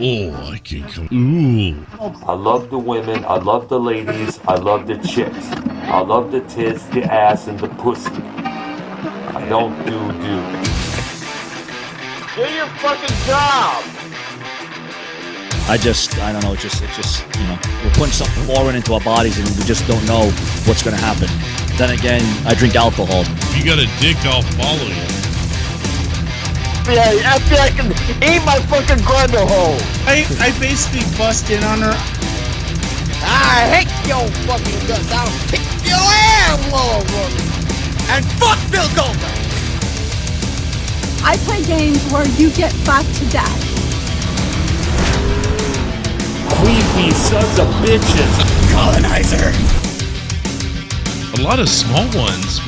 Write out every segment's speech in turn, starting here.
Oh, I can't come. Ooh. I love the women. I love the ladies. I love the chicks. I love the tits, the ass, and the pussy. I don't do. Do your fucking job. I don't know, it's just, you know, we're putting something foreign into our bodies and we just don't know what's going to happen. Then again, I drink alcohol. If you got a dick, I'll follow you. Yeah, after I can eat my fucking grundle hole. I basically bust in on her. I hate your fucking guts. I'll kick your ass, little woman. And fuck Bill Goldberg. I play games where you get fucked to death. Queefy sons of bitches. Colonizer. A lot of small ones.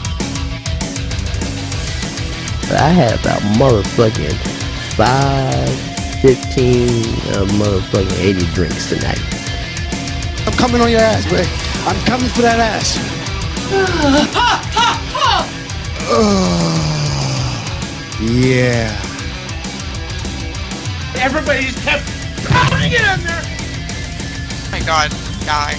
I had about motherfucking 15, motherfucking 80 drinks tonight. I'm coming on your ass, boy. I'm coming for that ass. Yeah. Everybody's kept pounding it in there. Oh my god, die.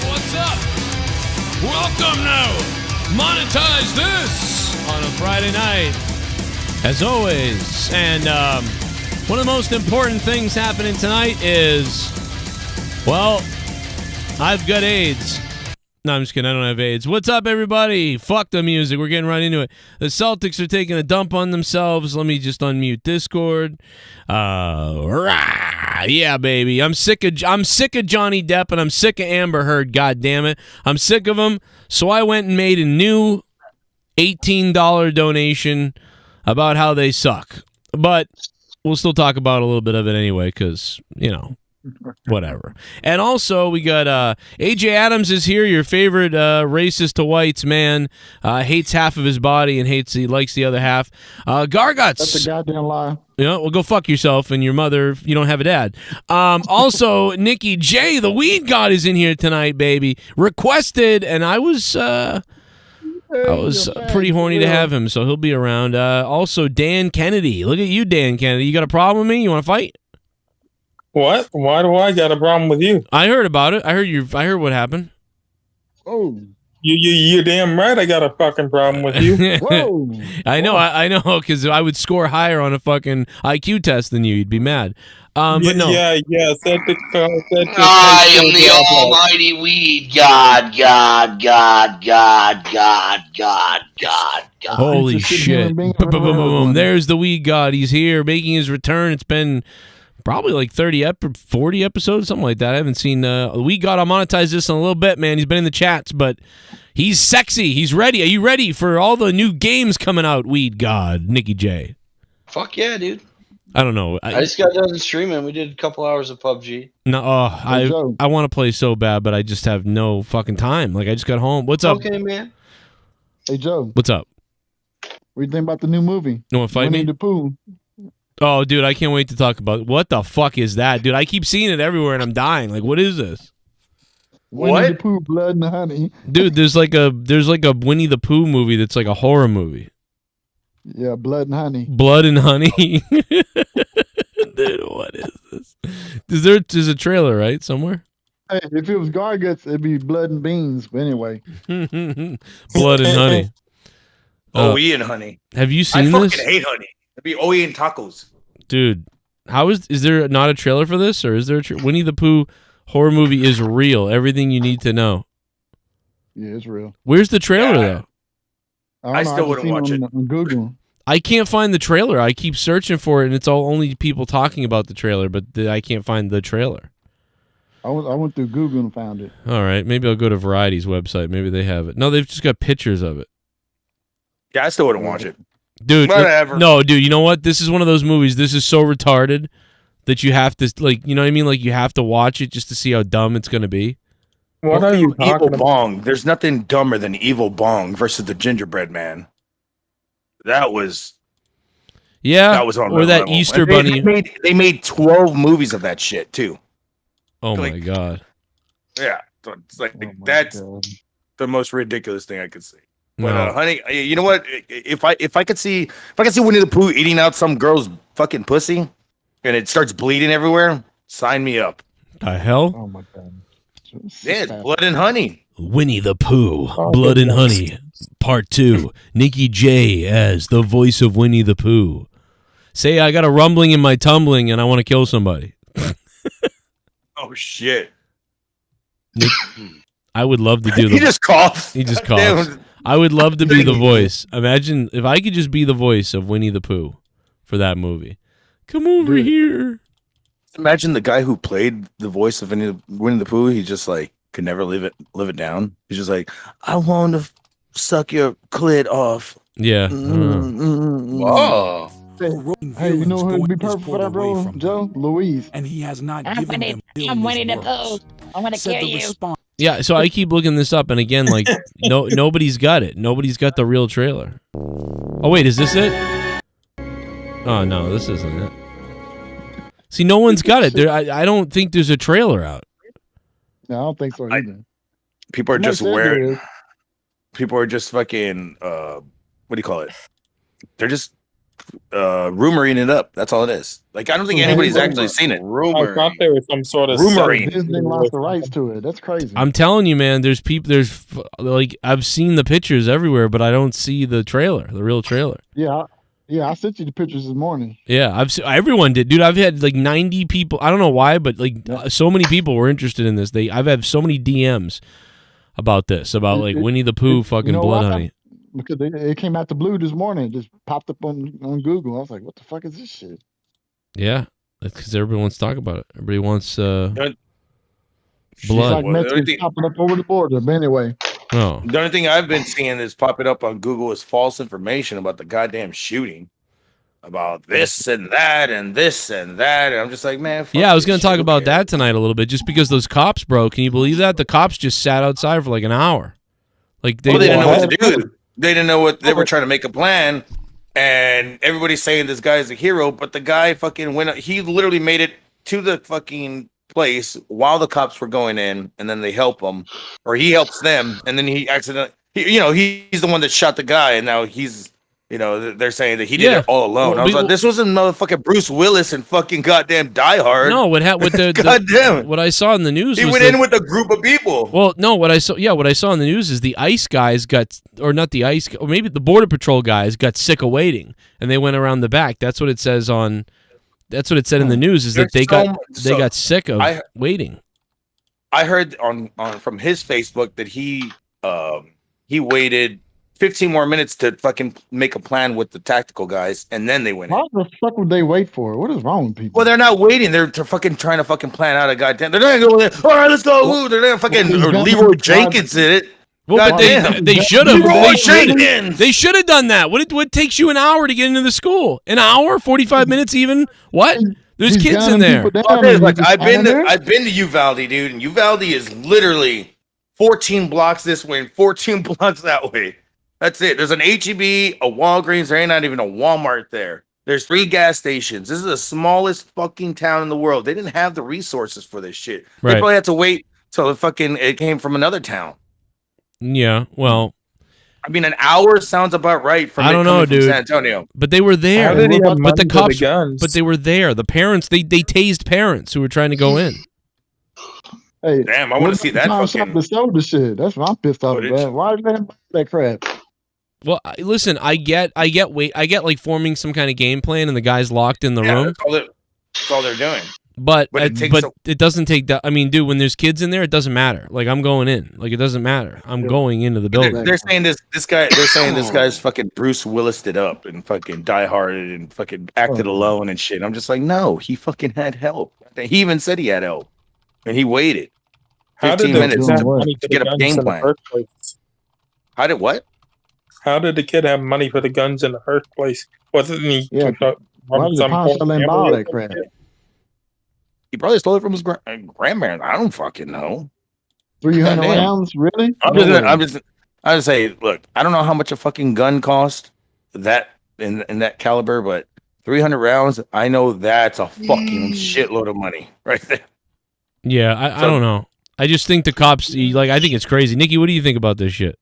What's up? Welcome now. Monetize this on a Friday night. As always. And one of the most important things happening tonight is, well, I've got AIDS. No, I'm just kidding. I don't have AIDS. What's up, everybody? Fuck the music. We're getting right into it. The Celtics are taking a dump on themselves. Let me just unmute Discord. Yeah, baby. I'm sick of Johnny Depp and I'm sick of Amber Heard. God damn it. I'm sick of them. So I went and made a new $18 donation about how they suck. But we'll still talk about a little bit of it anyway, because, you know, whatever. And also, we got AJ Adams is here, your favorite racist to whites man. Hates half of his body and he likes the other half. Garguts. That's a goddamn lie. Yeah, well, go fuck yourself and your mother if you don't have a dad. Also, Nikki J, the weed god, is in here tonight, baby. Requested, and I was pretty horny to have him, so he'll be around. Also, Dan Kennedy. Look at you, Dan Kennedy. You got a problem with me? You want to fight? What? Why do I got a problem with you? I heard about it. I heard what happened. Oh. You're damn right I got a fucking problem with you. Whoa. I know, because I would score higher on a fucking IQ test than you. You'd be mad. But no. Yeah. I am the almighty weed god. Holy shit. Boom. There's the weed god. He's here making his return. It's been probably like 40 episodes, something like that. I haven't seen we got to monetize this in a little bit, man. He's been in the chats, but he's sexy. He's ready. Are you ready for all the new games coming out, weed god, Nikki J? Fuck yeah, dude. I don't know. I just got done streaming. We did a couple hours of PUBG. No, I want to play so bad, but I just have no fucking time. Like, I just got home. What's up? Okay, man. Hey, Joe. What's up? What do you think about the new movie? You want to fight me? Winnie the Pooh. Oh, dude, I can't wait to talk about it. What the fuck is that, dude? I keep seeing it everywhere, and I'm dying. Like, what is this? Winnie the Pooh, Blood and Honey. Dude, there's like a Winnie the Pooh movie that's like a horror movie. Yeah, Blood and Honey. Blood and Honey. Dude, what is this? There's a trailer, right, somewhere? Hey, if it was Garguts, it'd be Blood and Beans. But anyway. Blood and Honey. OE and honey. Have you seen this? I fucking hate honey. It'd be OE and tacos. Dude, is there not a trailer for this? Or is there Winnie the Pooh horror movie is real. Everything you need to know. Yeah, it's real. Where's the trailer, though? I still wouldn't watch it. On Google. I can't find the trailer. I keep searching for it, and it's only people talking about the trailer, but I can't find the trailer. I went through Google and found it. All right, maybe I'll go to Variety's website. Maybe they have it. No, they've just got pictures of it. Yeah, I still wouldn't watch it. Dude, whatever. No, dude, you know what? This is one of those movies. This is so retarded that you have to, like, you know what I mean? Like, you have to watch it just to see how dumb it's going to be. What are you talking Evil about? Bong. There's nothing dumber than Evil Bong versus the Gingerbread Man. That was... Yeah, that was on or that level. Easter Bunny. They made 12 movies of that shit, too. Oh, like, my God. Yeah. So it's like, that's... God. the most ridiculous thing I could see. But No. honey, you know what? If I could see Winnie the Pooh eating out some girl's fucking pussy, and it starts bleeding everywhere, sign me up. The hell? Oh my god. Yeah, it's blood and honey. Winnie the Pooh, Blood and Honey, Part 2. Nikki J as the voice of Winnie the Pooh. Say I got a rumbling in my tumbling and I want to kill somebody. Oh shit! I would love to do the. He just coughed. He just God damn. coughed. I would love to be the voice. Imagine if I could just be the voice of Winnie the Pooh for that movie. Come over here. Imagine the guy who played the voice of Winnie the Pooh. He just like could never live it down. He's just like, I want to suck your clit off. Yeah. Whoa. Hey, you know who'd be perfect for that role, Joe? Louise. And he has not I'm Winnie the Pooh. I want to kill you. Yeah, so I keep looking this up, and again, like, nobody's got it. Nobody's got the real trailer. Oh, wait, is this it? Oh, no, this isn't it. See, no one's got it. I don't think there's a trailer out. No, I don't think so either. People are just wearing. People are just fucking. What do you call it? They're just rumoring it up. That's all it is. Like, I don't think anybody's actually seen it. I thought there was some sort of rumoring. Disney lost the rights to it. That's crazy. I'm telling you, man. There's people. There's like I've seen the pictures everywhere, but I don't see the trailer, the real trailer. Yeah, I sent you the pictures this morning. Yeah, everyone did, dude. I've had like 90 people. I don't know why, but like so many people were interested in this. I've had so many DMs about this, about like Winnie the Pooh, fucking blood honey. Because it came out the blue this morning. It just popped up on Google. I was like, what the fuck is this shit? Yeah, that's because everybody wants to talk about it. Everybody wants blood. It's like Mexicans popping up over the border. But anyway. Oh. The only thing I've been seeing is popping up on Google is false information about the goddamn shooting, about this and that and this and that. And I'm just like, man. Yeah, I was going to talk about that tonight a little bit, just because those cops, bro. Can you believe that? The cops just sat outside for like an hour. Like they didn't know what to do. They didn't know what they were trying to make a plan, and everybody's saying this guy is a hero, but the guy fucking went. He literally made it to the fucking place while the cops were going in, and then they help him, or he helps them, and then he accidentally, he's the one that shot the guy, and now he's, they're saying that he did it all alone. Well, I was like, this wasn't motherfucking Bruce Willis and fucking goddamn Die Hard. No, what I saw in the news, he was went in with a group of people. Well, no, what I saw in the news is the ICE guys or not the ICE, or maybe the Border Patrol guys got sick of waiting, and they went around the back. That's what it says on. That's what it said in the news, is that they got sick of waiting. I heard on from his Facebook that he waited 15 more minutes to fucking make a plan with the tactical guys, and then they went in. What the fuck would they wait for? What is wrong with people? Well, they're not waiting. They're fucking trying to fucking plan out a goddamn. They're not going. All right, let's go. Ooh, they're not fucking Leroy Jenkins did it. Well, but they should have. They should have done that. What takes you an hour to get into the school? An hour, 45 minutes, even? What? There's kids in there. Like I've been to Uvalde, dude, and Uvalde is literally 14 blocks this way and 14 blocks that way. That's it. There's an HEB, a Walgreens. There ain't not even a Walmart there. There's 3 gas stations. This is the smallest fucking town in the world. They didn't have the resources for this shit. They probably had to wait till it came from another town. Yeah, well, I mean, an hour sounds about right. I don't know, dude. San Antonio, but they were there. But the cops, but they were there. The parents, they tased parents who were trying to go in. Hey, damn, I want to see that fucking. The shit. That's what I'm pissed off about. Why did they have that crap? Well, listen, I get like forming some kind of game plan, and the guy's locked in the room. That's all they're doing. But it doesn't take that. I mean, dude, when there's kids in there, it doesn't matter. Like, I'm going in. Like, it doesn't matter. I'm going into the building. They're saying this guy. They're saying this guy's fucking Bruce Willis it up and fucking die-hearted and fucking acted alone and shit. I'm just like, no, he fucking had help. He even said he had help, and he waited 15 minutes to get a game plan. How did what? How did the kid have money for the guns in the first place? Wasn't he? Why did the buy that crap? He probably stole it from his grandparents. I don't fucking know. 300 rounds, really? I'm just say, look, I don't know how much a fucking gun cost that in that caliber, but 300 rounds, I know that's a fucking shitload of money right there. Yeah, I don't know. I just think the cops, like, I think it's crazy. Nikki, what do you think about this shit?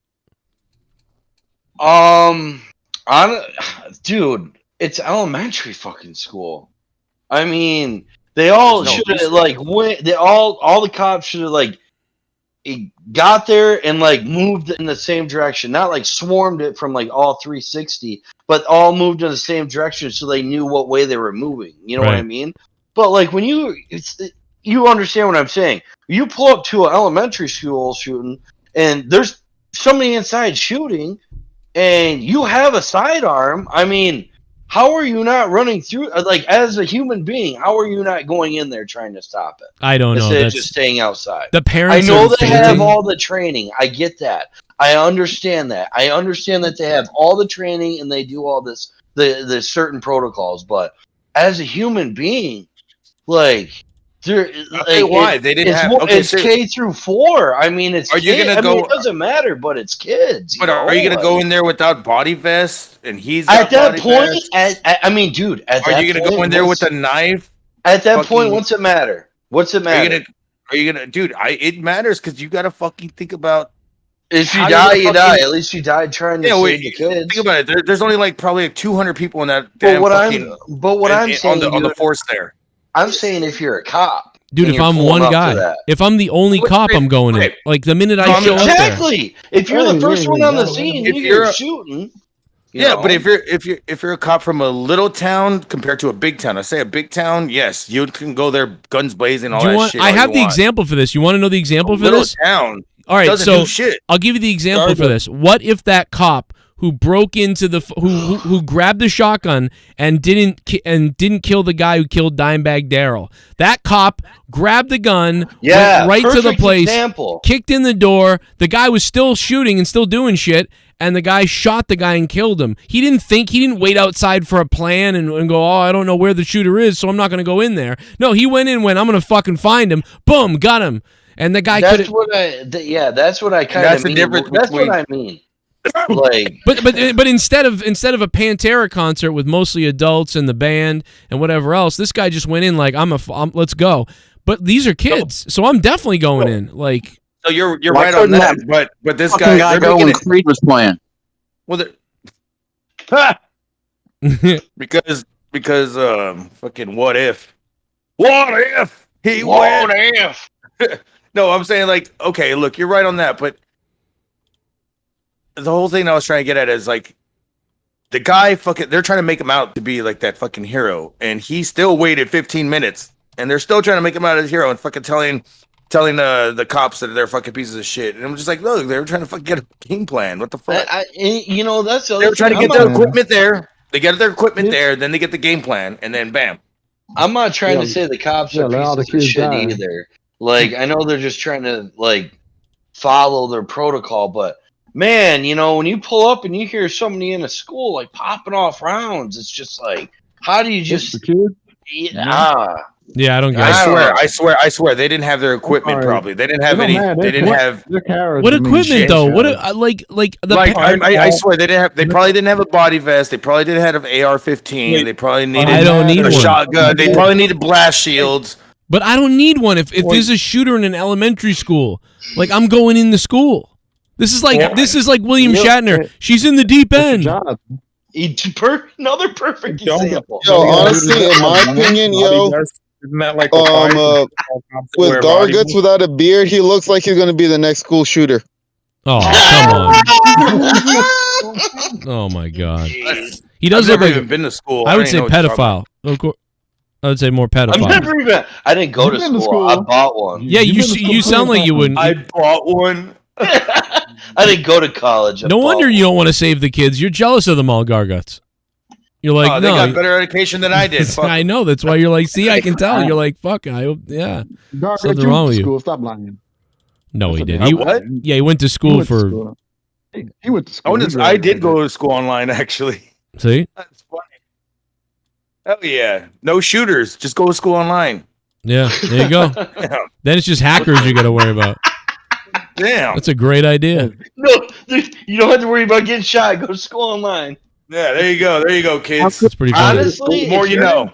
Dude, it's elementary fucking school. I mean, they all should have like went. All the cops should have like got there and like moved in the same direction, not like swarmed it from like all 360, but all moved in the same direction so they knew what way they were moving. You know what I mean? But like when you understand what I'm saying. You pull up to an elementary school shooting, and there's somebody inside shooting, and you have a sidearm. I mean, how are you not running through? Like, as a human being, how are you not going in there trying to stop it? I don't know. Instead of just staying outside. The parents. I know they have all the training. I get that. I understand that. I understand that they have all the training and they do all this, the certain protocols. But as a human being, like. Why they didn't have? Okay, it's K through 4. I mean, it's. Are you gonna go? It doesn't matter, but it's kids. But are you gonna go in there without body vest? And he's at that point. I mean, dude. Are you gonna go in there with a knife? At that point, what's it matter? What's it matter? Are you gonna, dude? It matters because you gotta fucking think about. If you die, you die. At least you died trying to save the kids. Think about it. There's only like probably 200 people in that. But what I'm saying on the force there. I'm saying if you're a cop, dude, if I'm one guy, if I'm the only cop, I'm going in. Like the minute I show up there. Exactly. If you're the first one on the scene, you're shooting. But if you're a cop from a little town compared to a big town, I say a big town, yes, you can go there, guns blazing, all that shit. I have the example for this. You want to know the example for this? Little town. All right, so I'll give you the example for this. What if that cop who broke into the who grabbed the shotgun and didn't kill the guy who killed Dimebag Darrell? That cop grabbed the gun, went right to the place, kicked in the door. The guy was still shooting and still doing shit, and the guy shot the guy and killed him. He didn't wait outside for a plan and go, oh, I don't know where the shooter is, so I'm not going to go in there. No, he went in, I'm going to fucking find him. Boom, got him. And the guy that's what I kind of mean. That's what I mean. Like, but instead of a Pantera concert with mostly adults and the band and whatever else, this guy just went in like let's go. But these are kids, so I'm definitely going in. Like, so you're right on that. But this guy go when Creed was playing. Well, because fucking what if he what if? No, I'm saying like, okay, look, you're right on that, but the whole thing I was trying to get at is like the guy they're trying to make him out to be like that fucking hero, and he still waited 15 minutes, and they're still trying to make him out as a hero and fucking telling the cops that they're fucking pieces of shit. And I'm just like, look, they were trying to fucking get a game plan. What the fuck? That's the they were trying to get their equipment there. They get their equipment there, then they get the game plan, and then bam. I'm not trying to say the cops are pieces of shit either. Like, I know they're just trying to like follow their protocol, but man, when you pull up and you hear somebody in a school like popping off rounds, it's just like, how do you just? Yeah, I don't get it. I swear, they didn't have their equipment. Probably they didn't have any. They didn't have what equipment though? What I swear they didn't have. They probably didn't have a body vest. They probably didn't have an AR-15. They probably needed a shotgun. They probably needed blast shields. But I don't need one if there's a shooter in an elementary school. Like, I'm going in the school. This is like William Shatner. She's in the deep end. Another perfect example. Yo, honestly, in my opinion, with Garguts without a beard, he looks like he's gonna be the next school shooter. Oh, come on! Oh my god, he does look like. Even been to school. I would say pedophile. Of course, I would say more pedophile. I didn't go to school. I bought one. Yeah, you sound like you wouldn't. I bought one. I didn't go to college. No wonder you don't want to save the kids. You're jealous of them all, Garguts. You're like, they got better education than I did. I know. That's why you're like, see, I can tell. You're like, fuck. Yeah. Something wrong with you. Stop lying. No, he didn't. What? Yeah, he went to school for. He went to school. I did go to school online, actually. See? That's funny. Hell yeah. No shooters. Just go to school online. Yeah, there you go. Then it's just hackers you got to worry about. Damn. That's a great idea. No, you don't have to worry about getting shot. Go to school online. Yeah, there you go. There you go, kids. That's pretty funny. Honestly, more you know.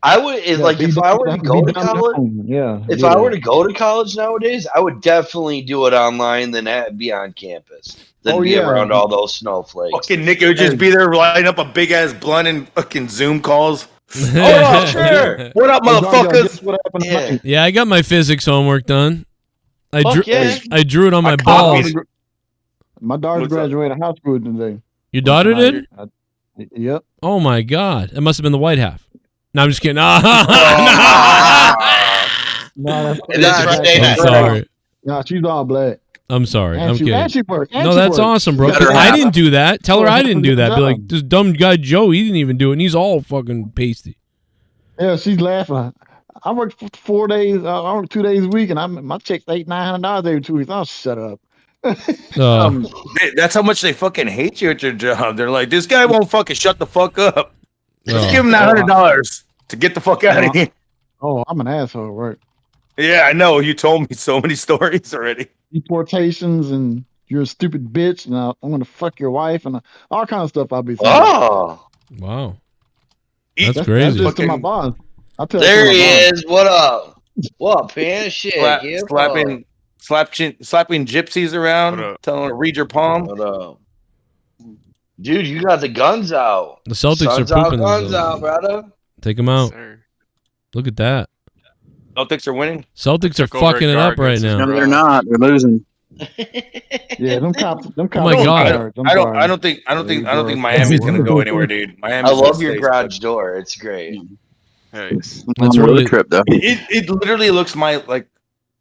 I would if I were to go to college. Yeah. If I were to go to college nowadays, I would definitely do it online than be on campus. Than be around all those snowflakes. Fucking Nick would just be there lighting up a big ass blunt and fucking Zoom calls. Oh, sure. What up, motherfuckers? Yeah, I got my physics homework done. I drew it on my balls. balls. My daughter graduated high school today. Your daughter did? Yep. Oh my god, it must have been the white half. No, I'm just kidding. No, I'm sorry. No, she's all black. I'm sorry. And I'm she- kidding. and she worked. And No, she that's worked. awesome, bro. Better I have didn't do that. Tell her I didn't do that. Be like, job. this dumb guy Joe, he didn't even do it, and he's all fucking pasty. Yeah, she's laughing. I worked 4 days. I worked 2 days a week, and my check's $800-900 every 2 weeks. Oh, shut up. That's how much they fucking hate you at your job. They're like, this guy won't fucking shut the fuck up. Just give him $900 to get the fuck out of here. Oh, I'm an asshole at work. Yeah, I know. You told me so many stories already. Deportations and you're a stupid bitch, and I'm gonna fuck your wife and all kind of stuff. I'll be saying. Oh, wow, that's crazy. That's just to my boss. I'll tell there you he to my boss. is. What up? What up, man? Shit. Slapping gypsies around, telling them to read your palm. What up? Dude, you got the guns out. The Celtics Suns are pooping out, guns themselves. out, brother. Take them out. Look at that. Celtics are winning. Celtics are fucking it up right now. No, they're not. They're losing. Yeah, them cops. Oh my god. I don't think Miami's gonna go anywhere, dude. Miami's I love gonna your stay. garage door. It's great. Nice. That's really trip though. It literally looks like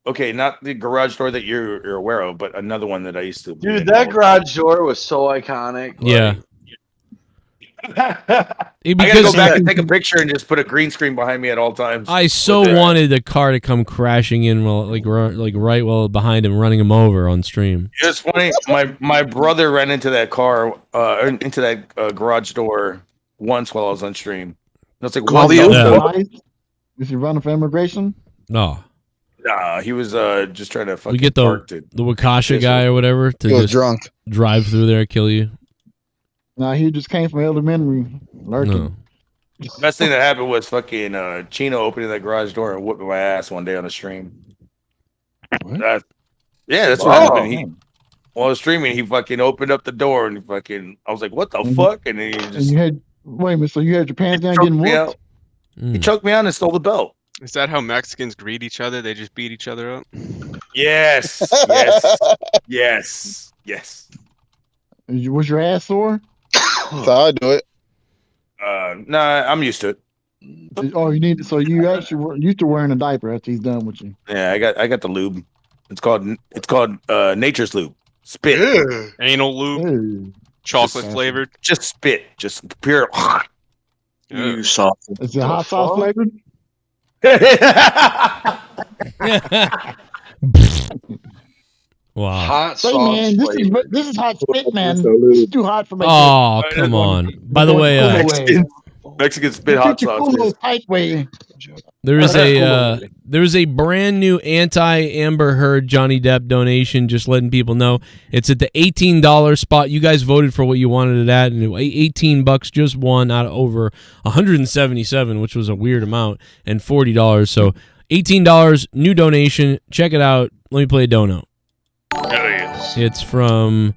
okay, not the garage door that you're aware of, but another one that I used to. Dude, that garage door was so iconic. Yeah. I gotta go back and take a picture and just put a green screen behind me at all times. I so wanted the car to come crashing in while right while behind him, running him over on stream. It's funny. My brother ran into that car, into that garage door once while I was on stream. And I was like, Call what the the Uber. fuck? Is he running for immigration? No. Nah, he was just trying to fucking We get the park to Wakasha guy or whatever to He was just drunk. drive through there, kill you. No, he just came from elementary lurking. No. Best thing that happened was fucking Chino opening that garage door and whooping my ass one day on the stream. Yeah, that's what happened. While I was streaming, he fucking opened up the door and I was like, what the fuck? And then he just wait a minute, so you had your pants down choked getting me whooped? out. He choked me out and stole the belt. Is that how Mexicans greet each other? They just beat each other up? Yes. Yes. Was your ass sore? So I do it. Nah, I'm used to it. Oh, you actually were used to wearing a diaper after he's done with you. Yeah, I got the lube. It's called Nature's Lube. Spit. Ew. Anal lube. Ew. Chocolate flavored. Just spit. Just pure. You soft. Is it hot sauce flavored? Wow. Hot Say, sauce. man, this is hot spit, man. This is too hot for my Oh, come on. By the way, Mexican spit hot sauce. there is a brand new anti-Amber Heard Johnny Depp donation. Just letting people know it's at the $18 spot. You guys voted for what you wanted it at, and $18 just won out of over 177, which was a weird amount, and $40. So $18 new donation. Check it out. Let me play a dono. It's from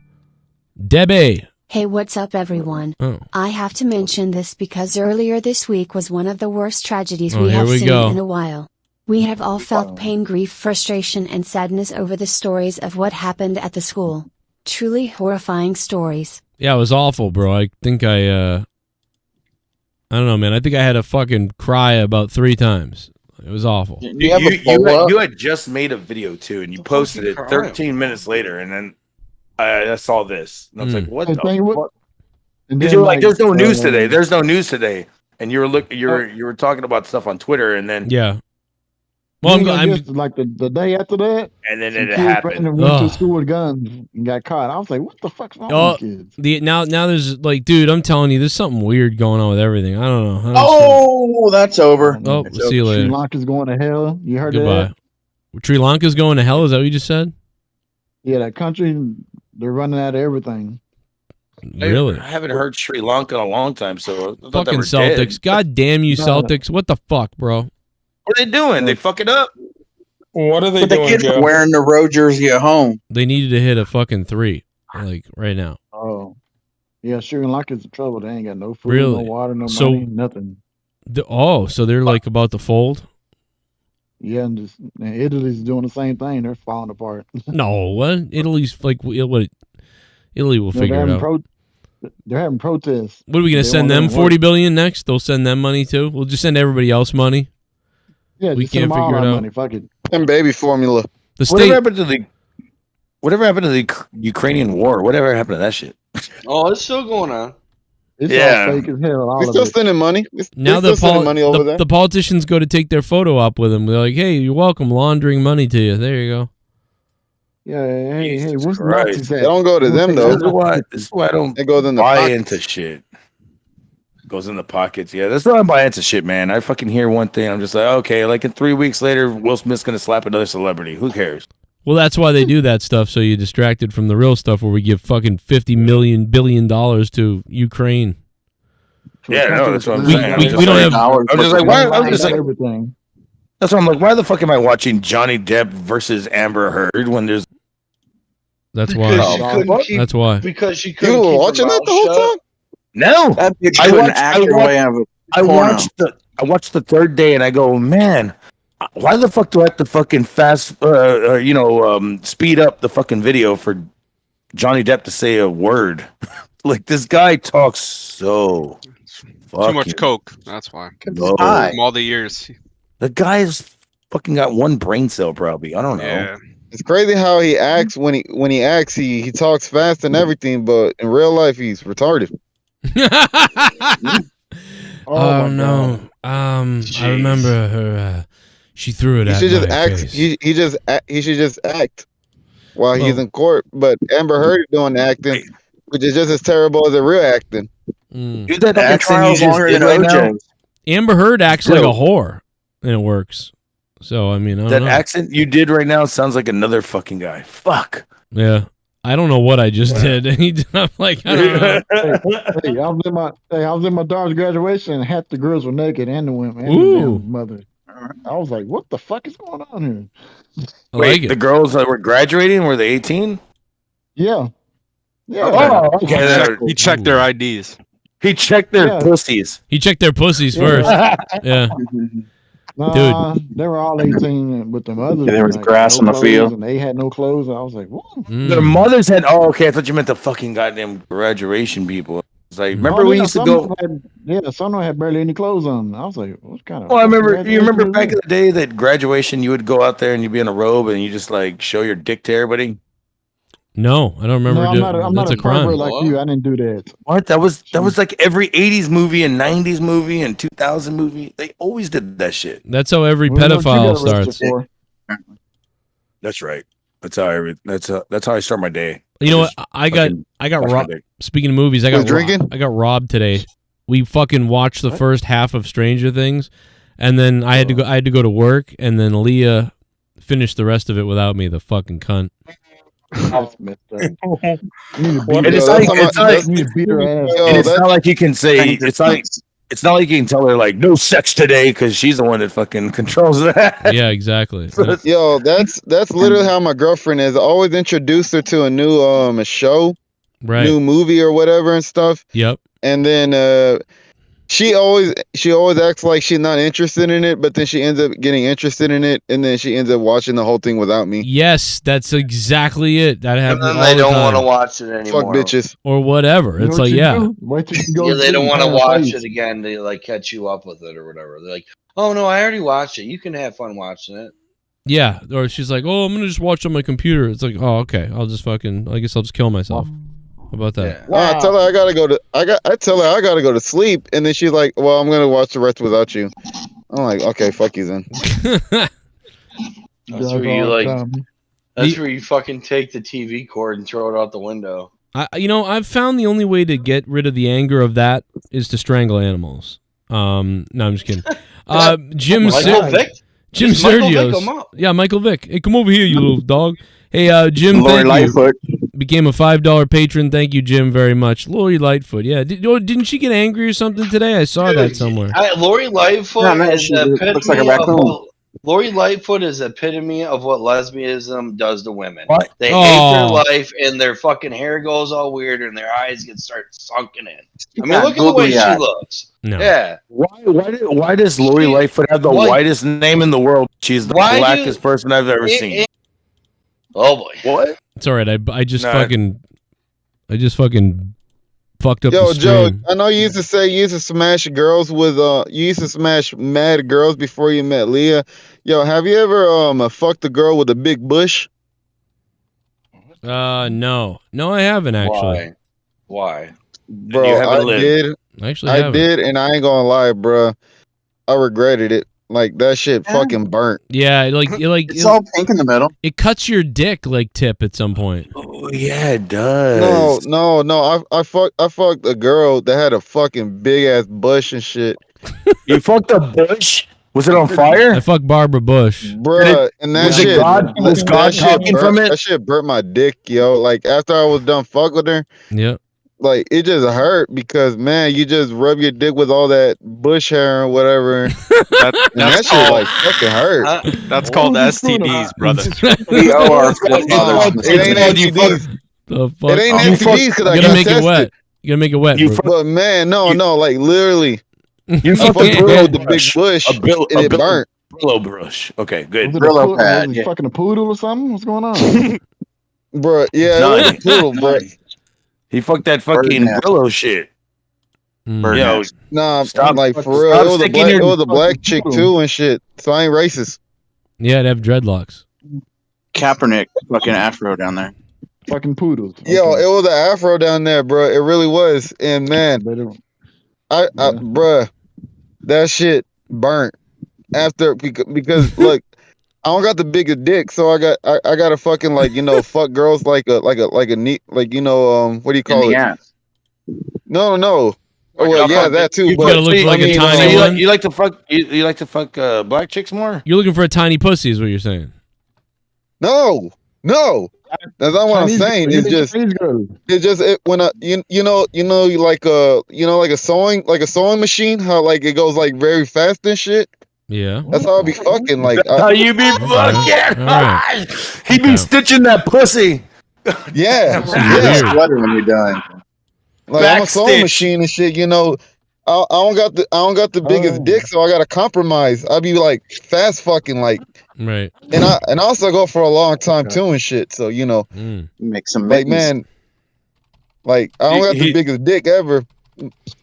Debbie. Hey, what's up, everyone? Oh. I have to mention this because earlier this week was one of the worst tragedies Oh, we here have we seen go. in a while. We have all felt pain, grief, frustration, and sadness over the stories of what happened at the school. Truly horrifying stories. Yeah, it was awful, bro. I think I don't know, man. I think I had to fucking cry about 3 times. It was awful. You had just made a video too, and you posted it 13 minutes later, and then I saw this, and I was like, "What the fuck?" Because you were like, "There's no news today. There's no news today," and you were talking about stuff on Twitter, and then yeah. Well, I'm like the day after that, and then some it kid happened. went to school with guns and got caught. I was like, "What the fuck's wrong with kids?" Now there's like, dude, I'm telling you, there's something weird going on with everything. I don't know. Oh, that's over. Oh, see you later. Sri Lanka's going to hell. You heard Goodbye. that? Sri Lanka's going to hell. Is that what you just said? Yeah, that country, they're running out of everything. Really? I haven't heard Sri Lanka in a long time, so I thought they Fucking were Celtics. dead. God damn you, Celtics. What the fuck, bro? What are they doing? They fuck it up. What are they But the doing, kids Joe? are wearing the road jersey at home. They needed to hit a fucking 3, like right now. Oh, yeah. Sri Lanka's in trouble. They ain't got no food, Really? no water, no So- money, nothing. So they're like about to fold? Yeah, and Italy's doing the same thing. They're falling apart. No, what? Italy's like what? Italy will figure it out. They're having protests. What are we gonna They send want them? to work. 40 billion next? They'll send them money too. We'll just send everybody else money. Yeah, We just send can't them all figure it our out. money. Fuck it. And baby formula. The Whatever state. happened to the Ukrainian war? Whatever happened to that shit? Oh, it's still going on. It's Yeah. all fake as hell. All We're of still it. sending money. Now They're still sending money over there. the politicians go to take their photo op with them. They're like, "Hey, you're welcome, laundering money to you." There you go. Yeah, hey, Jesus what's Christ. Nazis at? They don't go to them though. This is why I don't It goes in the buy pockets. into shit. Goes in the pockets. Yeah, that's why I buy into shit, man. I fucking hear one thing. I'm just like, okay, like in 3 weeks later, Will Smith's gonna slap another celebrity. Who cares? Well, that's why they do that stuff, so you're distracted from the real stuff where we give fucking $50 billion to Ukraine. Yeah, no, that's what I'm We- saying. we don't have- I'm just like, why? I'm just like, everything. that's why I'm like, why the fuck am I watching Johnny Depp versus Amber Heard when there's That's Because why. she couldn't keep, That's why. Because she You couldn't were keep her watching that mouth the whole shut. time? no? That bitch I couldn't watched- act I her watched- way out of I porno. watched the third day and I go, man, why the fuck do I have to fucking speed up the fucking video for Johnny Depp to say a word? Like this guy talks so Too much coke. That's why. low. From all the years. The guy's fucking got one brain cell, probably. I don't know. Yeah. It's crazy how he acts when he acts. He talks fast and everything, but in real life he's retarded. Oh no. I remember her. She threw it He at should just my act. face. He should just act while he's Well- in court. But Amber Heard is doing the acting, which is just as terrible as the real acting. Mm. Dude, that That accent you trial's just longer did than right now, OJ's. Amber Heard acts like a Yo. whore, and it works. So I mean, I don't that know. accent you did right now sounds like another fucking guy. Fuck. Yeah, I don't know what I just did. I'm like, I don't know. Hey, I was in my daughter's graduation, and half the girls were naked, and the women, and Ooh. the damn mother. I was like, "What the fuck is going on here?" I Wait, like it. the girls that were graduating, were they 18? Yeah, yeah. Oh, okay. He checked their IDs. He checked their Yeah. pussies. He checked their pussies Yeah. first. Yeah. Nah, they were all 18, but the others. Yeah, there was like, grass no on the clothes, field. and they had no clothes. I was like, "What?" Mm. Their mothers had. Oh, okay. I thought you meant the fucking goddamn graduation people. It's like, remember Oh, we yeah, used to some go. of them had, some of them had barely any clothes on. I was like, "What kind of?" Oh, I remember. fucking You remember graduation back in is the day that graduation, you would go out there and you'd be in a robe and you just like show your dick to everybody. No, I don't this?" remember. No, I'm not That's a a crime. pervert like you. I didn't do that. What? That was like every 80s movie and 90s movie and 2000 movie. They always did that shit. That's how every Well, what you pedophile got arrested starts. for? That's right. That's how I start my day. You know what? Just I got fucking wash my robbed. dick. Speaking of movies, I Was got drinking? I got robbed today. We fucking watched the first half of Stranger Things, and then I had to go to work, and then Leah finished the rest of it without me. The fucking cunt. That's messed up. You need to And beat it's her like ass. You need to beat her ass. Yo, and it's that's- not like you can say it's not like you can tell her like no sex today because she's the one that fucking controls that. Yeah, exactly. Yeah. Yo, that's literally how my girlfriend is. I always introduce her to a new a show, Right. new movie or whatever and stuff. Yep. And then she always acts like she's not interested in it, but then she ends up getting interested in it, and then she ends up watching the whole thing without me. Yes, that's exactly it. That And happens then all they the don't time. want to watch it anymore. Fuck bitches. Or whatever. You know It's what like, you yeah. do? Wait till you go Yeah, to they sleep don't and want to have a watch face. it again to like catch you up with it or whatever. They're like, "Oh no, I already watched it. You can have fun watching it." Yeah. Or she's like, oh, I'm going to just watch on my computer. It's like, oh, okay. I guess I'll just kill myself. How about that? Well, I tell her I gotta go to sleep, and then she's like, "Well, I'm gonna watch the rest without you." I'm like, "Okay, fuck you then." That's where you all the like. time. That's where you fucking take the TV cord and throw it out the window. I've found the only way to get rid of the anger of that is to strangle animals. No, I'm just kidding. Jim Michael Vick? Jim Just Michael Vick Sergio's. him up. Yeah, Michael Vick. Hey, come over here, you little dog. Hey, Jim, Lori thank you. Lightfoot. became a $5 patron. Thank you, Jim, very much. Lori Lightfoot. Yeah, didn't she get angry or something today? I saw that somewhere. Lori Lightfoot Yeah, man, is she the looks like a epitome of raccoon. what Lori Lightfoot is epitome of what lesbianism does to women. What? They Oh. hate their life, and their fucking hair goes all weird, and their eyes start sunken in. I mean, got look at the way googly she eyes. looks. No. Yeah. Why does Lori Lightfoot have the Why- whitest name in the world? She's the Why blackest person I've ever seen. Oh boy. What? It's all right. I just Nah. fucking fucked up Yo, the Joe, stream. I know you used to say you used to smash girls with you used to smash mad girls before you met Leah. Yo, have you ever fucked a girl with a big bush? No, I haven't actually. Why? Bro, you haven't I lived. did. Actually, I haven't. did, and I ain't gonna lie, bro. I regretted it. Like that shit fucking burnt. Yeah, it's all pink in the middle. It cuts your dick like tip at some point. Oh yeah, it does. No. I fucked a girl that had a fucking big ass bush and shit. You fucked a bush? Was it on fire? I fucked Barbara Bush. Bruh, and that was it shit, was God talking burnt, from it? That shit burnt my dick, yo. Like after I was done fuck with her, Yep. like it just hurt because man, you just rub your dick with all that bush hair and whatever, and that shit like fucking hurt. That's called STDs, brother. We owe our It ain't STDs. The fuck? It ain't STDs because I You got gotta make tested. it wet. You gotta make it wet. Bro. But man, no, like literally, You I fucked fucked a a girl Brillo with the big bush, and it burnt. Brillo brush. Okay, good. Was it Brillo a pad, was it yeah. fucking a poodle or something? What's going on? Bro, yeah, it was a poodle, bro. He fucked that fucking Bird Brillo shit. Bird Yo, nest. Nah, Stop- like for stop real, it was a sticking black, your- it was a black chick too and shit. So I ain't racist. Yeah, it'd have dreadlocks. Kaepernick fucking afro down there. Fucking poodles. Yo, Okay. it was an afro down there, bro. It really was. And man, bruh, that shit burnt after because look, I don't got the biggest dick, so I got to fucking like fuck girls like a neat like what do you call In the it? ass. No. Oh well, yeah, that too. You But gotta look for like a tiny you one. like, you like to fuck you like to fuck black chicks more? You're looking for a tiny pussy, is what you're saying. no, that's not what I'm saying. It's just when you like a sewing machine, how like it goes like very fast and shit. Yeah. That's how I be fucking like. How you be fucking? Alright. He be stitching that pussy. Yeah, Yeah. Sweater when you're done. like I'm a Back sewing stitch. machine and shit. I don't got the biggest dick, so I gotta compromise. I be like fast fucking like, Right. and I also go for a long time too and shit. So Make some like mittens. man, like I don't got the biggest dick ever,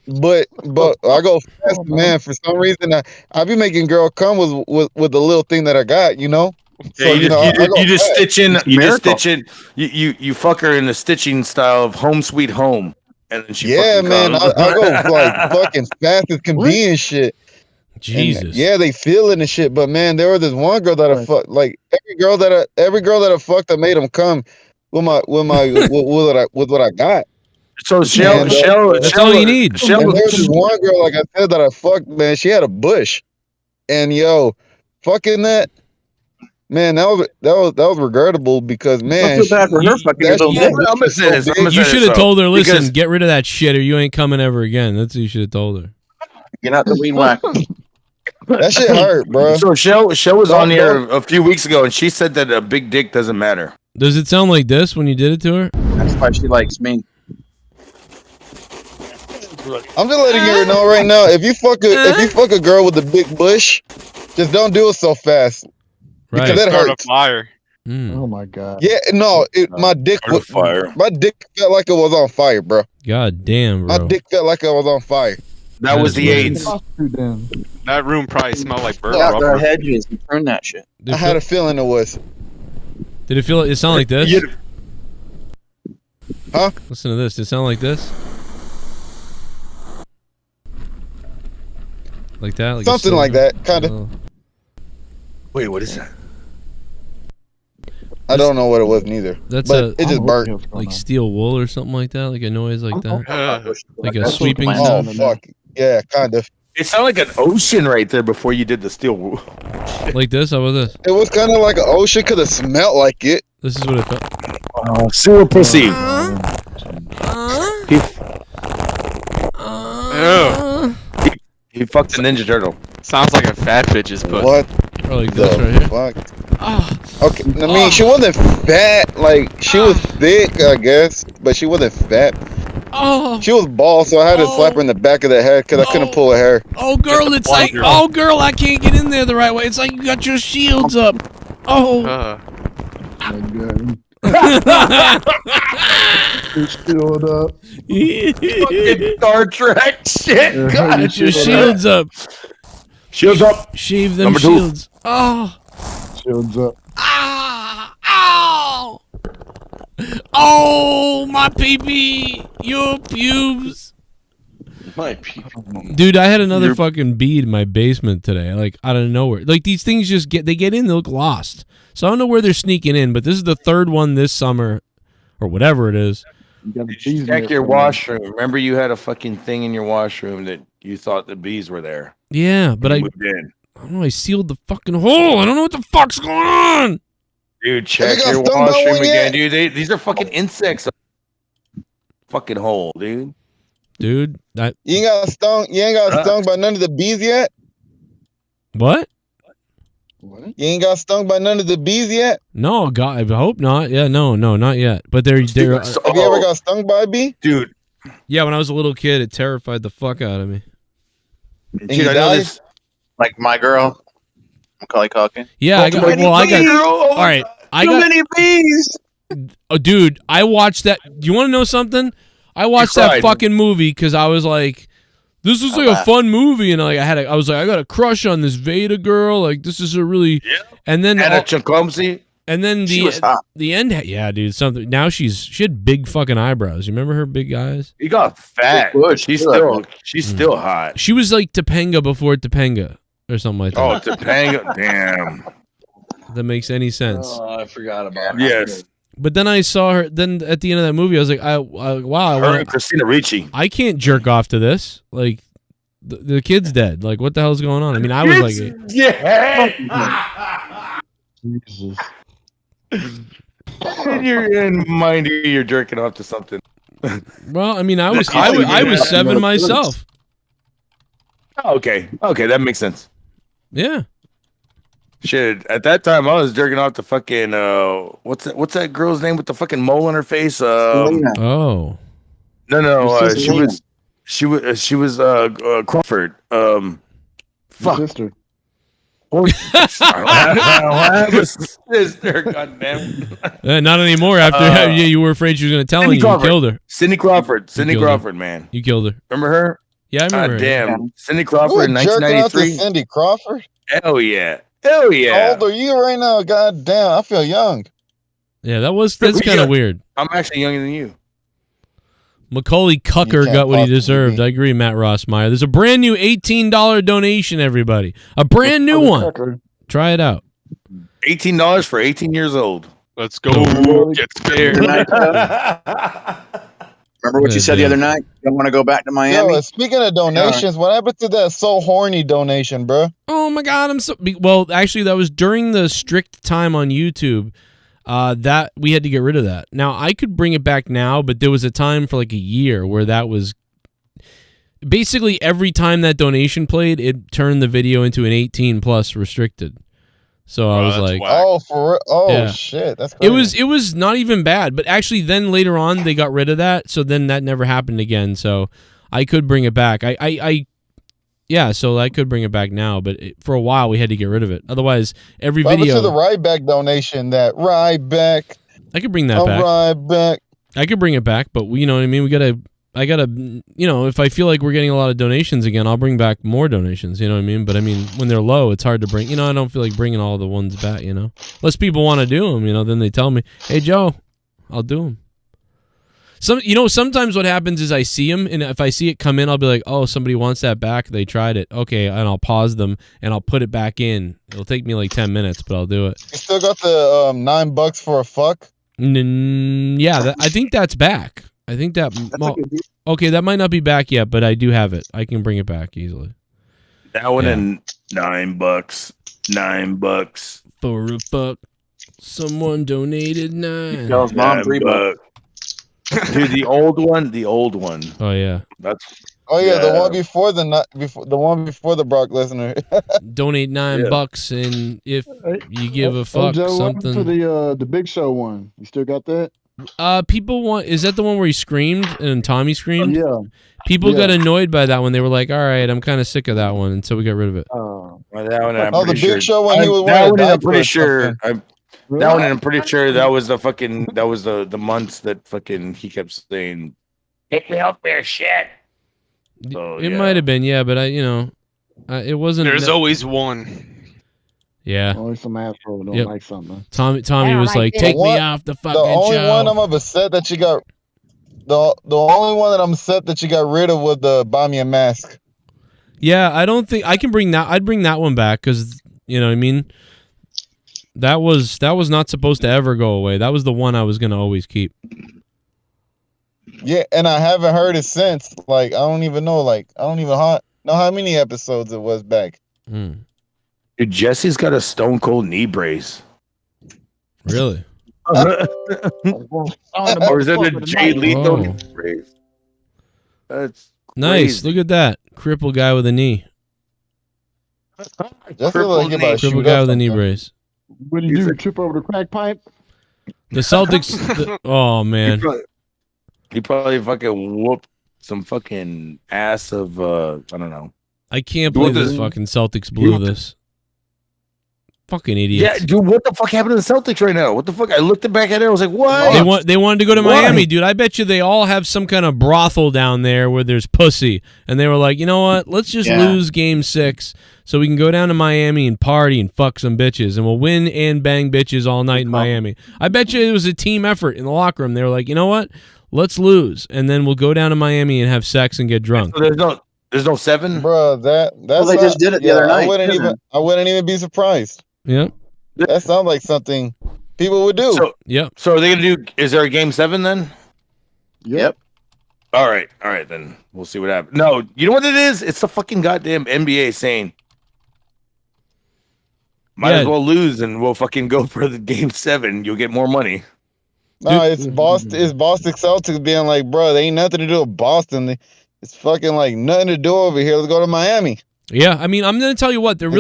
but I go fast, man. For some reason, I be making girl come with the little thing that I got, Yeah, So you just fast. stitch in. It's a You just miracle. stitch in. You fuck her in the stitching style of Home Sweet Home, and then she Yeah, fucking man, comes. I go like fucking fast as can be and shit. And, Jesus. yeah, they feel it and shit. But man, there was this one girl that I fucked. Like every girl that I fucked, I made them come with what I got. So Shell, That's all you need. Shell, And there was this one girl, like I said, that I fucked. Man, she had a bush, and fucking that. Man, that was regrettable because I man, feel bad for her fucking that little shit- dick. I'm gonna say this. I'm gonna say You this, should have though, told her, listen, because- get rid of that shit or you ain't coming ever again. That's what you should have told her. Get out the weed whacker. that shit hurt, bro. So Shell was on here a few weeks ago, and she said that a big dick doesn't matter. Does it sound like this when you did it to her? That's why she likes me. I'm just letting you know right now. If you fuck a girl with a big bush, just don't do it so fast because Right. that Start a hurts. fire. Oh my god. Yeah, no, my dick Start a was fire. My dick felt like it was on fire, bro. God damn, My bro. dick felt like it was on fire. That was the weird. AIDS. Then. That room probably smelled like burnt Get out the rubber. hedges and turn that shit. Did I had a feeling it was. Did it feel? It sound like this? You- Huh? Listen to this. Did it sound like this? Like that? Like a Something like silver? that, kind of. Oh. Wait, what is that? I don't know what it was neither. That's but a it just burnt. like steel wool or something like that. Like a noise like that. Like a That's sweeping what Oh sound. fuck. Yeah, kind of. It sounded like an ocean right there before you did the steel wool. Like this? How about this? It was kind of like an ocean. Could have smelled like it. This is what it felt. Sewer pussy. He fucked the Ninja Turtle. Sounds like a fat bitch's pussy. What? Like this right here. Fuck? Okay, I mean, she wasn't fat. Like, she was thick, I guess, but she wasn't fat. Oh. She was bald, so I had to slap her in the back of the head because I couldn't pull her hair. Oh, girl, it's like, oh, girl, I can't get in there the right way. It's like you got your shields up. Oh. Shield up. Fucking Star Trek shit. God, Get your shields up. Shields up. Shave them Number 2. shields. Oh. Shields up. Ow! Oh, my pee-pee. Your pubes. My people. Dude, I had another fucking bead in my basement today, like out of nowhere. Like these things just get in, they look lost. So I don't know where they're sneaking in, but this is the third one this summer, or whatever it is. Check your washroom. Remember, you had a fucking thing in your washroom that you thought the bees were there. Yeah, but I don't know. I sealed the fucking hole. I don't know what the fuck's going on. Dude, check your washroom again, dude. These are fucking insects. Fucking hole, dude. Dude, you ain't got stung. You ain't got stung by none of the bees yet. What? You ain't got stung by none of the bees yet. No, God, I hope not. Yeah, no, not yet. But they're Have you ever got stung by a bee, dude? Yeah, when I was a little kid, it terrified the fuck out of me. Dude, I know this. Like my girl, Macaulay Culkin. Yeah, I got. All right, I got many bees. Oh, dude, I watched that. You want to know something? I watched that fucking movie because I was like, "This is like a fun movie," and like I was like, I got a crush on this Veda girl. Like, this is a really. Yeah. And then the end. Yeah, dude. Something. Now she had big fucking eyebrows. You remember her big eyes? He got fat. She's still hot. She was like Topanga before Topanga or something like that. Oh, Topanga. Damn. That makes any sense. Oh, I forgot about Yes. But then I saw her. Then at the end of that movie, I was like, wow. Her and Christina Ricci. I can't jerk off to this. Like, the kid's dead. Like, what the hell's going on? I mean, I was like, yeah. Jesus. You're jerking off to something. Well, I mean, I was 7 myself. Okay, that makes sense. Yeah. Shit, at that time I was jerking off to fucking what's that girl's name with the fucking mole on her face? No, she was Crawford. Fuck. Sister. I have a sister, goddamn. Not anymore. After you were afraid she was going to tell you, you killed her. Cindy Crawford, man. You killed her. Remember her? Yeah, I remember her. Damn, Cindy Crawford in 1993. Cindy Crawford? Hell yeah. How old are you right now? God damn, I feel young. Yeah, that's kind of weird. I'm actually younger than you. Macaulay Culkin got what he deserved. I agree, Matt Rossmeyer. There's a brand new $18 donation, everybody. A brand new one. Try it out. $18 for 18 years old. Let's go. Get scared. Remember what you said the other night? You don't want to go back to Miami? Yo, speaking of donations, what happened to that so horny donation, bro? Oh my God, I'm so well. Actually, that was during the strict time on YouTube. That we had to get rid of that. Now I could bring it back now, but there was a time for like a year where that was basically every time that donation played, it turned the video into an 18+ restricted. So I was like, shit, that's crazy. It was not even bad, but actually then later on they got rid of that, so then that never happened again. So I could bring it back. So I could bring it back now, but for a while we had to get rid of it. Otherwise, every video. To the Ryback donation, that Ryback. I could bring that back. Ryback. I could bring it back, but you know what I mean. I gotta, if I feel like we're getting a lot of donations again, I'll bring back more donations. You know what I mean? But I mean, when they're low, it's hard to bring. I don't feel like bringing all the ones back. Unless people want to do them. Then they tell me, "Hey Joe, I'll do them." Sometimes what happens is I see them, and if I see it come in, I'll be like, "Oh, somebody wants that back. They tried it. Okay," and I'll pause them and I'll put it back in. It'll take me like 10 minutes, but I'll do it. You still got the $9 for a fuck? Yeah, I think that's back. I think that. Okay, that might not be back yet, but I do have it. I can bring it back easily. That one and $9. $9 for a fuck. Someone donated 9. Tell his mom $3. Dude, the old one. Oh yeah. That's Oh yeah, the one before the Brock Lesnar. Donate $9, and if you give a fuck Joe, what happened something. to the Big Show one? You still got that? People want. Is that the one where he screamed and Tommy screamed? Yeah. People got annoyed by that one. They were like, "All right, I'm kind of sick of that one," and so we got rid of it. Well, that one, I'm the pretty Big sure. Show when he was that wearing one, a I'm diaper pretty or sure. something. That one, I'm pretty sure that was the months that fucking he kept saying, "Take me off your shit." So, It might have been, but it wasn't. There's always one. Yeah. Only some asshole don't like something. Tommy was like, "Take me off the fucking The only show." one I'm upset that you got. The only one that I'm upset that you got rid of was the buy me a mask. Yeah, I don't think I can bring that. I'd bring that one back because you know what I mean. That was not supposed to ever go away. That was the one I was gonna always keep. Yeah, and I haven't heard it since. Like I don't even know. Like I don't even know how many episodes it was back. Mm. Dude, Jesse's got a stone cold knee brace. Really? Or is that a Jay Lethal knee brace? That's nice. crazy. Look at that crippled guy with a knee. Crippled guy with a knee brace. What do you do? Trip over the crack pipe? The Celtics. Oh man. He probably fucking whooped some fucking ass of I don't know. I can't believe this fucking Celtics blew this. Fucking idiots. Yeah, dude, what the fuck happened to the Celtics right now? What the fuck? I looked back at it. I was like, what? They wanted to go to Why? Miami, dude. I bet you they all have some kind of brothel down there where there's pussy, and they were like, you know what? Let's just lose Game 6 so we can go down to Miami and party and fuck some bitches, and we'll win and bang bitches all night in Miami. I bet you it was a team effort in the locker room. They were like, you know what? Let's lose, and then we'll go down to Miami and have sex and get drunk. So there's no 7, bro. That's they just did it the other night. I wouldn't even be surprised. Yeah, that sounds like something people would do. So are they gonna do? Is there a Game 7 then? Yep. All right, then we'll see what happens. No, you know what it is? It's the fucking goddamn NBA saying, might as well lose and we'll fucking go for the Game 7. You'll get more money. No, it's Boston. It's Boston Celtics being like, bro, they ain't nothing to do with Boston. It's fucking like nothing to do over here. Let's go to Miami. Yeah, I mean, I'm gonna tell you what. There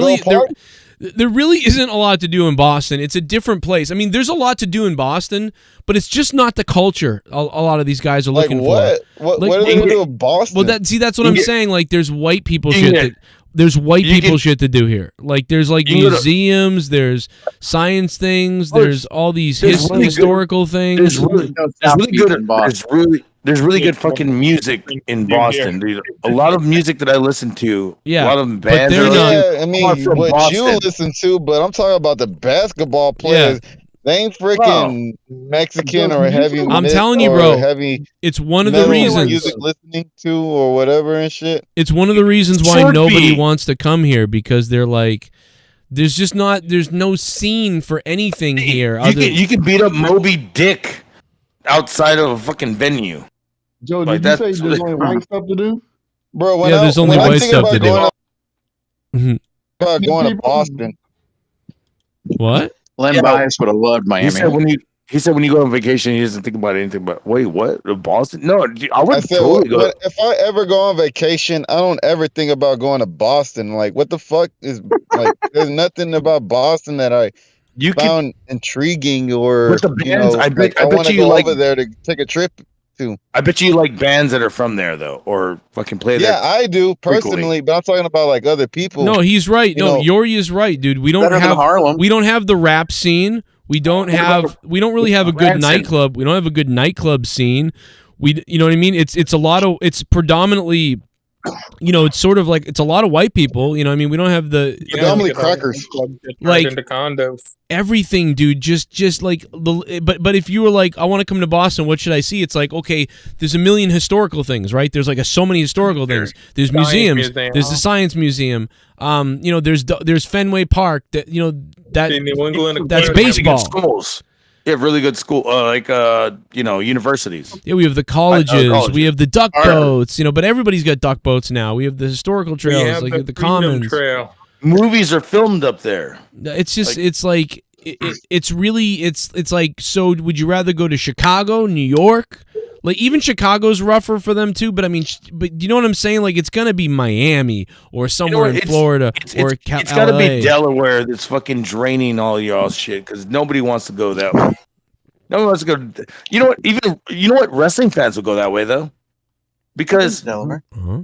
really isn't a lot to do in Boston. It's a different place. I mean, there's a lot to do in Boston, but it's just not the culture a lot of these guys are looking for. What are they gonna do in Boston? Well, that's what I'm saying. Like, there's white people shit. There's white people shit to do here. Like, there's like museums, there's science things, there's all these historical things. There's really good fucking music in Boston. Dude. A lot of music that I listen to. Yeah, a lot of bands. I mean, what you listen to, but I'm talking about the basketball players. Yeah. They ain't freaking Mexican or heavy. I'm telling you, bro. Heavy. It's one of the reasons. Music listening to or whatever and shit. It's one of the reasons why nobody wants to come here because they're like, there's no scene for anything here. You can beat up Moby Dick outside of a fucking venue. Joe, did you say there's only white stuff to do? Bro, there's only white stuff to do. Going to Boston. What? Len Bias would have loved Miami. He said when you go on vacation, he doesn't think about anything. But wait, what? Boston? No, I would totally go. If I ever go on vacation, I don't ever think about going to Boston. Like, what the fuck is like? There's nothing about Boston that I found intriguing or. With the bands, I bet want to you go like over there to take a trip to. I bet you like bands that are from there though, or fucking play there. Yeah, I do personally, but I'm talking about like other people. No, he's right. No, Yori is right, dude. We don't have the rap scene. We don't really have a good nightclub. We don't have a good nightclub scene. You know what I mean? It's predominantly, it's sort of like it's a lot of white people. You know what I mean? We don't have the predominantly crackers, like into condos. Everything, dude. Just like but if you were like, I want to come to Boston, what should I see? It's like, okay, there's a million historical things, right? There's like so many historical things. There's museums. There's the Science Museum. There's Fenway Park. That that's baseball. Schools. You have really good school, universities. Yeah, we have the colleges. We have the duck boats. But everybody's got duck boats now. We have the historical trails, like the commons. Trail. Movies are filmed up there. It's just, it's like it's really it's like, so would you rather go to Chicago, New York? Like, even Chicago's rougher for them too, but I mean, but you know what I'm saying? Like, it's gonna be Miami or somewhere in Florida or it's got to be Delaware that's fucking draining all y'all's shit because nobody wants to go that way. No one wants to go. You know what? You know what? Wrestling fans will go that way though, because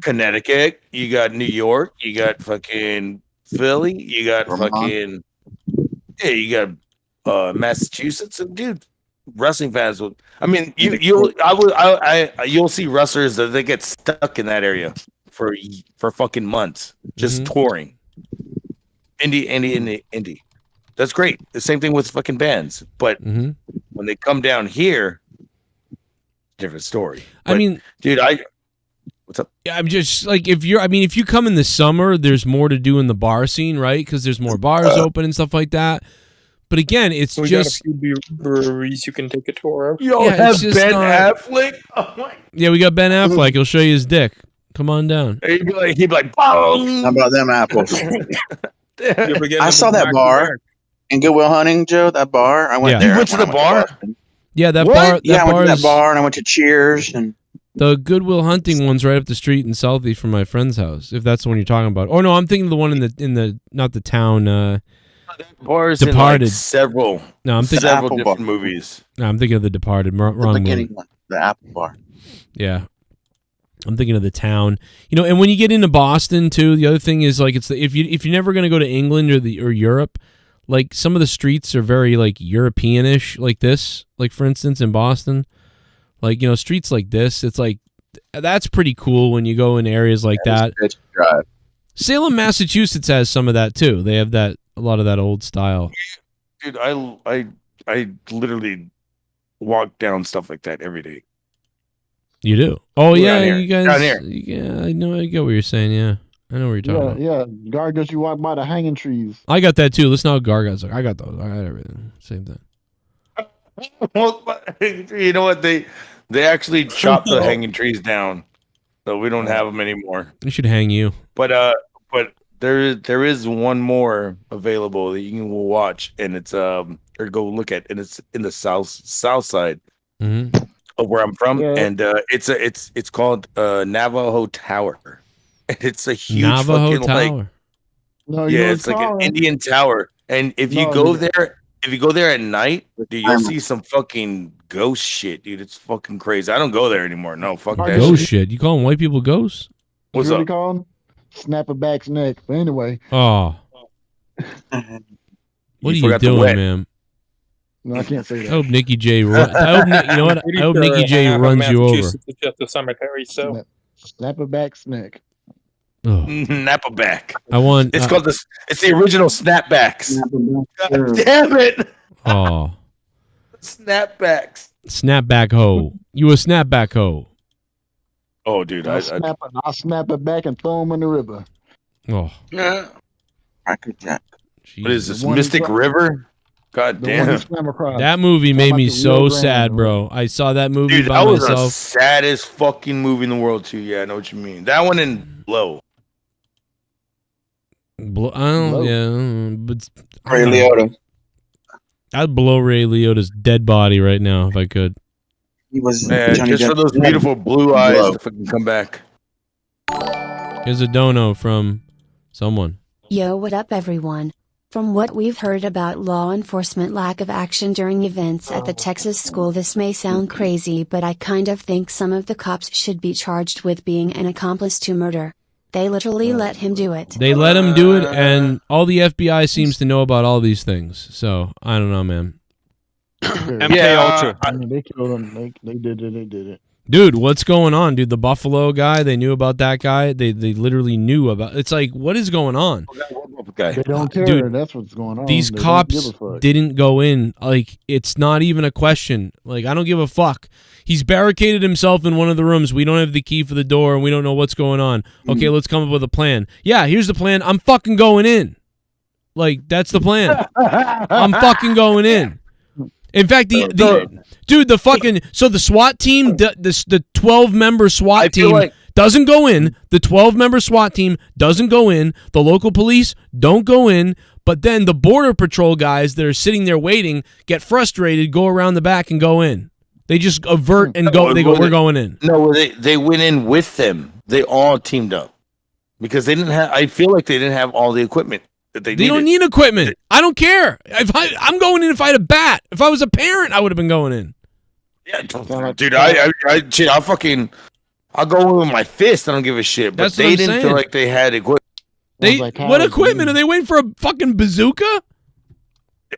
Connecticut, you got New York, you got fucking Philly, you got fucking you got Massachusetts, and dude. Wrestling fans will. I mean, you'll see wrestlers that they get stuck in that area for fucking months, just touring. Indie. That's great. The same thing with fucking bands, but when they come down here, different story. But, I mean, dude, what's up? I'm just like, if you come in the summer, there's more to do in the bar scene, right? Because there's more bars open and stuff like that. But again, it's we just got a few breweries you can take a tour of. Yo, have Ben Affleck. Oh my. Yeah, we got Ben Affleck. He'll show you his dick. Come on down. He'd be like, boom. How about them apples? I saw that bar in Goodwill Hunting, Joe. That bar. I went there. You went to the bar? Yeah, that what? bar. Yeah, I went to that bar and I went to Cheers and. The Goodwill Hunting one's right up the street in Southie from my friend's house. If that's the one you're talking about. Oh no, I'm thinking of the one in the not the town. Bars Departed. In like several. No, I'm thinking several different movies. No, I'm thinking of the Departed. Wrong movie. The Apple Bar. Yeah, I'm thinking of the town. You know, and when you get into Boston too, the other thing is like if you're never going to go to England or Europe, like some of the streets are very like Europeanish, like this. Like for instance, in Boston, like streets like this, it's like that's pretty cool when you go in areas like that. Salem, Massachusetts has some of that too. They have that. A lot of that old style. Dude, I literally walk down stuff like that every day. You do? Oh yeah, here. you guys. Down here. Yeah, I know. I get what you're saying. Yeah, I know what you're talking about. Yeah, Gargos, you walk by the hanging trees. I got that too. Listen how Gargos like. I got those. I got everything. Same thing. Well, you know what? They actually chopped the hanging trees down, so we don't have them anymore. They should hang you. But there is one more available that you can watch, and it's or go look at, and it's in the south side of where I'm from, and it's called Navajo Tower. It's a huge Navajo fucking Tower. It's like an Indian tower, and if you go there at night, dude, you'll see some fucking ghost shit, dude. It's fucking crazy. I don't go there anymore. No, fuck that. Ghost shit. You calling white people ghosts? What's you up? Call them? Snapperback's neck. But anyway. Oh. What are you doing, man? No, I can't say that. I hope Nikki J. You know what? I hope Nikki J. runs you over. It's just a cemetery, so. Snapperback's neck. Oh. Snapback. I want. It's called this. It's the original snapbacks. God damn it! Oh. Snapbacks. Snapback hoe. You a snapback hoe. Oh, dude, I'll snap it back and throw him in the river. Oh. Yeah. What is this? Mystic River? God damn. That movie made me so sad, bro. I saw that movie dude, by that was myself. the saddest fucking movie in the world, too. Yeah, I know what you mean. That one and Blow. But Ray Liotta. I'd blow Ray Liotta's dead body right now if I could. He was just for those beautiful blue eyes to fucking come back. Here's a dono from someone. Yo, what up, everyone? From what we've heard about law enforcement lack of action during events at the Texas school, this may sound crazy, but I kind of think some of the cops should be charged with being an accomplice to murder. They literally let him do it. They let him do it, and all the FBI seems to know about all these things. So, I don't know, man. MK Ultra. They killed him. They did it. Dude, what's going on, dude? The Buffalo guy, they knew about that guy. They literally knew about. It's like, what is going on? They don't care. Dude, that's what's going on. These They cops don't give a fuck. didn't go in. Like, it's not even a question. Like, I don't give a fuck. He's barricaded himself in one of the rooms. We don't have the key for the door, and we don't know what's going on. Okay, let's come up with a plan. Yeah, here's the plan. I'm fucking going in. Like, that's the plan. I'm fucking going in. In fact, the SWAT team, the 12-member SWAT team doesn't go in. The 12-member SWAT team doesn't go in. The local police don't go in. But then the Border Patrol guys that are sitting there waiting get frustrated, go around the back and go in. They just avert and go. They go, we're going in. No, they went in with them. They all teamed up because they didn't have. I feel like they didn't have all the equipment that they needed. They don't need equipment. I don't care. I'm going in if I had a bat. If I was a parent, I would have been going in. Yeah, dude, I'll go in with my fist. I don't give a shit. But they didn't feel like they had equipment. What equipment? Are they waiting for a fucking bazooka?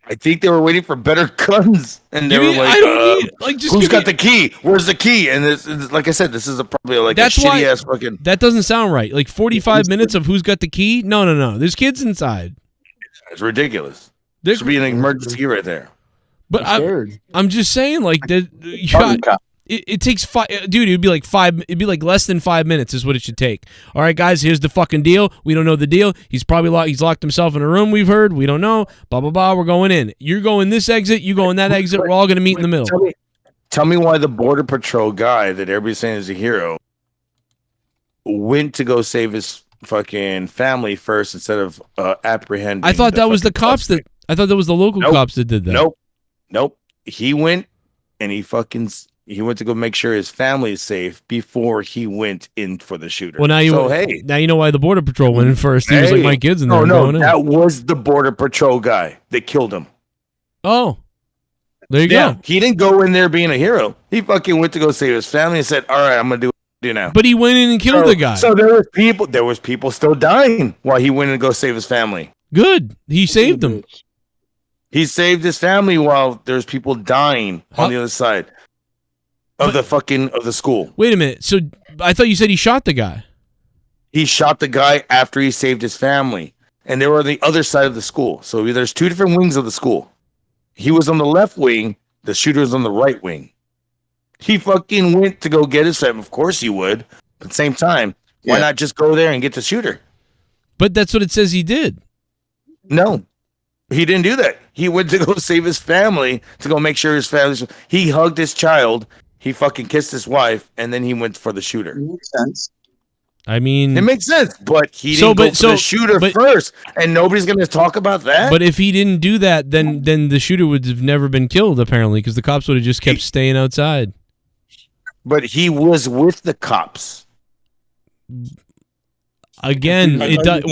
I think they were waiting for better guns, and they were like, I don't need, like, just who's got the key? Where's the key? And this, like I said, this is probably like a shitty ass fucking. That doesn't sound right. Like 45 minutes of who's got the key? No. There's kids inside. It's ridiculous. There should be an emergency right there. But I'm just saying, like, it takes dude. It'd be like less than 5 minutes is what it should take. All right, guys, here's the fucking deal. We don't know the deal. He's probably he's locked himself in a room. We've heard. We don't know. Blah blah blah. We're going in. You're going this exit. You going that exit. We're all gonna meet in the middle. Tell me why the Border Patrol guy that everybody's saying is a hero went to go save his fucking family first instead of apprehending. I thought that was the cops that. I thought that was the local cops that did that. Nope. He went and he went to go make sure his family is safe before he went in for the shooter. Well, now you know why the Border Patrol went in first. He was like, my kid's in there. No, that was the Border Patrol guy that killed him. Oh, there you go. He didn't go in there being a hero. He fucking went to go save his family and said, all right, I'm going to do now. But he went in and killed the guy. So there was people still dying while he went in to go save his family. Good. He saved them. He saved his family while there's people dying on the other side of the school. Wait a minute. So I thought you said he shot the guy. He shot the guy after he saved his family, and they were on the other side of the school. So there's two different wings of the school. He was on the left wing. The shooter was on the right wing. He fucking went to go get his family. Of course he would. But at the same time, why not just go there and get the shooter? But that's what it says he did. No. He didn't do that. He went to go save his family, to go make sure his family. He hugged his child. He fucking kissed his wife, and then he went for the shooter. Makes sense. I mean, it makes sense, but he didn't go for the shooter first, and nobody's going to talk about that. But if he didn't do that, then the shooter would have never been killed, apparently, because the cops would have just kept staying outside. But he was with the cops. Again,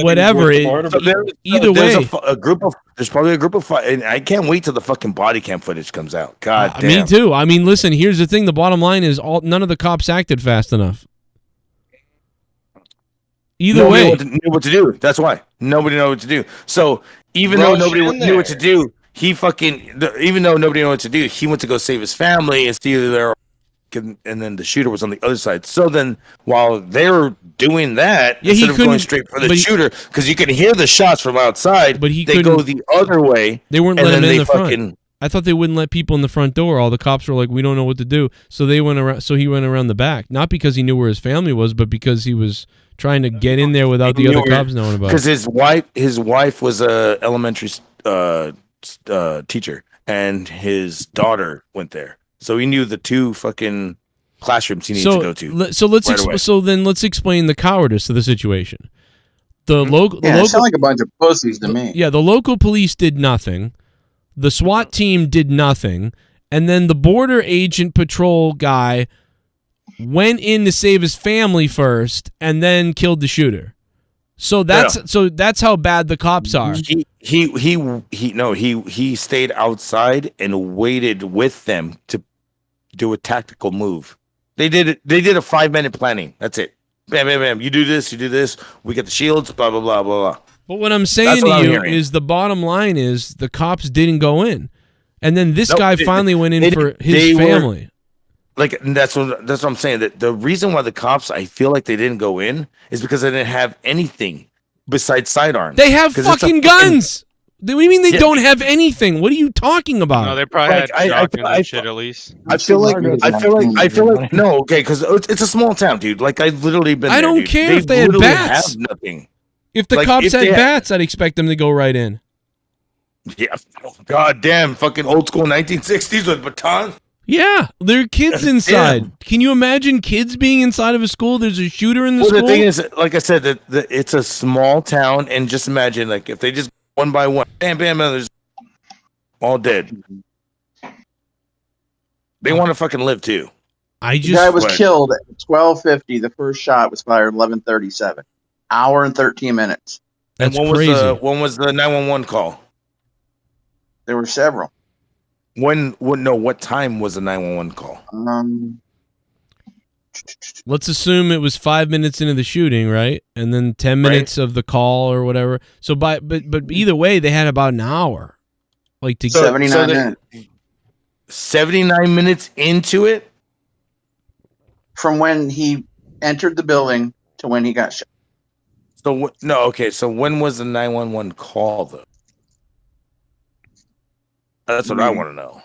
whatever. Either way, there's probably a group of five, and I can't wait till the fucking body cam footage comes out. God damn. Me too. I mean, listen. Here's the thing. The bottom line is, none of the cops acted fast enough. Either way, nobody knew what to do. That's why nobody knew what to do. So even though nobody knew what to do, he went to go save his family and see there. And then the shooter was on the other side. So then, while they were doing that, instead of going straight for the shooter, because you can hear the shots from outside, but they go the other way. They weren't letting him in the front. I thought they wouldn't let people in the front door. All the cops were like, "We don't know what to do." So they went around. So he went around the back, not because he knew where his family was, but because he was trying to get in there without the other cops knowing about it. Because his wife was a elementary teacher, and his daughter went there. So he knew the two fucking classrooms he needed to go to. So then let's explain the cowardice of the situation. The local sound like a bunch of pussies to me. Yeah, the local police did nothing. The SWAT team did nothing, and then the border agent patrol guy went in to save his family first, and then killed the shooter. So that's how bad the cops are. He stayed outside and waited with them to do a tactical move. They did a 5-minute planning. That's it. Bam, bam, bam. You do this. We get the shields. Blah blah blah blah blah. But what I'm saying to you is the bottom line is the cops didn't go in, and then this guy finally went in for his family. That's what I'm saying. That the reason why the cops, I feel like they didn't go in, is because they didn't have anything besides sidearms. They have fucking guns. What do you mean they don't have anything? What are you talking about? No, they probably had shotguns and shit at least. I feel like no, okay, because it's a small town, dude. Like I've literally been. I don't care if they had bats. Have nothing. If the cops had bats, I'd expect them to go right in. Yeah, god damn, fucking old school 1960s with batons. Yeah, there are kids inside. Yeah. Can you imagine kids being inside of a school? There's a shooter in the school. The thing is, like I said, that it's a small town, and just imagine, like, if they just One by one. Bam, bam, bam. There's all dead. They want to fucking live too. The guy was killed at 12:50. The first shot was fired 11:37. Hour and 13 minutes. And when was the 911 call? There were several. What time was the 911 call? Let's assume it was 5 minutes into the shooting, right? And then 10 minutes of the call or whatever. So but either way, they had about an hour. Like to 79 minutes. 79 minutes into it? From when he entered the building to when he got shot. So so when was the 911 call though? That's what I want to know.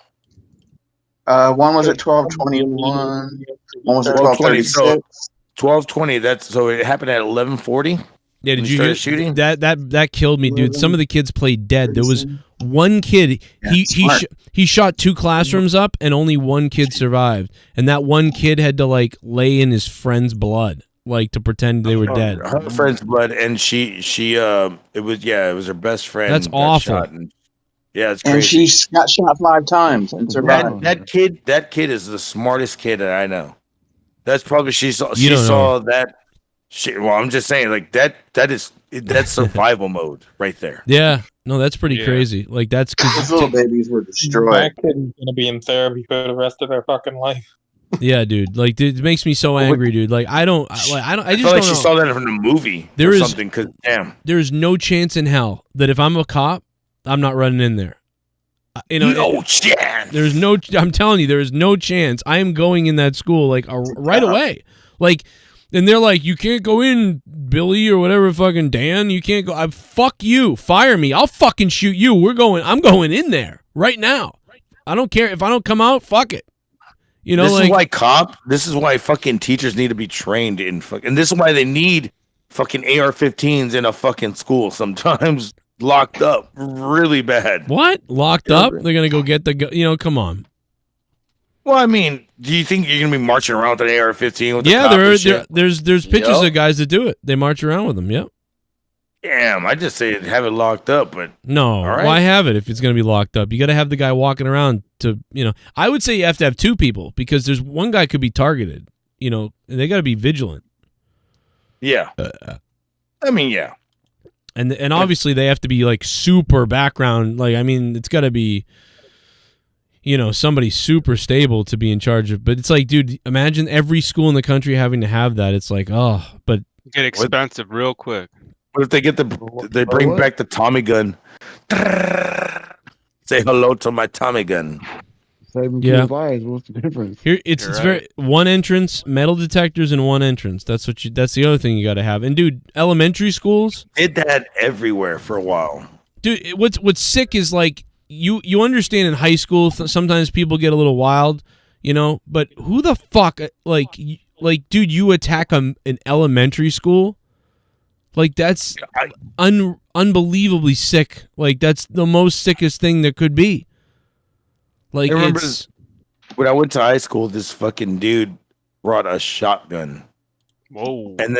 One was at 12:21. One was at 12:36. So 12:20. So it happened at 11:40. Yeah, did you hear shooting? That killed me, dude. Some of the kids played dead. There was one kid. He shot 2 classrooms up, and only one kid survived. And that one kid had to like lay in his friend's blood, like to pretend they were dead. Her friend's blood, and it was her best friend. That's awful. Yeah, it's crazy. And she got shot 5 times and survived. That kid is the smartest kid that I know. That's probably she saw that shit. Well, I'm just saying, like that's survival mode right there. Yeah, no, that's pretty crazy. Like that's because those little babies were destroyed. That kid's gonna be in therapy for the rest of their fucking life. Yeah, dude. Like, it makes me so angry, dude. Like, I just felt like don't she know. saw that from the movie or something. Because damn, there is no chance in hell that if I'm a cop, I'm not running in there. No chance. There's no. I'm telling you, there is no chance. I am going in that school like right away. Like, and they're like, you can't go in, Billy or whatever, fucking Dan. You can't go. Fuck you. Fire me. I'll fucking shoot you. I'm going in there right now. I don't care if I don't come out. Fuck it. You know, this is why fucking teachers need to be trained in and this is why they need fucking AR-15s in a fucking school sometimes. Locked up really bad. What? Locked up? They're gonna go get the come on. Well, I mean, do you think you're gonna be marching around with an AR-15 with there's pictures of guys that do it. They march around with them. Yep. Damn, I just say have it locked up, but no. Why have it if it's gonna be locked up? You got to have the guy walking around to I would say you have to have 2 people because there's one guy could be targeted. And they got to be vigilant. Yeah. I mean, yeah. And obviously they have to be like super background. Like, I mean, it's got to be, somebody super stable to be in charge of. But it's like, dude, imagine every school in the country having to have that. It's like, but get expensive real quick. What if they bring back the Tommy gun? Say hello to my Tommy gun. Yeah. What's the difference? Here it's very one entrance, metal detectors, and one entrance. That's the other thing you got to have. And dude, elementary schools did that everywhere for a while. Dude, what's sick is like you understand in high school sometimes people get a little wild, but who the fuck like dude, you attack an elementary school? Like that's unbelievably sick. Like that's the most sickest thing there could be. Like, I remember when I went to high school, this fucking dude brought a shotgun. Whoa. And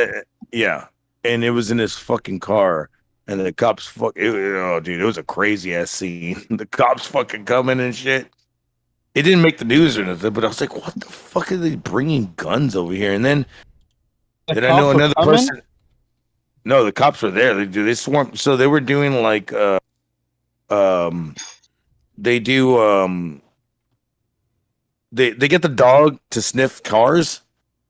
and it was in his fucking car. And the cops dude, it was a crazy ass scene. The cops fucking coming and shit. It didn't make the news or nothing, but I was like, what the fuck are they bringing guns over here? And then I know another person. No, the cops were there. They swarmed. So they were doing like they do they get the dog to sniff cars,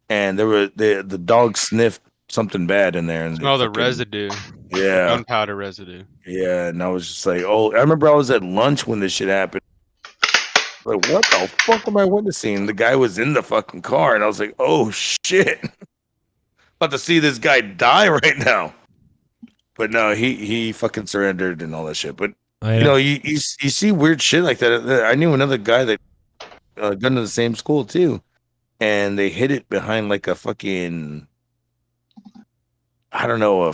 and the dog sniffed something bad in there and smell the residue. Yeah, gunpowder residue. Yeah, and I was just like, I remember I was at lunch when this shit happened. Like, what the fuck am I witnessing? The guy was in the fucking car, and I was like, oh shit, about to see this guy die right now. But no, he fucking surrendered and all that shit. But you see weird shit like that. I knew another guy that got into the same school too, and they hid it behind like a fucking, I don't know,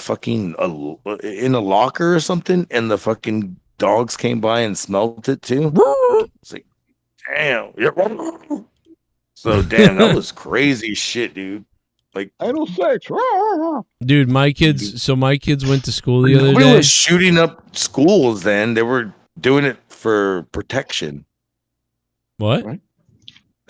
in a locker or something, and the fucking dogs came by and smelled it too. It's like, damn. So damn, that was crazy shit, dude. Like, anal sex. Dude, my kids went to school the other nobody day. was shooting up schools then. They were doing it for protection. What?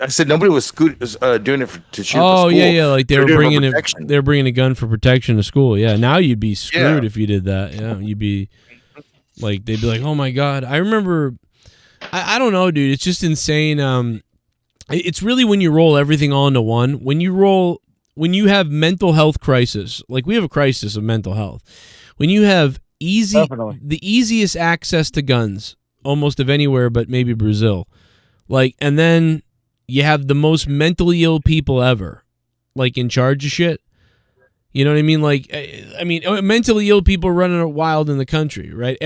I said nobody was doing it to shoot. Oh, up school. yeah, like they were doing it for bringing it. protection. They were bringing a gun for protection to school. Yeah, now you'd be screwed if you did that. Yeah, you'd be like, they'd be like, oh my god. I remember. I don't know, dude. It's just insane. It's really when you roll everything all into one. When you have mental health crisis, like we have a crisis of mental health. When you have the easiest access to guns, almost of anywhere but maybe Brazil, like, and then you have the most mentally ill people ever, like in charge of shit. You know what I mean? Like, I mean, mentally ill people running wild in the country, right?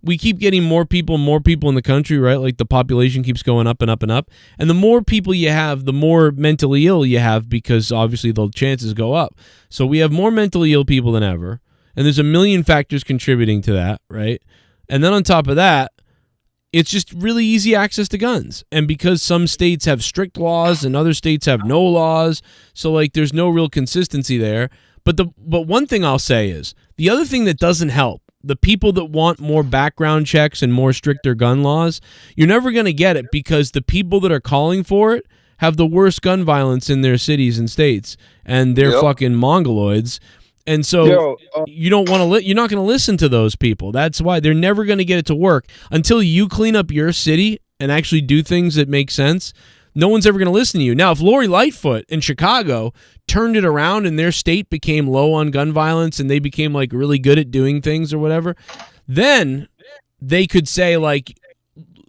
We keep getting more people in the country, right? Like the population keeps going up and up and up. And the more people you have, the more mentally ill you have, because obviously the chances go up. So we have more mentally ill people than ever. And there's a million factors contributing to that, right? And then on top of that, it's just really easy access to guns. And because some states have strict laws and other states have no laws, so like there's no real consistency there. But one thing I'll say is, the other thing that doesn't help, the people that want more background checks and more stricter gun laws, you're never going to get it, because the people that are calling for it have the worst gun violence in their cities and states, and they're fucking mongoloids. And so you don't want to. You're not going to listen to those people. That's why they're never going to get it to work until you clean up your city and actually do things that make sense. No one's ever going to listen to you. Now, if Lori Lightfoot in Chicago turned it around and their state became low on gun violence and they became like really good at doing things or whatever, then they could say like,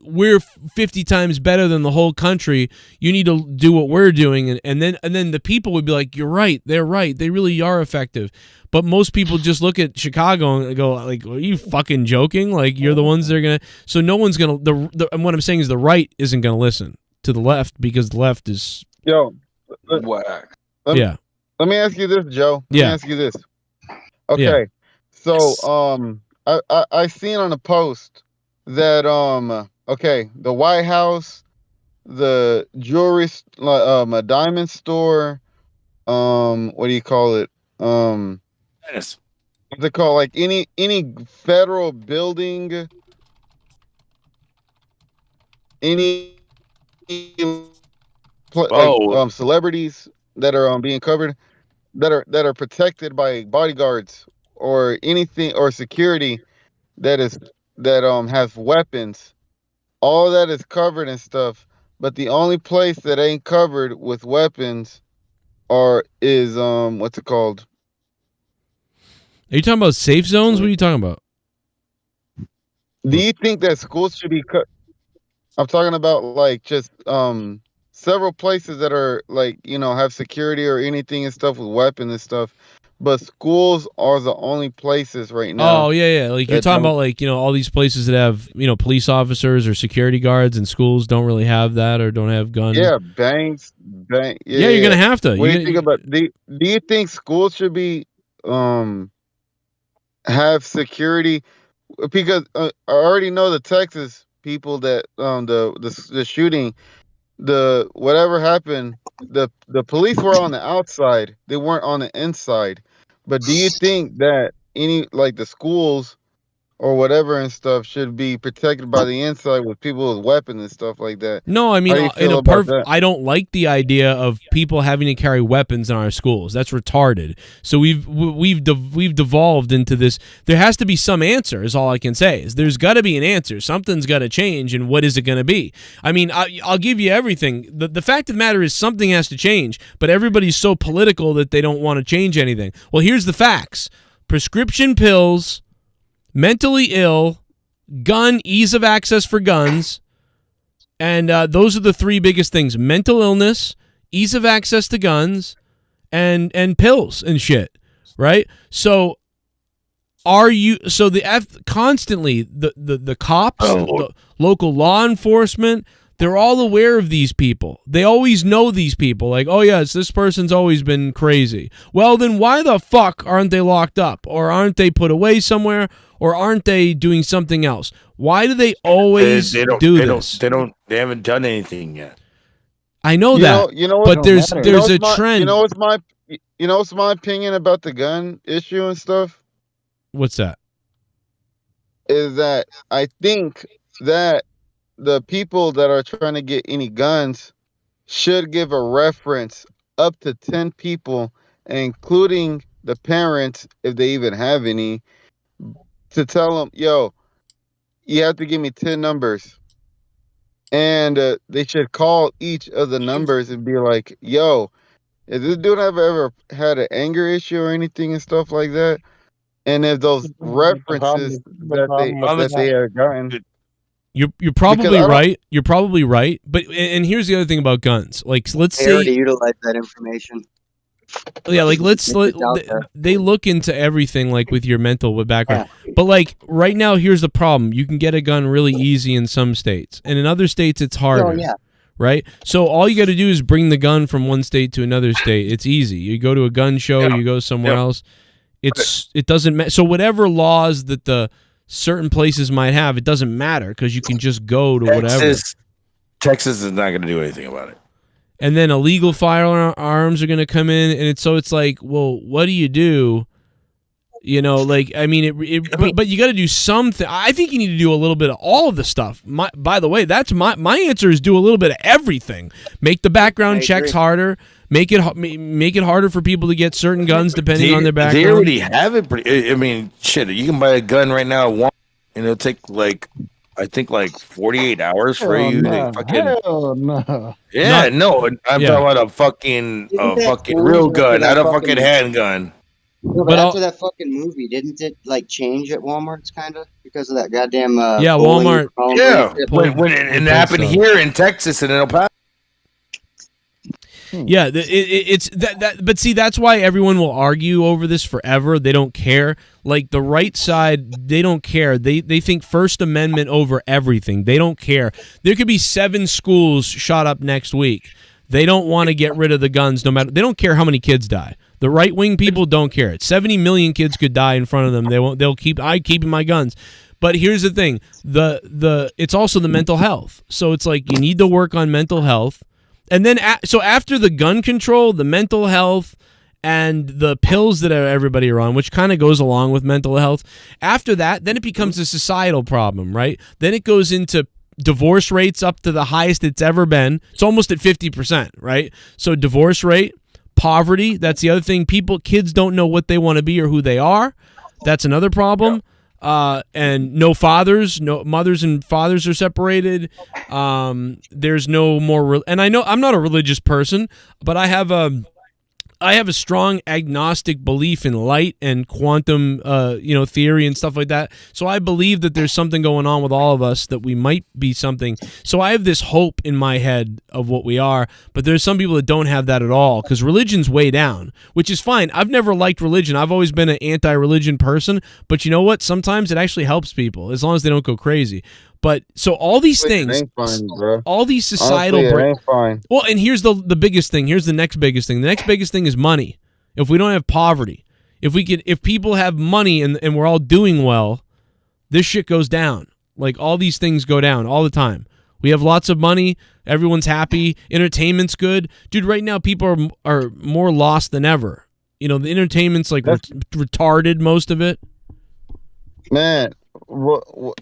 we're 50 times better than the whole country. You need to do what we're doing. And then the people would be like, you're right. They're right. They really are effective. But most people just look at Chicago and go like, are you fucking joking? Like, you're the ones that are going to. So no one's going to. And what I'm saying is the right isn't going to listen to the left, because the left is. Whack. Yeah. Let me ask you this, Joe. Let me ask you this. Okay. Yeah. So I seen on a post that okay, the White House, the jewelry, a diamond store, what do you call it? Yes. What's it called? Like any federal building, any celebrities that are being covered, that are protected by bodyguards or anything, or security that has weapons. All that is covered and stuff, but the only place that ain't covered with weapons is what's it called? Are you talking about safe zones? What are you talking about? Do you think that schools should be cut? I'm talking about like just several places that are like, have security or anything and stuff with weapons and stuff. But schools are the only places right now. Oh, yeah. Like you're talking about like, all these places that have, police officers or security guards, and schools don't really have that or don't have guns. Yeah, banks. Yeah, you're going to have to. What do you think about, do you think schools should be, have security? Because I already know the Texas people that, the shooting, whatever happened, the police were on the outside, they weren't on the inside. But do you think that any, like, the schools or whatever and stuff should be protected by the inside with people with weapons and stuff like that? No, I mean, I don't like the idea of people having to carry weapons in our schools. That's retarded. So we've devolved into this. There has to be some answer, is all I can say. Is there's got to be an answer. Something's got to change, and what is it going to be? I mean, I'll give you everything. The fact of the matter is something has to change, but everybody's so political that they don't want to change anything. Well, here's the facts. Prescription pills, mentally ill, gun, ease of access for guns, and those are the three biggest things: mental illness, ease of access to guns, and pills and shit, right? So constantly the cops, the local law enforcement, they're all aware of these people. They always know these people. Like, oh yes, this person's always been crazy. Well, then why the fuck aren't they locked up? Or aren't they put away somewhere? Or aren't they doing something else? Why do they always do this? They haven't done anything yet. I know that. But there's a trend. You know what's my opinion about the gun issue and stuff? What's that? Is that I think that the people that are trying to get any guns should give a reference up to 10 people, including the parents, if they even have any, to tell them, yo, you have to give me 10 numbers. And they should call each of the numbers and be like, yo, if this dude ever had an anger issue or anything and stuff like that, and if those references that they have gotten. You're probably right. You're probably right. But and here's the other thing about guns. Like, let's They say already utilize that information. Yeah, like they look into everything, like with your mental background. But like right now, here's the problem: you can get a gun really easy in some states, and in other states it's harder. Oh, yeah. Right. So all you got to do is bring the gun from one state to another state. It's easy. You go to a gun show. You go somewhere else. It doesn't matter. So whatever laws that the certain places might have, it doesn't matter because you can just go to whatever. Texas is not going to do anything about it. And then illegal firearms are going to come in, and it's like, well, what do you do? You know, like, I mean, but you got to do something. I think you need to do a little bit of all of the stuff. By the way, that's my answer is do a little bit of everything. Make the background checks harder. Make it harder for people to get certain guns depending on their background. They already have it. I mean, shit, you can buy a gun right now at Walmart, and it'll take I think 48 hours for you to fucking. Hell no. Yeah, no, I'm talking about a fucking real gun, not a fucking handgun. No, but after that fucking movie, didn't it change at Walmart's kind of because of that goddamn? Walmart. Yeah, when it happened here in Texas and in El Paso. Yeah, it's that. But see, that's why everyone will argue over this forever. They don't care. Like the right side, they don't care. They think First Amendment over everything. They don't care. There could be 7 schools shot up next week. They don't want to get rid of the guns, no matter. They don't care how many kids die. The right wing people don't care. It 70 million kids could die in front of them. They won't. They'll keep. I keeping my guns. But here's the thing. It's also the mental health. So it's like you need to work on mental health. And then, so after the gun control, the mental health, and the pills that everybody are on, which kind of goes along with mental health, after that, then it becomes a societal problem, right? Then it goes into divorce rates up to the highest it's ever been. It's almost at 50%, right? So divorce rate, poverty, that's the other thing. Kids don't know what they want to be or who they are. That's another problem. And no fathers, no mothers and fathers are separated. There's no more, and I know I'm not a religious person, but I have a strong agnostic belief in light and quantum, theory and stuff like that. So I believe that there's something going on with all of us, that we might be something. So I have this hope in my head of what we are, but there's some people that don't have that at all because religion's way down, which is fine. I've never liked religion. I've always been an anti-religion person, but you know what? Sometimes it actually helps people as long as they don't go crazy. But so all these things, all these societal, well, and here's the biggest thing. Here's the next biggest thing. The next biggest thing is money. If we don't have poverty, if people have money and we're all doing well, this shit goes down. Like all these things go down all the time. We have lots of money. Everyone's happy. Entertainment's good, dude. Right now, people are more lost than ever. You know, the entertainment's like retarded. Most of it. Man, well,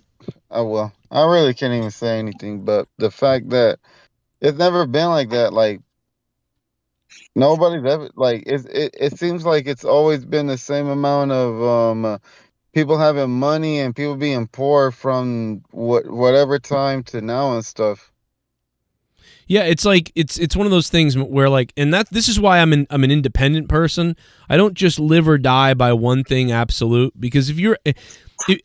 I really can't even say anything, but the fact that it's never been like that, like nobody's ever it seems like it's always been the same amount of people having money and people being poor from whatever time to now and stuff. Yeah, it's like it's one of those things where and this is why I'm an independent person. I don't just live or die by one thing absolute, because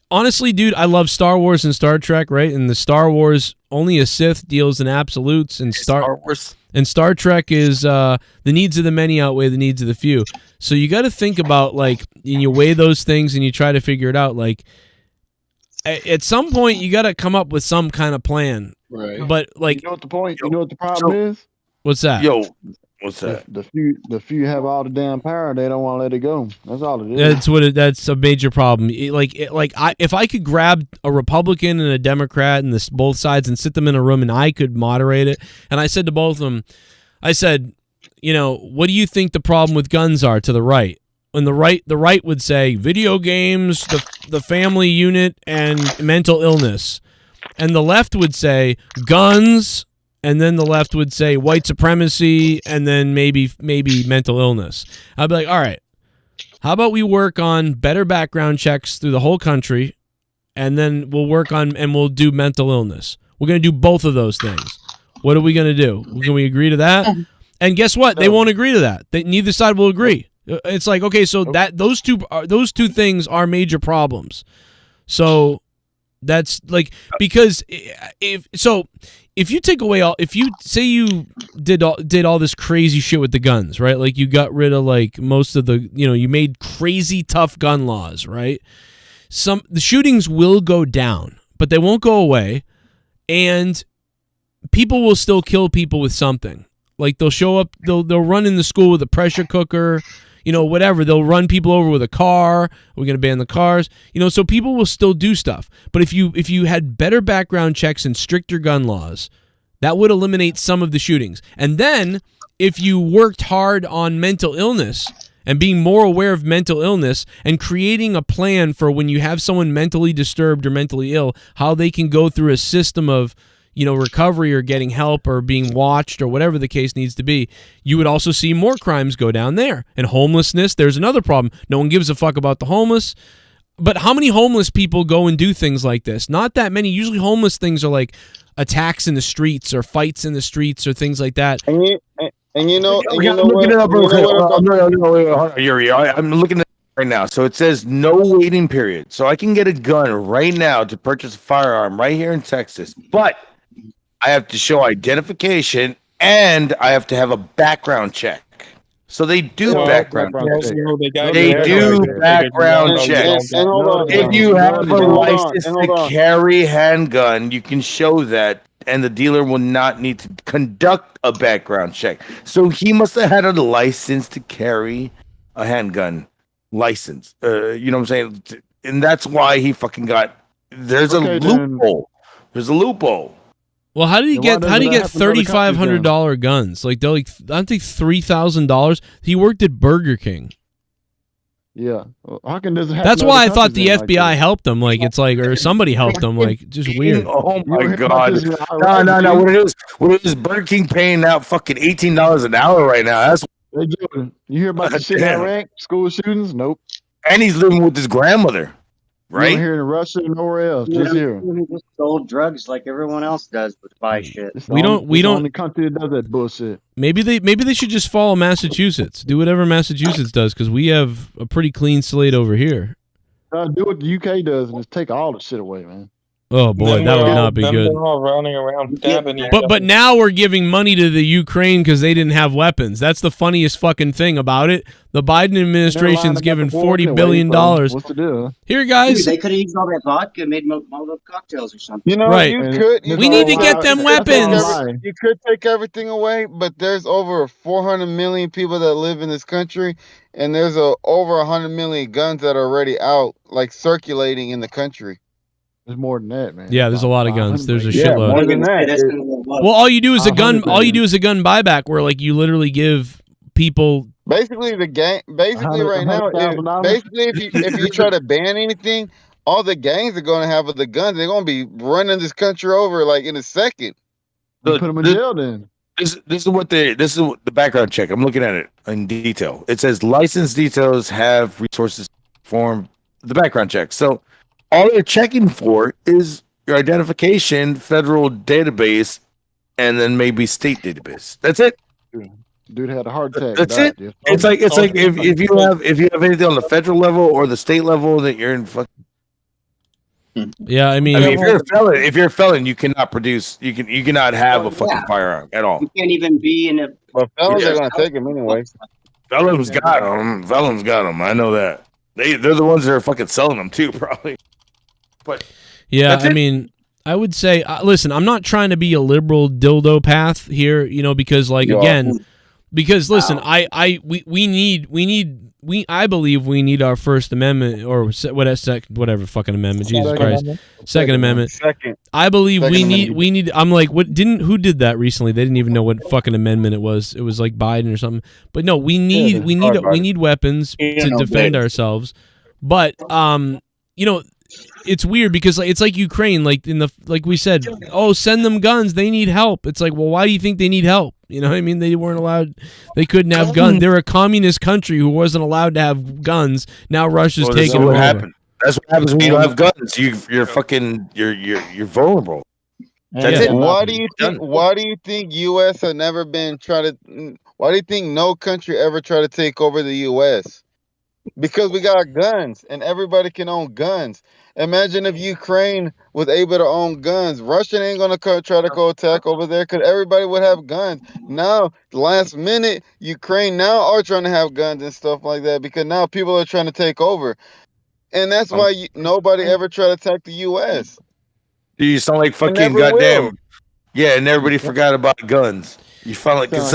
honestly, dude, I love Star Wars and Star Trek, right? And the Star Wars, only a Sith deals in absolutes, and Star Trek is the needs of the many outweigh the needs of the few. So you got to think about and you weigh those things and you try to figure it out. At some point, you got to come up with some kind of plan. Right. But you know what the problem is? What's that? Yo, What's that? The few have all the damn power. They don't want to let it go. That's all it is. That's a major problem. If I could grab a Republican and a Democrat and both sides and sit them in a room and I could moderate it, and I said to both of them, I said, what do you think the problem with guns are to the right? And the right would say video games, the family unit, and mental illness, and the left would say guns. And then the left would say white supremacy, and then maybe mental illness. I'd be like, all right, how about we work on better background checks through the whole country, and then we'll do mental illness. We're going to do both of those things. What are we going to do? Can we agree to that? And guess what? They won't agree to that. Neither side will agree. It's like, okay, so those two things are major problems. So that's like, because if you take away if you say you did all this crazy shit with the guns, right? Like you got rid of like most of the, you made crazy tough gun laws, right? The shootings will go down, but they won't go away, and people will still kill people with something. Like they'll show up, they'll run in the school with a pressure cooker, whatever. They'll run people over with a car. We're going to ban the cars. So people will still do stuff. But if you had better background checks and stricter gun laws, that would eliminate some of the shootings. And then if you worked hard on mental illness and being more aware of mental illness and creating a plan for when you have someone mentally disturbed or mentally ill, how they can go through a system of recovery or getting help or being watched or whatever the case needs to be, you would also see more crimes go down there. And homelessness, there's another problem. No one gives a fuck about the homeless. But how many homeless people go and do things like this? Not that many. Usually homeless things are like attacks in the streets or fights in the streets or things like that. I'm looking at it right now. So it says no waiting period. So I can get a gun right now to purchase a firearm right here in Texas. But I have to show identification and I have to have a background check. So they do background checks. They do background checks. If you have a license to carry handgun, you can show that, and the dealer will not need to conduct a background check. So he must have had a license to carry a handgun license. You know what I'm saying? And that's why he fucking got. There's a loophole. There's a loophole. Well, how did he get $3,500 guns? Like they're like, I think $3,000. He worked at Burger King. Yeah, how can this happen? That's why I thought the FBI helped him. Like it's like, or somebody helped him. Like just weird. Oh my god! No. What it is? Burger King paying out fucking $18 an hour right now. That's you hear about the shit in Iraq, school shootings? Nope. And he's living with his grandmother. Right? You don't hear in Russia or nowhere else. Just here. He just sold drugs like everyone else does, but buy shit. We don't. The only country that does that bullshit. Maybe they should just follow Massachusetts. Do whatever Massachusetts does, because we have a pretty clean slate over here. Do what the UK does and just take all the shit away, man. Oh boy, that would not be good. They're all running around dabbing each But now we're giving money to the Ukraine because they didn't have weapons. That's the funniest fucking thing about it. The Biden administration's given $40 billion. What's to do? Here, guys. Dude, they could have used all that vodka and made Molotov cocktails or something. Right. We need to get them weapons. You could take everything away, but there's over 400 million people that live in this country, and there's over 100 million guns that are already out, like circulating in the country. There's more than that, man. Yeah, there's a lot of guns. There's a shitload. More than that. Well, all you do is a gun. All you do is a gun buyback, where like you literally give people. Basically, right now, if you try to ban anything, all the gangs are going to have the guns. They're going to be running this country over like in a second. Put them in jail then. This is the background check. I'm looking at it in detail. It says licensed details have resources form the background check. So all they're checking for is your identification, federal database, and then maybe state database. That's it. Dude had a heart attack. That's it. It's like if you have anything on the federal level or the state level that you're in fucking. Yeah, I mean if you're a felon, you cannot produce. You cannot have a fucking firearm at all. You can't even be in a. Well, felons are going to take them anyway. Felons got them. I know that. They're the ones that are fucking selling them too, probably. But yeah, I mean, I would say, listen, I'm not trying to be a liberal dildo path here, because like again, Because listen, I believe we need our First Amendment or whatever fucking amendment. Jesus Christ, Second Amendment. I believe we need. I'm like, who did that recently? They didn't even know what fucking amendment it was. It was like Biden or something. But no, we need weapons to defend ourselves. But it's weird because it's like Ukraine, like we said, oh, send them guns, they need help. It's like, well, why do you think they need help? You know what I mean? They weren't allowed, they couldn't have guns. They're a communist country who wasn't allowed to have guns. Now Russia's taking them over. That's what happens when you don't have guns. You're fucking you're vulnerable. That's it. Why do you think U.S. have never been why do you think no country ever tried to take over the U.S.? Because we got guns and everybody can own guns. Imagine if Ukraine was able to own guns. Russia ain't gonna try to go attack over there because everybody would have guns. Now, last minute, Ukraine now are trying to have guns and stuff like that because now people are trying to take over, and that's why nobody ever tried to attack the U.S. You sound like fucking goddamn. Yeah, and everybody forgot about guns. You sound like goddamn.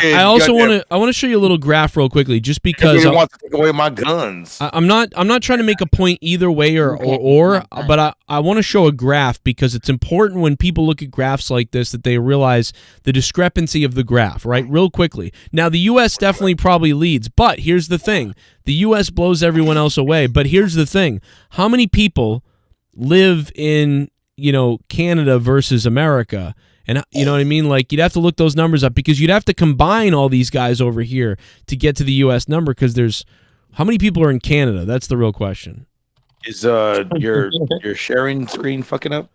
I also want to show you a little graph real quickly, just because I want to take away my guns. I'm not trying to make a point either way but I want to show a graph because it's important when people look at graphs like this that they realize the discrepancy of the graph, right? Real quickly. Now the US definitely probably leads, but here's the thing. The US blows everyone else away, but here's the thing. How many people live in Canada versus America? And you know what I mean? Like, you'd have to look those numbers up because you'd have to combine all these guys over here to get to the U.S. number because there's how many people are in Canada? That's the real question. Is your sharing screen fucking up?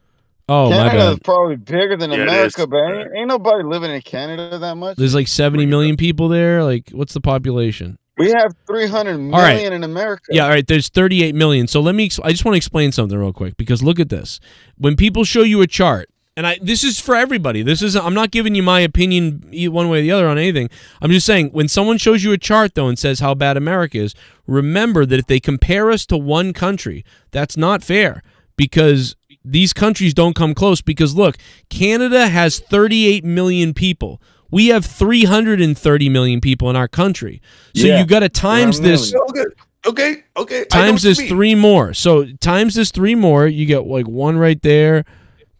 Oh, Canada my bad. is probably bigger than America, but ain't nobody living in Canada that much. There's like 70 million people there. Like, what's the population? We have 300 million in America. Yeah, all right, there's 38 million. So I just want to explain something real quick because look at this. When people show you a chart, and this is for everybody. I'm not giving you my opinion one way or the other on anything. I'm just saying when someone shows you a chart though and says how bad America is, remember that if they compare us to one country, that's not fair because these countries don't come close because look, Canada has 38 million people. We have 330 million people in our country. So you got to times this. Okay. Times this 3 more. So times this 3 more, you get like 1 right there,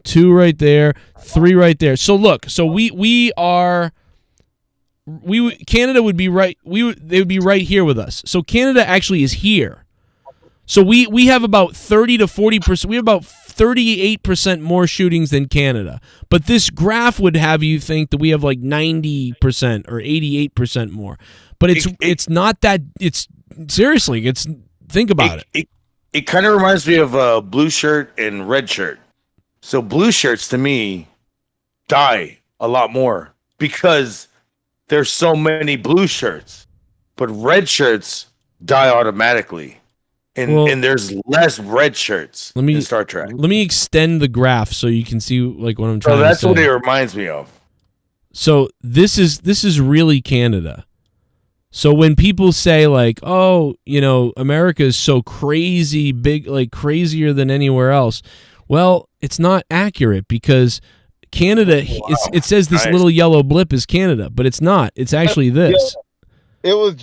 2 right there, 3 right there. So look, so Canada would be right. They would be right here with us. So Canada actually is here. So we have about 30 to 40%. We have about 38% more shootings than Canada. But this graph would have you think that we have like 90% or 88% more. But it's not that. It's seriously. Think about it. It kind of reminds me of blue shirt and red shirt. So blue shirts to me die a lot more because there's so many blue shirts, but red shirts die automatically. And there's less red shirts in Star Trek. Let me extend the graph so you can see like what I'm trying to say. That's what it reminds me of. So this is really Canada. So when people say like, oh, America is so crazy big, like crazier than anywhere else, well, it's not accurate because Canada, it says this little yellow blip is Canada, but it's not. It's actually this. It was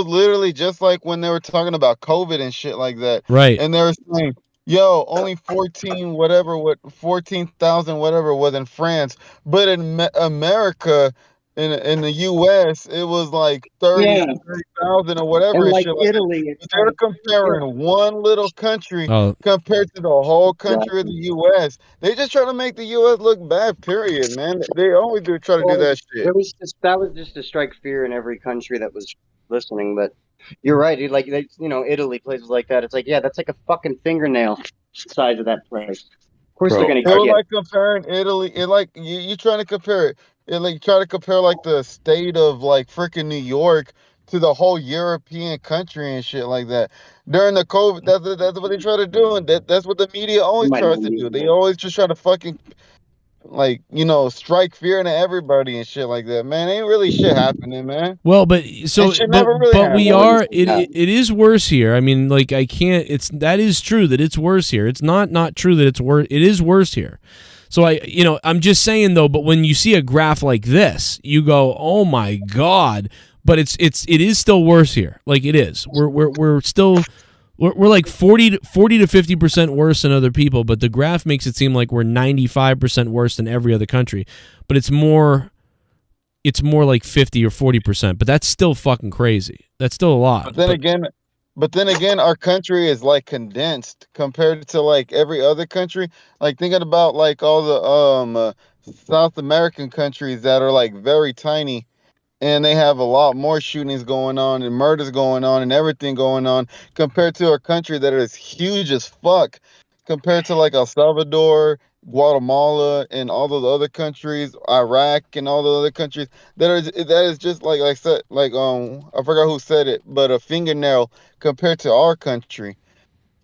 literally just like when they were talking about COVID and shit like that. Right. And they were saying, yo, only 14,000 whatever was in France. But in America, in the US, it was like 30,000 or whatever. And like shit Italy. They're comparing one little country compared to the whole country of the US. They just try to make the US look bad, period, man. They always try to do that shit. That was just to strike fear in every country that was listening. But you're right, dude. Like, Italy, places like that. It's like, yeah, that's like a fucking fingernail size of that place. Of course they're going to get it. Like comparing Italy, you trying to compare it. Try to compare like the state of like freaking New York to the whole European country and shit like that. During the COVID, that's what they try to do, and that's what the media always tries to do. They always just try to fucking strike fear into everybody and shit like that. Man, ain't really shit happening, man. Well, but we are. It is worse here. I mean, like that is true that it's worse here. It's not true that it's worse. It is worse here. So I'm just saying though. But when you see a graph like this, you go, "Oh my god!" But it is still worse here. Like it is. We're still like 40 to 50% worse than other people. But the graph makes it seem like we're 95% worse than every other country. But it's more like 50 or 40%. But that's still fucking crazy. That's still a lot. But then again, our country is like condensed compared to like every other country. Like thinking about like all the South American countries that are like very tiny, and they have a lot more shootings going on and murders going on and everything going on compared to a country that is huge as fuck. Compared to like El Salvador, Guatemala, and all those other countries, Iraq, and all the other countries that is just like I said, like I forgot who said it, but a fingernail compared to our country.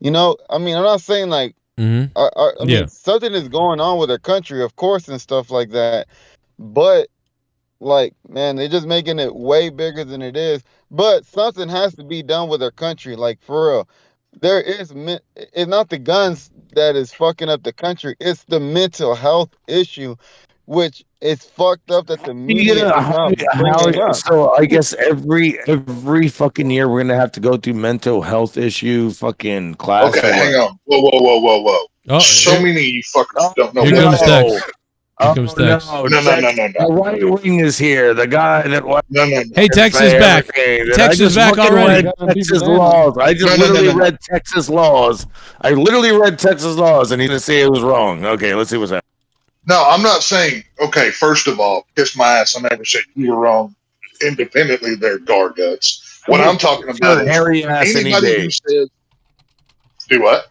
You know, I mean, I'm not saying like I mean something is going on with our country, of course, and stuff like that, but like, man, they're just making it way bigger than it is. But something has to be done with our country, like for real. It's not the guns that is fucking up the country. It's the mental health issue, which is fucked up that the media is not bringing up. So I guess every fucking year we're gonna have to go through mental health issue fucking class. Okay, hang on. Whoa. So many of you fuckers don't know. Here comes Tex. Here comes Tex. No. The right wing is here. The guy that Hey, Tex is back. Tex is back already. Texas laws. I just literally read Texas laws. I literally read Texas laws, and he's gonna say it was wrong. Okay, let's see what's happening. No, I'm not saying. Okay, first of all, kiss my ass. I never said you were wrong. Independently, they're guards. What I'm talking about is hairy ass anybody who says, "Do what?"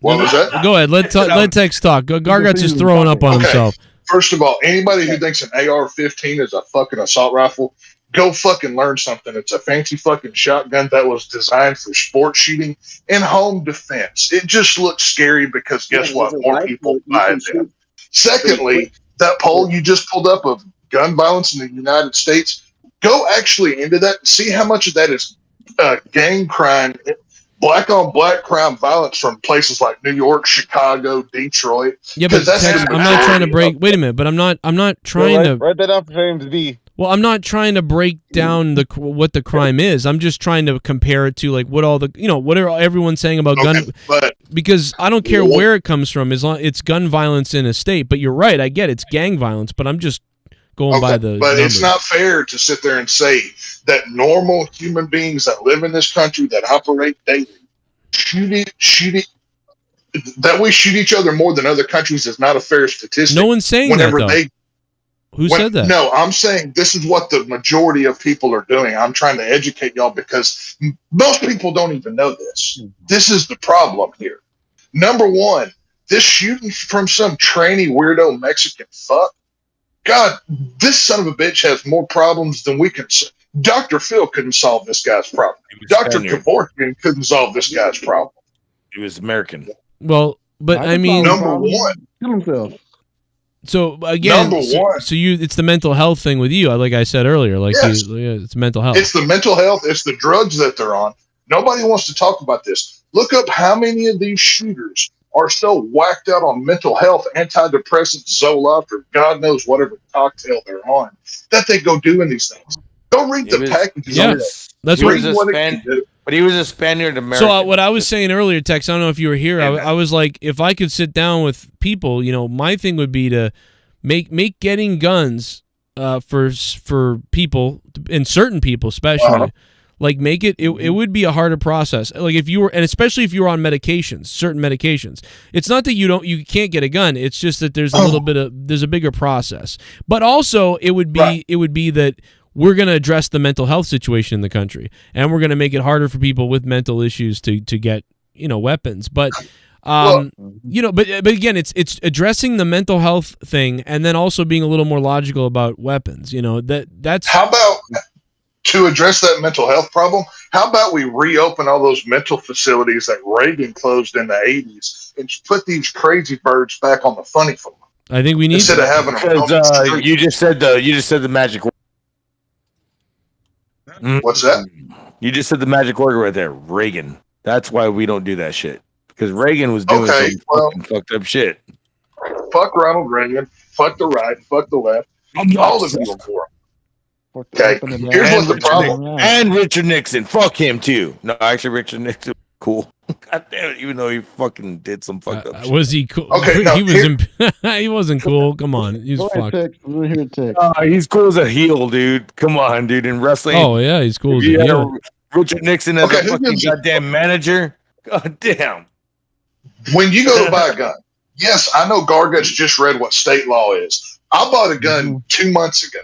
What was that? Go ahead. Let Tex talk. Gargot's just throwing up on himself. First of all, anybody who thinks an AR-15 is a fucking assault rifle, go fucking learn something. It's a fancy fucking shotgun that was designed for sport shooting and home defense. It just looks scary because guess what? More people buy them. Secondly, that poll you just pulled up of gun violence in the United States, go actually into that and see how much of that is gang crime, black on black crime violence from places like New York, Chicago, Detroit. Yeah, but Tex, I'm not trying to break. Wait a minute, but I'm not trying to write that up for James B. Well, I'm not trying to break down what the crime is. I'm just trying to compare it to like what all the what are everyone's saying about gun. Because I don't care where it comes from, as long it's gun violence in a state. But you're right, I get it's gang violence, but I'm just going by the. But numbers. it's not fair to sit there and say that normal human beings that live in this country that operate daily shoot it. That we shoot each other more than other countries is not a fair statistic. No one's saying that though. Who said that? No, I'm saying this is what the majority of people are doing. I'm trying to educate y'all because most people don't even know this. This is the problem here. Number one, this shooting from some tranny weirdo Mexican fuck. God, this son of a bitch has more problems than we can. Dr. Phil couldn't solve this guy's problem. Dr. Kevorkian couldn't solve this guy's problem. He was American. Well, but I mean, number one. Kill himself. So again, Number one. so it's the mental health thing with you. Like I said earlier, like Yes. it's mental health. It's the mental health. It's the drugs that they're on. Nobody wants to talk about this. Look up how many of these shooters are so whacked out on mental health, antidepressants, Zoloft, or God knows whatever cocktail they're on, that they go doing these things. Go read the packages. Yeah, that's what. But he was a Spaniard American. So what I was saying earlier, Tex, I don't know if you were here. I was like, if I could sit down with people, my thing would be to make getting guns for people, and certain people especially, like make it would be a harder process. Like if you were, and especially if you were on medications, certain medications. It's not that you can't get a gun. It's just that there's there's a bigger process. But also it would be that we're going to address the mental health situation in the country, and we're going to make it harder for people with mental issues to get weapons. But but again, it's addressing the mental health thing, and then also being a little more logical about weapons. That's how about to address that mental health problem. How about we reopen all those mental facilities that Reagan closed in the 80s and put these crazy birds back on the funny farm? I think we need instead of having them. You just said the magic word. What's that? You just said the magic word right there, Reagan. That's why we don't do that shit. because Reagan was doing Okay, some well, fucking fucked up shit. Fuck Ronald Reagan. Fuck the right. Fuck the left. All of you are for him. Okay, here's what the problem. And Richard Nixon. Fuck him too. No, actually, Richard Nixon was cool. God damn it, even though he fucking did some fucked up shit. Was he cool? Okay, no, he was. He wasn't cool. Come on, he was fucked. He's cool as a heel, dude. Come on, dude. In wrestling. Oh yeah, he's cool as a You had heel. Richard Nixon as Okay, a who fucking gives a goddamn manager. God damn. When you go to buy a gun, yes, I know Garguts just read what state law is. I bought a gun 2 months ago,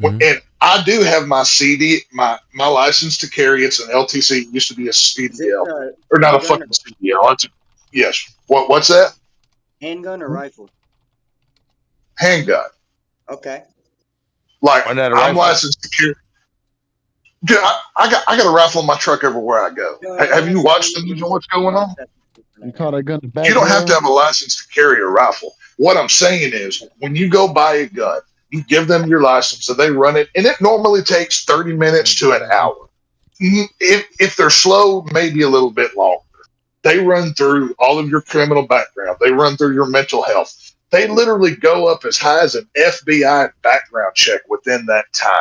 and I do have my CD, my license to carry. It's an LTC. It used to be a CDL, or not a fucking CDL. Yes. What's that? Handgun or rifle? Handgun. Okay. Like Why not a I'm rifle? licensed to carry. Dude, I got a rifle in my truck everywhere I go. Have you watched the news on what's going on? You caught a gun back. You don't have to have a license to carry a rifle. What I'm saying is, when you go buy a gun, you give them your license, so they run it, and it normally takes 30 minutes to an hour. If they're slow, maybe a little bit longer. They run through all of your criminal background. They run through your mental health. They literally go up as high as an FBI background check within that time.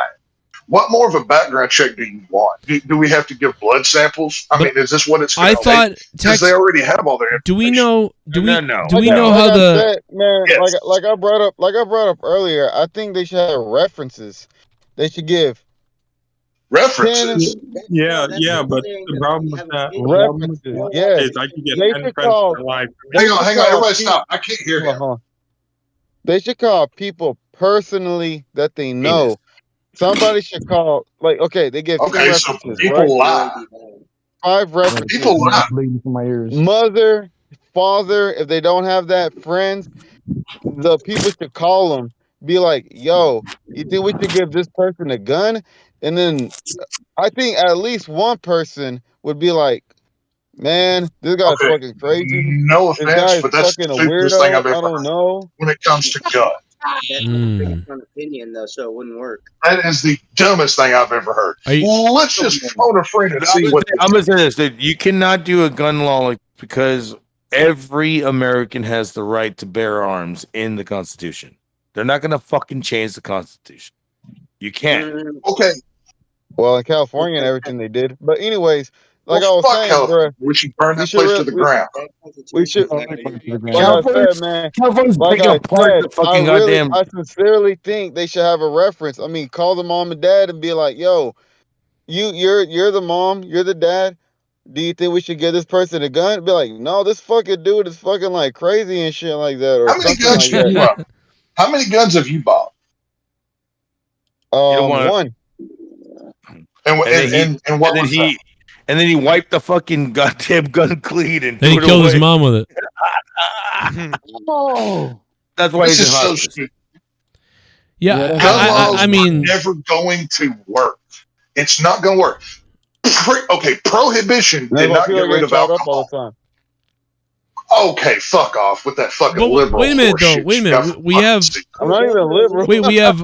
What more of a background check do you want? Do we have to give blood samples? I mean, is this what it's going to take? Because they already have all their information. Do we know? Do we Like know I how the? said, man, Yes. like I brought up earlier, I think they should have references. They should give references. Yeah, but the problem with that references. Yes, is I can get they 10 should credits call. for life. Hang on, call everybody people- stop. I can't hear him. They should call people personally that they know. Somebody should call, like, okay, they give Okay, so references, people right? lie. 5 references. People lie. Bleeding from my ears. Mother, father, if they don't have that, friends, the people should call them, be like, yo, you think we should give this person a gun? And then I think at least one person would be like, man, this guy's Okay. fucking crazy. No This guy offense, is but that's the fucking a stupidest weirdo. thing I've I ever don't heard know. when it comes to guns. That's based on opinion, though, so it wouldn't work. That is the dumbest thing I've ever heard. Let's just phone a friend and see what. I'm gonna say this: that you cannot do a gun law like, because every American has the right to bear arms in the Constitution. They're not gonna fucking change the Constitution. You can't. Okay. Well, in California and everything they did. But anyways, like Well, I was fuck saying, California. bro, We should burn we that should place re- to the we- ground. we should. Like I said, man, California's like picking I apart said, the fucking goddamn. I sincerely think they should have a reference. I mean, call the mom and dad and be like, "Yo, you're the mom, you're the dad. Do you think we should give this person a gun?" Be like, "No, this fucking dude is fucking like crazy and shit like that, or How many something guns like have you that." bought? How many guns have you bought? One. And And what then was he, and then he wiped the fucking goddamn gun clean and Then he threw it killed his away. mom with it. Oh, That's why This he's is in so hospice. stupid. Yeah, Gun laws I mean, are never going to work. It's not going to work. Okay, prohibition That's did why not people get rid get of shot up all alcohol. the time. Okay, fuck off with that fucking but liberal. wait a minute horse though. shit Wait a you minute. got We from have. fucking I'm not even a liberal. Wait, we have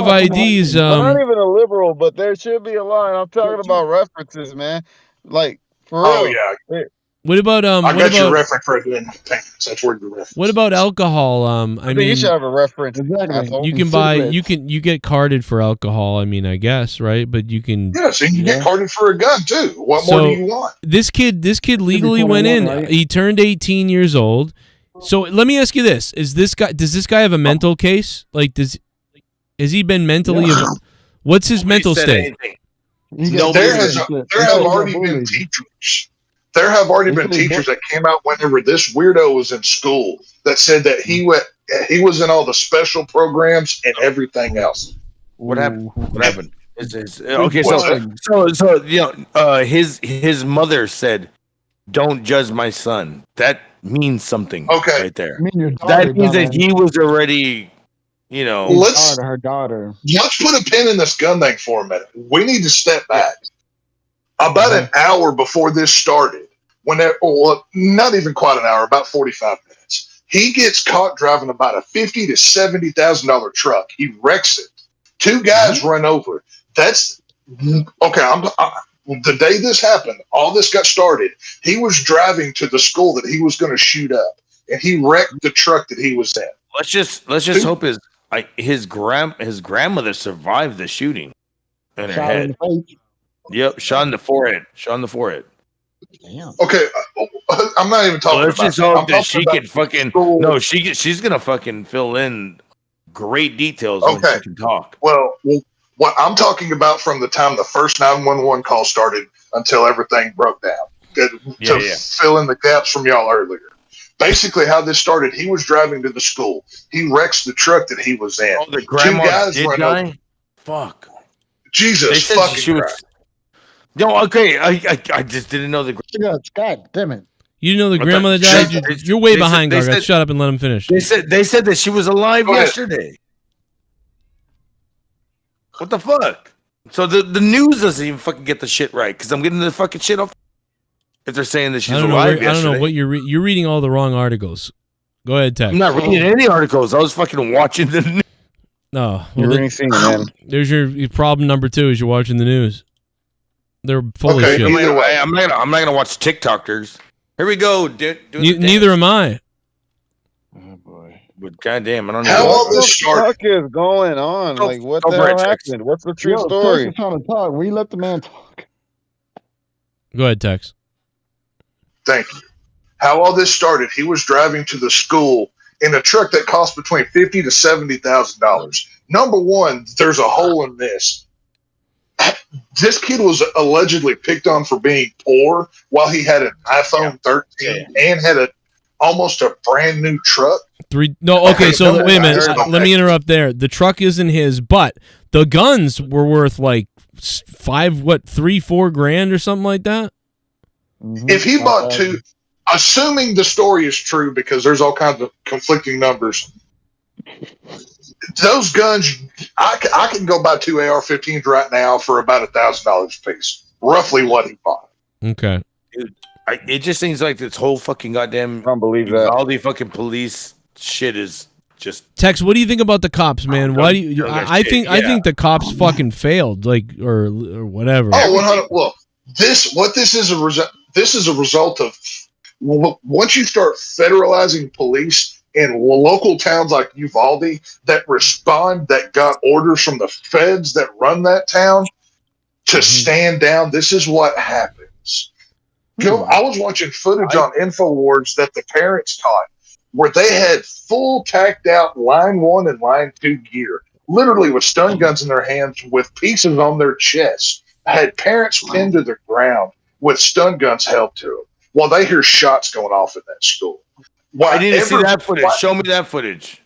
IDs. I'm not even a liberal, but there should be a line. I'm talking about references, man. Like for real. Oh yeah. What about I what got your about reference right here in my pants. That's where your reference. what about alcohol? I I think mean, you should have a reference. Exactly. asshole. you can buy you get carded for alcohol. I mean, I guess, right? But you can. Yes, and you get carded for a gun too. What So, more do you want? This kid legally went in. 21, right? He turned 18 years old. So let me ask you this: does this guy have a mental case? Like, has he been mentally? What's his mental state? There have already been teachers. There have already been teachers that came out whenever this weirdo was in school that said that he was in all the special programs and everything else. What happened? What happened? Okay, What's so you know, his mother said, "Don't judge my son." That means something, Okay. right there. I mean, your daughter, That means that dumbass. he was already, you know. Her daughter. Let's put a pin in this gun thing for a minute. We need to step back. About an hour before this started, not even quite an hour, about 45 minutes, he gets caught driving about a $50,000 to $70,000 truck. He wrecks it. 2 guys run over. That's okay. the day this happened, all this got started, he was driving to the school that he was going to shoot up, and he wrecked the truck that he was in. Let's just hope his grandmother survived the shooting in her head. Yep, shot in the forehead. Damn. Okay, I'm not even talking Let's about just hope that. that she can fucking she's gonna fucking fill in great details when she can talk. Well, what I'm talking about from the time the first 911 call started until everything broke down, to fill in the gaps from y'all earlier. Basically, how this started, he was driving to the school. He wrecks the truck that he was in. Oh, the grandma 2 guys did run die? over. Fuck. Jesus fucking Christ. No, okay, I just didn't know the. God damn it! You know the grandmother died. You're way behind, Gargot. Shut up and let him finish. They said that she was alive yesterday. What the fuck? So the news doesn't even fucking get the shit right because I'm getting the fucking shit off. If they're saying that she's alive yesterday, I don't know what you're reading all the wrong articles. Go ahead, Tex. I'm not reading any articles. I was fucking watching the news. No, you're reading, man. There's your problem number 2 is you're watching the news. They're full of shit. I'm not gonna watch TikTokers. Here we go. Neither am I. Oh boy. But goddamn, I don't know what the fuck is going on. Like, what the hell happened? What's the true story? Tex is trying to talk. We let the man talk. Go ahead, Tex. Thank you. How all this started, he was driving to the school in a truck that cost between $50,000 to $70,000. Number one, there's a hole in this. This kid was allegedly picked on for being poor while he had an iPhone 13 and had almost a brand new truck. Wait a minute. Let me interrupt there. The truck isn't his, but the guns were worth like $3-4 grand or something like that. If he bought 2, assuming the story is true, because there's all kinds of conflicting numbers, those guns, I can go buy 2 AR-15s right now for about $1,000 a piece. Roughly what he bought. Okay. Dude, it just seems like this whole fucking goddamn I don't believe that. all the fucking police shit is just. Tex, what do you think about the cops, man? Why do you? I think the cops fucking failed, like or whatever. Oh, 100. Look, this is a result of once you start federalizing police in local towns like Uvalde that respond, that got orders from the feds that run that town to stand down. This is what happens. I was watching footage on InfoWars that the parents caught where they had full tacked out line 1 and line 2 gear, literally with stun guns in their hands with pieces on their chests, had parents pinned to the ground with stun guns held to them while they hear shots going off in that school. I need to see that footage. Show me that footage.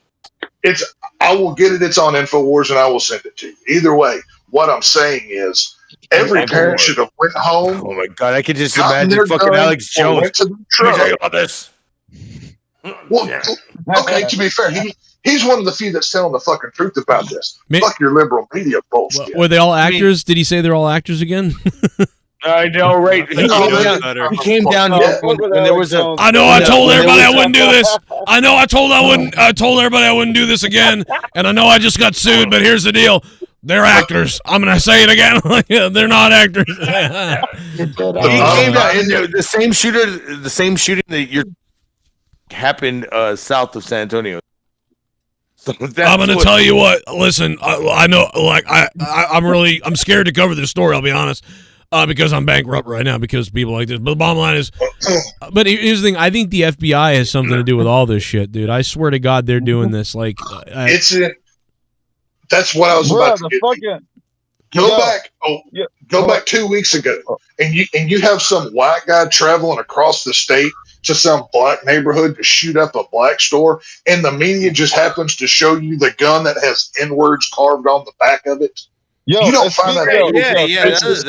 I will get it. It's on InfoWars, and I will send it to you. Either way, what I'm saying is, every parent should have went home. Oh my god, I can just imagine fucking Alex Jones. Let me tell you about this. Well, okay. To be fair, he's one of the few that's telling the fucking truth about this. Fuck your liberal media bullshit. Were they all actors? Did he say they're all actors again? I know, right? He came down when there was a. I know. I told everybody I wouldn't do this. I know. I told everybody I wouldn't do this again. And I know I just got sued. But here's the deal: they're actors. I'm gonna say it again. They're not actors. He came down. And the same shooting that happened south of San Antonio. So I'm going to tell you what. Listen, I know. Like I'm scared to cover this story. I'll be honest. Because I'm bankrupt right now because people like this. But the bottom line is, but here's the thing. I think the FBI has something to do with all this shit, dude. I swear to God, they're doing this. Like, that's what I was about to get. Go back 2 weeks ago, and you have some white guy traveling across the state to some black neighborhood to shoot up a black store, and the media just happens to show you the gun that has N-words carved on the back of it. You don't find that.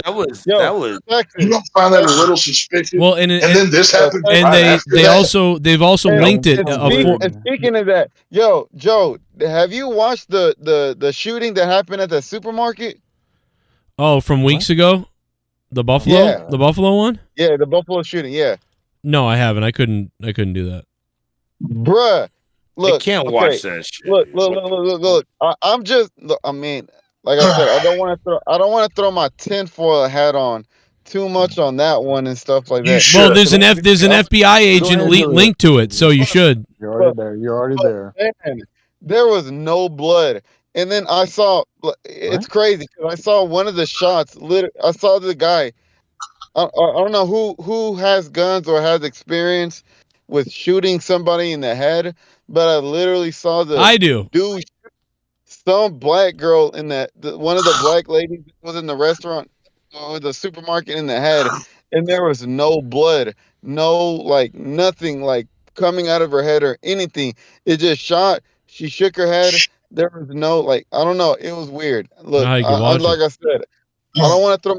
That was. You don't find that a little suspicious. Well, and then this happened. And they've also linked it. And speaking of that, Joe, have you watched the shooting that happened at the supermarket? Oh, from weeks ago, the Buffalo one. Yeah, the Buffalo shooting. Yeah. No, I haven't. I couldn't do that. Bruh, look, I can't watch that shit. Look. I'm just. I mean. Like I said, I don't want to throw my tinfoil hat on too much on that one and stuff like that. Well, there's an FBI agent linked to it, so you should. You're already there. You're already there. Man, there was no blood. And then I saw, it's crazy because I saw one of the shots. I saw the guy. I don't know who has guns or has experience with shooting somebody in the head, but I literally saw I do. Dude, some black girl in one of the black ladies was in the restaurant or the supermarket in the head, and there was no blood, no nothing coming out of her head or anything. It just shot. She shook her head. There was no I don't know. It was weird. Look, like I said, I don't want to throw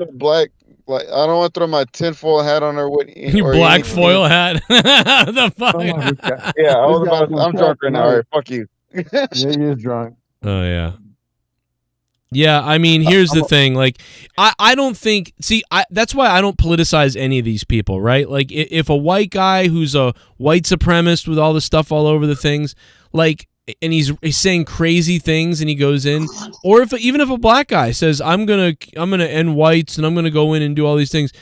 I don't want to throw my tinfoil hat on her. Your black foil hat. The fuck? Yeah, I'm drunk right now. All right, fuck you. Yeah, he is drunk. Oh yeah. Yeah, I mean, here's the thing. I don't think. See, that's why I don't politicize any of these people, right? Like, if a white guy who's a white supremacist with all the stuff all over the things, and he's saying crazy things, and he goes in, or even if a black guy says I'm gonna end whites and I'm gonna go in and do all these things,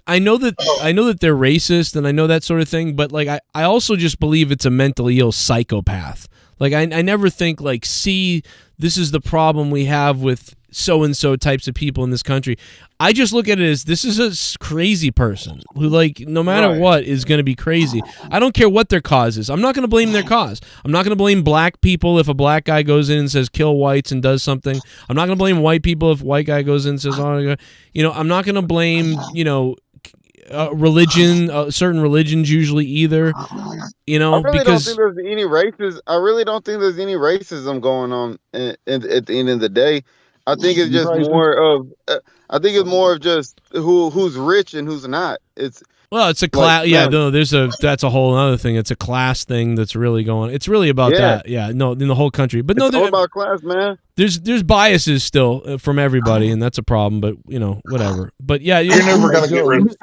I know that they're racist and I know that sort of thing, but I also just believe it's a mentally ill psychopath. I never think see, this is the problem we have with so-and-so types of people in this country. I just look at it as this is a crazy person who, no matter what, is going to be crazy. I don't care what their cause is. I'm not going to blame their cause. I'm not going to blame black people if a black guy goes in and says kill whites and does something. I'm not going to blame white people if a white guy goes in and says, I'm not going to blame, religion, certain religions usually either, I really because don't think there's any racism. I really don't think there's any racism going on at the end of the day. I think it's just more of. I think it's more of just who's rich and who's not. It's a class. That's a whole other thing. It's a class thing that's really going. It's really about that. Yeah, no, in the whole country. But it's all about class, man. There's biases still from everybody, and that's a problem. But whatever. But yeah, you're never gonna get rid of it.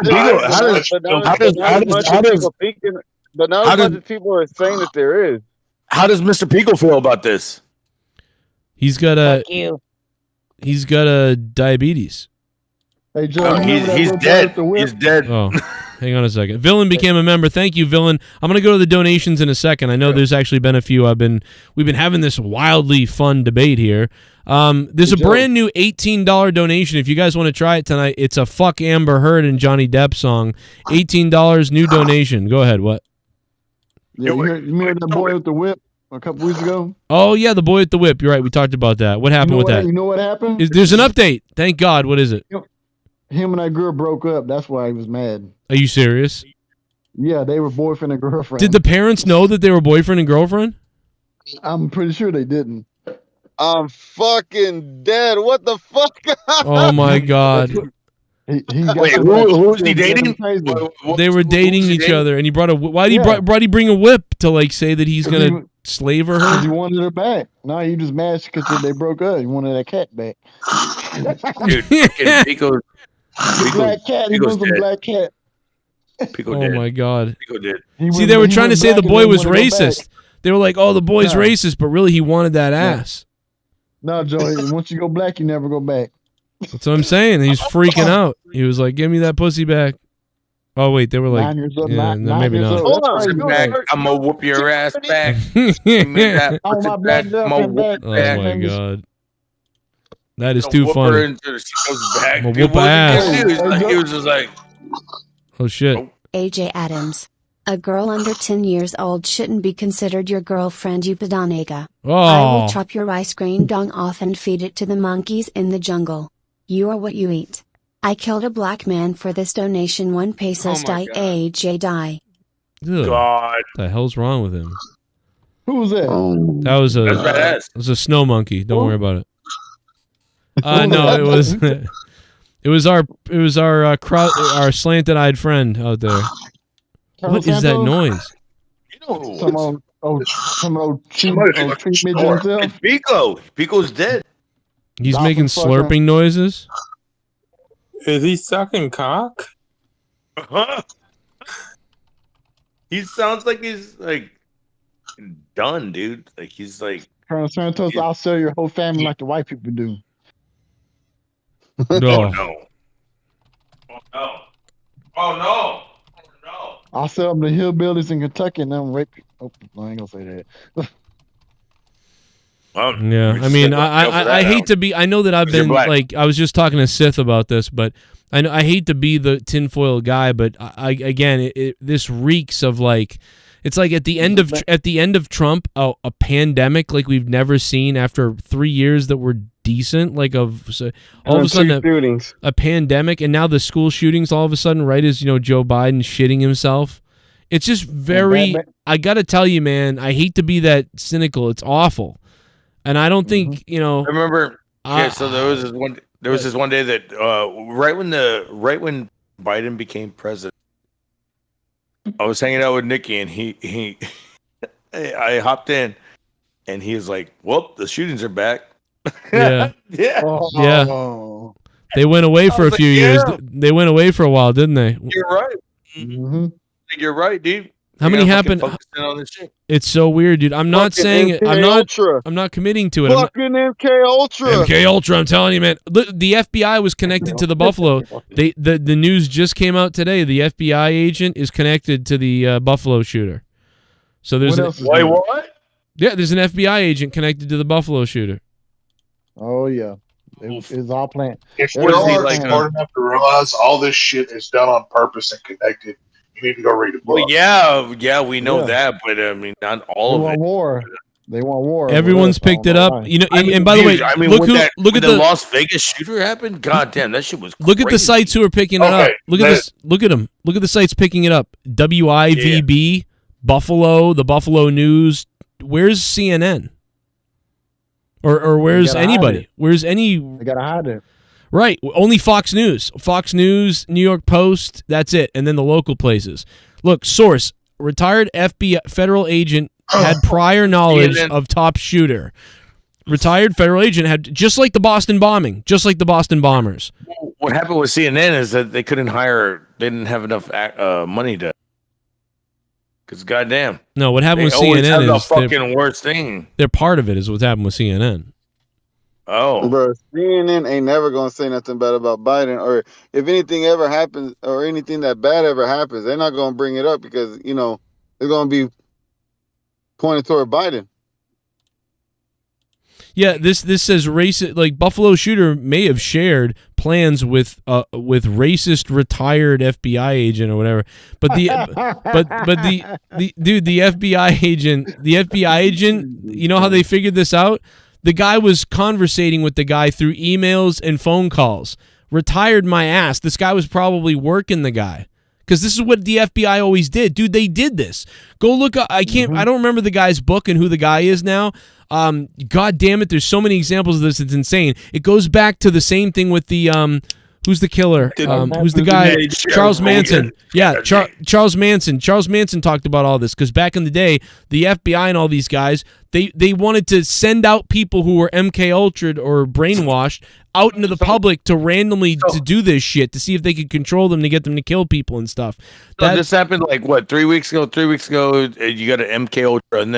But not as much as people are saying that there is. How does Mr. Pico feel about this? He's got a diabetes. Hey, Joe, he's dead. He's dead. Oh, hang on a second. Villain became a member. Thank you, Villain. I'm gonna go to the donations in a second. I know there's actually been a few. We've been having this wildly fun debate here. There's a brand new $18 donation. If you guys want to try it tonight, it's a "Fuck Amber Heard" and Johnny Depp song. $18 new donation. Go ahead. What? Yeah, you remember that boy with the whip a couple weeks ago? Oh yeah, the boy with the whip. You're right. We talked about that. What happened with that? You know what happened? There's an update. Thank God. What is it? Him and that girl broke up. That's why he was mad. Are you serious? Yeah, they were boyfriend and girlfriend. Did the parents know that they were boyfriend and girlfriend? I'm pretty sure they didn't. I'm fucking dead. What the fuck? Oh my God. Wait, who was he dating? They were dating each other, and he brought a. Why did he bring a whip to say that he's gonna slave her? He wanted her back. No, he just mad because they broke up. He wanted that cat back. Dude, Pico. Black cat. He wants a black cat. Pico did. Oh my God. Pico did. See, they were trying to say the boy was racist. They were like, "Oh, the boy's racist," but really, he wanted that ass. No, Joey. Once you go black, you never go back. That's what I'm saying. He's freaking out. He was like, "Give me that pussy back." Oh wait, they were like, 9 years old, no, maybe not. Hold on, I'm gonna whoop your ass back. Give me that pussy back. I'm gonna whoop it back. Oh my God. That is too funny. She goes back. I'm gonna whoop ass. He was just like, oh shit. AJ Adams. A girl under 10 years old shouldn't be considered your girlfriend, you pedonega. Oh. I will chop your rice grain dong off and feed it to the monkeys in the jungle. You are what you eat. I killed a black man for this donation. 1 pesos die AJ die. Ugh. God. What the hell's wrong with him? Who was that? That was a snow monkey. Don't worry about it. No, it was our slanted-eyed friend out there. What is that noise? Some old tree midget himself. It's Pico. Pico's dead. He's making slurping noises. Is he sucking cock? He sounds like he's done, dude. He's like Colonel Santos. I'll sell your whole family like the white people do. No. Oh no. Oh no. I'll sell them to hillbillies in Kentucky and them rape. Oh, I ain't gonna say that. Yeah, I mean, I hate to be. I know that I've been like I was just talking to Sith about this, but I hate to be the tinfoil guy, but again, this reeks of like it's like at the end of Trump, a pandemic like we've never seen after 3 years that were decent, like all of a sudden a pandemic, and now the school shootings all of a sudden, right as Joe Biden shitting himself. It's just very. I gotta tell you, man, I hate to be that cynical. It's awful. And I don't think I remember. So there was this one day that right when Biden became president, I was hanging out with Nikki, and he I hopped in, and he was like, "Well, the shootings are back." Yeah, yeah. They went away for a few years. They went away for a while, didn't they? You're right. You're right, dude. How many happened? On this shit. It's so weird, dude. I'm not saying it. I'm not committing to it. Fucking MK Ultra. MK Ultra. I'm telling you, man. The FBI was connected to the Buffalo. The news just came out today. The FBI agent is connected to the Buffalo shooter. So there's Wait, what? Yeah, there's an FBI agent connected to the Buffalo shooter. Oh yeah, it's all planned. If you're smart enough to realize all this shit is done on purpose and connected, you need to go read a book. Well, yeah, we know that, but I mean, not all of it. They want war. Everyone's picked it up. And by the way, look at the Las Vegas shooter happened. God damn, that shit was crazy. Look at the sites who are picking it up. Look at this. Look at them. Look at the sites picking it up. WIVB, Buffalo, the Buffalo News. Where's CNN? Or where's anybody? Where's any? They gotta hide it. Right. Only Fox News. Fox News, New York Post, that's it. And then the local places. Look, source, retired FBI federal agent had prior knowledge of top shooter. Retired federal agent had, just like the Boston bombing, just like the Boston bombers. What happened with CNN is that they couldn't hire, they didn't have enough money to, because goddamn. No, what happened with CNN CNN the is fucking worst thing. They're part of it is what's happened with CNN. Oh, bro, CNN ain't never gonna say nothing bad about Biden, or if anything ever happens, or anything that bad ever happens, they're not gonna bring it up because it's gonna be pointed toward Biden. Yeah, this says racist. Like Buffalo shooter may have shared plans with racist retired FBI agent or whatever, but the FBI agent, you know how they figured this out? The guy was conversating with the guy through emails and phone calls. Retired my ass. This guy was probably working the guy. Because this is what the FBI always did. Dude, they did this. Go look up. I don't remember the guy's book and who the guy is now. God damn it. There's so many examples of this. It's insane. It goes back to the same thing with the, who's the killer? Who's the guy? Charles Manson. Yeah, Charles Manson. Charles Manson talked about all this because back in the day, the FBI and all these guys, they wanted to send out people who were MK Ultra'd or brainwashed out into the public to randomly to do this shit to see if they could control them to get them to kill people and stuff. So this happened like what 3 weeks ago? 3 weeks ago, you got an MK Ultra, and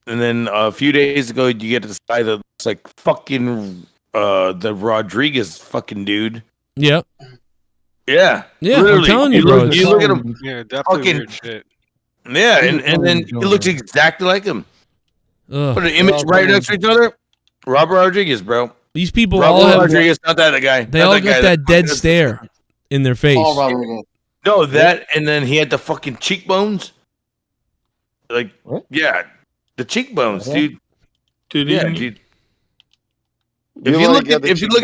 then a few days ago, you get this guy that's like fucking the Rodriguez fucking dude. Yeah. Yeah. Yeah. Literally. I'm telling you, bro. bro. You look at him. Yeah, definitely weird shit. Yeah, and then he looks exactly like him. Ugh. Put an image right next to each other. Robert Rodriguez, bro. These people Robert all have Rodriguez, not that guy. They all got that dead stare in their face. No, that, and then he had the fucking cheekbones. Like, yeah, the cheekbones, dude. Yeah, dude. If you look at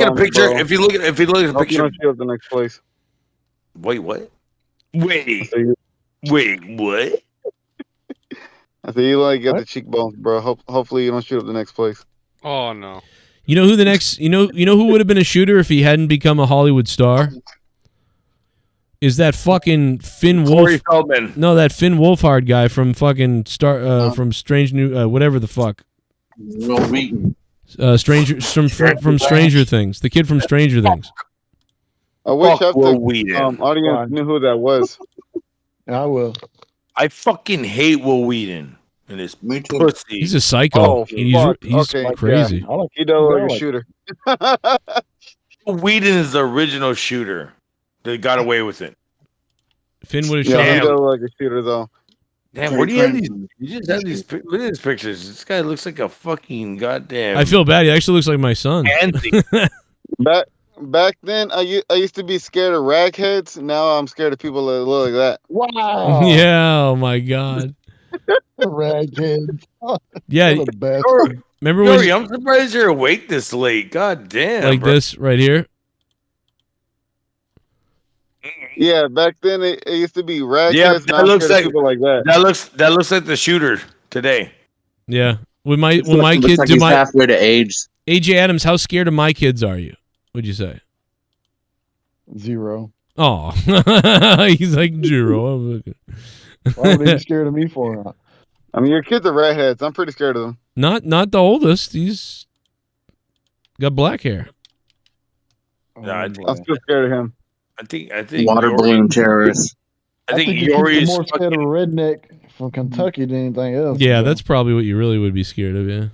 a picture, if you look at a picture, of the next place. Wait, what? Wait, what? I think you got the cheekbones, bro. Hopefully you don't shoot up the next place. Oh no. You know who the next? You know who would have been a shooter if he hadn't become a Hollywood star? Is that fucking Finn Wolf? No, that Finn Wolfhard guy from fucking from Strange New whatever the fuck. Stranger from Stranger Things. The kid from Stranger Things. I wish audience knew who that was. I will. I fucking hate Will Wheaton and his pussy. He's a psycho. He's crazy. Yeah. He does like a shooter. Will Wheaton is the original shooter that got away with it. Finn would have Yeah, he shot. does look like a shooter though. Damn, where do you have these? You just have these. Look at these pictures. This guy looks like a fucking goddamn. I feel bad. He actually looks like my son. Back then, I used to be scared of ragheads. Now I'm scared of people that look like that. Wow. Yeah. Oh my god. Ragheads. Yeah. They're the best. Remember Jory, when I'm surprised you're awake this late. God damn. like bro. this right here? Yeah, back then it used to be ragheads. Yeah, now that I'm looks scared like of people like that. That looks like the shooter today. Yeah. When my Looks kid like do he's my halfway to age. AJ Adams, how scared of my kids are you? Would you say? 0. Oh, he's like 0. Why would they be scared of me for? I mean, your kids are redheads. I'm pretty scared of them. Not the oldest. He's got black hair. I'm still scared of him. I think Water balloon terrorist. I think you're Yori's more scared of a redneck from Kentucky than anything else. Yeah, that's probably what you really would be scared of. Yeah.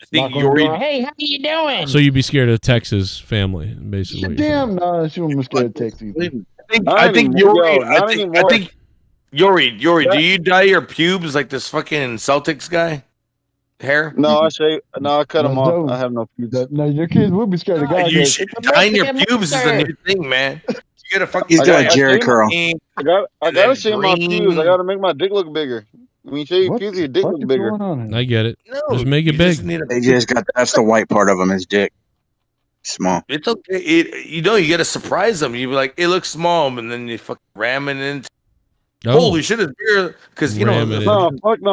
I think Hey, how you doing? So you'd be scared of Texas family, basically. what you're saying. Damn, no, she wouldn't be scared of Texas. I think Yori. I think Yori. Do you dye your pubes like this fucking Celtics guy? Hair? No, I cut them off. I have no pubes. No, your kids would be scared of guys. You should dyeing your pubes is the new thing, man. You gotta fucking. He's got a Jerry curl. I gotta shave my pubes. I gotta make my dick look bigger. When you shave your pubes, your dick looks bigger. I get it. No, just make it big. They just got that's the white part of him. His dick, small. It's okay. You gotta surprise them. You be like, it looks small, and then you fucking ram it in. Oh. Holy shit! It's bigger because you know. Ram it in. No, fuck no.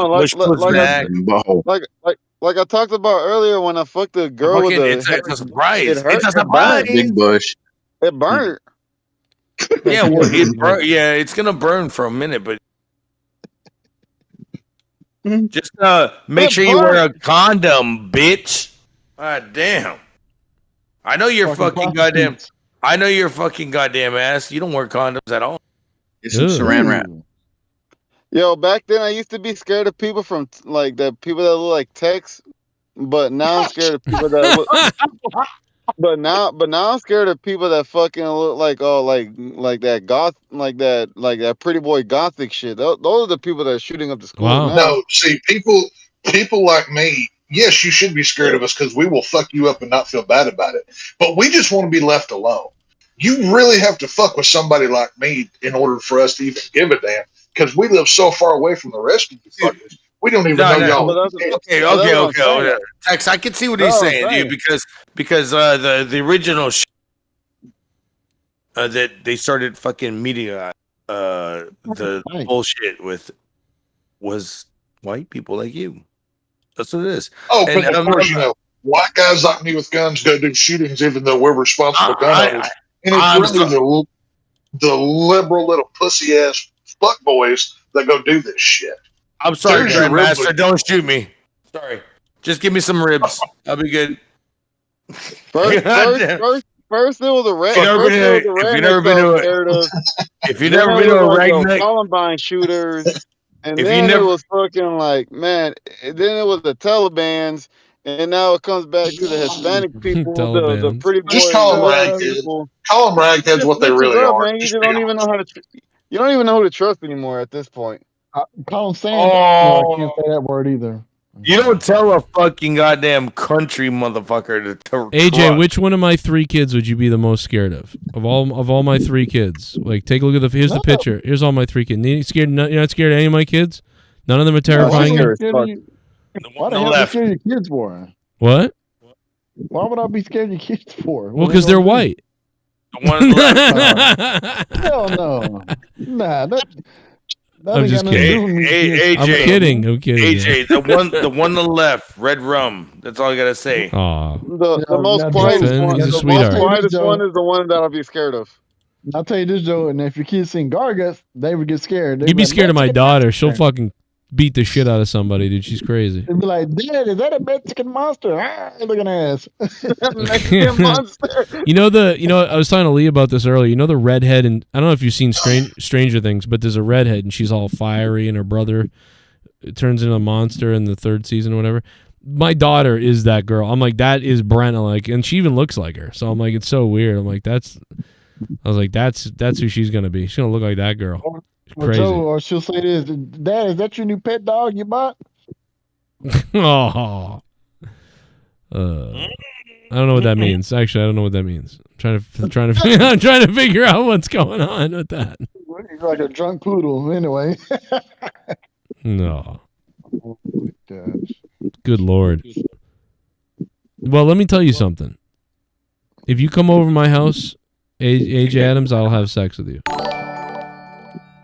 Like I talked about earlier when I fucked the girl with the. It's a surprise. It hurt. It's a It surprise. Big bush. It burnt. Yeah, well, yeah, it's gonna burn for a minute, but just make sure you wear a condom, bitch. God damn. I know you're fucking goddamn. I know you're fucking goddamn ass. You don't wear condoms at all. Get some saran wrap. Yo, back then I used to be scared of people from like the people that look like Tex, but now I'm scared of people that look. But now I'm scared of people that fucking look like like that goth like that pretty boy gothic shit. Those are the people that are shooting up the school. Wow. Now. No, see, people like me. Yes, you should be scared of us because we will fuck you up and not feel bad about it. But we just want to be left alone. You really have to fuck with somebody like me in order for us to even give a damn. Because we live so far away from the rest of you fuckers. We don't even know y'all. Okay. Tex, I can see what he's saying, dude, because the original that they started fucking meeting the bullshit with was white people like you. That's what it is. Oh, but of course, white guys like me with guns go do shootings even though we're responsible gun owners. And it's really the liberal little pussy ass fuck boys that go do this shit. I'm sorry, Grandmaster. Don't shoot me. Sorry. Just give me some ribs. I'll be good. First it was a red. If you never been to a redneck, Columbine shooters, and then it was fucking like, man. Then it was the Talibans, and now it comes back to the Hispanic people, the pretty boys. Just call them ragheads. Call them ragheads what they really are. Man, you don't even know how to. You don't even know who to trust anymore at this point. Call them Sam. No, I can't say that word either. You don't tell a fucking goddamn country motherfucker to AJ, which one of my 3 kids would you be the most scared of all my 3 kids? Like, take a look at here's the picture. Here's all my 3 kids. You're not scared of any of my kids? None of them are terrifying. Why the hell are you scared of your kids for? What? Why would I be scared of your kids for? Well, because they're white. The one left. Hell no. Nah, I'm just kidding. AJ, I'm kidding. AJ, the one on the left, red rum. That's all I gotta say. Aw. The most quietest one. The most quietest one is the one that I'll be scared of. I'll tell you this, Joe, and if your kids seen Gargus, they would get scared. You'd be scared of my daughter. She'll fucking beat the shit out of somebody, dude. She's crazy. They'd be like, Dad, is that a Mexican monster? Looking ass. Mexican monster. You know, I was talking to Lee about this earlier. You know the redhead, and I don't know if you've seen Stranger Things, but there's a redhead, and she's all fiery, and her brother turns into a monster in the 3rd season or whatever. My daughter is that girl. I'm like, that is Brent. I'm like, and she even looks like her. So I'm like, it's so weird. I'm like, that's I was like, that's who she's gonna be. She's gonna look like that girl. Or Crazy. Joe, or she'll say this, Dad, is that your new pet dog you bought? Oh. I don't know what that means. Actually, I don't know what that means. I'm trying to figure out what's going on with that. He's like a drunk poodle, anyway. No. Oh my gosh. Good Lord. Well, let me tell you something. If you come over my house, AJ Adams, I'll have sex with you.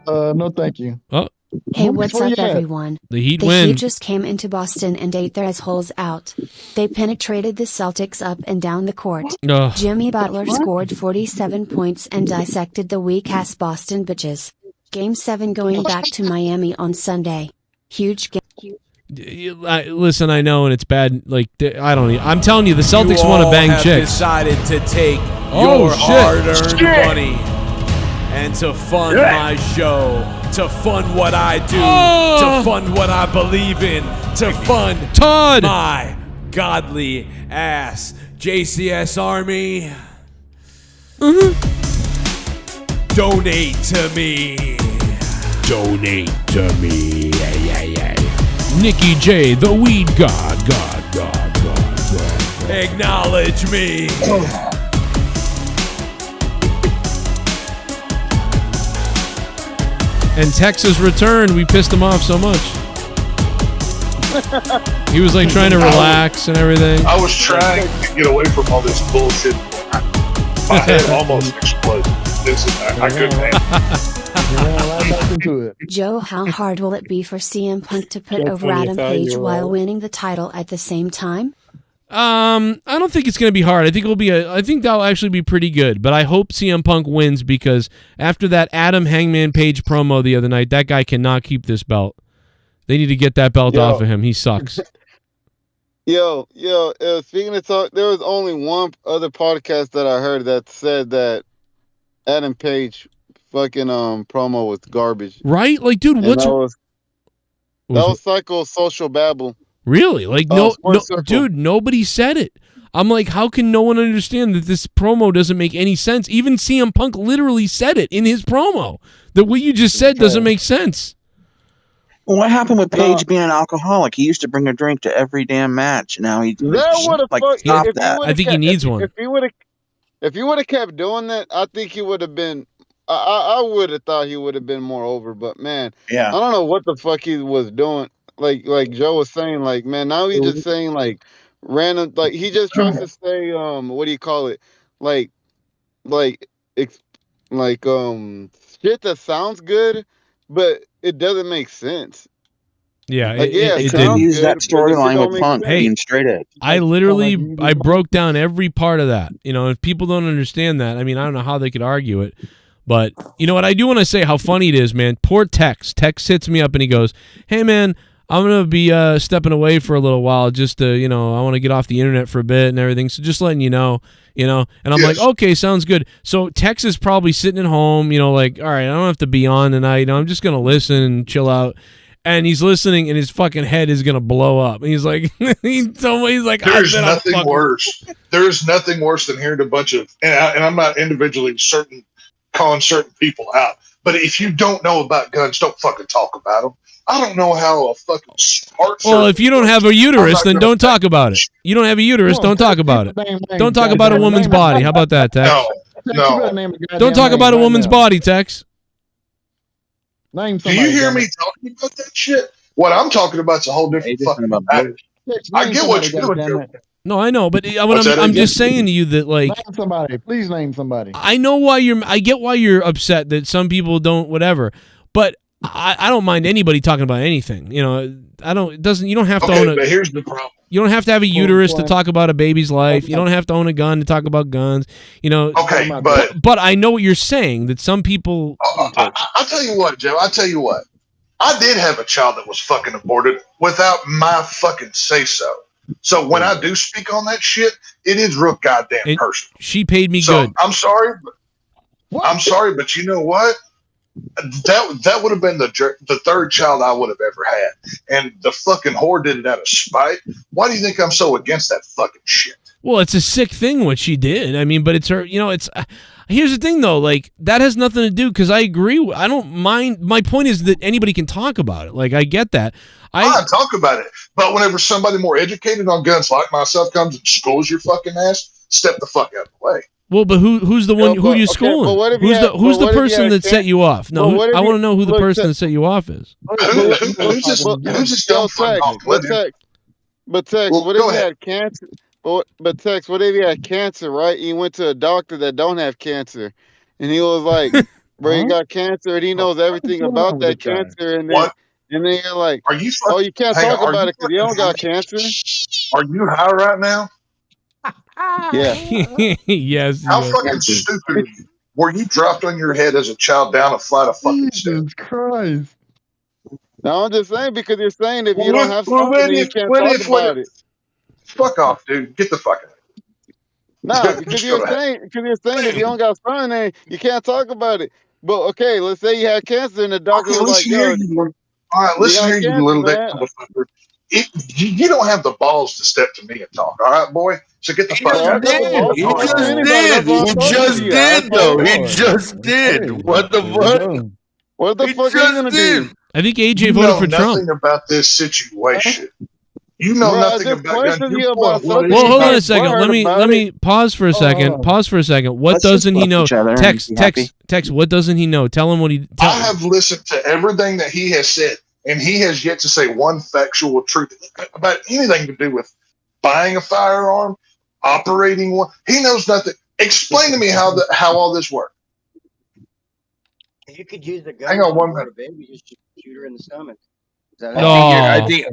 No, thank you. Oh. Hey, what's up, everyone? The Heat win. Heat just came into Boston and ate their assholes out. They penetrated the Celtics up and down the court. Ugh. Jimmy Butler scored 47 points and dissected the weak-ass Boston bitches. Game 7 going back to Miami on Sunday. Huge game. Listen, I know, and it's bad. Like, I don't. I'm telling you, the Celtics want to bang chicks. Decided to take Oh, your shit. hard-earned money and to fund my show, to fund what I do, to fund what I believe in, to fund Todd, my godly ass JCS Army. Donate to me. Donate to me. Nikki J, the weed god. Acknowledge me. And Texas returned. We pissed him off so much. He was like trying to relax and everything. I was trying to get away from all this bullshit. My head almost exploded. I couldn't handle it. Joe, how hard will it be for CM Punk to put over Adam Page while winning the title at the same time? I don't think it's going to be hard. I think I think that'll actually be pretty good. But I hope CM Punk wins because after that Adam Hangman Page promo the other night, that guy cannot keep this belt. They need to get that belt off of him. He sucks. Yo, speaking of talk, there was only one other podcast that I heard that said that Adam Page fucking promo was garbage. Right? Like, dude, And what's that was Psychosocial Babble. Really? Like, no, dude, nobody said it. I'm like, how can no one understand that this promo doesn't make any sense? Even CM Punk literally said it in his promo. That what you just said doesn't make sense. Well, what happened with Page being an alcoholic? He used to bring a drink to every damn match. Now he stop that. I think he needs one. If he would have kept doing that, I think he would have been. I would have thought he would have been more over. But man, I don't know what the fuck he was doing. Like Joe was saying, like, man, now he's just saying like random, like he just tries to say what do you call it, shit that sounds good, but it doesn't make sense. Yeah, it didn't use that storyline with Punk being straight edge. I broke down every part of that. You know, if people don't understand that, I mean, I don't know how they could argue it. But you know what? I do want to say how funny it is, man. Poor Tex. Tex hits me up and he goes, "Hey, man, I'm going to be stepping away for a little while just to, I want to get off the internet for a bit and everything. So just letting you know. And I'm like, okay, sounds good. So Tex is probably sitting at home, like, all right, I don't have to be on tonight. I'm just going to listen and chill out. And he's listening and his fucking head is going to blow up. And he's like, he's like, there's nothing worse. There's nothing worse than hearing a bunch of, and I'm not individually calling certain people out. But if you don't know about guns, don't fucking talk about them. I don't know how a fucking smart. Well, if you don't have a uterus, then don't talk about it. You don't have a uterus, don't talk about it. Don't talk about a woman's body. How about that, Tex? No. Don't talk about a woman's body, Tex. Do you hear me talking about that shit? What I'm talking about is a whole different fucking matter. I get what you're doing. No, I know, but I'm just saying to you that, like, name somebody. Please name somebody. I know why I get why you're upset that some people don't, whatever, but I don't mind anybody talking about anything. You don't have to own a. But here's the problem. You don't have to have a uterus to talk about a baby's life. You don't have to own a gun to talk about guns. Okay, but I know what you're saying. That some people. I'll tell you what, Joe. I'll tell you what. I did have a child that was fucking aborted without my fucking say so. So when I do speak on that shit, it is real goddamn personal. She paid me good. I'm sorry, but you know what? That would have been the third child I would have ever had, and the fucking whore did it out of spite. Why do you think I'm so against that fucking shit? Well, it's a sick thing what she did. I mean, but it's her. here's the thing though, like that has nothing to do because I agree. I don't mind. My point is that anybody can talk about it. Like I get that. I talk about it, but whenever somebody more educated on guns like myself comes and schools your fucking ass, step the fuck out of the way. Well, but who's the one? Who are you schooling? Who's the person that set you off? No, I want to know who the person that set you off is. Who's this dumb fuck off? But Tex, what if you had cancer? But Tex, what if you had cancer, right? You went to a doctor that don't have cancer, and he was like, "Bro, you got cancer," and he knows everything about that cancer, and then you're like, "Are you? Oh, you can't talk about it because you don't got cancer." Are you high right now? Yeah. Yes. How fucking stupid were you dropped on your head as a child down a flight of fucking steps? Jesus Christ. No, I'm just saying because you're saying if you don't have something, then you can't talk about it. Fuck off, dude. Get the fuck out. Nah, because you're saying if you don't got something, then you can't talk about it. But okay, let's say you had cancer and the doctor was like, "Yo, all right, listen here, you little dick motherfucker. You don't have the balls to step to me and talk, all right, boy? So get the fuck out. He just did, though. He just did. What the fuck? What the fuck are you gonna do? I think AJ voted for Trump. Nothing about this situation. You know nothing about guns. Well, hold on a second. Let me pause for a second. Pause for a second. What doesn't he know? Text. What doesn't he know? Tell him what he. I have listened to everything that he has said, and he has yet to say one factual truth about anything to do with buying a firearm, operating one. He knows nothing. Explain to me how all this works. You could use the gun. Hang on 1 minute. Baby, just shoot her in the stomach. I think.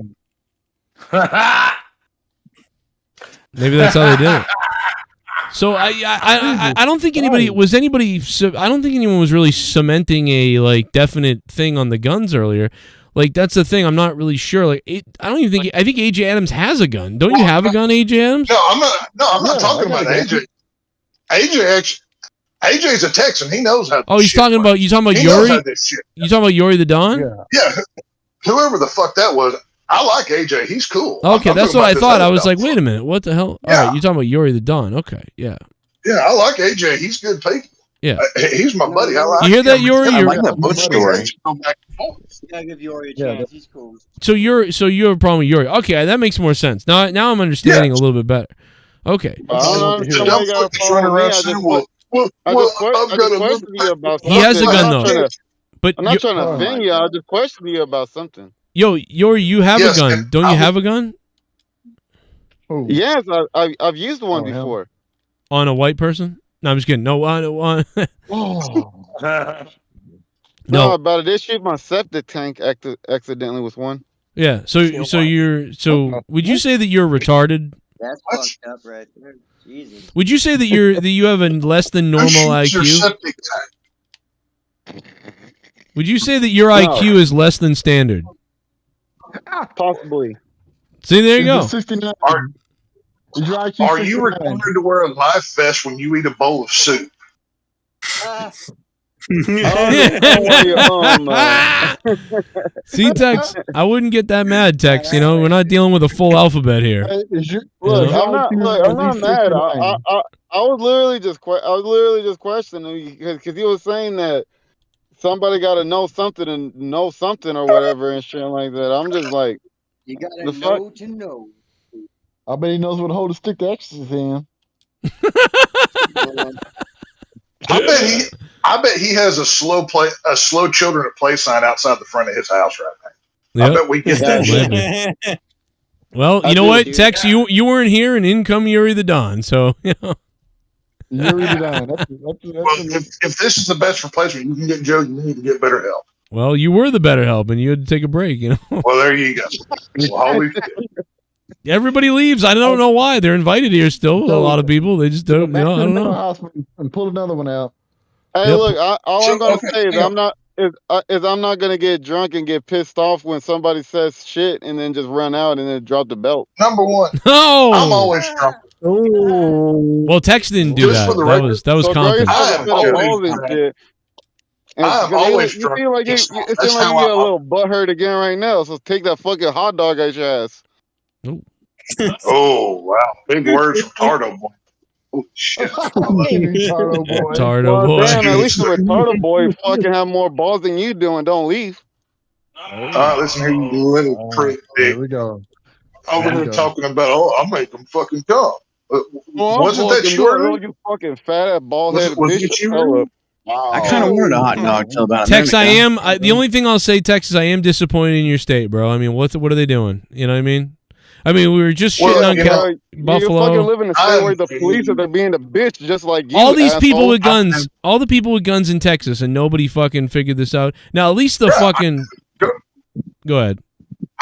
Maybe that's how they did it. So I don't think anybody was anybody. I don't think anyone was really cementing a like definite thing on the guns earlier. Like that's the thing. I'm not really sure. Like I don't even think. I think AJ Adams has a gun. Don't you have a gun, AJ Adams? No, I'm not talking about AJ. AJ's a Texan. He knows how. Oh, he's talking about you. Talking about Yuri. You talking about Yuri the Don? Yeah. Whoever the fuck that was. I like AJ. He's cool. Okay, that's what I thought. I was like, wait a minute, what the hell? Yeah. All right, you talking about Yuri the Don? Okay, yeah. Yeah, I like AJ. He's good people. Yeah, he's my buddy. I like. You hear that, Yuri? I like that book story. Yeah, give Yuri a chance. He's cool. So you have a problem with Yuri? Okay, that makes more sense. Now I'm understanding a little bit better. Okay. I just questioned you about something. He has a gun though. But I'm not trying to offend you. I just questioned you about something. Yo, Yuri, you have a gun. Don't you have a gun? Yes, I've used one before. On a white person? No, I'm just kidding. No, on. No, but I did shoot my septic tank accidentally with one. Yeah. So would you say that you're retarded? That's fucked up, right there. Jesus. Would you say that you have a less than normal IQ? Would you say that your IQ is less than standard? Possibly. See, there you go. Are you required to wear a life vest when you eat a bowl of soup? See, Tex, I wouldn't get that mad, Tex. You know, we're not dealing with a full alphabet here. Look, I'm not mad. I was literally just questioning because he was saying that somebody got to know something or whatever and shit like that. I'm just like, you gotta know to know. I bet he knows what to hold a stick to exercise in. I bet he has a slow children at play sign outside the front of his house right now. Yep. I bet we get that shit. Well, you know what, Tex, you weren't here, and in come Yuri the Don. So you know. Yuri the Don. Well, if this is the best replacement you can get, Joe, you need to get better help. Well, you were the better help, and you had to take a break. You know. Well, there you go. Well, holy shit. Everybody leaves. I don't know why. They're invited here still. A lot of people. They just don't. You know, I don't know. And pull another one out. Hey, look. All I'm gonna say is I'm not gonna get drunk and get pissed off when somebody says shit and then just run out and then drop the belt. Number one. No. I'm always drunk. Well, Tex didn't do that. That was confident. I'm always drunk. You feel like it seems like you get a little butthurt again right now. So take that fucking hot dog out your ass. Oh wow! Big words from Tardo boy. Oh shit! Retardo boy. Retardo boy. Damn, at least the retardo boy fucking have more balls than you do and don't leave. All right, listen here, you little prick dick. There we go. Over here talking about, oh, I'll make them fucking come. Wasn't that you earlier? You fucking fat bald headed Was bitch. it you earlier? Wow. I kind of wanted a hot dog till about a Tex, minute ago. the only thing I'll say, Texas, I am disappointed in your state, bro. I mean, what are they doing? You know what I mean? We were just shitting on Buffalo. You fucking live in a state where the police are being a bitch just like you. All these people asshole. with guns, all the people with guns in Texas, and nobody fucking figured this out. Now, at least the fucking... Go ahead.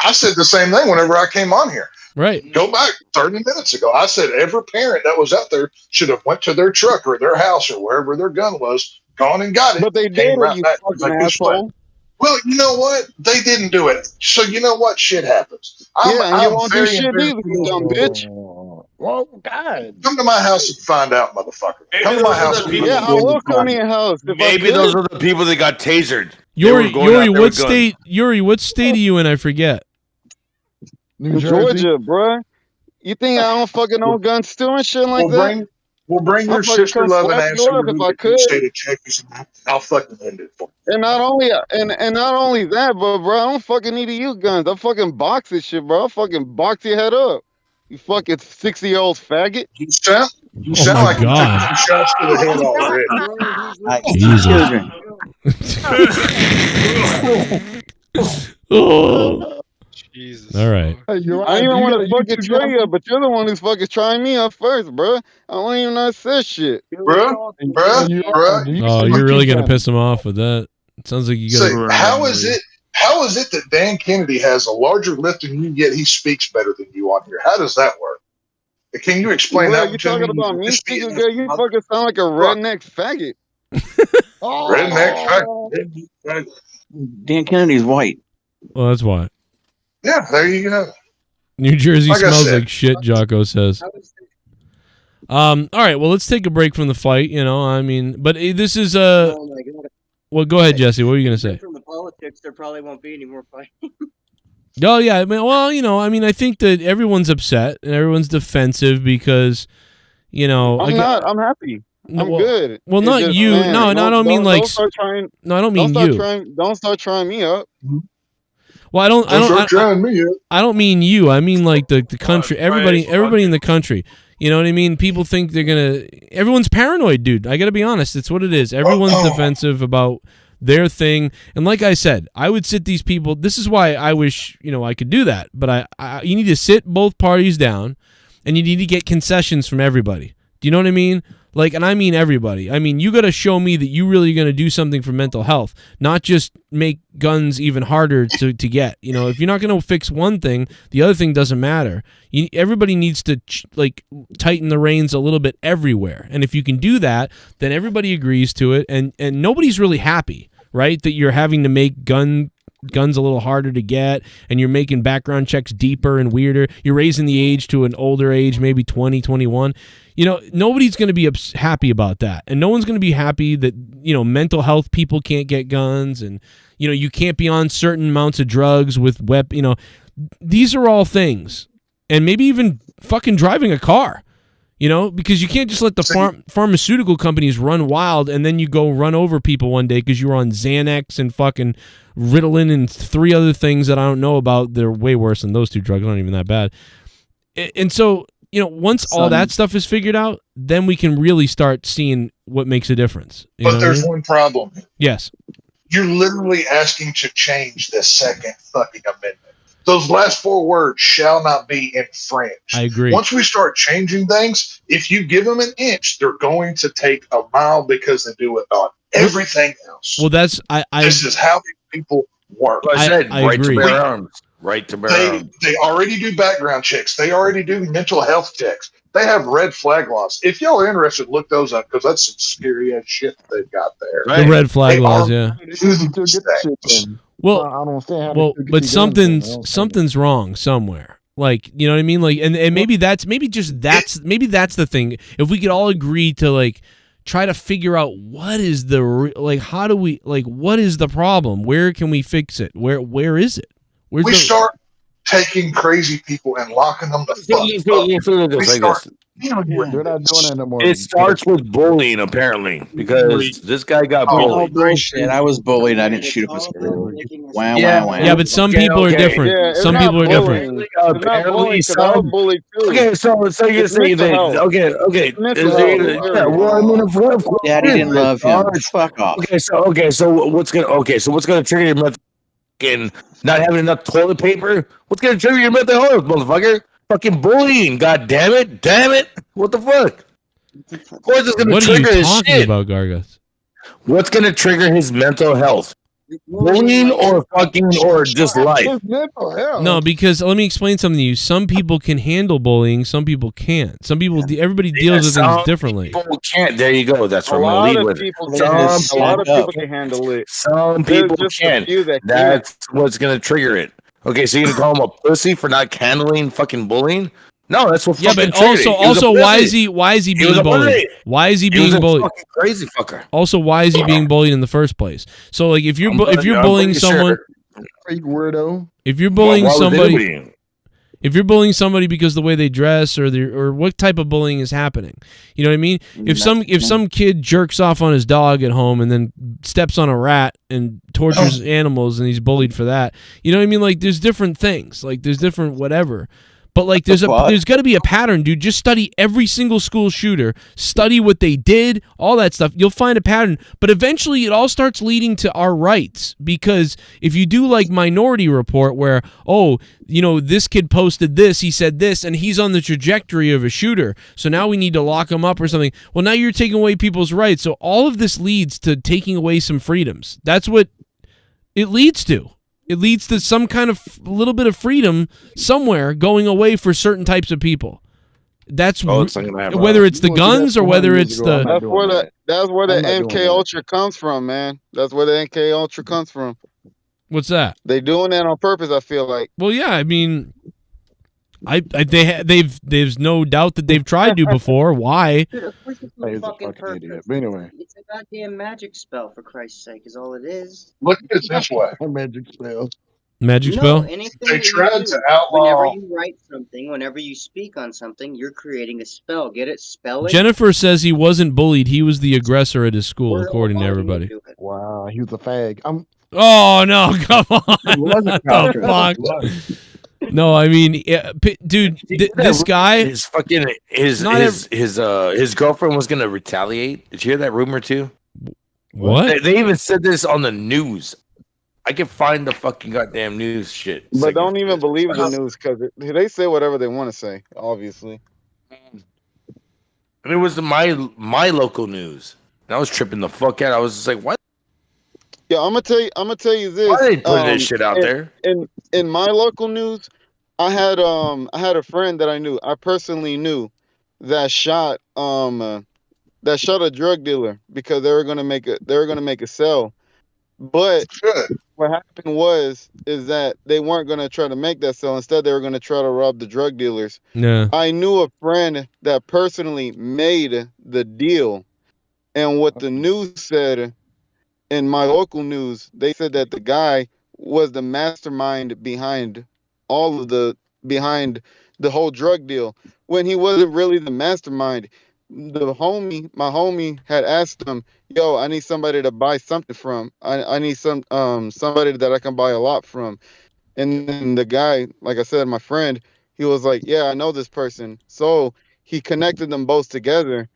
I said the same thing whenever I came on here. Right. Go back 30 minutes ago. I said every parent that was out there should have went to their truck or their house or wherever their gun was, gone and got it. But they came did, right you back, fucking like this way. asshole. Well, you know what? They didn't do it. So you know what? Shit happens. And you won't do shit either, you dumb bitch. Well, God. Come to my house and find out, motherfucker. Come to my house. And Yeah, I will come to your house. Maybe those are the people that got tasered. Yuri, what state are you in? I forget. New Georgia, bruh. You think I don't fucking own guns too and shit like that? We'll bring your sister loving ass over to the state of Texas and I'll fucking end it for you. And not only that, but bro, I don't fucking need to use guns. I fucking box this shit, bro. I fucking box your head up. You fucking 60-year-old faggot. You sound like God. you took 2 shots to the head already. Oh. Jesus. All right. I don't even want to fucking try you up, but you're the one who's fucking trying me up first, bro. I don't even know say shit. Bruh. Oh, you're really gonna piss him off with that. It sounds like you got. So how is it that Dan Kennedy has a larger lift than you, yet he speaks better than you on here? How does that work? Can you explain that? You talking about me speaking good? You fucking sound like a redneck faggot. Redneck faggot. Dan Kennedy's white. Well, that's why. Yeah, there you go. New Jersey Like I smells said. like shit, Jocko says. All right, well, let's take a break from the fight, but this is Oh my God. well, go ahead, Jesse. What were you going to say? From the politics, there probably won't be any more fighting. Oh, yeah. I think that everyone's upset and everyone's defensive because, I'm not. I'm happy. I'm good. Well, It's not just, you. man, No, I don't mean like. Don't start trying. No, I don't mean you. Don't start trying me up. Well, I don't start trying me up. I don't mean you. I mean like the country. Everybody in the country. You know what I mean? People think they're gonna. Everyone's paranoid, dude. I gotta be honest. It's what it is. Everyone's defensive about their thing. And like I said, I would sit these people. This is why I wish I could do that. But you need to sit both parties down, and you need to get concessions from everybody. Do you know what I mean? Like, and I mean everybody. I mean, you got to show me that you really going to do something for mental health, not just make guns even harder to get. If you're not going to fix one thing, the other thing doesn't matter. Everybody needs to tighten the reins a little bit everywhere. And if you can do that, then everybody agrees to it, and nobody's really happy, right? That you're having to make guns a little harder to get, and you're making background checks deeper and weirder. You're raising the age to an older age, maybe 20, 21. Nobody's going to be happy about that. And no one's going to be happy that, mental health people can't get guns, and, you can't be on certain amounts of drugs with these are all things. And maybe even fucking driving a car, because you can't just let the pharmaceutical companies run wild and then you go run over people one day because you were on Xanax and fucking Ritalin and 3 other things that I don't know about. They're way worse than those 2 drugs. They're not even that bad. And so, once all that stuff is figured out, then we can really start seeing what makes a difference. But there's one problem. Yes. You're literally asking to change the second fucking amendment. Those last 4 words shall not be infringed. I agree. Once we start changing things, if you give them an inch, they're going to take a mile because they do it on everything else. Well, this is how people work. I said, right agree. to bear arms. Right to bear arms. They already do background checks. They already do mental health checks. They have red flag laws. If y'all are interested, look those up because that's some scary ass shit that they've got there. The red flag laws, yeah. Well, I don't say how but something's wrong somewhere. Like, you know what I mean? Like, and maybe that's the thing. If we could all agree to try to figure out what is how do we what is the problem? Where can we fix it? Where is it? Start taking crazy people and locking them the fuck up. They're not doing that no more. It starts with bullying, apparently, because this guy got bullied. Bullshit. I was bullied. I didn't shoot up a cereal. Wah, Yeah. wah, wah. Yeah, but some people are different. Yeah, it's some not people are bullying. different. It's not bullying because I was bullied too. Okay, so you're It's saying mental that? health. Okay. Mental Yeah, health. well, I mean, of course, Daddy didn't love him. Fuck off. So what's gonna trigger your mental fucking not having enough toilet paper? What's gonna trigger your mental health, motherfucker? Fucking bullying, god damn it. What the fuck? Of course it's gonna What are you trigger his talking shit. about, Gargas? What's gonna trigger his mental health? Bullying or just life? His mental health. No, because let me explain something to you. Some people can handle bullying. Some people can't. Some people, everybody deals with things some differently. People can't. There you go. That's A what I'm lot gonna lead of with. people Some a lot of people can handle it. Some There's people just a can. few that That's what's gonna trigger it. Okay, so you're gonna call him a pussy for not handling fucking bullying? No, that's what. Yeah, fucking but triggered it. He was a why pussy. is he He was being a bullied? pussy. Why is he He was being a bullied? fucking crazy fucker. Also, why is he being bullied in the first place? So, like, if you're I'm bullying pretty someone, sure. Fake weirdo. if you're bullying Why would somebody, anybody- if you're bullying somebody because the way they dress or what type of bullying is happening, you know what I mean? If some kid jerks off on his dog at home and then steps on a rat and tortures animals and he's bullied for that, you know what I mean? Like, there's different things, like there's different whatever. But like there's got to be a pattern, dude. Just study every single school shooter, study what they did, all that stuff. You'll find a pattern. But eventually it all starts leading to our rights, because if you do like Minority Report where, oh, you know, this kid posted this, he said this, and he's on the trajectory of a shooter, so now we need to lock him up or something. Well, now you're taking away people's rights. So all of this leads to taking away some freedoms. That's what it leads to. It leads to some kind of little bit of freedom somewhere going away for certain types of people. That's whether it's the guns or whether it's the. That's where the MK Ultra comes from, man. That's where the MK Ultra comes from. What's that? They doing that on purpose, I feel like. Well, yeah, I mean, there's no doubt that they've tried to before. Why? Dude, of course it's He's a fucking fucking perfect. idiot. But anyway. It's a goddamn magic spell, for Christ's sake, is all it is. Look at it this way. A magic spell. Magic No, spell? anything They that you tried do, to outlaw. whenever you write something, whenever you speak on something, you're creating a spell. Get it? Spell it. Jennifer says he wasn't bullied. He was the aggressor at his school, according to everybody. Wow, he was a fag. Oh, no, come on. What the fuck? No, I mean, dude, this guy. His fucking his girlfriend was gonna retaliate. Did you hear that rumor too? What? They even said this on the news. I can find the fucking goddamn news shit. But don't even believe the news because they say whatever they want to say. Obviously, and it was my local news. And I was tripping the fuck out. I was just like, "What?" Yeah, I'm gonna tell you this. Why they put this shit out there? In my local news, I had a friend that I knew. I personally knew that shot a drug dealer because they were gonna make a sale. But what happened is that they weren't gonna try to make that sale. Instead, they were gonna try to rob the drug dealers. Yeah. I knew a friend that personally made the deal, and what the news said in my local news, they said that the guy was the mastermind behind the whole drug deal, when he wasn't really the mastermind. My homie had asked him, "Yo, I need somebody to buy something from. I need somebody that I can buy a lot from." And then the guy, like I said, my friend, he was like, "Yeah, I know this person." So he connected them both together,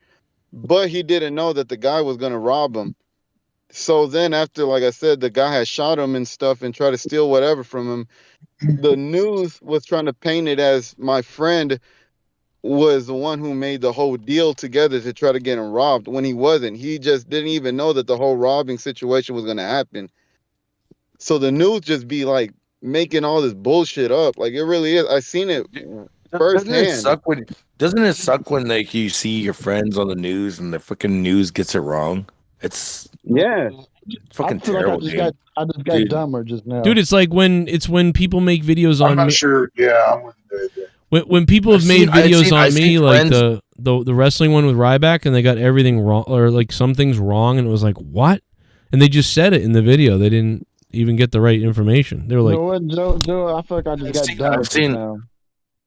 but he didn't know that the guy was gonna rob him. So then after, like I said, the guy had shot him and stuff and tried to steal whatever from him, the news was trying to paint it as my friend was the one who made the whole deal together to try to get him robbed, when he wasn't. He just didn't even know that the whole robbing situation was going to happen. So the news just be like making all this bullshit up. Like, it really is. I seen it firsthand. Doesn't it suck when like you see your friends on the news and the fucking news gets it wrong? It's fucking terrible. I just got dumber just now. Dude, it's like when people make videos on I'm not me. sure. Yeah, I'm with you. When people have made videos on me, like the wrestling one with Ryback, and they got everything wrong, or like some things wrong, and it was like, what? And they just said it in the video. They didn't even get the right information. They were like, you know what, Joe? I feel like I just got dumb now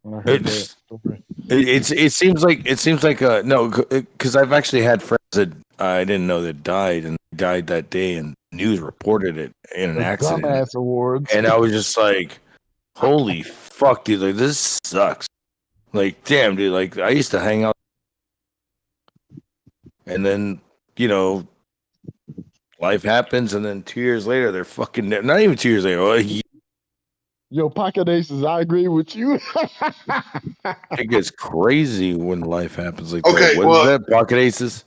when I heard that story. It seems like no, because I've actually had friends that I didn't know that died and died that day, and news reported it in an accident. Dumbass awards. And I was just like, holy fuck, dude! Like this sucks. Like damn, dude! Like I used to hang out, and then life happens, and then 2 years later they're fucking dead. Not even 2 years later. Yo, Pocket Aces, I agree with you. It gets crazy when life happens like Okay, that. What is that? Pocket Aces?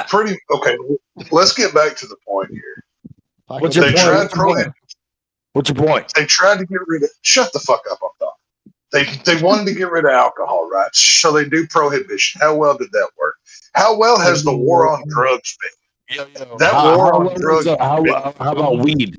Pretty okay. Let's get back to the point here. What's your point? What's your point? They tried to get rid of. Shut the fuck up, I'm talking. They wanted to get rid of alcohol, right? So they do prohibition. How well did that work? How well has the war on drugs been? That war on drugs. How about weed?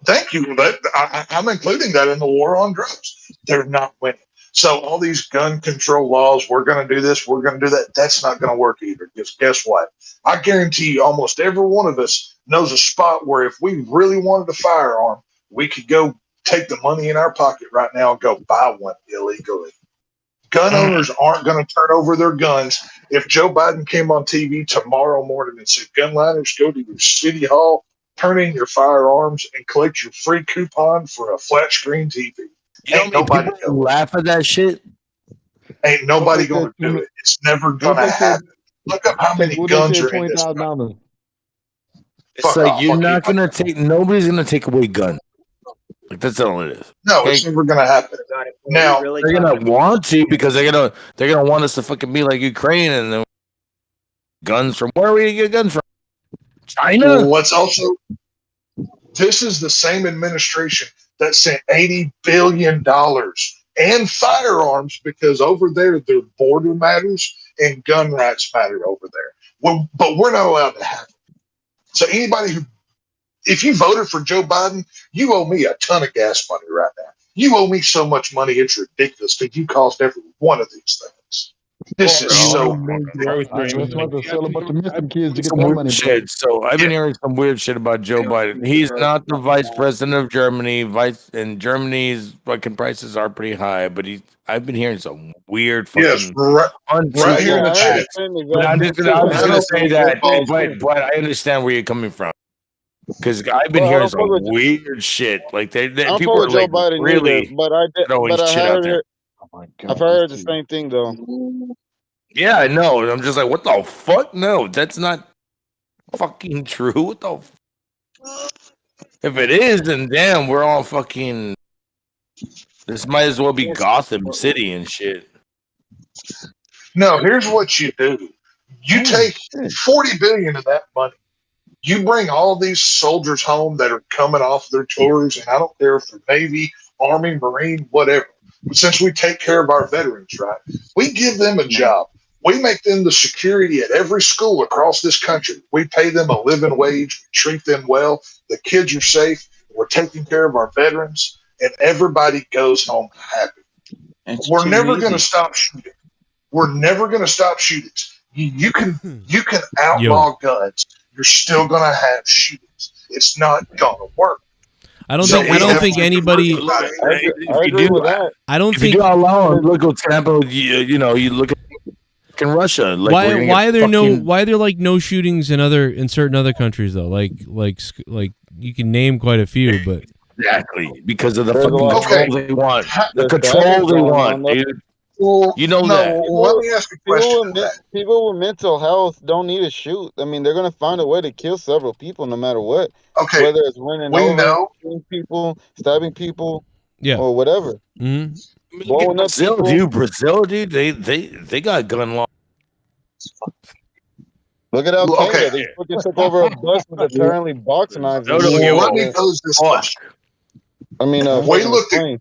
Thank you. But I'm including that in the war on drugs. They're not winning. So all these gun control laws, we're going to do this, we're going to do that. That's not going to work either. Because guess what? I guarantee you almost every one of us knows a spot where if we really wanted a firearm, we could go take the money in our pocket right now and go buy one illegally. Gun owners aren't going to turn over their guns. If Joe Biden came on TV tomorrow morning and said, gunliners, go to your city hall, turn in your firearms, and collect your free coupon for a flat screen TV. Ain't nobody people laugh at that shit. Ain't nobody going to do it. It's never going to happen. Look up how many guns are in this country. It's like you're not going to take. Nobody's going to take away guns. Like that's all it is. No, it's never going to happen. Now they're going to want to because they're going to want us to fucking be like Ukraine and then guns from where are we going to get guns from? China. Well, what's also this is the same administration that sent $80 billion and firearms because over there their border matters and gun rights matter over there. Well, but we're not allowed to have it. So anybody who, if you voted for Joe Biden, you owe me a ton of gas money right now. You owe me so much money, it's ridiculous because you caused every one of these things. This is so. Shit. So I've been hearing some weird shit about Joe Biden. He's not the vice president of Germany. And Germany's fucking prices are pretty high, but I've been hearing some weird fucking right here in the chat. But I'm just gonna say that, but I understand where you're coming from. Because I've been hearing some weird shit. Like people are like really throwing shit out there. I've heard the same thing though. Yeah, I know. I'm just like, what the fuck? No, that's not fucking true. What the? If it is, then damn, we're all fucking. This might as well be Gotham City and shit. No, here's what you do: you take $40 billion of that money. You bring all these soldiers home that are coming off their tours, and I don't care if they're Navy, Army, Marine, whatever. But since we take care of our veterans, right, we give them a job. We make them the security at every school across this country. We pay them a living wage. We treat them well. The kids are safe. We're taking care of our veterans, and everybody goes home happy. We're never going to stop shooting. We're never going to stop shootings. You can outlaw guns. You're still going to have shootings. It's not going to work. I don't think anybody. I agree with that. I don't if think you do allow, look what's happened. You look at in Russia. Like why are there no shootings in certain other countries though? Like you can name quite a few, but exactly because of the fucking control they want. The control they want, dude. You know that. Let me ask a question. People with mental health don't need to shoot. I mean, they're gonna find a way to kill several people no matter what. Okay, whether it's running over, shooting people, stabbing people, or whatever. Mm-hmm. Blowing up people. Brazil, dude, they got gun law. Look at Al Qaeda. They fucking took over a bus with apparently box knives. Let me pose this question. I mean, we looked at.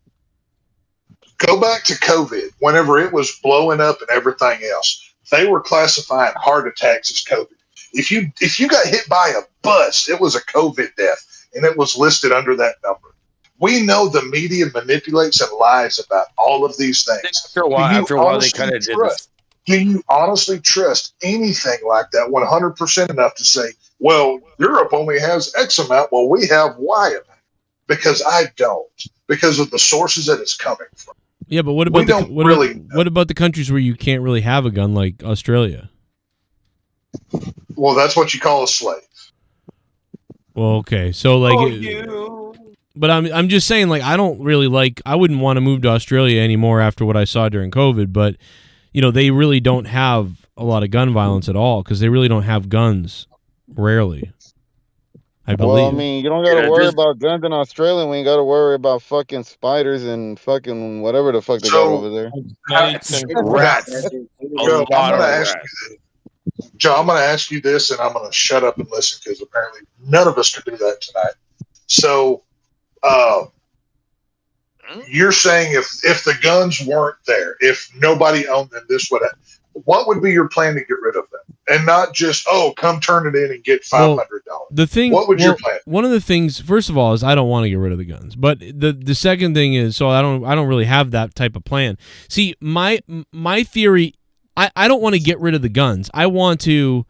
Go back to COVID, whenever it was blowing up and everything else. They were classifying heart attacks as COVID. If you got hit by a bus, it was a COVID death, and it was listed under that number. We know the media manipulates and lies about all of these things. After a while, they kind of did this. Do you honestly trust anything like that 100% enough to say, well, Europe only has X amount, well, we have Y amount? Because I don't, because of the sources that it's coming from. Yeah, but what about what about the countries where you can't really have a gun, like Australia? Well, that's what you call a slave. Well, okay, so like, but I'm just saying, like, I wouldn't want to move to Australia anymore after what I saw during COVID. But they really don't have a lot of gun violence at all because they really don't have guns. Rarely, I believe. Well, I mean, you don't got to worry about guns in Australia. We ain't got to worry about fucking spiders and fucking whatever the fuck they got over there. Rats. Joe, I'm going to ask you this, and I'm going to shut up and listen because apparently none of us can do that tonight. So, you're saying if the guns weren't there, if nobody owned them, what would be your plan to get rid of them? And not just, come turn it in and get $500. What would your plan? One of the things, first of all, is I don't want to get rid of the guns. But the second thing is, so I don't really have that type of plan. See, my theory, I don't want to get rid of the guns. I want to,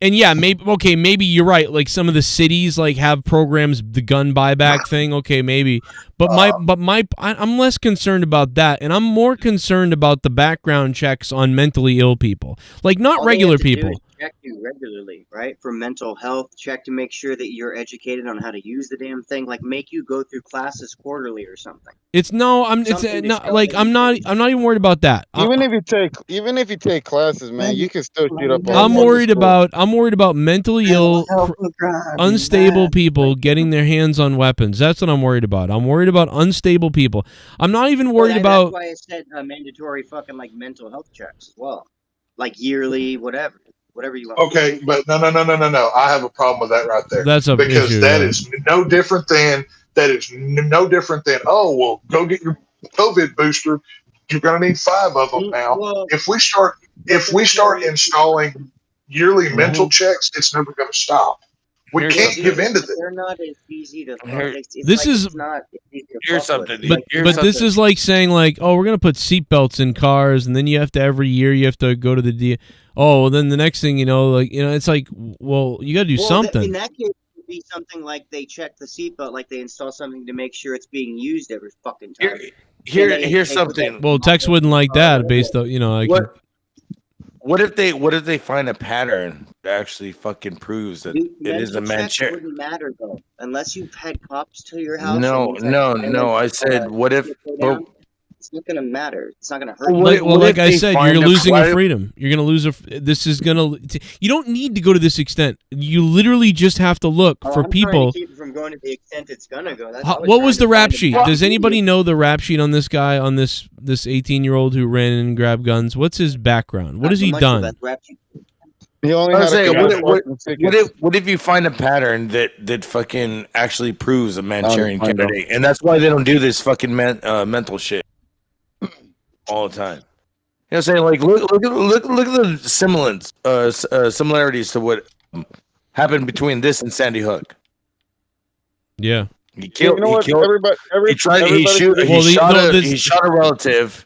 and yeah, maybe you're right. Like some of the cities like have programs, the gun buyback thing. Okay, maybe, but I'm less concerned about that, and I'm more concerned about the background checks on mentally ill people, like not regular people. Check you regularly, right? For mental health, check to make sure that you're educated on how to use the damn thing. Like make you go through classes quarterly or something. I'm not even worried about that. Even if you take classes, man, you can still shoot up. I'm worried about mentally ill, unstable people getting their hands on weapons. That's what I'm worried about. I'm worried about unstable people. I'm not even worried about. That's why I said mandatory fucking like mental health checks as well, like yearly, whatever you want. Okay, but no. I have a problem with that right there. That's a because issue, that yeah. is no different than oh well, go get your COVID booster. You're gonna need 5 of them now. Well, if we start installing yearly mental checks, it's never going to stop. We can't give in to this. They're not as easy to. Here's something. But this is like saying like, oh, we're gonna put seatbelts in cars, and then you have to every year you have to go to the Oh, then the next thing it's like, well, you got to do something. In that case, it would be something like they check the seatbelt, like they install something to make sure it's being used every fucking time. Here's something. Well, Tex wouldn't like that, based on What if they find a pattern that actually fucking proves that it is a man chair? Wouldn't matter though, unless you've had cops to your house. No. I said, what if? It's not gonna matter. It's not gonna hurt. Like I said, you're losing your freedom. You're gonna lose this is gonna. You don't need to go to this extent. You literally just have to look for people. Trying to keep it from going to the extent it's gonna go. What was the rap sheet? Does anybody know the rap sheet on this guy, on this 18-year-old who ran in and grabbed guns? What's his background? What has he done? He only what if you find a pattern that fucking actually proves a Manchurian candidate, and that's why they don't do this fucking mental shit all the time. You know what I'm saying? Like, look at the similarities to what happened between this and Sandy Hook. Yeah, he killed. Everybody. He shot a relative.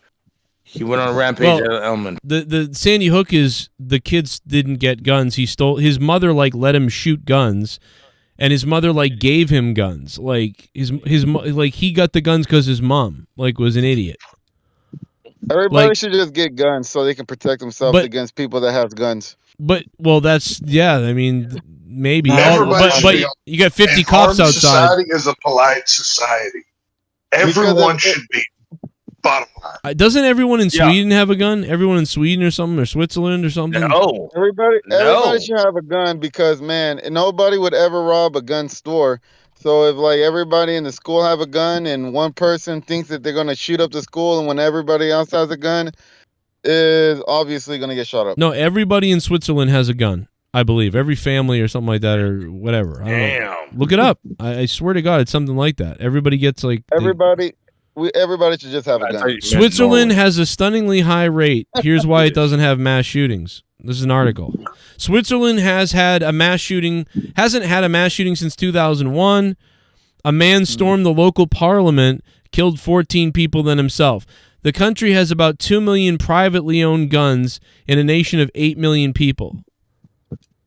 He went on a rampage at Elman. The Sandy Hook is the kids didn't get guns. He stole his mother, like let him shoot guns, and his mother like gave him guns. Like his like he got the guns because his mom like was an idiot. Everybody should just get guns so they can protect themselves against people that have guns. But I mean, maybe. But you got 50 cops outside. Society is a polite society. Everyone should be. Bottom line. Doesn't everyone in Sweden have a gun? Everyone in Sweden or something, or Switzerland or something? No. Everybody should have a gun because, man, nobody would ever rob a gun store. So if like everybody in the school have a gun and one person thinks that they're gonna shoot up the school, and when everybody else has a gun, is obviously gonna get shot up. No, everybody in Switzerland has a gun. I believe every family or something like that or whatever. Damn. Look it up. I swear to God, it's something like that. Everybody gets like everybody should just have a gun. Switzerland has a stunningly high rate. Here's why it doesn't have mass shootings. This is an article. Switzerland hasn't had a mass shooting since 2001. A man stormed the local parliament, killed 14 people than himself. The country has about 2 million privately owned guns in a nation of 8 million people.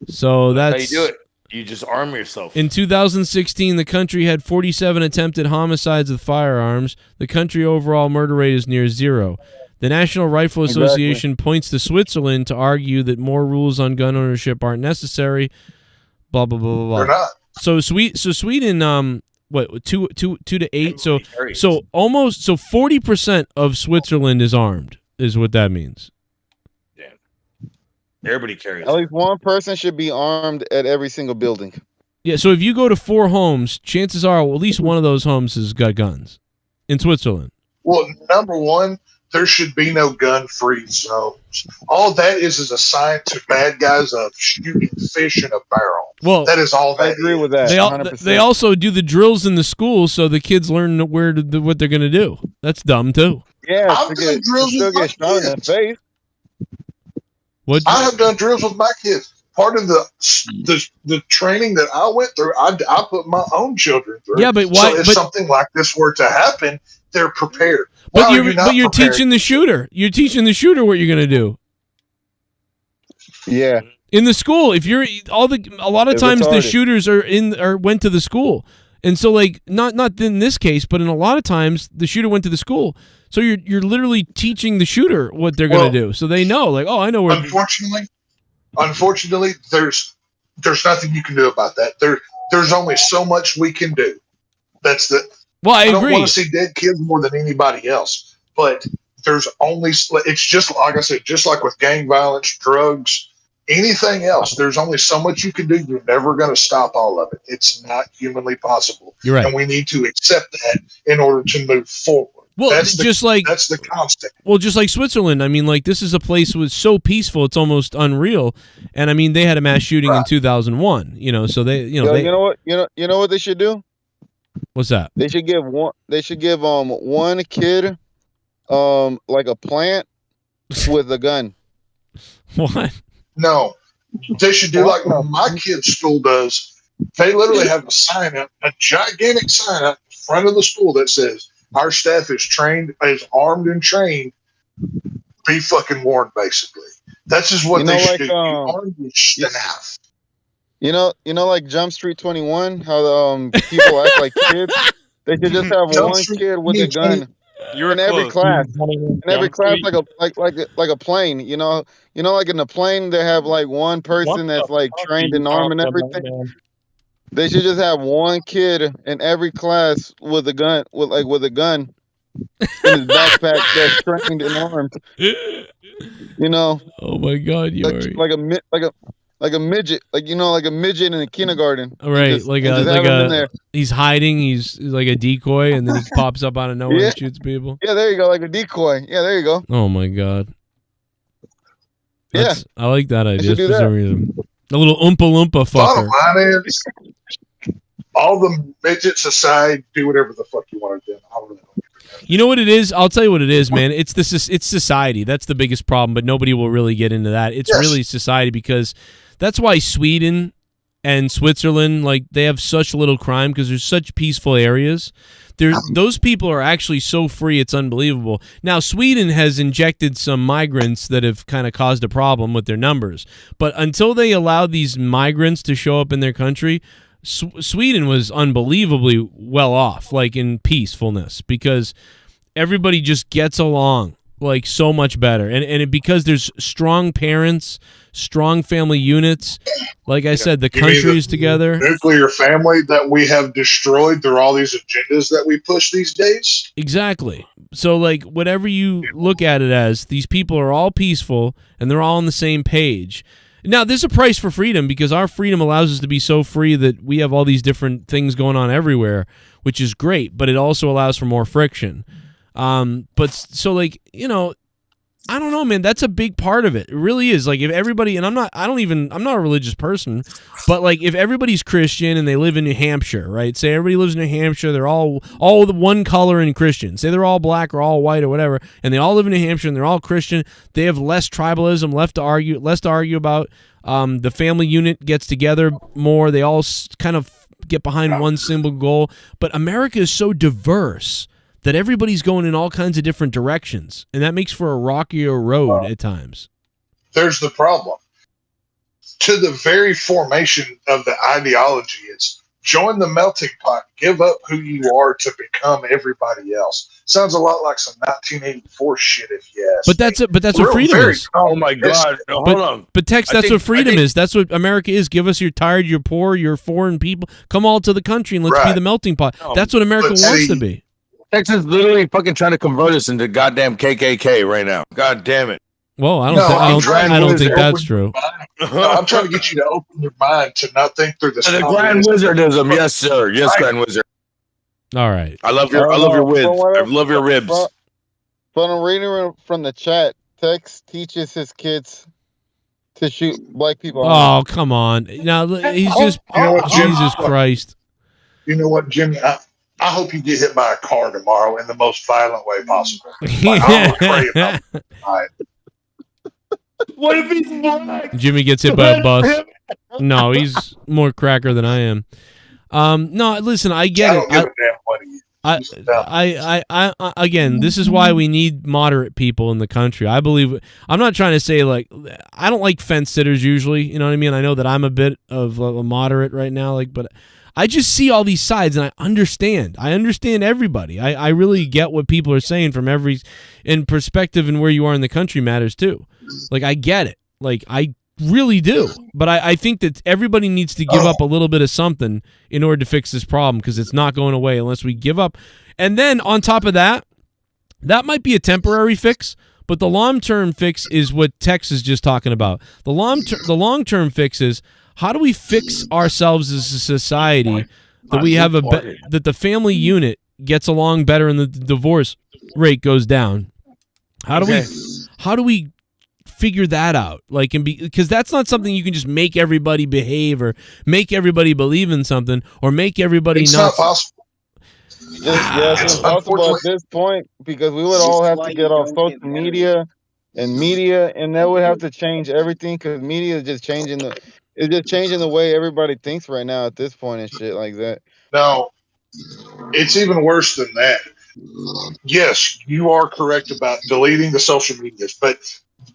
So that's how you do it. You just arm yourself. In 2016, the country had 47 attempted homicides with firearms. The country overall murder rate is near zero. The National Rifle Association points to Switzerland to argue that more rules on gun ownership aren't necessary. Blah blah blah blah blah. They're not. So Sweden, what 2 to 8? So 40% of Switzerland is armed, is what that means. Everybody carries. At least one person should be armed at every single building. Yeah, so if you go to 4 homes, chances are at least one of those homes has got guns in Switzerland. Well, number one, there should be no gun-free zones. All that is a sign to bad guys of shooting fish in a barrel. Well, that is all that I agree with that. They also do the drills in the school so the kids learn what they're going to do. That's dumb too. Yeah, I've done drills with my kids. I have done drills with my kids. Part of the training that I went through, I put my own children through. Yeah, but why? So if something like this were to happen, they're prepared. But you're teaching the shooter. You're teaching the shooter what you're going to do. Yeah. In the school, if you're a lot of times the shooters went to the school, and so like not in this case, but in a lot of times the shooter went to the school. So you're literally teaching the shooter what they're going to do, so they know. Like, oh, I know where. Unfortunately, there's nothing you can do about that. There's only so much we can do. That's the. Well, I agree. don't want to see dead kids more than anybody else, but there's only. It's just like I said, just like with gang violence, drugs, anything else. There's only so much you can do. You're never going to stop all of it. It's not humanly possible. You're right, and we need to accept that in order to move forward. Well, that's the constant. Well, just like Switzerland, I mean, like this is a place that was so peaceful, it's almost unreal. And I mean, they had a mass shooting in 2001. So they, you know what they should do? What's that? They should give one kid like a plant with a gun. What? No, they should do like my kid's school does. They literally have a sign up, a gigantic sign up in front of the school that says, "Our staff is armed and trained. Be fucking warned." Basically, that's just what they should do. Arm your staff. You know, like Jump Street 21, how people act like kids. They should just have one kid with a gun in every class. In every class, like a plane. You know, like in a plane, they have like one person that's like trained and armed and everything. They should just have one kid in every class with a gun, with a gun in his backpack that's trained and armed. Oh my God, Yuri. Like a midget, like a midget in a kindergarten. All right, he's hiding. He's like a decoy, and then he pops up out of nowhere and shoots people. Yeah, there you go, like a decoy. Yeah, there you go. Oh my God. Yeah, I like that idea for some reason. A little Oompa Loompa fucker. Bottom line is, all the midgets aside, do whatever the fuck you want to do. I don't know. You know what it is? I'll tell you what it is, man. It's society. That's the biggest problem, but nobody will really get into that. It's really society, because that's why Sweden and Switzerland, like, they have such little crime because there's such peaceful areas. Those people are actually so free, it's unbelievable. Now, Sweden has injected some migrants that have kind of caused a problem with their numbers. But until they allow these migrants to show up in their country, Sweden was unbelievably well off, like in peacefulness, because everybody just gets along like so much better. And because there's strong parents, strong family units, like I said, the country is together. Nuclear family that we have destroyed through all these agendas that we push these days. Exactly. So like whatever you look at it as, these people are all peaceful and they're all on the same page. Now, there's a price for freedom, because our freedom allows us to be so free that we have all these different things going on everywhere, which is great, but it also allows for more friction. But so like, I don't know, man, that's a big part of it. It really is. Like if everybody, and I'm not a religious person, but like if everybody's Christian and they live in New Hampshire, right? Say everybody lives in New Hampshire, they're all the one color and Christian. Say they're all black or all white or whatever, and they all live in New Hampshire and they're all Christian. They have less tribalism, less to argue about. The family unit gets together more. They all kind of get behind one single goal. But America is so diverse that everybody's going in all kinds of different directions, and that makes for a rockier road at times. There's the problem. to the very formation of the ideology. It's join the melting pot, give up who you are to become everybody else. Sounds a lot like some 1984 shit, if you ask. But that's what freedom is. Oh my God! Hold on. But Tex, that's what freedom is. That's what America is. Give us your tired, your poor, your foreign people. Come all to the country and let's be the melting pot. That's what America wants to be. Texas is literally fucking trying to convert us into goddamn KKK right now. God damn it. Well, I don't think that's true. No, I'm trying to get you to open your mind to not think through the Grand Wizardism. Yes, sir. Yes, Grand Wizard. All right. I love your ribs. I love your ribs. But I'm reading from the chat. Tex teaches his kids to shoot black people. Oh, come on. Now he's just Jesus Christ. You know what, Jimmy? I hope you get hit by a car tomorrow in the most violent way possible. Like, I'm afraid about it. All right. What if he's black? Jimmy gets hit by a bus. No, he's more cracker than I am. No, listen, I get it. I again, this is why we need moderate people in the country. I believe. I'm not trying to say like I don't like fence sitters usually. You know what I mean? I know that I'm a bit of a moderate right now, but I just see all these sides and I understand. I understand everybody. I really get what people are saying from every in perspective, and where you are in the country matters too. Like I get it. Like I really do. But I think that everybody needs to give up a little bit of something in order to fix this problem, because it's not going away unless we give up. And then on top of that, that might be a temporary fix, but the long-term fix is what Tex is just talking about. The long-term fix is, how do we fix ourselves as a society that we have that the family unit gets along better and the divorce rate goes down? How do we figure that out? Like, because that's not something you can just make everybody behave or make everybody believe in something or make everybody not possible. Yes, it's possible at this point, because we would all have to get off social media, and that would have to change everything, because media is just changing the way everybody thinks right now at this point and shit like that. No, it's even worse than that. Yes, you are correct about deleting the social medias, but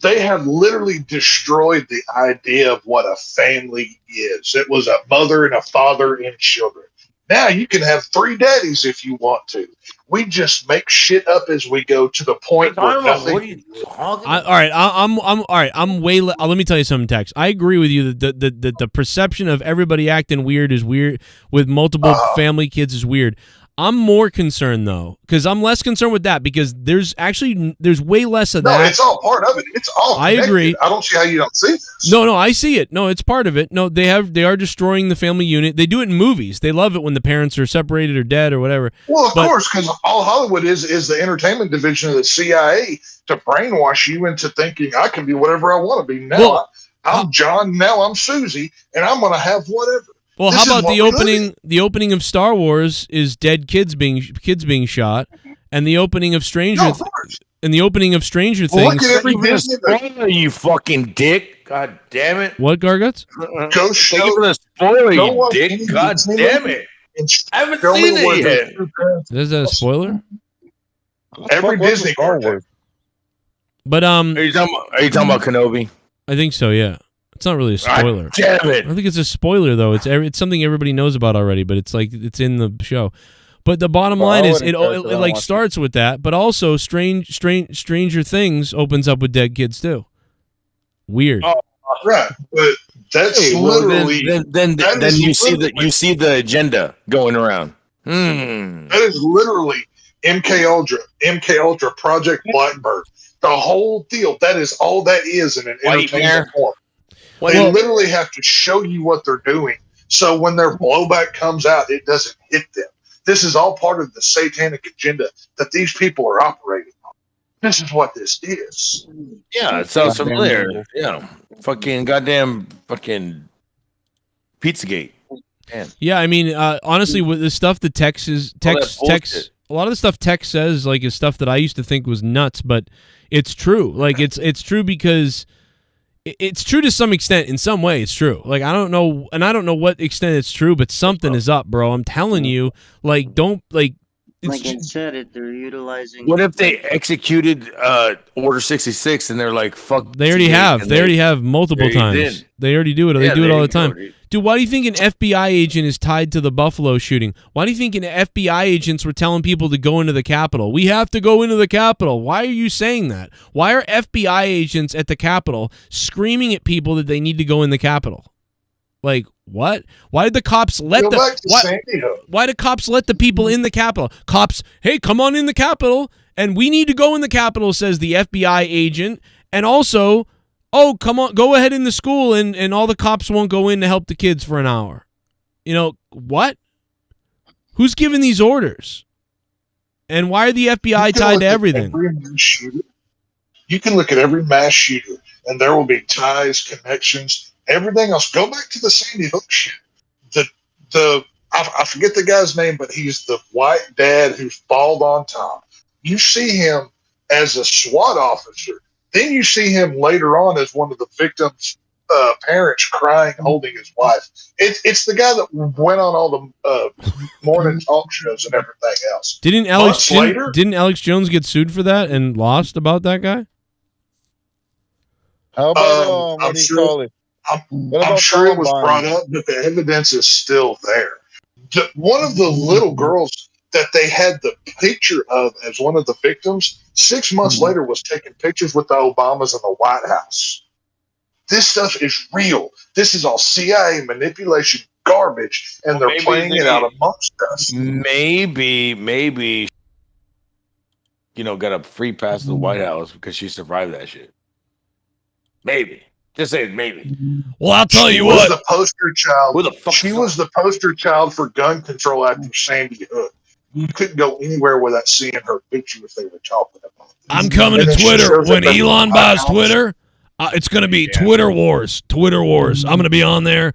they have literally destroyed the idea of what a family is. It was a mother and a father and children. Now you can have 3 daddies if you want to. We just make shit up as we go to the point where nothing. What are you talking about? All right, I'm all right. I'm way. Let me tell you something, Tex. I agree with you that the perception of everybody acting weird is weird with multiple family kids is weird. I'm more concerned though, because I'm less concerned with that, because there's way less of that. No, it's all part of it. It's all connected. I agree. I don't see how you don't see this. No, I see it. No, it's part of it. No, they are destroying the family unit. They do it in movies. They love it when the parents are separated or dead or whatever. Well, of course, because all Hollywood is the entertainment division of the CIA to brainwash you into thinking I can be whatever I want to be. Now I'm John. Now I'm Susie, and I'm going to have whatever. Well, how about the opening? The opening of Star Wars is dead kids being shot, and the opening of Stranger Things. Look at every spoiler, you fucking dick! God damn it! What, Garguts? Go show. Thank you for the spoiler, you dick! God damn it! I haven't seen it yet. Is that a spoiler? Every Disney cartoon. But are you talking about Kenobi? I think so. Yeah. It's not really a spoiler. God damn it. I don't think it's a spoiler though. It's something everybody knows about already, but it's like it's in the show. But the bottom line is it like starts with that, but also Stranger Things opens up with dead kids too. Weird. Oh, right, but that's literally then you see the agenda going around. That is literally MK Ultra, Project Blackbird, the whole deal. That is all that is in an entertainment form. They literally have to show you what they're doing, so when their blowback comes out, it doesn't hit them. This is all part of the satanic agenda that these people are operating on. This is what this is. Yeah, it sounds familiar. Yeah, fucking goddamn fucking Pizzagate. Man. Yeah, I mean, honestly, with the stuff that Tex, a lot of the stuff Tex says like is stuff that I used to think was nuts, but it's true. Like it's true because. It's true to some extent. In some way, it's true. Like I don't know what extent it's true, but something is up, bro. I'm telling you. Like don't like Like I said, they're utilizing. What if they executed Order 66 and they're like, fuck? They already have. They already have multiple times. They already do it. They do it all the time. Dude, why do you think an FBI agent is tied to the Buffalo shooting? Why do you think an FBI agents were telling people to go into the Capitol? We have to go into the Capitol. Why are you saying that? Why are FBI agents at the Capitol screaming at people that they need to go in the Capitol? Like, what? Why did the cops let why did cops let the people in the Capitol? Cops, hey, come on in the Capitol, and we need to go in the Capitol, says the FBI agent. And also, oh, come on, go ahead in the school, and all the cops won't go in to help the kids for an hour. You know, what? Who's giving these orders? And why are the FBI tied to everything? You can look at every mass shooter, and there will be ties, connections, everything else. Go back to the Sandy Hook shit. I forget the guy's name, but he's the white dad who's bald on top. You see him as a SWAT officer. Then you see him later on as one of the victims' parents crying, holding his wife. It's the guy that went on all the morning talk shows and everything else. Didn't Alex Jones get sued for that and lost about that guy? How about what do you call it? I'm sure it was brought up, but the evidence is still there. One of the little girls that they had the picture of as one of the victims, 6 months later was taking pictures with the Obamas in the White House. This stuff is real. This is all CIA manipulation garbage, and they're playing it out amongst us. Maybe, got a free pass to the White House because she survived that shit. Maybe. Just say maybe. Well, I'll tell you what. The poster child. She was the poster child for gun control after Sandy Hook. You couldn't go anywhere without seeing her picture if they were talking about it. I'm coming to Twitter. When Elon buys Twitter, it's going to be Twitter Wars. Twitter Wars. I'm going to be on there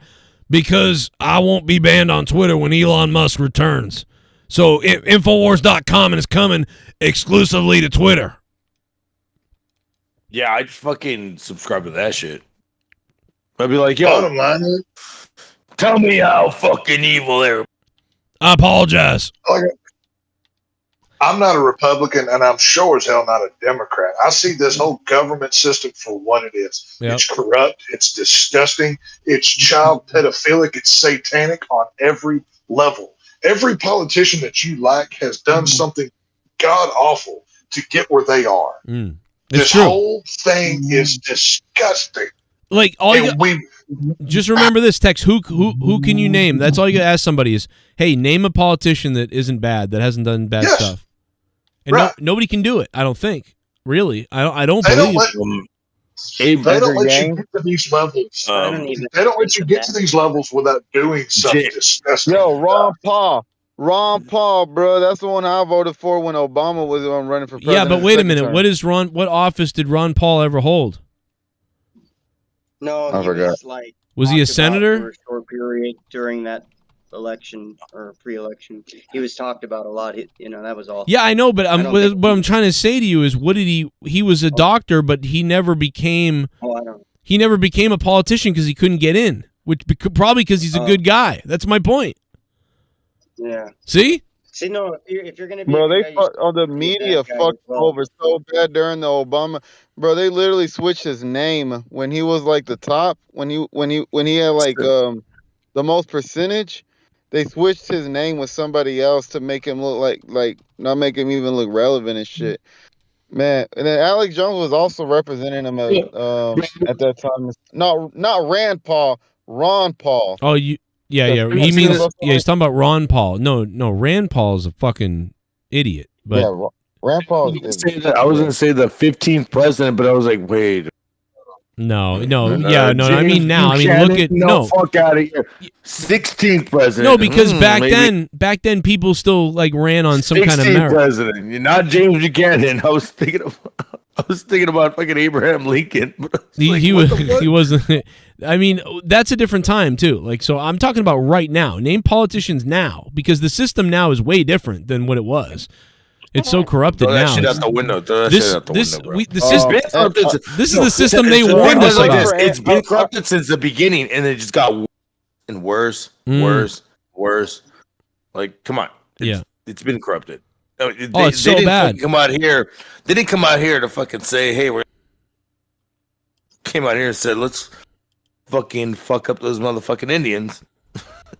because I won't be banned on Twitter when Elon Musk returns. So Infowars.com is coming exclusively to Twitter. Yeah, I'd fucking subscribe to that shit. I'd be like, yo, bottom line, tell me how fucking evil they're. I apologize. I'm not a Republican, and I'm sure as hell not a Democrat. I see this whole government system for what it is. Yep. It's corrupt. It's disgusting. It's child pedophilic. It's satanic on every level. Every politician that you like has done something god awful to get where they are. This whole thing is disgusting. Like just remember this, Tex. Who can you name? That's all you gotta ask somebody is, hey, name a politician that isn't bad, that hasn't done bad stuff. And nobody can do it. I don't think. Really, I don't believe. They don't let you get to these levels. They don't let you get to these levels without doing something disgusting. Yo, Ron Paul, bro. That's the one I voted for when Obama was running for president. Yeah, but wait a minute. What office did Ron Paul ever hold? No, I forgot. Was he a senator? For a short period during that election or pre-election, he was talked about a lot. That was all. Yeah, I know, but what I'm trying to say to you is, what did he? He was a doctor, but he never became. He never became a politician because he couldn't get in, probably because he's a good guy. That's my point. Yeah. See, no. If you're gonna be, bro, the media fucked over so bad during the Obama. Bro, they literally switched his name when he was like the top. When he had like the most percentage, they switched his name with somebody else to make him look like not make him even look relevant and shit. Man, and then Alex Jones was also representing him at that time. Not Rand Paul, Ron Paul. Oh, Yeah. He means he's talking about Ron Paul. No, Rand Paul is a fucking idiot. But yeah, Rand Paul. I was gonna say the 15th president, but I was like, wait. No. I mean now. I mean, look at fuck out of here. 16th president. No, because back then people still like ran on some kind of merit. President. You're not James Buchanan. I was thinking about fucking Abraham Lincoln. He wasn't. I mean, that's a different time too. Like, so I'm talking about right now. Name politicians now, because the system now is way different than what it was. It's so corrupted now. Throw that shit out the window. This is the system they warned us about. It's been corrupted since the beginning, and it just got worse and worse. Like, come on. It's been corrupted. It's so didn't bad. fucking come out here. They didn't come out here to fucking say, "Hey, we're." Came out here and said, "Let's fucking fuck up those motherfucking Indians,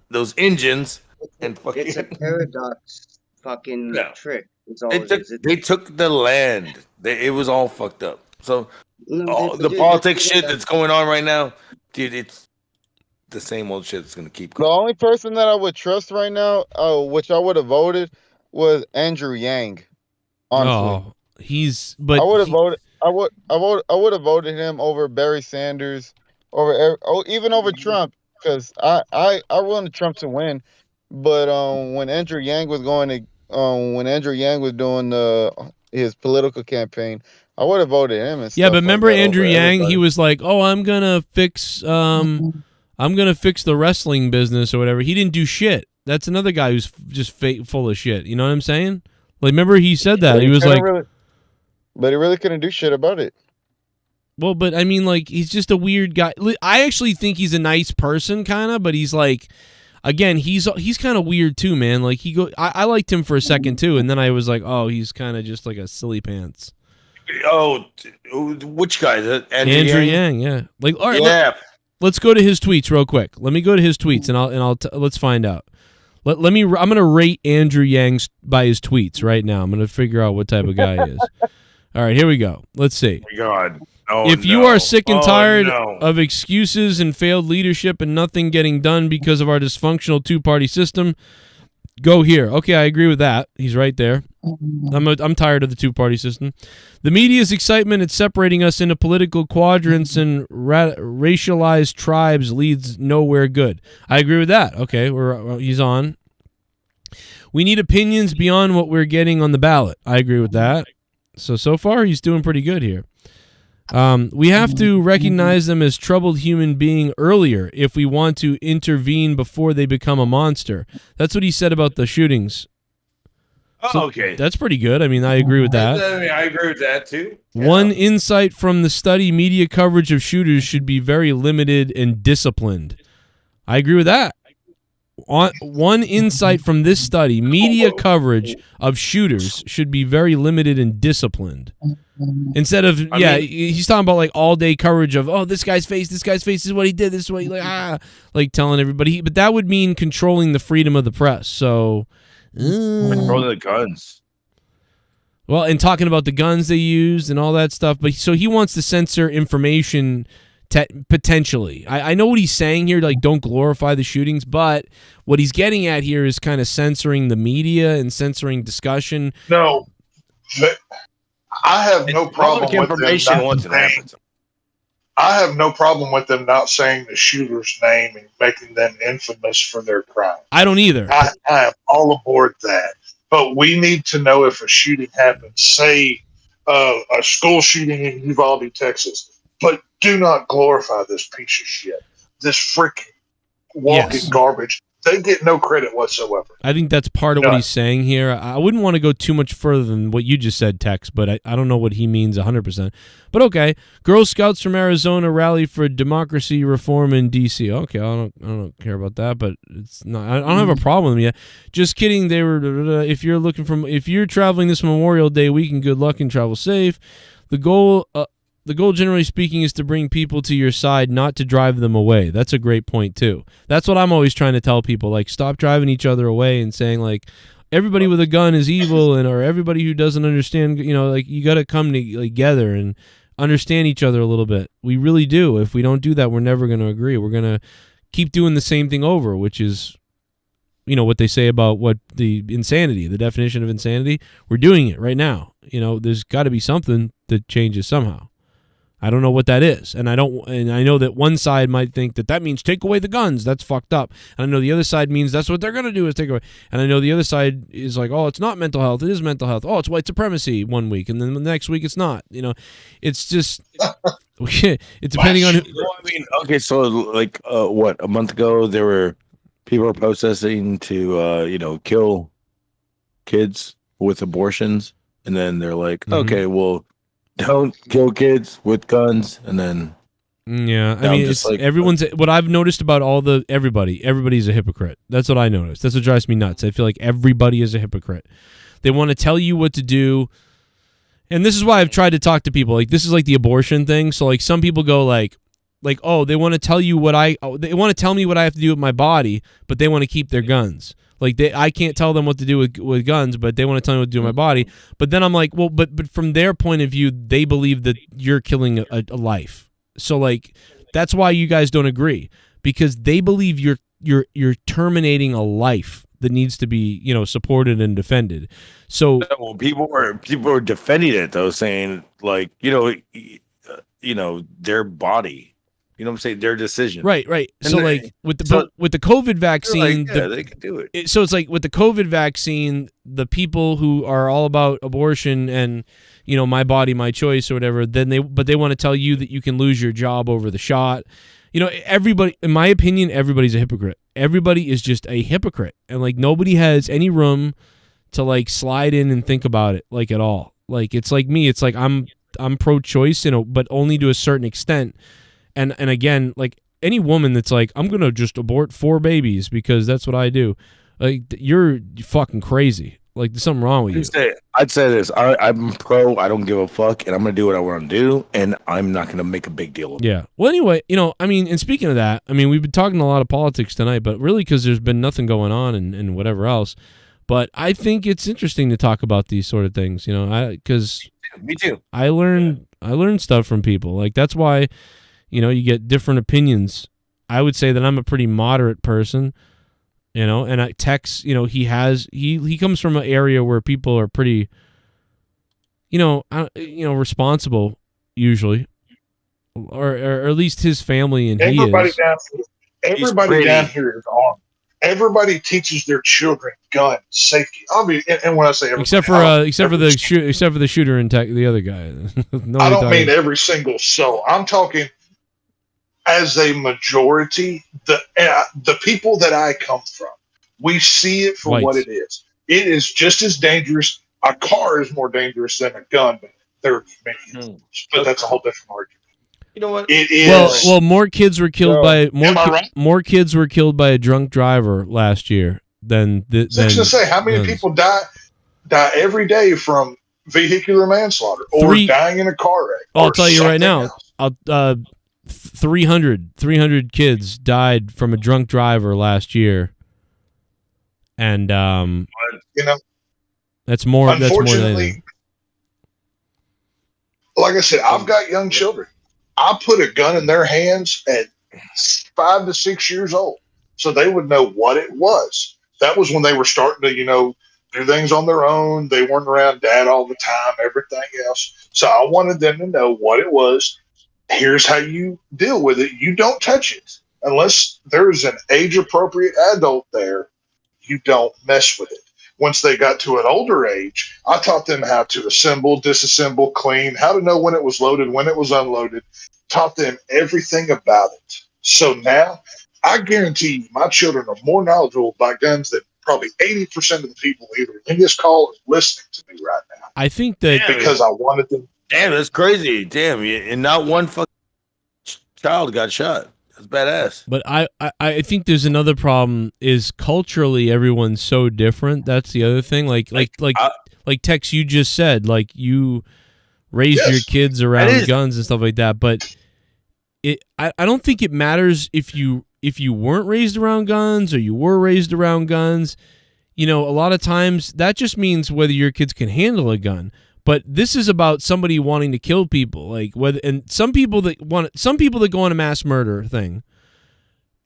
those Indians, and fucking." It's a paradox fucking trick. It's all They took the land. It was all fucked up. So the politics shit that's going on right now, dude, it's the same old shit that's gonna keep going. The only person that I would trust right now, which I would have voted, was Andrew Yang. Honestly, but I would have voted. I would have voted him over Barry Sanders, even over Trump, because I wanted Trump to win. But when Andrew Yang was doing his political campaign, I would have voted him. And Yeah, stuff but remember like that Andrew over Yang? everybody. He was like, "Oh, I'm gonna fix the wrestling business or whatever." He didn't do shit. That's another guy who's just full of shit. You know what I'm saying? Like, remember he said that he was like, but he really couldn't do shit about it. well, but I mean, like, he's just a weird guy. I actually think he's a nice person, kind of, but he's like, again, he's kind of weird too, man. Like I liked him for a second too, and then I was like, oh, he's kind of just like a silly pants. Oh, which guy? Andrew Yang, yeah. Like, all right, yeah. Let's go to his tweets real quick. Let me go to his tweets, and let's find out. I'm gonna rate Andrew Yang by his tweets right now. I'm gonna figure out what type of guy he is. All right, here we go. Let's see. Oh my God. Oh, if you are sick and tired no. of excuses and failed leadership and nothing getting done because of our dysfunctional two-party system, go here. Okay, I agree with that. He's right there. I'm tired of the two-party system. The media's excitement at separating us into political quadrants and racialized tribes leads nowhere good. I agree with that. Okay, he's on. We need opinions beyond what we're getting on the ballot. I agree with that. So far, he's doing pretty good here. We have to recognize them as troubled human being earlier if we want to intervene before they become a monster. That's what he said about the shootings. So okay. That's pretty good. I mean, I agree with that. I agree with that too. One insight from the study, media coverage of shooters should be very limited and disciplined. I agree with that. One insight from this study, media coverage of shooters should be very limited and disciplined. Instead of, he's talking about like all day coverage of, oh, this guy's face is what he did, this is what he, like telling everybody. But that would mean controlling the freedom of the press. So, controlling the guns. Well, and talking about the guns they used and all that stuff. But so he wants to censor information potentially. I know what he's saying here, like don't glorify the shootings, but what he's getting at here is kind of censoring the media and censoring discussion. No, I have no problem with information once it happens. I have no problem with them not saying the shooter's name and making them infamous for their crime. I don't either. I am all aboard that. But we need to know if a shooting happens, say a school shooting in Uvalde, Texas. But do not glorify this piece of shit. This freaking walking garbage. They get no credit whatsoever. I think that's part of what he's saying here. I wouldn't want to go too much further than what you just said, Tex, but I don't know what he means 100%. But okay, Girl Scouts from Arizona rally for democracy reform in D.C. Okay, I don't care about that, but it's not. I don't have a problem with them yet. Just kidding. They were. If you're traveling this Memorial Day weekend, good luck and travel safe. The goal. The goal, generally speaking, is to bring people to your side, not to drive them away. That's a great point, too. That's what I'm always trying to tell people. Like, stop driving each other away and saying, like, everybody with a gun is evil, or everybody who doesn't understand, like, you got to come together and understand each other a little bit. We really do. If we don't do that, we're never going to agree. We're going to keep doing the same thing over, which is, what they say about what the insanity, the definition of insanity. We're doing it right now. There's got to be something that changes somehow. I don't know what that is, and I know that one side might think that means take away the guns. That's fucked up. And I know the other side means that's what they're going to do is take away. And I know the other side is like, oh, it's not mental health. It is mental health. Oh, it's white supremacy one week, and then the next week it's not. It's just it's depending on. Okay, so like what, a month ago there were people were protesting to kill kids with abortions, and then they're like, okay, well. Don't kill kids with guns, and then Yeah, I I'm mean, just it's everyone's. What I've noticed about everybody's a hypocrite. That's what I noticed. That's what drives me nuts. I feel like everybody is a hypocrite. They want to tell you what to do, and this is why I've tried to talk to people. Like, this is like the abortion thing. So like, some people go like, oh, they want to tell you they want to tell me what I have to do with my body, but they want to keep their guns. Like, I can't tell them what to do with guns, but they want to tell me what to do with my body. But then I'm like, well, but from their point of view, they believe that you're killing a life. So like, that's why you guys don't agree, because they believe you're terminating a life that needs to be, supported and defended. So well, people were defending it though, saying like, their body. You know what I'm saying? Their decision. Right. And so like with the COVID vaccine, they can do it. So it's like with the COVID vaccine, the people who are all about abortion and my body, my choice or whatever, they want to tell you that you can lose your job over the shot. Everybody, in my opinion, everybody's a hypocrite. Everybody is just a hypocrite, and like nobody has any room to like slide in and think about it like at all. Like, it's like me. It's like I'm pro-choice, but only to a certain extent. And again, like any woman that's like, I'm gonna just abort 4 babies because that's what I do, like, you're fucking crazy. Like, there's something wrong with you. I'd say this. I'm pro. I don't give a fuck, and I'm gonna do what I want to do, and I'm not gonna make a big deal of it. Yeah. Well, anyway, I mean, and speaking of that, I mean, we've been talking a lot of politics tonight, but really because there's been nothing going on and whatever else. But I think it's interesting to talk about these sort of things, because me too. I learned stuff from people. Like, that's why. You get different opinions. I would say that I'm a pretty moderate person, and Tex, he comes from an area where people are pretty, responsible usually, or at least his family and everybody he is. Everybody down here is armed. Everybody teaches their children gun safety. I mean, and when I say everybody, except for the shooter and the other guy. I don't mean every single soul. I'm talking. As a majority, the people that I come from, we see it for what it is. It is just as dangerous. A car is more dangerous than a gun, but they're but that's a whole different argument. You know what? It is. Well, more kids were killed more kids were killed by a drunk driver last year than. I was going to say, how many people die every day from vehicular manslaughter or dying in a car wreck? I'll tell you right now. 300 kids died from a drunk driver last year, and that's more. Unfortunately, like I said, I've got young children. I put a gun in their hands at 5 to 6 years old, so they would know what it was. That was when they were starting to, do things on their own. They weren't around dad all the time. Everything else. So I wanted them to know what it was. Here's how you deal with it. You don't touch it unless there's an age-appropriate adult there. You don't mess with it. Once they got to an older age, I taught them how to assemble, disassemble, clean, how to know when it was loaded, when it was unloaded, taught them everything about it. So now, I guarantee you, my children are more knowledgeable about guns than probably 80% of the people either in this call is listening to me right now. I think that because I wanted them. Damn, that's crazy. Damn, and not one fucking child got shot. That's badass. But I think there's another problem is culturally everyone's so different. That's the other thing. Like Tex, you just said, like you raised your kids around guns and stuff like that. But I don't think it matters if you weren't raised around guns or you were raised around guns. A lot of times that just means whether your kids can handle a gun. But this is about somebody wanting to kill people, like some people that go on a mass murder thing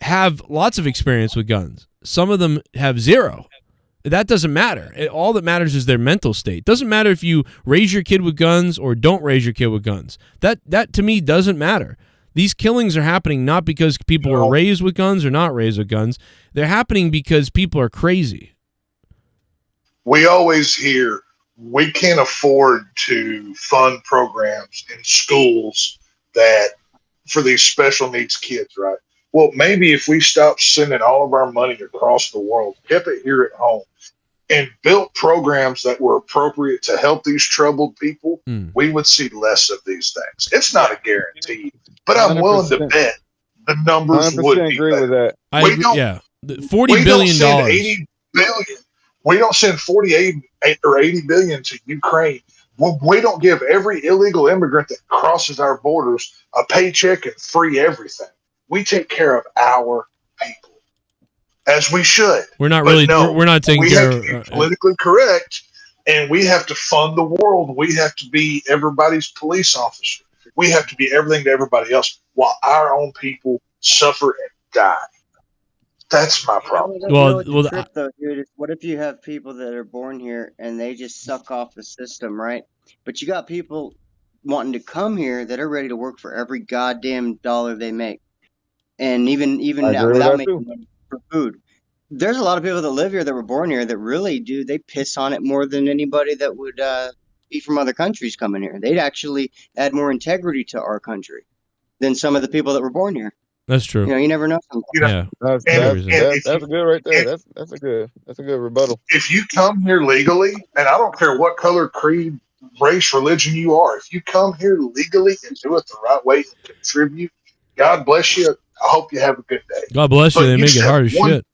have lots of experience with guns. Some of them have zero. That doesn't matter. All that matters is their mental state. It doesn't matter if you raise your kid with guns or don't raise your kid with guns. That to me doesn't matter. These killings are happening not because people were raised with guns or not raised with guns. They're happening because people are crazy. We always hear, we can't afford to fund programs in schools that for these special needs kids, right? Well, maybe if we stopped sending all of our money across the world, kept it here at home, and built programs that were appropriate to help these troubled people, we would see less of these things. It's not a guarantee, but I'm willing to bet the numbers would be agree better. with that. $40 billion. We don't send 48 or 80 billion to Ukraine. We don't give every illegal immigrant that crosses our borders a paycheck and free everything. We take care of our people, as we should. We're not But really. no, we're not taking we care have to of. be politically correct, and we have to fund the world. We have to be everybody's police officer. We have to be everything to everybody else, while our own people suffer and die. That's my problem. The trick, though, dude, is what if you have people that are born here and they just suck off the system, right? But you got people wanting to come here that are ready to work for every goddamn dollar they make, and even now, without making money for food. There's a lot of people that live here that were born here that really do. They piss on it more than anybody that would be from other countries coming here. They'd actually add more integrity to our country than some of the people that were born here. That's true. You know, you never know. Yeah, that's good right there. That's a good rebuttal. If you come here legally, and I don't care what color, creed, race, religion you are, if you come here legally and do it the right way and contribute, God bless you. I hope you have a good day. God bless you. They make it hard as shit.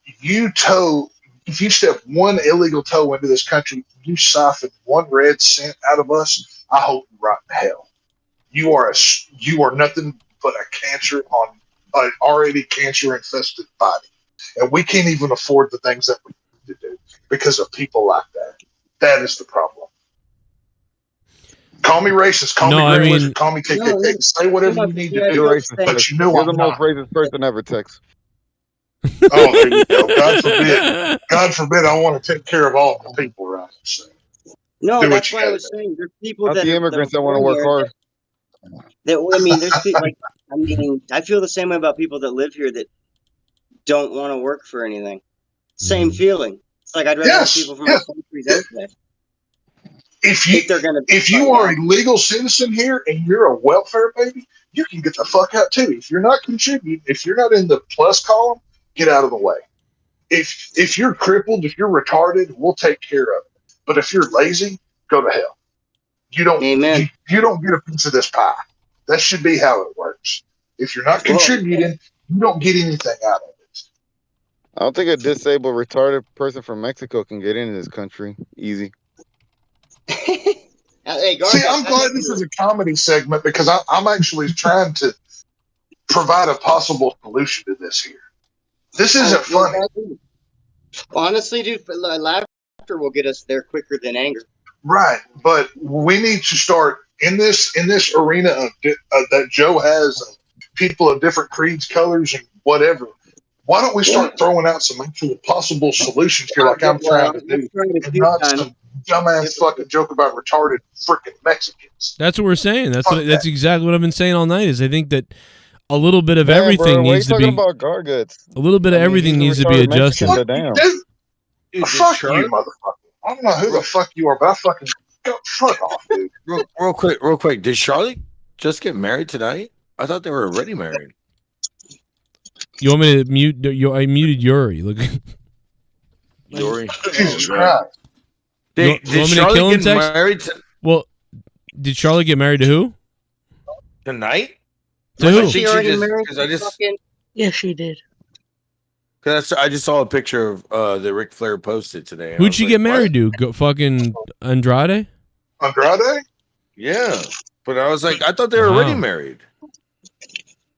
If you step one illegal toe into this country, you siphon 1 red cent out of us, I hope you rot in hell. You are nothing but a cancer on an already cancer-infested body. And we can't even afford the things that we need to do because of people like that. That is the problem. Call me racist, call me Green Wizard, call me KKK, say whatever you need to do, but you know you're I'm the most not. racist person ever, Tex. Oh, there you go. God forbid I want to take care of all the people, right? So, no, that's why I was saying there's people Not that the immigrants that want to work hard. There's people I feel the same way about people that live here that don't want to work for anything. Same feeling. It's like I'd rather have people from other countries anyway. If you are a legal citizen here and you're a welfare baby, you can get the fuck out too. If you're not contributing, if you're not in the plus column, get out of the way. If you're crippled, if you're retarded, we'll take care of it. But if you're lazy, go to hell. You don't get a piece of this pie. That should be how it works. If you're not contributing, you don't get anything out of it. I don't think a disabled, retarded person from Mexico can get into this country easy. Hey, see, I'm glad this is a comedy segment because I'm actually trying to provide a possible solution to this here. This isn't funny. Honestly, dude, laughter will get us there quicker than anger. Right, but we need to start in this arena of that Joe has people of different creeds, colors, and whatever. Why don't we start throwing out some actual possible solutions here, like I'm trying to do, and not some dumbass fucking joke about retarded freaking Mexicans? That's what we're saying. That's exactly what I've been saying all night. Is I think that a little bit of everything needs to be. About guard goods? A little bit of everything needs to be adjusted. Dude, fuck you, motherfucker! I don't know who the fuck you are, but I fucking fuck off, dude. Real quick. Did Charlie just get married tonight? I thought they were already married. You want me to mute? I muted Yuri. Look, Yuri. Jesus Christ! Did Charlie get married? Well, did Charlie get married to who? Tonight? To who? Yes, she did. Cause I just saw a picture of that Ric Flair posted today. Who'd she get married to? Go fucking Andrade? Andrade? Yeah, but I was like, I thought they were already married.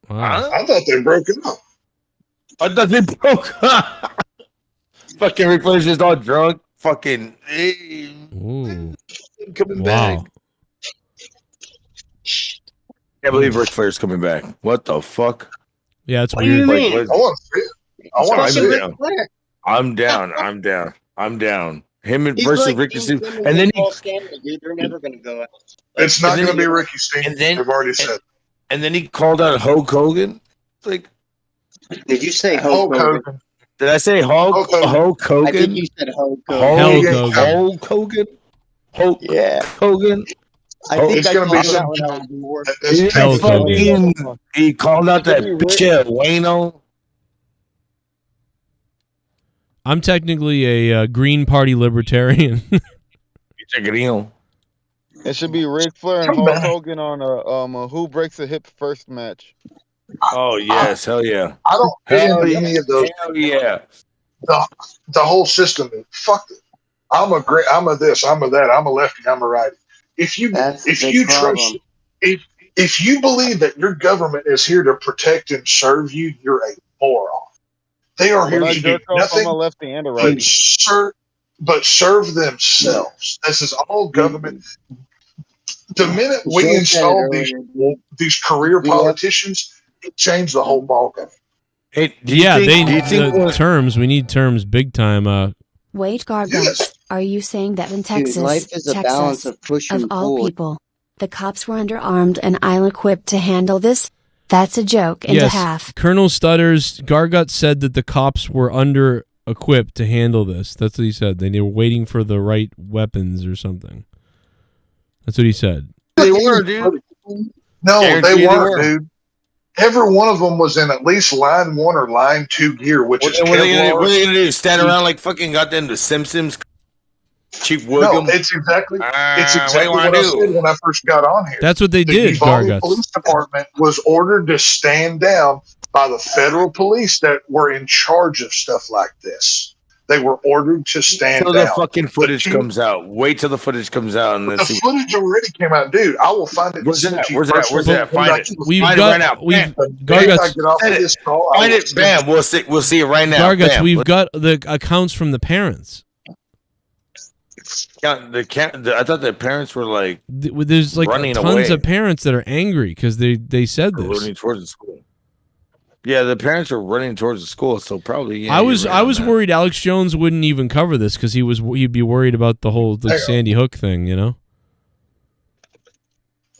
Wow. I thought they broke up. I thought they broke up. Fucking Ric Flair's just all drunk. Fucking coming back. Can't believe Ric Flair's coming back. What the fuck? Yeah, it's What weird. do you mean? I want to see it. I'm down. Him versus like Ricky Stevens. And And then they're never going to go out. It's not going to be Ricky Stevens. They've already said. And then he called out Hulk Hogan. It's like, did you say Hulk Hogan? Did I say Hulk Hogan? I think you said Hulk Hogan. Hulk Hogan. Hulk Hogan. I think it's going to be some. He called out that bitch Wayno. I'm technically a Green Party libertarian. It should be Ric Flair and Hulk Hogan on a who breaks a hip first match. Oh yes, hell yeah. I don't fit into any of those. Hell yeah. The whole system. Fuck it. I'm a this. I'm a that. I'm a lefty. I'm a righty. If you trust, if you believe that your government is here to protect and serve you, you're a moron. They are here to do nothing I'm a lefty and a righty. but serve themselves. This is all government. The minute we install these career politicians, it changed the whole ballgame. Hey, terms. We need terms big time. Wait, Gargants, are you saying that in Texas, life is a balance of push and all pull. people, the cops were underarmed and ill-equipped to handle this? That's a joke and a half. Colonel Stutters, Gargut said that the cops were under-equipped to handle this. That's what he said. They were waiting for the right weapons or something. That's what he said. They were, dude. No, they weren't, dude. Every one of them was in at least line 1 or line 2 gear, which is what are they gonna do? Stand around like fucking goddamn the Simpsons? Chief William? No, it's exactly what I said when I first got on here. That's what they did, The police department was ordered to stand down by the federal police that were in charge of stuff like this. They were ordered to stand down. Until the fucking footage comes out. Wait till the footage comes out. And the footage already came out, dude. I will find it. Where's that? Find it. Find it. Bam. We'll see it right now. Garguts, we've got the accounts from the parents. I thought the parents were like there's like running tons away. of parents that are angry because they said this. Running towards the school. Yeah, the parents are running towards the school, so probably. Yeah, I was worried Alex Jones wouldn't even cover this because he'd be worried about the whole Sandy Hook thing, you know.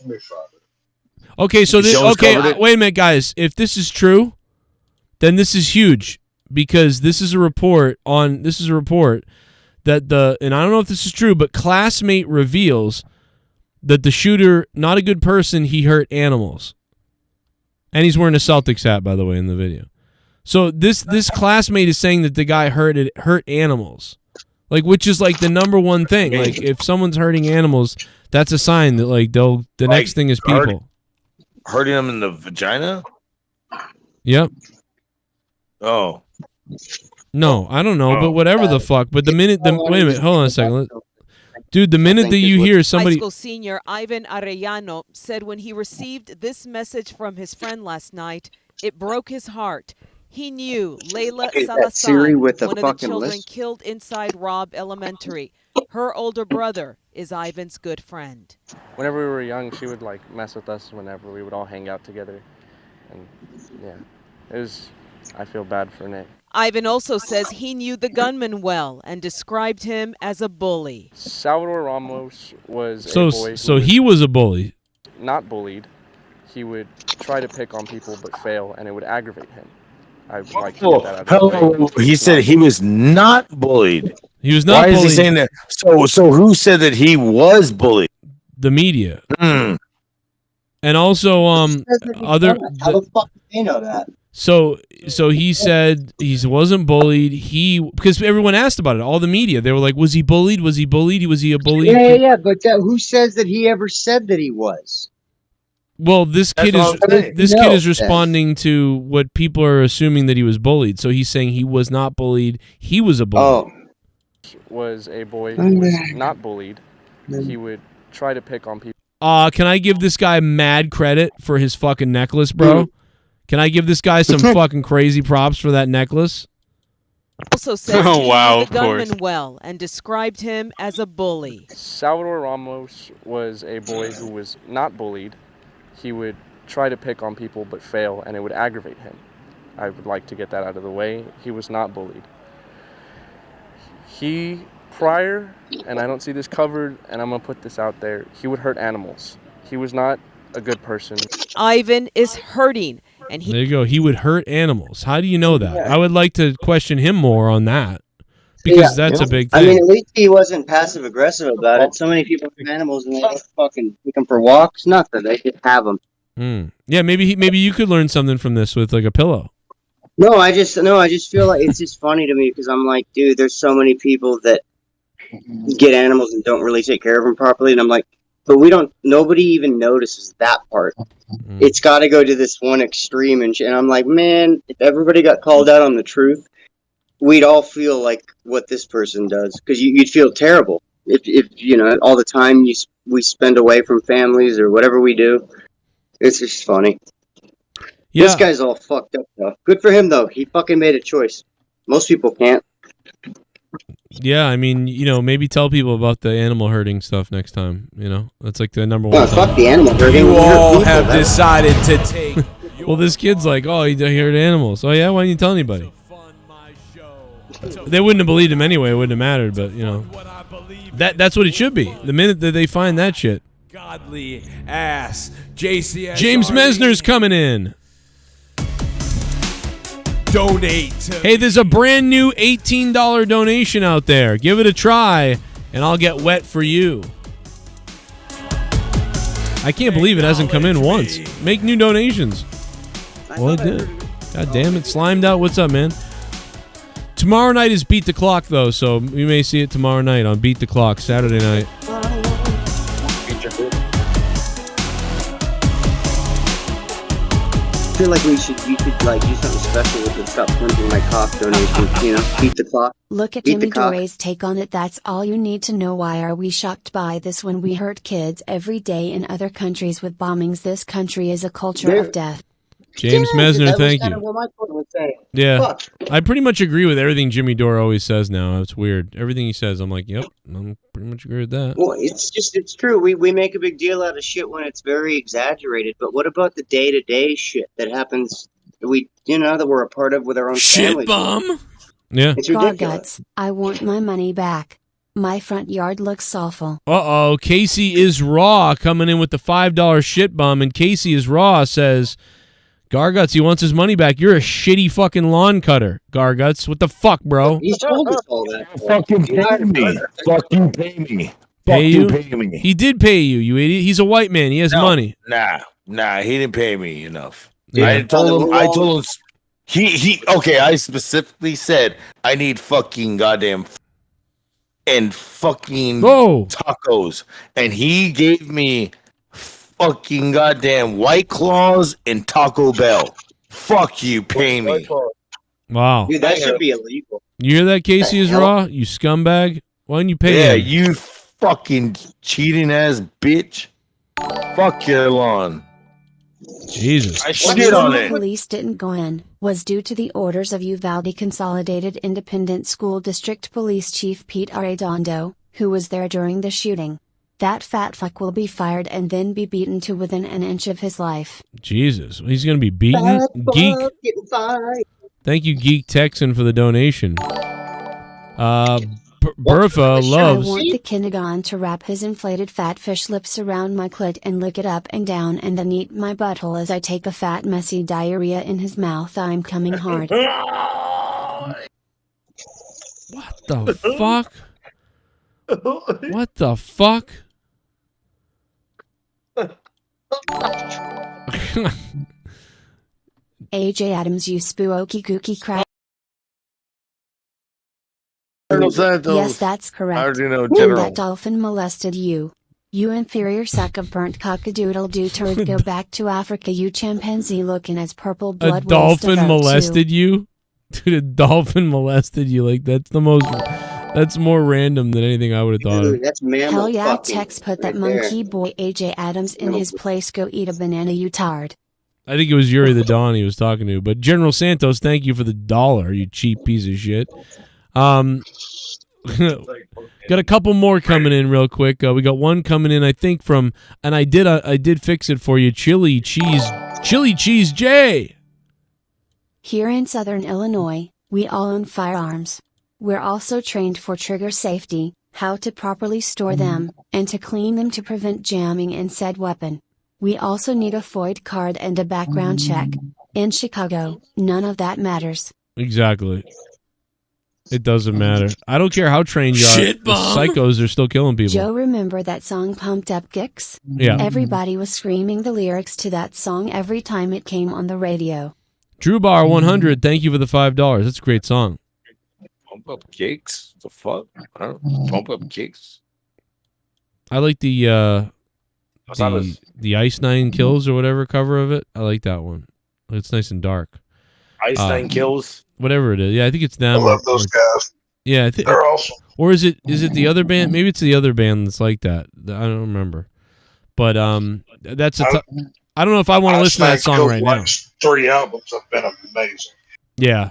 Let me find it. Okay, so wait a minute, guys. If this is true, then this is huge because this is a report that and I don't know if this is true, but classmate reveals that the shooter, not a good person, he hurt animals. And he's wearing a Celtics hat, by the way, in the video. So this classmate is saying that the guy hurt animals, like, which is like the number one thing. Like, if someone's hurting animals, that's a sign that like the next thing is people hurting them in the vagina. Yep. Oh. No, I don't know, but whatever the fuck. But wait a minute, hold on a second. Dude, the minute that you hear somebody... High school senior Ivan Arellano said when he received this message from his friend last night, it broke his heart. He knew Layla Salazar, one of the children killed inside Robb Elementary. Her older brother is Ivan's good friend. Whenever we were young, she would like mess with us whenever we would all hang out together. And yeah, I feel bad for Nick. Ivan also says he knew the gunman well and described him as a bully. Salvador Ramos was a boy so he was a bully. Not bullied. He would try to pick on people but fail, and it would aggravate him. I would like to get that out of the way. He said he was not bullied. He was not bullied. Why is he saying that? So who said that he was bullied? The media. And also How the fuck do they know that? So he said he wasn't bullied. Because everyone asked about it. All the media, they were like, "Was he bullied? Was he bullied? Was he a bully?" Yeah. But who says that he ever said that he was? Well, this kid is responding to what people are assuming that he was bullied. So he's saying he was not bullied. He was a bully. Was a boy who was not bullied. He would try to pick on people. Can I give this guy mad credit for his fucking necklace, bro? Can I give this guy some fucking crazy props for that necklace? Also said he knew the gunman well and described him as a bully. Salvador Ramos was a boy who was not bullied. He would try to pick on people but fail, and it would aggravate him. I would like to get that out of the way. He was not bullied. Prior, and I don't see this covered, and I'm going to put this out there, he would hurt animals. He was not a good person. Ivan is hurting. And there you go. He would hurt animals. How do you know that? I would like to question him more on that because that's a big thing. I mean, at least he wasn't passive aggressive about it. So many people have animals and they don't fucking take them for walks. Nothing. They just have them. Yeah, maybe you could learn something from this with like a pillow. No, I just feel like it's just funny to me because I'm like, dude, there's so many people that get animals and don't really take care of them properly, and I'm like, but nobody even notices that part. It's got to go to this one extreme, and I'm like, man, if everybody got called out on the truth, we'd all feel like what this person does, because you'd feel terrible if you know all the time we spend away from families or whatever we do. It's just funny. Yeah. This guy's all fucked up though. Good for him though. He fucking made a choice. Most people can't. Yeah, I mean, you know, maybe tell people about the animal herding stuff next time. You know, that's like the number one. Oh, fuck the animal herding. You all have decided to take. Well, this kid's like, oh, he herd animals. Oh yeah, why didn't you tell anybody? They wouldn't have believed him anyway. It wouldn't have mattered. But you know, that's what it should be. The minute that they find that shit. Godly ass. JCS. James Mesner's coming in. Donate. Hey, there's a brand new $18 donation out there. Give it a try, and I'll get wet for you. I can't believe it hasn't come in once. Make new donations. Well, it did. God damn it. Slimed out. What's up, man? Tomorrow night is Beat the Clock, though, so we may see it tomorrow night on Beat the Clock, Saturday night. I feel like you could like do something special with the Stop Punching My Cock donation. You know, beat the clock. Look at Beat Jimmy the cock. Dore's take on it. That's all you need to know. Why are we shocked by this when we hurt kids every day in other countries with bombings? This country is a culture of death. James Mesner, thank you. What my point was saying. Yeah, Fuck. I pretty much agree with everything Jimmy Dore always says now. It's weird. Everything he says, I'm like, yep, I'm pretty much agree with that. Well, it's true. We make a big deal out of shit when it's very exaggerated. But what about the day-to-day shit that happens? That we're a part of with our own families. Bum. Yeah. It's ridiculous. Garguts, I want my money back. My front yard looks awful. Uh-oh, Casey is Raw coming in with the $5 shit bum, and Casey is Raw says, Garguts, he wants his money back. You're a shitty fucking lawn cutter, Garguts. What the fuck, bro? He's told us all that. Fucking pay me. Fucking pay me. Pay you? Pay me. He did pay you, you idiot. He's a white man. He has money. Nah, he didn't pay me enough. Yeah. I told him he okay, I specifically said I need fucking goddamn and fucking tacos, and he gave me fucking goddamn White Claws and Taco Bell. Fuck you, pay me. Wow. Dude, that should be illegal. You hear that, Casey is Raw? You scumbag. Why didn't you pay him? You fucking cheating ass bitch. Fuck your lawn. Jesus. I shit on The it. police didn't go in was due to the orders of Uvalde Consolidated Independent School District Police Chief Pete Arredondo, who was there during the shooting. That fat fuck will be fired and then be beaten to within an inch of his life. Jesus. He's going to be beaten? Geek. Thank you, Geek Texan, for the donation. Bertha loves... I want the Kinnegan to wrap his inflated fat fish lips around my clit and lick it up and down and then eat my butthole as I take a fat messy diarrhea in his mouth. I'm coming hard. What the fuck? What the fuck? AJ Adams, you spooky kooky crap. Yes, that's correct. I already know, And General. that dolphin molested you. You inferior sack of burnt cockadoodle-doo turd. Go back to Africa, you chimpanzee looking as purple blood. A dolphin molested you? Dude, a dolphin molested you. Like, that's the most... That's more random than anything I would have thought of. That's mammal Hell yeah, fucking Tex put that right monkey there. boy AJ Adams in his place. Go eat a banana, you tard. I think it was Yuri the Dawn he was talking to. But General Santos, thank you for the $1, you cheap piece of shit. Got a couple more coming in real quick. We got one coming in, I think, from, and I did fix it for you, Chili Cheese J. Here in Southern Illinois, we all own firearms. We're also trained for trigger safety, how to properly store them, and to clean them to prevent jamming in said weapon. We also need a FOID card and a background check. In Chicago, none of that matters. Exactly. It doesn't matter. I don't care how trained you are. Shit The bomb. psychos are still killing people. Joe, remember that song Pumped Up Kicks? Yeah. Everybody was screaming the lyrics to that song every time it came on the radio. Drew Bar 100. Thank you for the $5. That's a great song. Pump up kicks. The fuck? I don't know. Pump up kicks. I like the Ice Nine Kills or whatever cover of it. I like that one. It's nice and dark. Ice Nine Kills. Whatever it is. Yeah, I think it's them. I love those guys. Yeah, They're awesome. Or is it the other band? Maybe it's the other band that's like that. I don't remember. But that's I don't know if I want to listen to that song right now. 3 albums have been amazing. Yeah,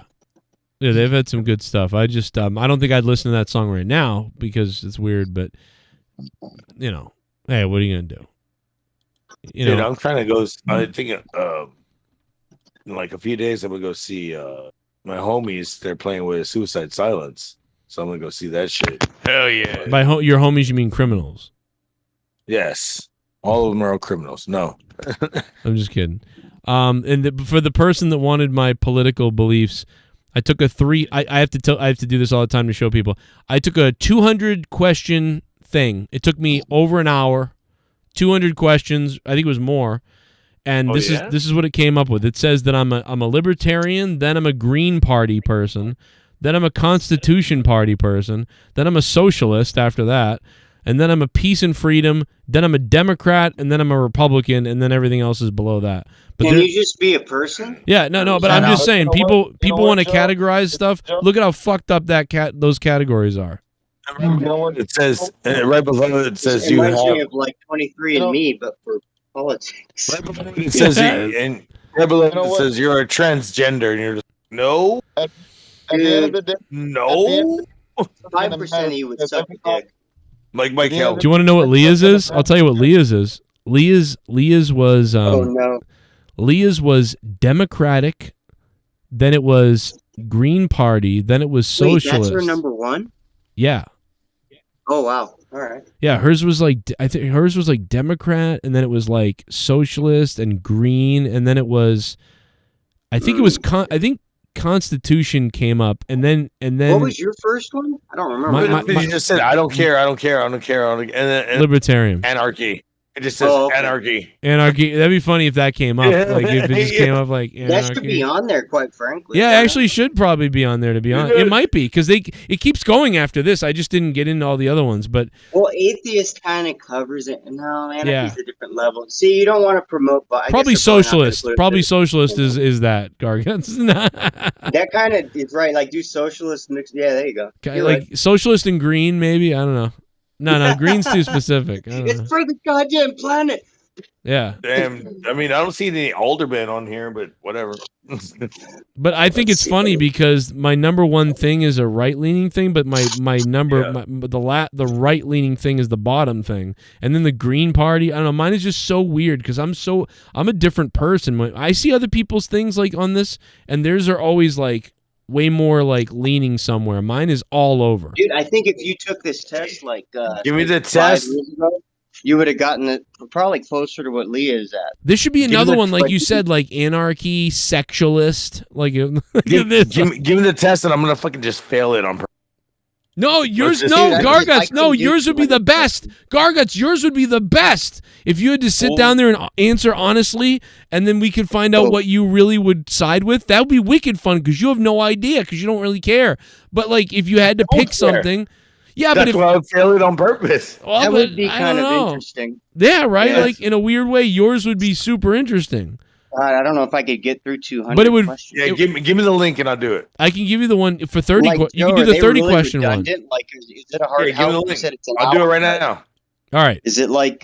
they've had some good stuff. I just I don't think I'd listen to that song right now because it's weird. But you know, hey, what are you gonna do? Dude, I'm trying to go. I think in like a few days I'm gonna go see my homies. They're playing with Suicide Silence, so I'm gonna go see that shit. Hell yeah! By your homies, you mean criminals? Yes, all of them are all criminals. No, I'm just kidding. For the person that wanted my political beliefs, I took a I have to do this all the time to show people. I took a 200 question thing. It took me over an hour. 200 questions. I think it was more. And this is what it came up with. It says that I'm a libertarian, then I'm a Green Party person, then I'm a Constitution Party person, then I'm a socialist after that, and then I'm a peace and freedom, then I'm a Democrat, and then I'm a Republican, and then everything else is below that. But can you just be a person? Yeah, no, but I'm just saying, people want to categorize stuff. Look at how fucked up those categories are. It says right below it says it you reminds have. me of like 23andMe, but for politics. It says and right below it says you're a transgender, and you're just no. At the end of the day, no. 5% of you would suck a dick. Like Mike Hill. Do you want to know what Leah's is? I'll tell you what Leah's is. Leah's was Leah's was Democratic, then it was Green Party, then it was Socialist. Wait, that's her number one? Yeah. Oh wow. All right. Yeah, hers was like hers was like Democrat, and then it was like Socialist and Green, and then it was I think it was I think Constitution came up, and then what was your first one? I don't remember. You just said I don't care, and then Libertarian. Anarchy. It just says anarchy. Anarchy. That'd be funny if that came up. Like if it just came up like anarchy. That should be on there, quite frankly. Yeah, actually should probably be on there, to be honest. It might be, because it keeps going after this. I just didn't get into all the other ones. But atheist kind of covers it. No, anarchy's a different level. See, you don't want to promote, but probably socialist. Probably socialist is that, Gargants. That kind of is right. Like do socialist mix. Yeah, there you go. Like socialist and green, maybe. I don't know. No, green's too specific. It's for the goddamn planet. Yeah. Damn. I mean, I don't see any aldermen on here, but whatever. But I think it's funny because my number one thing is a right-leaning thing, but the right-leaning thing is the bottom thing, and then the Green Party. I don't know. Mine is just so weird because I'm a different person. When I see other people's things like on this, and theirs are always like way more like leaning somewhere. Mine is all over. Dude, I think if you took this test like give me the 5 test, years ago, you would have gotten it probably closer to what Leah is at. This should be another one, like you said, like anarchy, sexualist. Like give me the test, and I'm gonna fucking just fail it on purpose. No, yours, Garguts. No, yours would be the best. Garguts, yours would be the best if you had to sit down there and answer honestly, and then we could find out what you really would side with. That would be wicked fun because you have no idea because you don't really care. But like, if you had to pick something, yeah, that's why I would fail it on purpose. Well, that would be kind of interesting. Yeah, right. Yes. Like in a weird way, yours would be super interesting. I don't know if I could get through 200. But it would. Questions. Yeah, give me the link and I'll do it. I can give you the one for 30. You can do the 30 question one. Like, is it a hard? Give me the link. I'll do it right now. All right. Is it like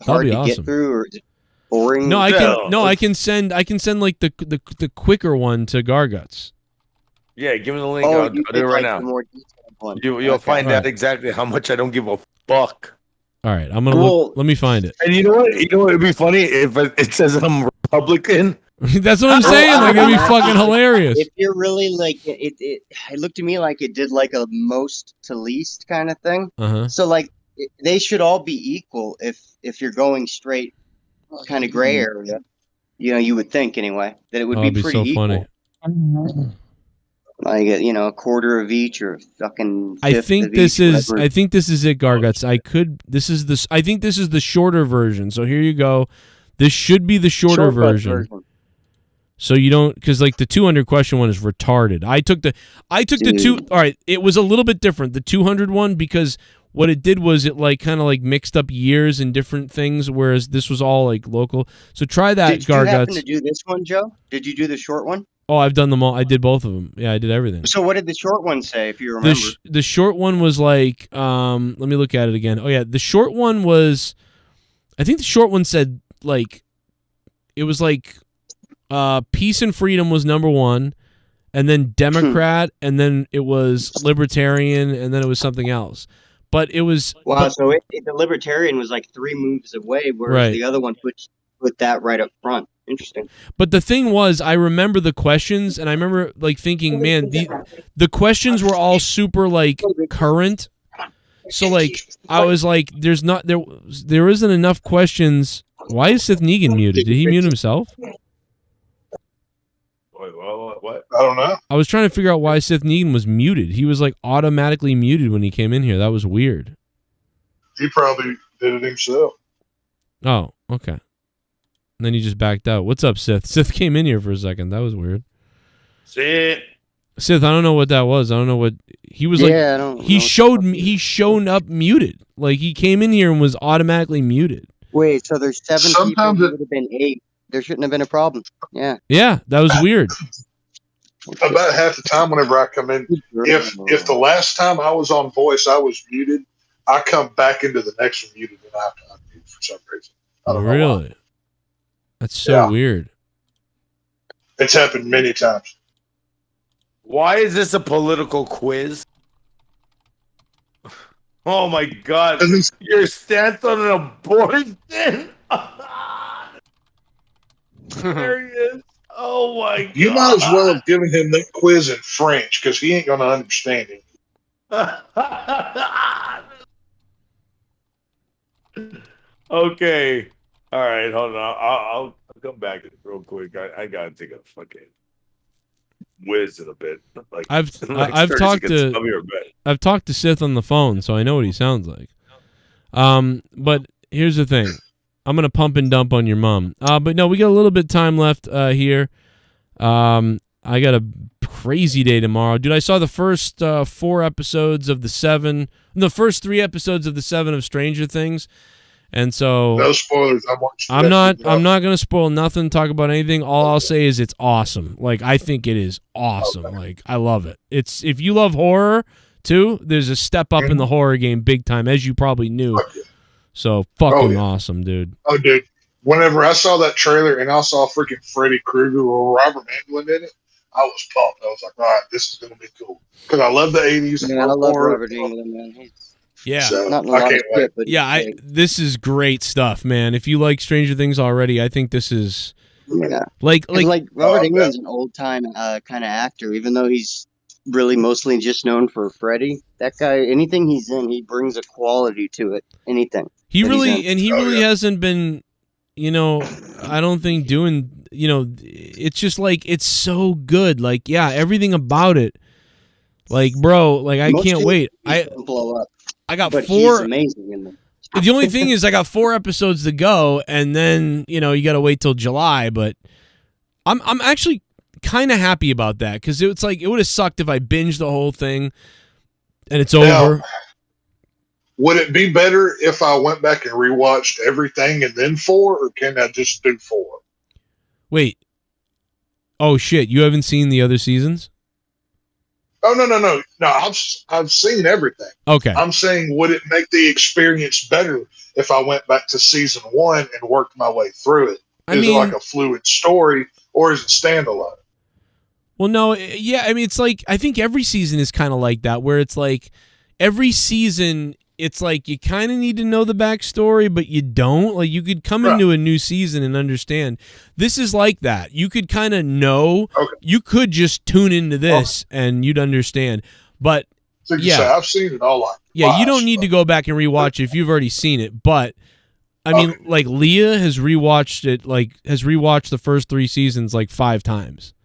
hard to get through, or is it boring? No, I can. No, I can send. I can send like the quicker one to Garguts. Yeah, give me the link. I'll do it right now. You'll find out exactly how much I don't give a fuck. All right, I'm gonna look. Let me find it. And you know what? It'd be funny if it says I'm Republican. That's what I'm saying. Like it'd be fucking hilarious. If you're really like it looked to me like it did like a most to least kind of thing. So like they should all be equal if you're going straight, kind of gray area. You know, you would think anyway that it would be pretty so equal. Funny. Like a quarter of each or fucking. I think this is. I think this is it, Garguts. I think this is the shorter version. So here you go. This should be the shorter version. So you don't, because like the 200 question one is retarded. I took the two. All right, it was a little bit different, the 200 one, because what it did was it like kind of like mixed up years and different things, whereas this was all like local. So try that, Did you happen Garguts. to do this one, Joe? Did you do the short one? Oh, I've done them all. I did both of them. Yeah, I did everything. So what did the short one say, if you remember? The short one was like, let me look at it again. Oh yeah, the short one was, I think the short one said like, it was like, peace and freedom was number one, and then Democrat, and then it was libertarian, and then it was something else. But it was So the libertarian was like 3 moves away, whereas the other one put that right up front. Interesting. But the thing was, I remember the questions, and I remember like thinking, man, the questions were all super like current. So like I was like, there isn't enough questions. Why is Sith Negan muted? Did he mute himself? What? I don't know. I was trying to figure out why Sith Negan was muted. He was like automatically muted when he came in here. That was weird. He probably did it himself. Oh, okay. And then he just backed out. What's up, Sith? Sith came in here for a second. That was weird. Sith, I don't know what that was. I don't know what he was like. I don't he shown up muted. Like he came in here and was automatically muted. Wait, so there's 7 people. It would have been 8. There shouldn't have been a problem. Yeah. Yeah, that was weird. About half the time whenever I come in, if the last time I was on voice I was muted, I come back into the next one muted and I have to unmute for some reason. I don't know really? why. That's so weird. It's happened many times. why is this a political quiz? Oh my God! Your stance on an abortion? There he is. Oh my God! You might as well have given him that quiz in French because he ain't gonna understand it. Okay. All right. Hold on. I'll come back to it real quick. I gotta take a fucking whiz in a bit. Like I've 30 talked seconds. to I'll be right back. I've talked to Sith on the phone, so I know what he sounds like. But here's the thing. I'm gonna pump and dump on your mom. But no, we got a little bit of time left here. I got a crazy day tomorrow, dude. I saw the first 4 episodes of the first 3 episodes of the 7 of Stranger Things, and so no spoilers. I'm not gonna spoil nothing. Talk about anything. All I'll say is it's awesome. Like I think it is awesome. Okay. Like I love it. It's if you love horror too, there's a step up in the horror game big time, as you probably knew. So fucking awesome, dude. Oh, dude. Whenever I saw that trailer and I saw freaking Freddy Krueger or Robert Englund in it, I was pumped. I was like, all right, this is going to be cool. Because I love the 80s. Yeah, I love Robert Englund, man. Yeah. So, not I can't wait. But this is great stuff, man. If you like Stranger Things already, I think this is like Robert Englund's an old time kind of actor, even though he's really mostly just known for Freddy. That guy, anything he's in, he brings a quality to it. Anything. He really hasn't been, I don't think doing, it's just like, it's so good. Like, yeah, everything about it. Like, bro, like, I can't wait. Blow up. I got but 4. He's amazing in them. The only thing is I got 4 episodes to go, and then, you got to wait till July, but I'm actually kind of happy about that, because it's like, it would have sucked if I binged the whole thing and it's over. Would it be better if I went back and rewatched everything and then 4, or can I just do 4? Wait. Oh shit! You haven't seen the other seasons? Oh no! I've seen everything. Okay. I'm saying, would it make the experience better if I went back to season 1 and worked my way through it? Is it like a fluid story, or is it standalone? Well, no. Yeah, I mean, it's like, I think every season is kind of like that, where it's like every season, it's like you kind of need to know the backstory, but you don't. Like, you could come into a new season and understand. This is like that. You could kind of know. Okay. You could just tune into this and you'd understand. But so yeah, I've seen it all. You don't need to go back and rewatch it if you've already seen it. But I mean, like Leah has rewatched it. Like has rewatched the first 3 seasons like 5 times.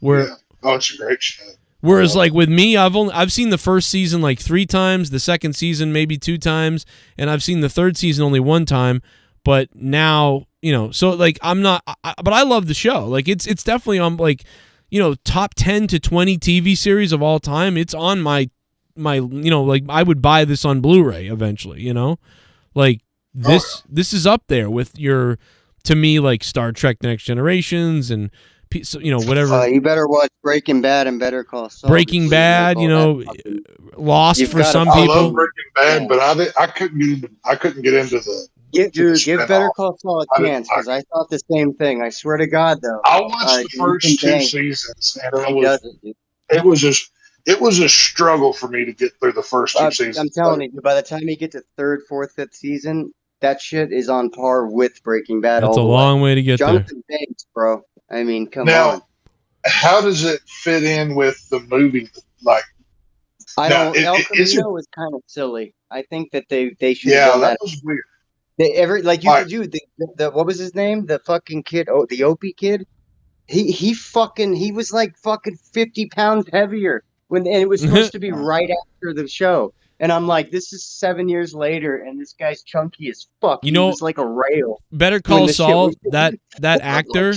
It's a great show. Whereas, like with me, I've seen the first season like 3 times, the second season maybe 2 times, and I've seen the third season only 1 time. But now you know, so like I'm not, but I love the show. Like it's definitely on like, you know, top 10 to 20 TV series of all time. It's on my, you know, like I would buy this on Blu-ray eventually, you know, like this is up there with your, to me, like Star Trek: The Next Generations and, you know, whatever. You better watch Breaking Bad and Better Call Saul. Breaking Bad, you know, Lost for some people. I love Breaking Bad, but I couldn't get into the. Give Better Call Saul a chance, because I thought the same thing. I swear to God, though. I watched the first 2 seasons, and it was a struggle for me to get through the first 2 seasons. I'm telling you, by the time you get to 3rd, 4th, 5th season, that shit is on par with Breaking Bad. That's a long way to get there. Jonathan Banks, bro. I mean, come now, on. How does it fit in with the movie? Like, I don't. El Camino is kind of silly. I think that they should. Yeah, that was weird. What was his name? The fucking kid. Oh, the Opie kid. He was like fucking 50 pounds heavier and it was supposed to be right after the show. And I'm like, this is 7 years later, and this guy's chunky as fuck. You know, he was like a rail. Better Call Saul, that actor,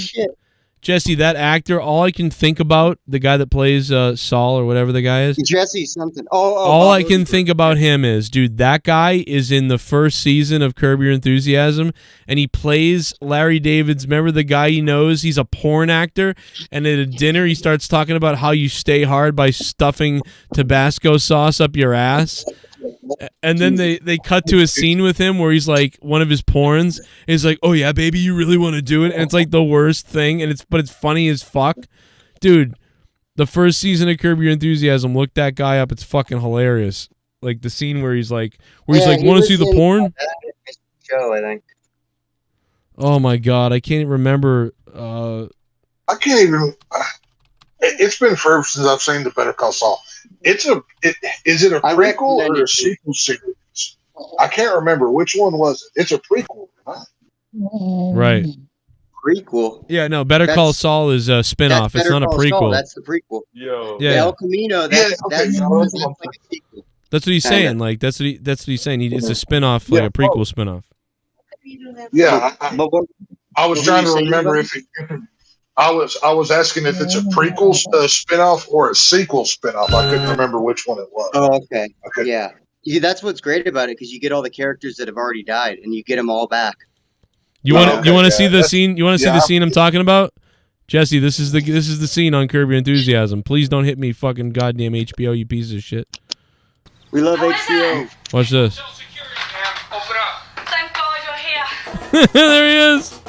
Jesse, that actor, all I can think about, the guy that plays Saul or whatever the guy is. Jesse something. All I can think about him is, dude, that guy is in the first season of Curb Your Enthusiasm, and he plays Larry David's, remember the guy he knows? He's a porn actor, and at a dinner he starts talking about how you stay hard by stuffing Tabasco sauce up your ass. And then they cut to a scene with him where he's like, one of his porns is like, oh yeah, baby, you really want to do it? And it's like the worst thing, and it's funny as fuck. Dude, the first season of Curb Your Enthusiasm, look that guy up. It's fucking hilarious. Like the scene where he's like, want to see the porn? Show, I think. Oh my God, I can't remember. I can't even. It's been forever since I've seen the Better Call Saul. Is it a prequel or a sequel series? I can't remember which one was it. It's a prequel, right? Prequel. Yeah, no. Better Call Saul is a spinoff. It's not a prequel. Saul, that's the prequel. Yo. Yeah. El Camino. That's like a sequel. That's what he's saying. Like that's what he's saying. It's a spinoff, like a prequel spinoff. Yeah, I was trying to remember if I was asking if it's a prequel spinoff or a sequel spinoff. I couldn't remember which one it was. Oh, okay. Yeah, that's what's great about it, because you get all the characters that have already died, and you get them all back. You want to see the scene? You want to see the scene I'm talking about, Jesse? This is the scene on Curb Your Enthusiasm. Please don't hit me, fucking goddamn HBO, you piece of shit. We love HBO. Watch this. Open up. Thank God you're here. There he is.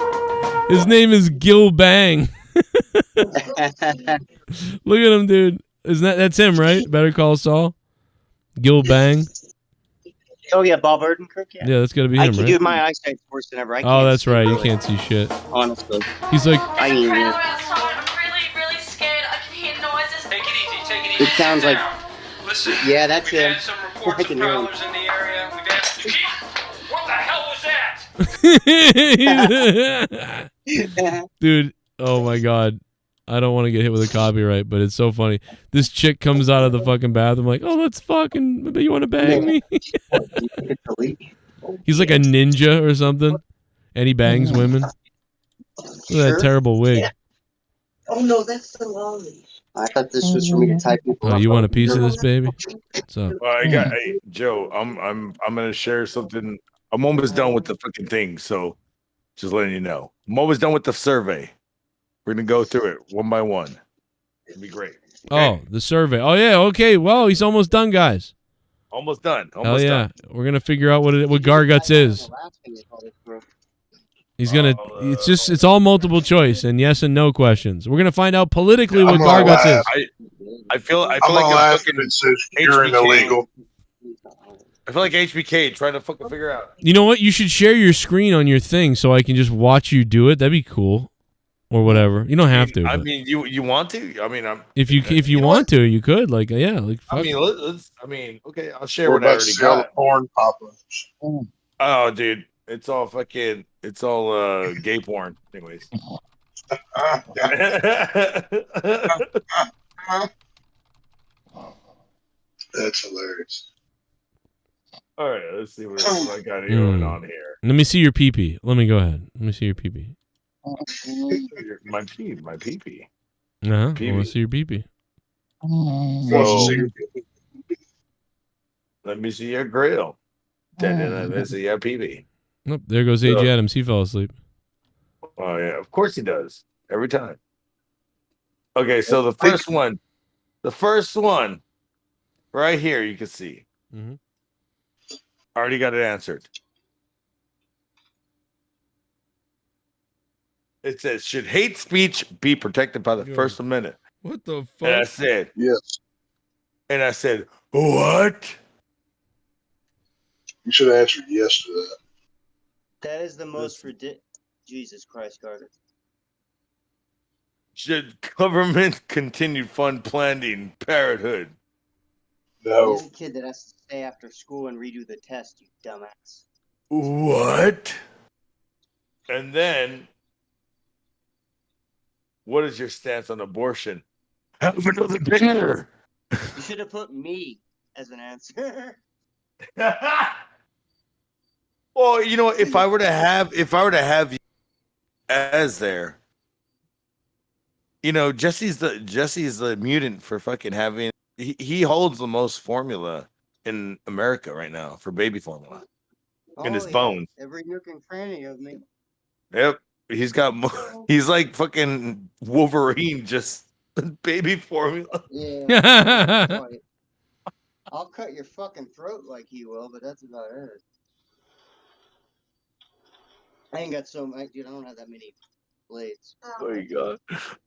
His name is Gil Bang. Look at him, dude. That's him, right? Better Call Saul. Gil Bang. Oh yeah, Bob Odenkirk. Yeah, that's gotta be him, right? Dude, my eyesight's worse than ever. Oh, that's right. You can't see shit. Honestly. He's like. I'm really scared. I can hear noises. Take it easy. Take it easy. It sounds like. Listen. Yeah, that's him. Some reports of prowlers in the area. What the hell was that? Dude, oh my God. I don't want to get hit with a copyright, but it's so funny. This chick comes out of the fucking bathroom like, oh, let's fucking, you want to bang me? He's like a ninja or something, and he bangs women. Look at that terrible wig. Yeah. Oh no, that's the lolly. I thought this was for me to type. Oh, you want a piece of this, baby? What's up? Well, hey, Joe, I'm gonna share something. I'm almost done with the fucking thing, so just letting you know. I'm almost done with the survey. We're gonna go through it one by one. It'll be great. Okay? Oh, the survey. Oh yeah, okay. Well, he's almost done, guys. Almost done. Hell yeah. We're gonna figure out what Garguts is. He's gonna. It's all multiple choice and yes and no questions. We're gonna find out politically what Garguts is. I feel like I'm fucking illegal. I feel like HBK trying to fucking figure out. You know what? You should share your screen on your thing so I can just watch you do it. That'd be cool, or whatever. You don't have to. I mean, you want to? I mean, if you want to, you could. Like, yeah. Like, I mean, let's. I mean, okay. I'll share what I already got. Porn pop-ups. Oh, dude, it's all fucking. It's all gay porn. Anyways. That's hilarious. All right, let's see what I got going on here. Let me see your pee-pee. Let me go ahead. Let me see your pee-pee. My pee-pee. I want to see your pee-pee. So, let me see your grill. Then let me see your pee-pee. Nope, there goes AJ Adams. He fell asleep. Oh, yeah. Of course he does. Every time. Okay, so the first one, right here, you can see. Mm-hmm. Already got it answered. It says, should hate speech be protected by the First Amendment? What the fuck? And I said, yes. And I said, what? You should have answered yes to that. That is the most ridiculous. Jesus Christ, Carter. Should government continue fund planning parenthood? No. He's a kid that has to stay after school and redo the test, you dumbass. What? And then, what is your stance on abortion? Have another dinner. You should have put me as an answer. Well, you know, if I were to have you as there, you know, Jesse's the mutant for fucking having. He holds the most formula in America right now for baby formula in his bones. Every nook and cranny of me. Yep, he's got. He's like fucking Wolverine, just baby formula. Yeah. I'll cut your fucking throat like he will, but that's about it. I ain't got so much, dude. I don't have that many blades. Oh my god,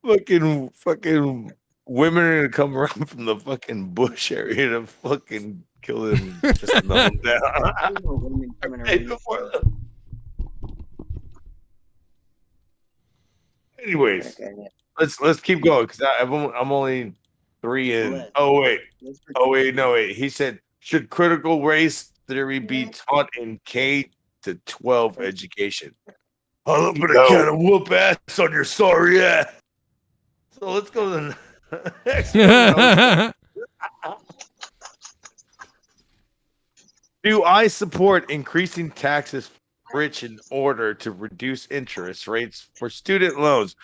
fucking women are gonna come around from the fucking bush area to fucking kill them, just to knock them down. Anyways, let's keep going because I'm only 3 in. Oh wait, no wait. He said, should critical race theory be taught in K-12 education? I'm gonna kind of whoop ass on your sorry ass. So let's go to the next one. Do I support increasing taxes for rich in order to reduce interest rates for student loans?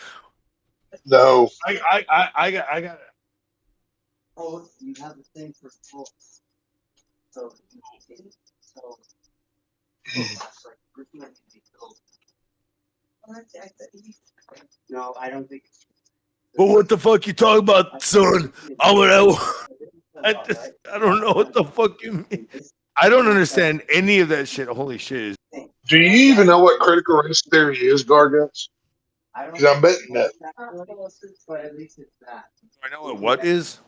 No. I got it. Oh, you have the thing for school. So no, I don't think. Well, what the fuck you talking about, son? I don't know what the fuck you mean. I don't understand any of that shit. Holy shit. Do you even know what critical race theory is, Garguts? Because I'm betting that. But at least it's that. I know what is.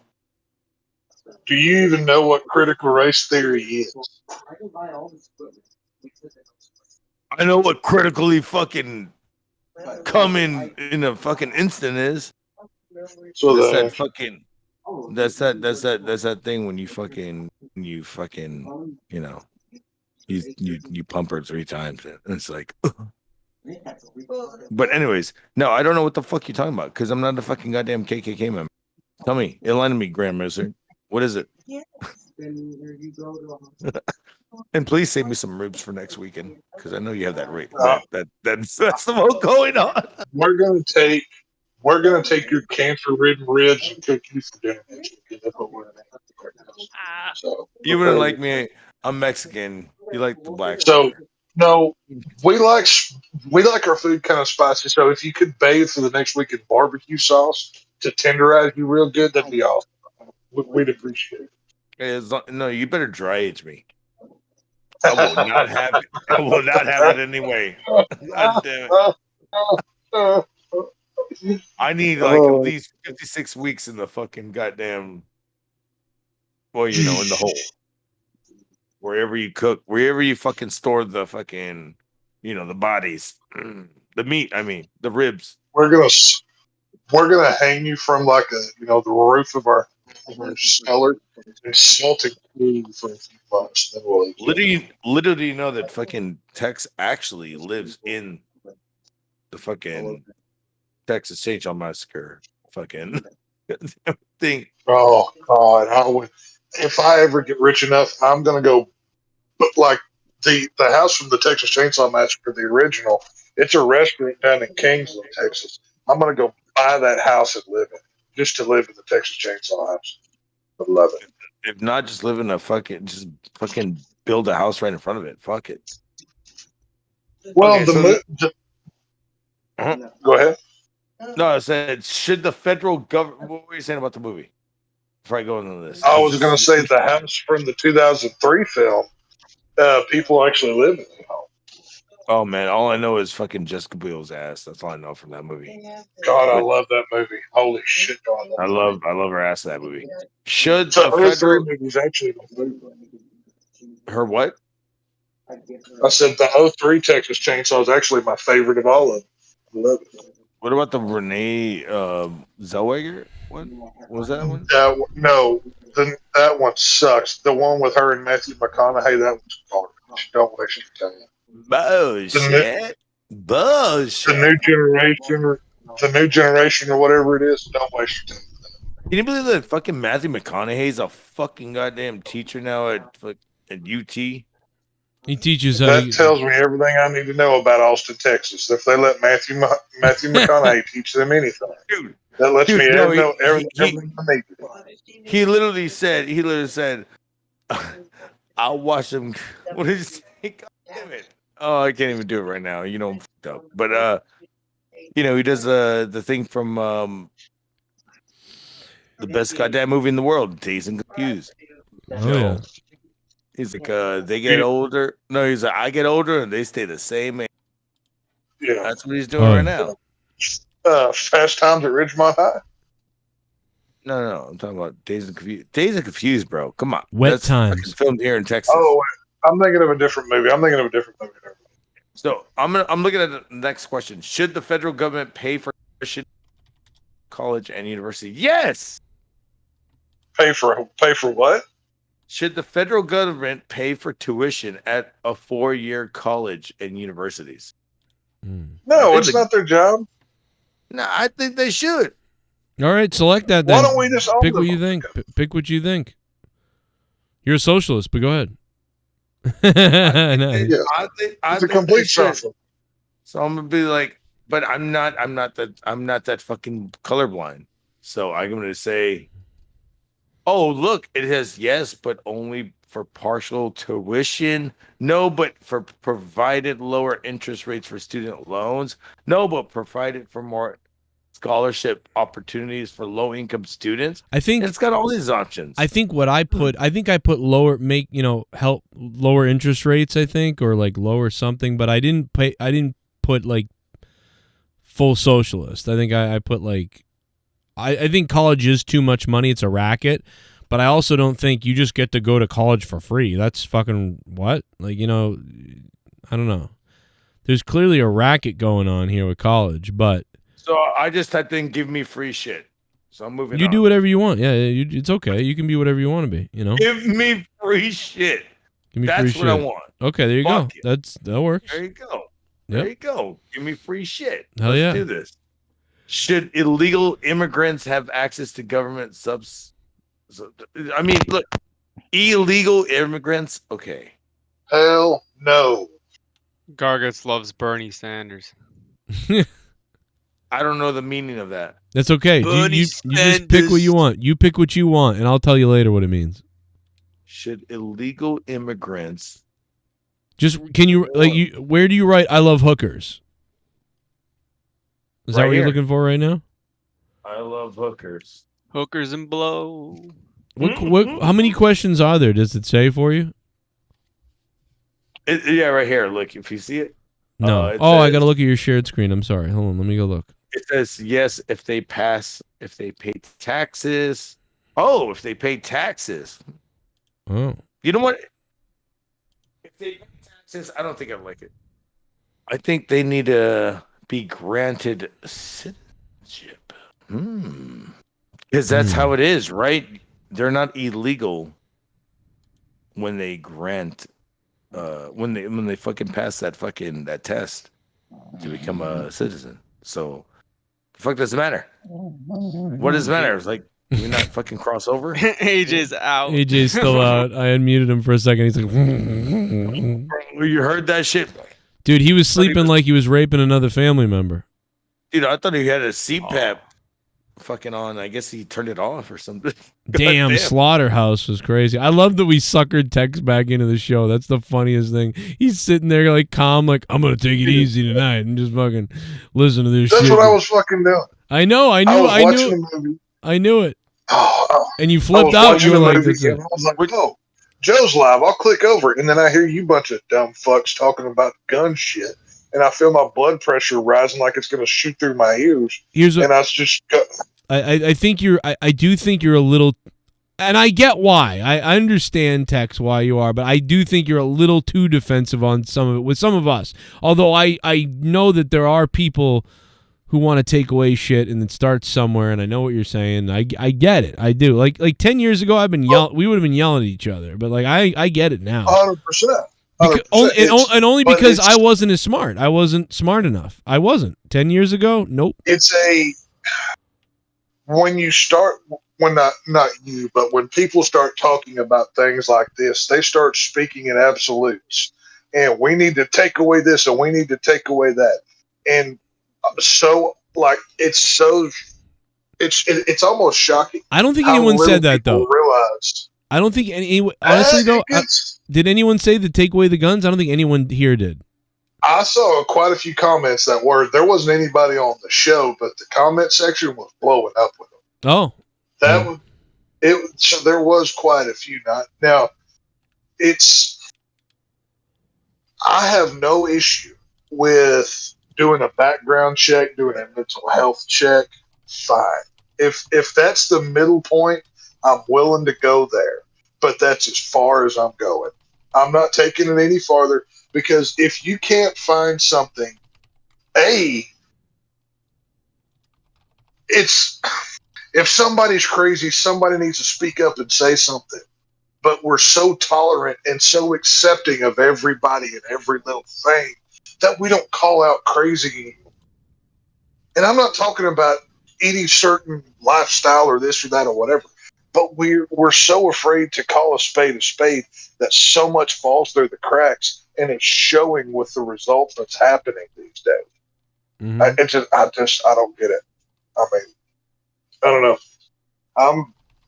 Do you even know what critical race theory is? I can buy all this equipment. I know what critically fucking come in a fucking instant is. So that's that fucking. That's that thing when you fucking you know you pump her 3 times and it's like. But anyways, no, I don't know what the fuck you're talking about because I'm not a fucking goddamn KKK member. Tell me, enlighten me, Grandmaster. What is it? And please save me some ribs for next weekend because I know you have that rate. That's the most going on. We're gonna take your cancer-ridden ribs and cook you for dinner next weekend. That's what we're gonna do. So you wouldn't like me. I'm Mexican. You like the black. So no, we like our food kind of spicy. So if you could bathe for the next week in barbecue sauce to tenderize you real good, that'd be awesome. We'd appreciate it. No, you better dry age me. I will not have it. I will not have it anyway. God damn it. I need like at least 56 weeks in the fucking goddamn. Well, you know, in the hole. Wherever you cook, wherever you fucking store the fucking, you know, the bodies, the meat. I mean, the ribs. We're gonna hang you from like the roof of our cellar and salt it for a few months. Then we'll literally know that fucking Tex actually lives in the fucking Texas Chainsaw Massacre fucking thing. Oh God! If I ever get rich enough, I'm gonna go put like the house from the Texas Chainsaw Massacre, the original. It's a restaurant down in Kingsland, Texas. I'm gonna go buy that house and live in it, just to live in the Texas Chainsaw house. I love it. If not, just live in a fucking build a house right in front of it. Fuck it. Well, Okay, go ahead. No, I said, should the federal government? What were you saying about the movie? Before I go into this, I was going to say the house from the 2003 film. People actually live in it. Oh man, all I know is fucking Jessica Biel's ass. That's all I know from that movie. God, I love that movie. Holy shit, God, I love her ass in that movie. Should the the federal movies actually my favorite. her what? I said the 03 Texas Chainsaw is actually my favorite of all of them. I love it. What about the Renee Zellweger one? What was that one? No, that one sucks. The one with her and Matthew McConaughey, that one's garbage. Don't waste your time. Bullshit. Bullshit. The new generation or whatever it is, don't waste your time. Can you believe that fucking Matthew McConaughey's a fucking goddamn teacher now at UT? He teaches that tells me everything I need to know about Austin, Texas. If they let Matthew McConaughey teach them anything, dude, that lets me know everything I need to know. He literally said, I'll watch him. What did he say? God damn it. Oh, I can't even do it right now. You know, I'm fucked up. But, he does the thing from the best goddamn movie in the world, Dazed and Confused. Oh, yeah. He's like, they get older. No, he's like, I get older and they stay the same age. Yeah. That's what he's doing right now. Fast Times at Ridgemont High? No. I'm talking about Dazed and Confused. Dazed and Confused, bro. Come on. Wet Times. Filmed here in Texas. Oh, I'm thinking of a different movie. So I'm looking at the next question. Should the federal government pay for tuition, college and university? Yes. Pay for what? Should the federal government pay for tuition at a 4-year college and universities? No, it's not their job. No, I think they should. All right, select that then. Why don't we just own pick them? what you think? Pick what you think. You're a socialist, but go ahead. Nice. I think it's a complete shuffle. So I'm gonna be like, but I'm not that fucking colorblind. So I'm gonna say, oh look, it has yes, but only for partial tuition. No, but for provided lower interest rates for student loans. No, but provided for more scholarship opportunities for low income students. I think it's got all these options. I think I put lower, help lower interest rates, I think, or like lower something, but I didn't put like full socialist. I think I put like I think college is too much money. It's a racket, but I also don't think you just get to go to college for free. That's fucking what? Like, I don't know. There's clearly a racket going on here with college, but so I think give me free shit. So I'm moving. You do whatever you want. Yeah, it's okay. You can be whatever you want to be. Give me free shit. Give me That's free shit. what I want. Okay, there you go. That works. There you go. Yep. There you go. Give me free shit. Hell yeah. Let's do this. Should illegal immigrants have access to government subs? I mean, look, illegal immigrants. Okay. Hell no. Gargants loves Bernie Sanders. I don't know the meaning of that. That's okay. You just pick what you want. You pick what you want, and I'll tell you later what it means. Should illegal immigrants can you where do you write I love hookers? Is that what you're looking for right now? I love hookers. Hookers and blow. What how many questions are there? Does it say for you? Yeah, right here. Look, if you see it. No. I got to look at your shared screen. I'm sorry. Hold on. Let me go look. It says yes if they pay taxes. Oh, if they pay taxes. Oh. You know what? If they pay taxes, I don't think I like it. I think they need to be granted citizenship. Because that's how it is, right? They're not illegal when they grant when they fucking pass that test to become a citizen. So the fuck does it matter? What does it matter? It's like we not fucking cross over. AJ's out. AJ's still out. I unmuted him for a second. He's like You heard that shit? Dude, he was sleeping like he was raping another family member. Dude, I thought he had a CPAP fucking on. I guess he turned it off or something. Damn, Slaughterhouse was crazy. I love that we suckered Tex back into the show. That's the funniest thing. He's sitting there like calm, like, I'm going to take it easy tonight and just fucking listen to this shit. That's what I was fucking doing. I know. I knew it. And you flipped out. You were like, that's it. I was like, oh, Joe's live. I'll click over it. And then I hear you bunch of dumb fucks talking about gun shit. And I feel my blood pressure rising like it's going to shoot through my ears. And I was just... I think I do think you're a little... And I get why. I understand, Tex, why you are. But I do think you're a little too defensive on some of it with some of us. Although I know that there are people who want to take away shit and it starts somewhere, and I know what you're saying. I get it. I do. Like 10 years ago, we would have been yelling at each other, but like I get it now. 100%. And only because I wasn't as smart. I wasn't smart enough. I wasn't 10 years ago. Nope. When you start, not you, but when people start talking about things like this, they start speaking in absolutes. And we need to take away this, and we need to take away that. And so, like, it's almost shocking. I don't think anyone said that though. Realize. I don't think honestly though. Did anyone say to take away the guns? I don't think anyone here did. I saw quite a few comments that were, there wasn't anybody on the show, but the comment section was blowing up with them. Oh, so there was quite a few. Now, I have no issue with doing a background check, doing a mental health check. Fine. If that's the middle point, I'm willing to go there. But that's as far as I'm going. I'm not taking it any farther, because if you can't find something, if somebody's crazy, somebody needs to speak up and say something. But we're so tolerant and so accepting of everybody and every little thing that we don't call out crazy anymore. And I'm not talking about any certain lifestyle or this or that or whatever. But we're so afraid to call a spade that so much falls through the cracks, and it's showing with the results that's happening these days. Mm-hmm. I don't get it. I mean, I don't know.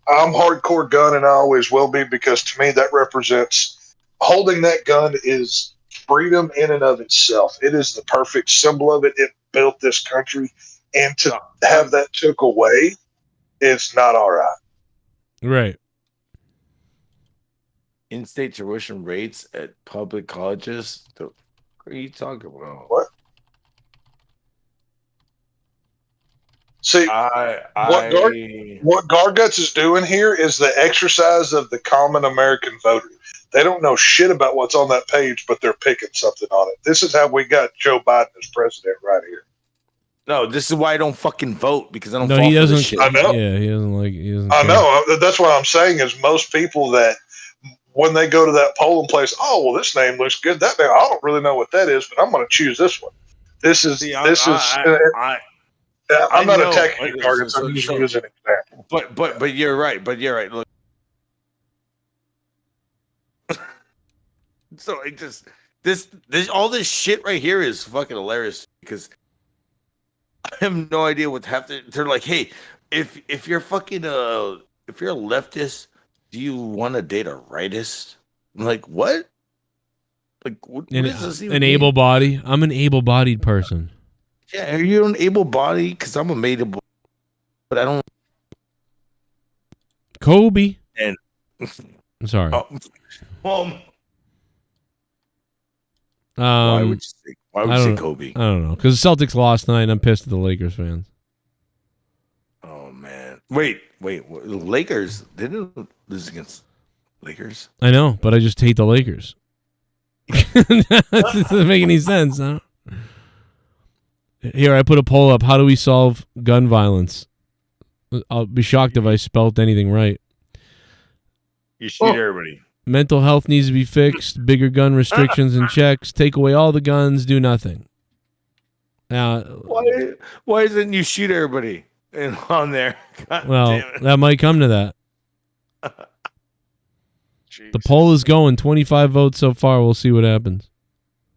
I'm hardcore gun, and I always will be, because to me that represents, holding that gun is freedom in and of itself. It is the perfect symbol of it. It built this country, and to have that took away is not all right. Right. In-state tuition rates at public colleges. What are you talking about? What? See, what Garguts is doing here is the exercise of the common American voter. They don't know shit about what's on that page, but they're picking something on it. This is how we got Joe Biden as president right here. No, this is why I don't fucking vote, because I don't. No, fall he for doesn't. This shit. I know. Yeah, he doesn't like. He doesn't I care. know. That's what I'm saying. Is most people that when they go to that polling place, oh well, this name looks good. That name, I don't really know what that is, but I'm going to choose this one. I'm not attacking you, targets. I'm using you as an example. But you're right. Look. So it just this all this shit right here is fucking hilarious, because I have no idea what happened. They're like, hey, if you're fucking if you're a leftist, do you want to date a rightist? I'm like, what? Like, what does this even an mean? able body. I'm an able-bodied person. Yeah, are you an able body? Because I'm a able, but I don't. Kobe. And I'm sorry. Why would you say Kobe? I don't know, because the Celtics lost tonight, and I'm pissed at the Lakers fans. Oh man! Wait! Lakers didn't lose against Lakers. I know, but I just hate the Lakers. That doesn't make any sense, huh? Here, I put a poll up. How do we solve gun violence? I'll be shocked if I spelt anything right. You shoot everybody. Mental health needs to be fixed. Bigger gun restrictions and checks. Take away all the guns. Do nothing. Now, why isn't you shoot everybody on there? God well, that might come to that. The poll is going. 25 votes so far. We'll see what happens.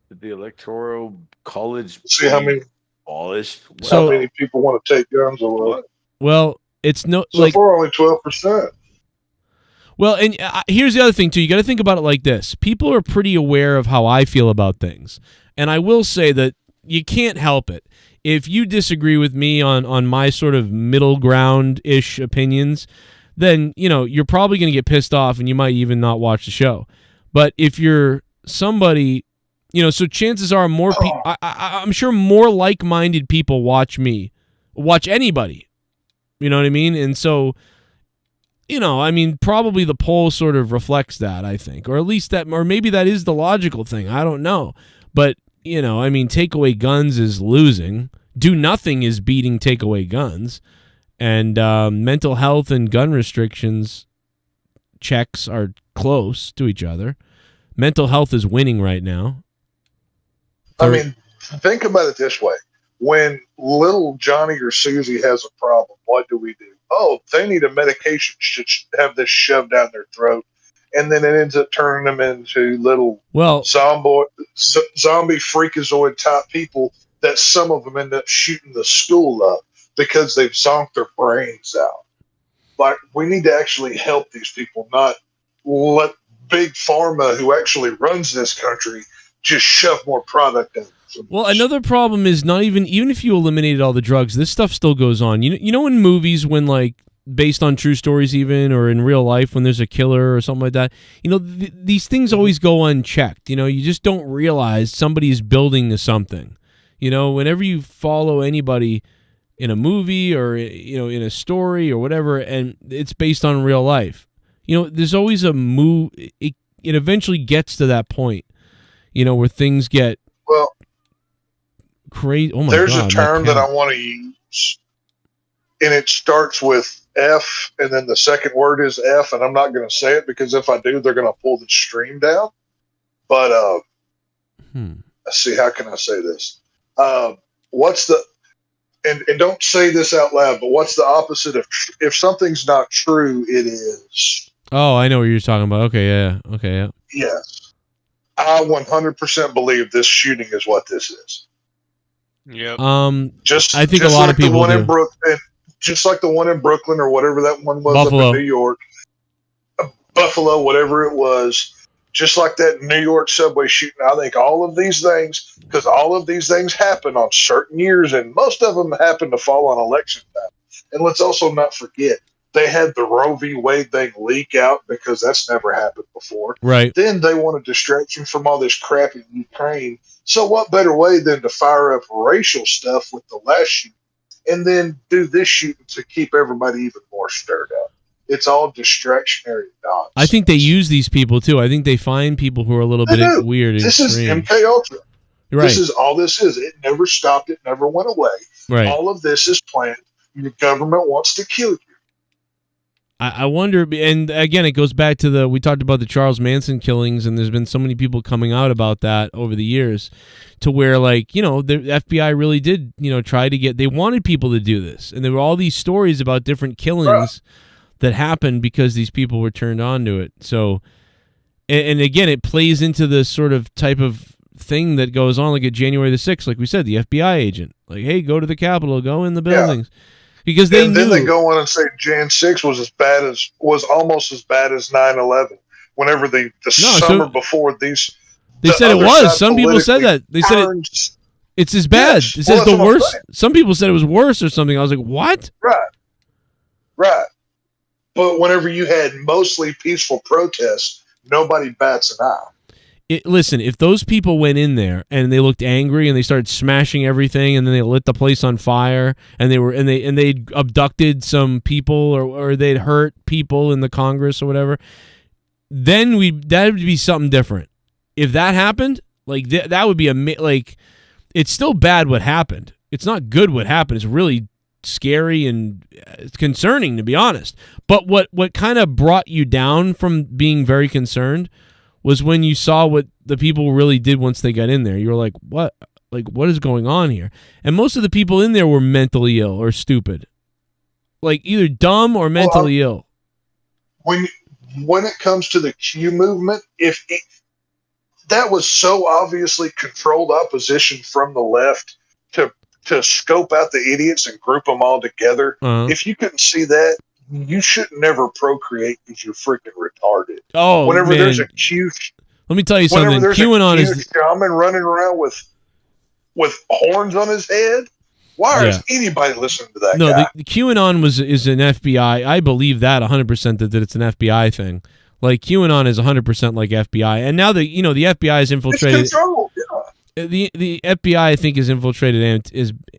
Did the electoral college See how many abolished? how many people want to take guns away? Well, it's no So like far only 12%. Well, and here's the other thing too. You got to think about it like this: people are pretty aware of how I feel about things, and I will say that you can't help it. If you disagree with me on my sort of middle ground ish opinions, then you're probably going to get pissed off, and you might even not watch the show. But if you're somebody, so chances are more people. I'm sure more like-minded people watch anybody. You know what I mean? And so. Probably the poll sort of reflects that, I think, or at least that, or maybe that is the logical thing. I don't know. But, take away guns is losing. Do nothing is beating take away guns. And mental health and gun restrictions checks are close to each other. Mental health is winning right now. Think about it this way. When little Johnny or Susie has a problem, what do? Oh, they need a medication, should have this shoved down their throat. And then it ends up turning them into little zombie freakazoid type people that some of them end up shooting the school up because they've zonked their brains out. Like, we need to actually help these people, not let Big Pharma, who actually runs this country, just shove more product in. Well, another problem is not even if you eliminated all the drugs, this stuff still goes on. You know in movies when, like, based on true stories even, or in real life when there's a killer or something like that, these things always go unchecked. You just don't realize somebody is building to something. Whenever you follow anybody in a movie or, in a story or whatever, and it's based on real life, there's always a move. It eventually gets to that point, where things get crazy. Oh my There's God, a term that I want to use, and it starts with F, and then the second word is F, and I'm not going to say it because if I do, they're going to pull the stream down. But let's see, how can I say this? What's the and don't say this out loud, but what's the opposite of if something's not true? It is. Oh, I know what you're talking about. Okay, yeah, okay, yeah. Yes, I 100% believe this shooting is what this is. Yep. I think a lot of people do. Just like the one in Brooklyn or whatever that one was Buffalo. up in New York, Buffalo, whatever it was. Just like that New York subway shooting, I think all of these things, because all of these things happen on certain years, and most of them happen to fall on election time. And let's also not forget, they had the Roe v. Wade thing leak out because that's never happened before. Right. Then they want a distraction from all this crap in Ukraine. So what better way than to fire up racial stuff with the last shooting and then do this shooting to keep everybody even more stirred up? It's all distractionary nonsense. I think they use these people too. I think they find people who are a little bit weird and This extreme. is MK Ultra. Right. This is all this is. It never stopped. It never went away. Right. All of this is planned. The government wants to kill you. I wonder, and again, it goes back to we talked about the Charles Manson killings, and there's been so many people coming out about that over the years, to where, like, the FBI really did, try to they wanted people to do this, and there were all these stories about different killings that happened because these people were turned on to it. So, and again, it plays into the sort of type of thing that goes on, like at January the 6th, like we said, the FBI agent, like, hey, go to the Capitol, go in the buildings. Yeah. Because they knew. Then they go on and say Jan 6 was almost as bad as 9/11. Whenever the summer before these, they said it was. Some people said that. They said it's as bad. Yes. It says the worst. Some people said it was worse or something. I was like, what? Right. But whenever you had mostly peaceful protests, nobody bats an eye. Listen, if those people went in there and they looked angry and they started smashing everything and then they lit the place on fire and they abducted some people or they'd hurt people in the Congress or whatever, then that would be something different. If that happened, like that would be like, it's still bad what happened. It's not good what happened. It's really scary and it's concerning, to be honest. But what kind of brought you down from being very concerned was when you saw what the people really did once they got in there. You were like, what? Like, what is going on here? And most of the people in there were mentally ill or stupid. Like, either dumb or mentally ill. When it comes to the Q movement, that was so obviously controlled opposition from the left to scope out the idiots and group them all together. If you couldn't see that, you should never procreate because you're freaking retarded. Oh, whenever man. there's a Q, let me tell you something. whenever there's QAnon a Q is shaman running around with horns on his head, why is anybody listening to that no. guy? The QAnon is an FBI. I believe that 100% that it's an FBI thing. Like QAnon is 100% like FBI, and now the FBI is infiltrated. It's controlled. Yeah. The FBI, I think, is infiltrated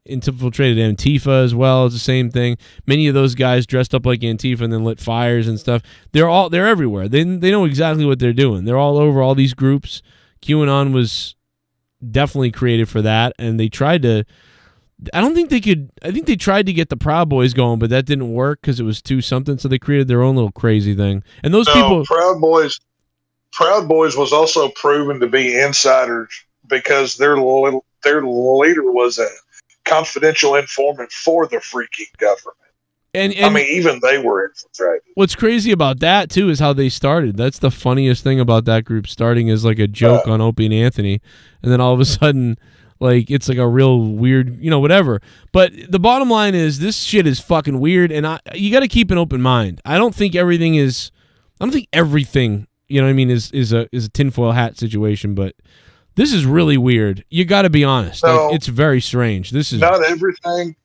Antifa as well. It's the same thing. Many of those guys dressed up like Antifa and then lit fires and stuff. They're everywhere. They know exactly what they're doing. They're all over all these groups. QAnon was definitely created for that, and they tried to. I think they tried to get the Proud Boys going, but that didn't work because it was too something. So they created their own little crazy thing. And those people, Proud Boys was also proven to be insiders because their leader was a confidential informant for the freaking government. And I mean, even they were infiltrated. What's crazy about that too is how they started. That's the funniest thing about that group, starting as like a joke on Opie and Anthony, and then all of a sudden, like, it's like a real weird, whatever. But the bottom line is this shit is fucking weird, and you got to keep an open mind. I don't think everything, is a tinfoil hat situation, but this is really weird. You got to be honest. No, it's very strange. This is not everything.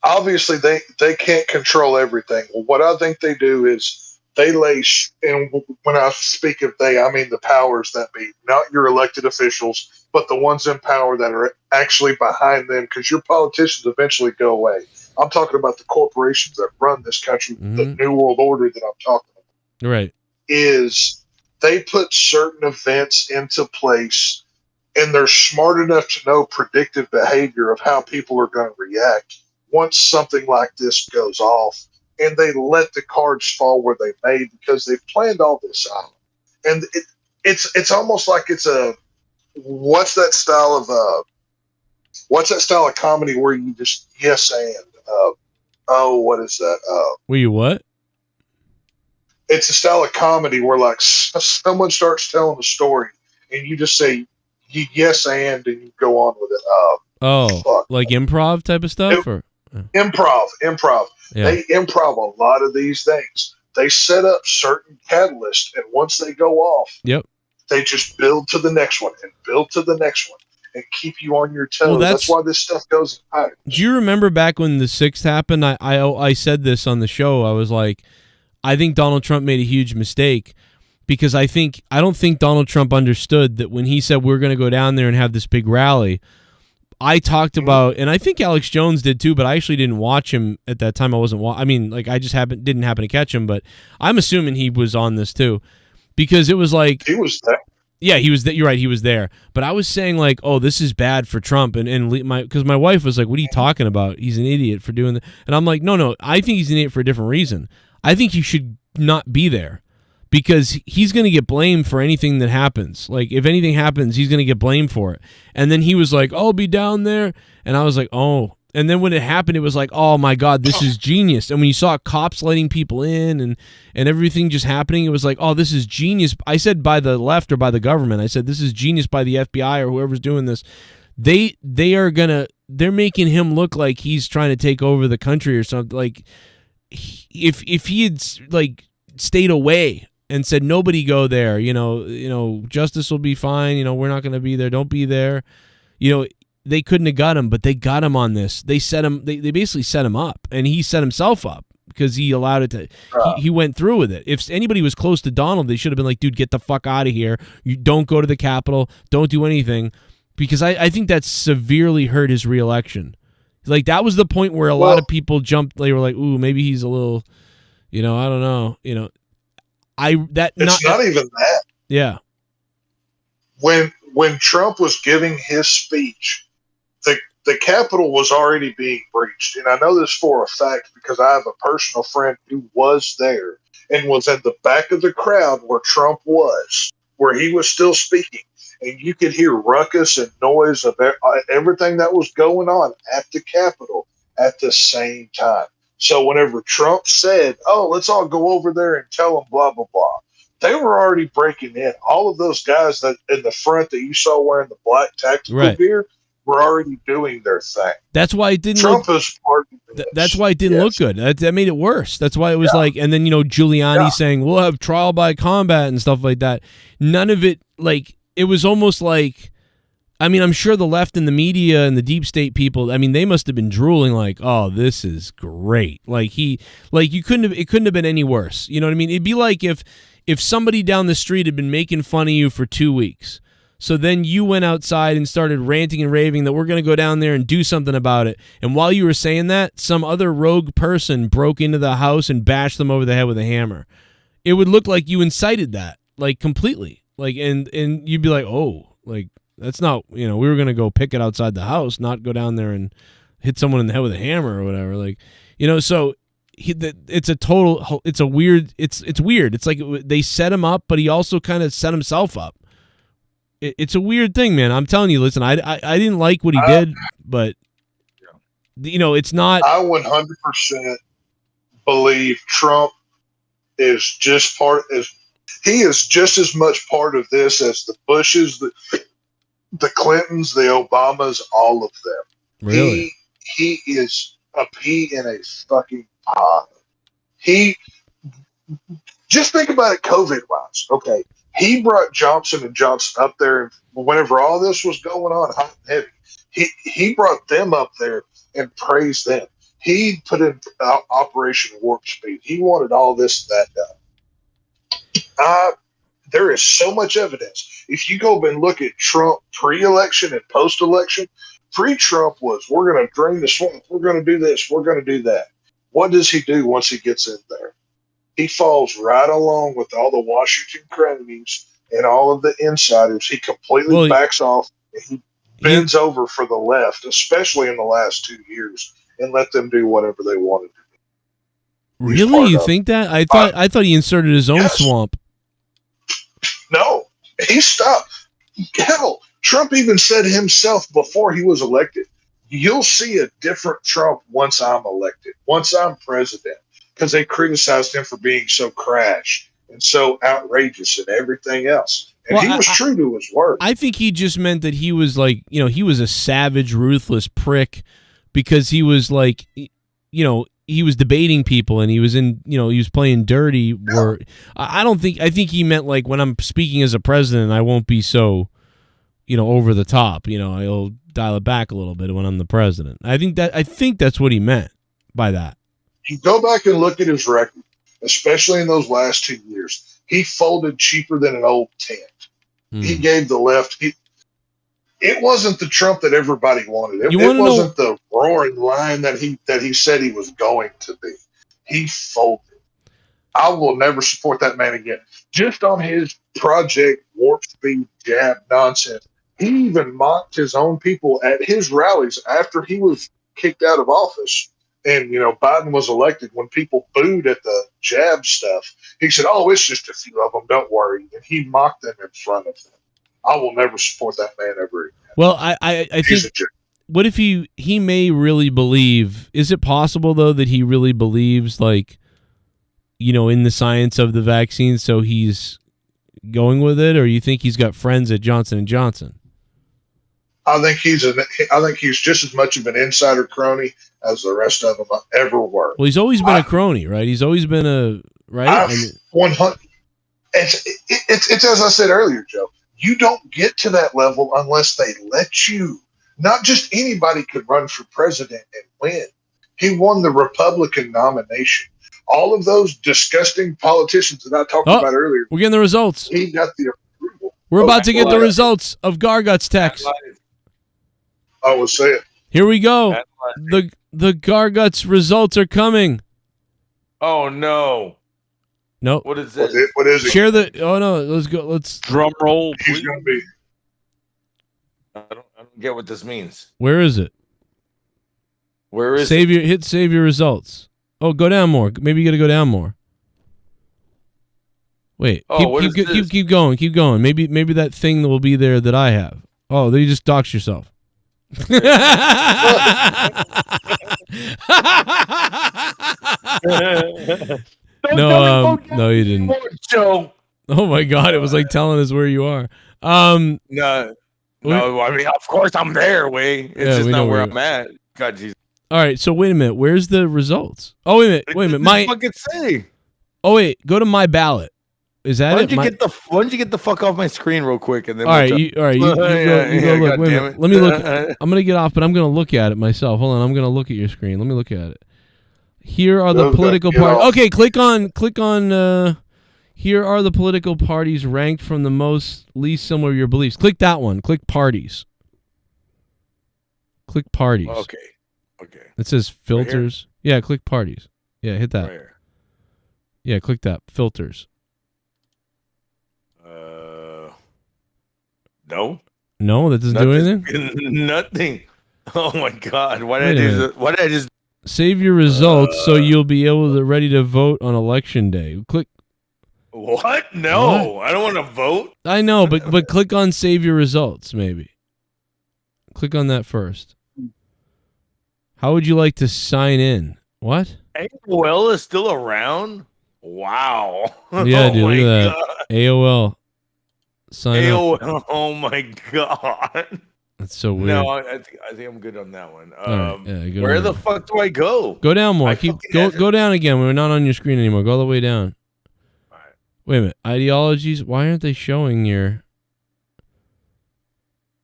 Obviously, they can't control everything. Well, what I think they do is they lay, and when I speak of they, I mean the powers that be, not your elected officials, but the ones in power that are actually behind them, because your politicians eventually go away. I'm talking about the corporations that run this country, the New World Order that I'm talking about. Right. Is they put certain events into place, and they're smart enough to know predictive behavior of how people are going to react once something like this goes off, and they let the cards fall where they may because they've planned all this out. And it's almost like it's a what's that style of comedy where you just yes and what is that? Were you what? It's a style of comedy where like someone starts telling a story and you just say yes and you go on with it. Like improv type of stuff, or improv. Yeah. They improv a lot of these things. They set up certain catalysts, and once they go off, they just build to the next one and build to the next one and keep you on your toes. Well, that's why this stuff goes high. Do you remember back when the 6th happened? I said this on the show. I was like, I think Donald Trump made a huge mistake, because I don't think Donald Trump understood that when he said we're going to go down there and have this big rally. I talked about, and I think Alex Jones did too, but I actually didn't watch him at that time. I wasn't. I mean, like, I just didn't happen to catch him, but I'm assuming he was on this too, because it was like he was there. Yeah, he was. You're right. He was there. But I was saying like, oh, this is bad for Trump, because my wife was like, what are you talking about? He's an idiot for doing that. And I'm like, no. I think he's an idiot for a different reason. I think he should not be there, because he's going to get blamed for anything that happens. Like, if anything happens, he's going to get blamed for it. And then he was like, I'll be down there. And I was like, oh. And then when it happened, it was like, oh, my God, this is genius. And when you saw cops letting people in and everything just happening, it was like, oh, this is genius. I said by the left or by the government. I said, this is genius by the FBI or whoever's doing this. They're making him look like he's trying to take over the country or something. Like, if he had, like, stayed away and said, nobody go there, justice will be fine, we're not going to be there, don't be there, they couldn't have got him, but they got him on this. They basically set him up, and he set himself up because he allowed it to, he went through with it. If anybody was close to Donald, they should have been like, dude, get the fuck out of here. You don't go to the Capitol, don't do anything, because I think that severely hurt his reelection. Like, that was the point where a lot of people jumped, they were like, ooh, maybe he's a little, I don't know, It's not even that. Yeah. When Trump was giving his speech, the Capitol was already being breached. And I know this for a fact because I have a personal friend who was there and was at the back of the crowd where Trump was, where he was still speaking. And you could hear ruckus and noise of everything that was going on at the Capitol at the same time. So whenever Trump said, oh, let's all go over there and tell them blah, blah, blah, they were already breaking in. All of those guys that in the front that you saw wearing the black tactical gear were already doing their thing. That's why it didn't Trump look. is part of this. That's why it didn't look good. That made it worse. That's why it was like, and then Giuliani saying we'll have trial by combat and stuff like that. None of it, like, it was almost like, I mean, I'm sure the left and the media and the deep state people, I mean, they must have been drooling like, oh, this is great. Like it couldn't have been any worse. You know what I mean? It'd be like if somebody down the street had been making fun of you for 2 weeks. So then you went outside and started ranting and raving that we're going to go down there and do something about it. And while you were saying that, some other rogue person broke into the house and bashed them over the head with a hammer. It would look like you incited that, like, completely. Like, and you'd be like, oh, like, that's not, we were going to go pick it outside the house, not go down there and hit someone in the head with a hammer or whatever. Like, so it's weird. It's like they set him up, but he also kind of set himself up. It's a weird thing, man. I'm telling you, listen, I didn't like what he did, but it's not. I 100% believe Trump is just he is just as much part of this as the Bushes, the Clintons, the Obamas, all of them. Really? He is a pea in a fucking pod. Just think about it COVID wise. Okay. He brought Johnson & Johnson up there whenever all this was going on hot and heavy. He brought them up there and praised them. He put in Operation Warp Speed. He wanted all this and that done. There is so much evidence. If you go and look at Trump pre-election and post-election, pre-Trump was, we're going to drain the swamp, we're going to do this, we're going to do that. What does he do once he gets in there? He falls right along with all the Washington cronies and all of the insiders. He completely backs off and he bends over for the left, especially in the last 2 years, and let them do whatever they wanted to do. Really? You think that? I thought he inserted his own swamp. No, he stopped. Hell, Trump even said himself before he was elected, you'll see a different Trump once I'm elected, once I'm president. Because they criticized him for being so crash and so outrageous and everything else. And he was true to his word. I think he just meant that he was like, he was a savage, ruthless prick because he was like, he was debating people and he was he was playing dirty. Where I think he meant like when I'm speaking as a president, I won't be so, over the top. I'll dial it back a little bit when I'm the president. I think that's what he meant by that. You go back and look at his record, especially in those last 2 years. He folded cheaper than an old tent. He gave the left. It wasn't the Trump that everybody wanted. It wasn't the roaring lion that he said he was going to be. He folded. I will never support that man again. Just on his Project Warp Speed jab nonsense. He even mocked his own people at his rallies after he was kicked out of office. And, Biden was elected when people booed at the jab stuff. He said, oh, it's just a few of them. Don't worry. And he mocked them in front of them. I will never support that man ever again. Well, I think, what if he may really believe, is it possible, though, that he really believes, like, in the science of the vaccine, so he's going with it? Or you think he's got friends at Johnson & Johnson? I think he's just as much of an insider crony as the rest of them ever were. Well, he's always been a crony, right? He's always been a right. 100. It's as I said earlier, Joe. You don't get to that level unless they let you. Not just anybody could run for president and win. He won the Republican nomination. All of those disgusting politicians that I talked about earlier. We're getting the results. He got the approval. We're about to get the results of Gargut's text. I will say it. Here we go. The Garguts results are coming. Oh no. No. What is this? What is it? Share the. Oh no. Let's go. Let's drum roll. He's gonna be. I don't get what this means. Where is it? Where is save your results. Oh, go down more. Maybe you got to go down more. Wait. Keep going. Keep going. Maybe that thing that will be there that I have. Oh, then you just dox yourself. No, you didn't. Joe. Oh my God! It was like telling us where you are. No, I mean, of course I'm there. It's just not where I'm at. God, Jesus. All right, so wait a minute. Where's the results? Oh, wait a minute. My fucking say. Oh wait, go to my ballot. Is that Why it? don't you get the fuck off my screen real quick and then all right, you go look. Wait a minute. Let me look. I'm gonna get off, but I'm gonna look at it myself. Hold on, I'm gonna look at your screen. Let me look at it. Here are the political parties. Okay, click on. Here are the political parties ranked from the most least similar to your beliefs. Click that one. Click parties. Click parties. Okay. It says filters. Right, yeah, click parties. Yeah, hit that. Right. Yeah, click that. Filters. No. No, that doesn't do anything? Nothing. Oh my God. Why did I just save your results so you'll be able to ready to vote on election day. Click. What? No, what? I don't want to vote. I know, but click on save your results, maybe. Click on that first. How would you like to sign in? What? AOL is still around? Wow. Yeah, dude, look at that. AOL. Sign AOL. up. Oh my God. That's so weird. No, I think I'm good on that one. Right, yeah, where the fuck do I go? Go down more. Go down again. We're not on your screen anymore. Go all the way down. Wait a minute. Ideologies. Why aren't they showing your?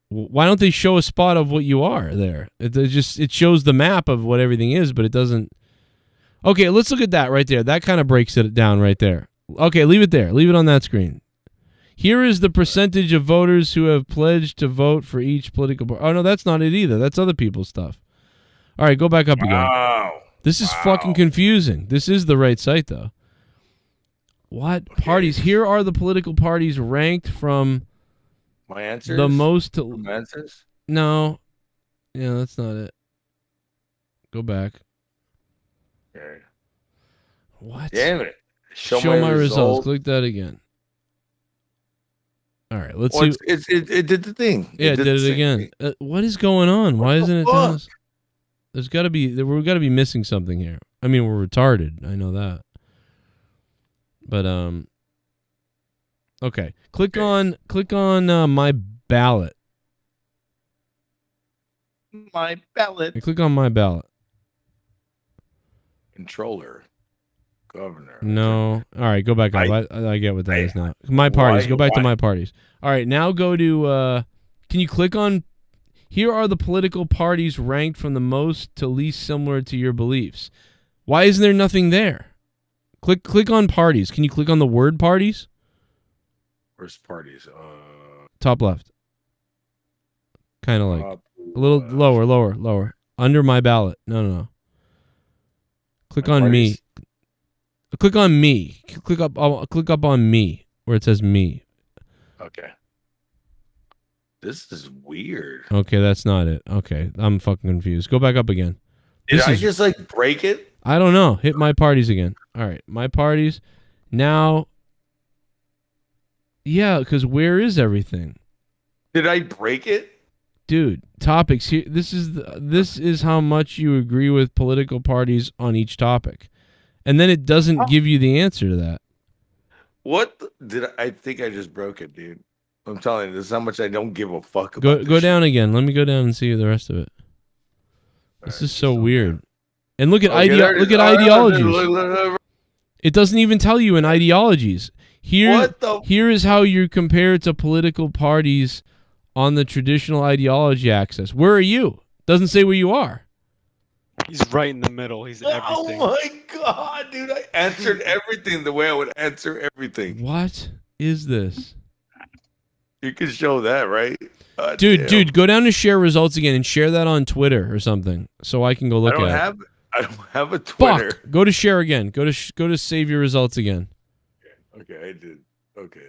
Why don't they show a spot of what you are there? It shows the map of what everything is, but it doesn't. Okay, let's look at that right there. That kind of breaks it down right there. Okay, leave it there. Leave it on that screen. Here is the percentage of voters who have pledged to vote for each political party. Oh no, that's not it either. That's other people's stuff. All right, go back up again. Wow. This is fucking confusing. This is the right site though. What parties? Here are the political parties ranked from my answers. The most answers? No. Yeah, that's not it. Go back. Okay. What? Damn it. Show my results. Click that again. All right, let's see. It did the thing. Yeah, it did it again. What is going on? Why isn't it telling us? We've got to be missing something here. I mean, we're retarded. I know that. But okay. Click on my ballot. My ballot. And click on my ballot. Controller. Governor. No. All right, go back up. I get what that is now. My parties. Go back to my parties. All right, now go to can you click on here are the political parties ranked from the most to least similar to your beliefs. Why isn't there nothing there? Click on parties. Can you click on the word parties? Where's parties? Top left. Kind of like a little lower. Under my ballot. No. Click on me. Click on me. Click up on me where it says me. Okay. This is weird. Okay, that's not it. Okay, I'm fucking confused. Go back up again. Did I just like break it? I don't know. Hit my parties again. All right, my parties. Now, yeah, because where is everything? Did I break it? Dude, topics here. This is how much you agree with political parties on each topic. And then it doesn't give you the answer to that. What I think I just broke it, dude. I'm telling you, this is how much I don't give a fuck about. Go down again. Let me go down and see the rest of it. This is so weird. And look at ideologies. It doesn't even tell you in ideologies. Here is how you compare to political parties on the traditional ideology axis. Where are you? Doesn't say where you are. He's right in the middle. He's everything. Oh my God, dude. I answered everything the way I would answer everything. What is this? You can show that, right? Dude, go down to share results again and share that on Twitter or something so I can go look at it. I don't have a Twitter. Fuck. Go to share again. Go to save your results again. Okay, I did. Okay.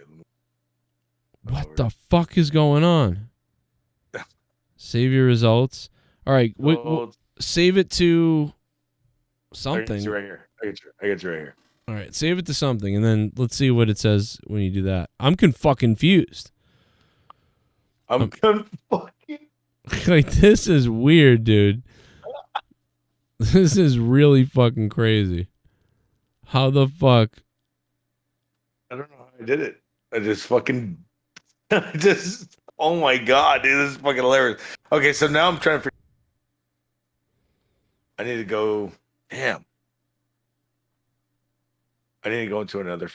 What the fuck is going on? Save your results. All right. Save it to something. I get you right here. I get you right here. All right. Save it to something, and then let's see what it says when you do that. I'm fucking confused. I'm fucking. Like, this is weird, dude. This is really fucking crazy. How the fuck? I don't know how I did it. I just fucking just oh my god, dude, this is fucking hilarious. Okay, so now I'm trying to figure. I need to go. Damn. I need to go into another.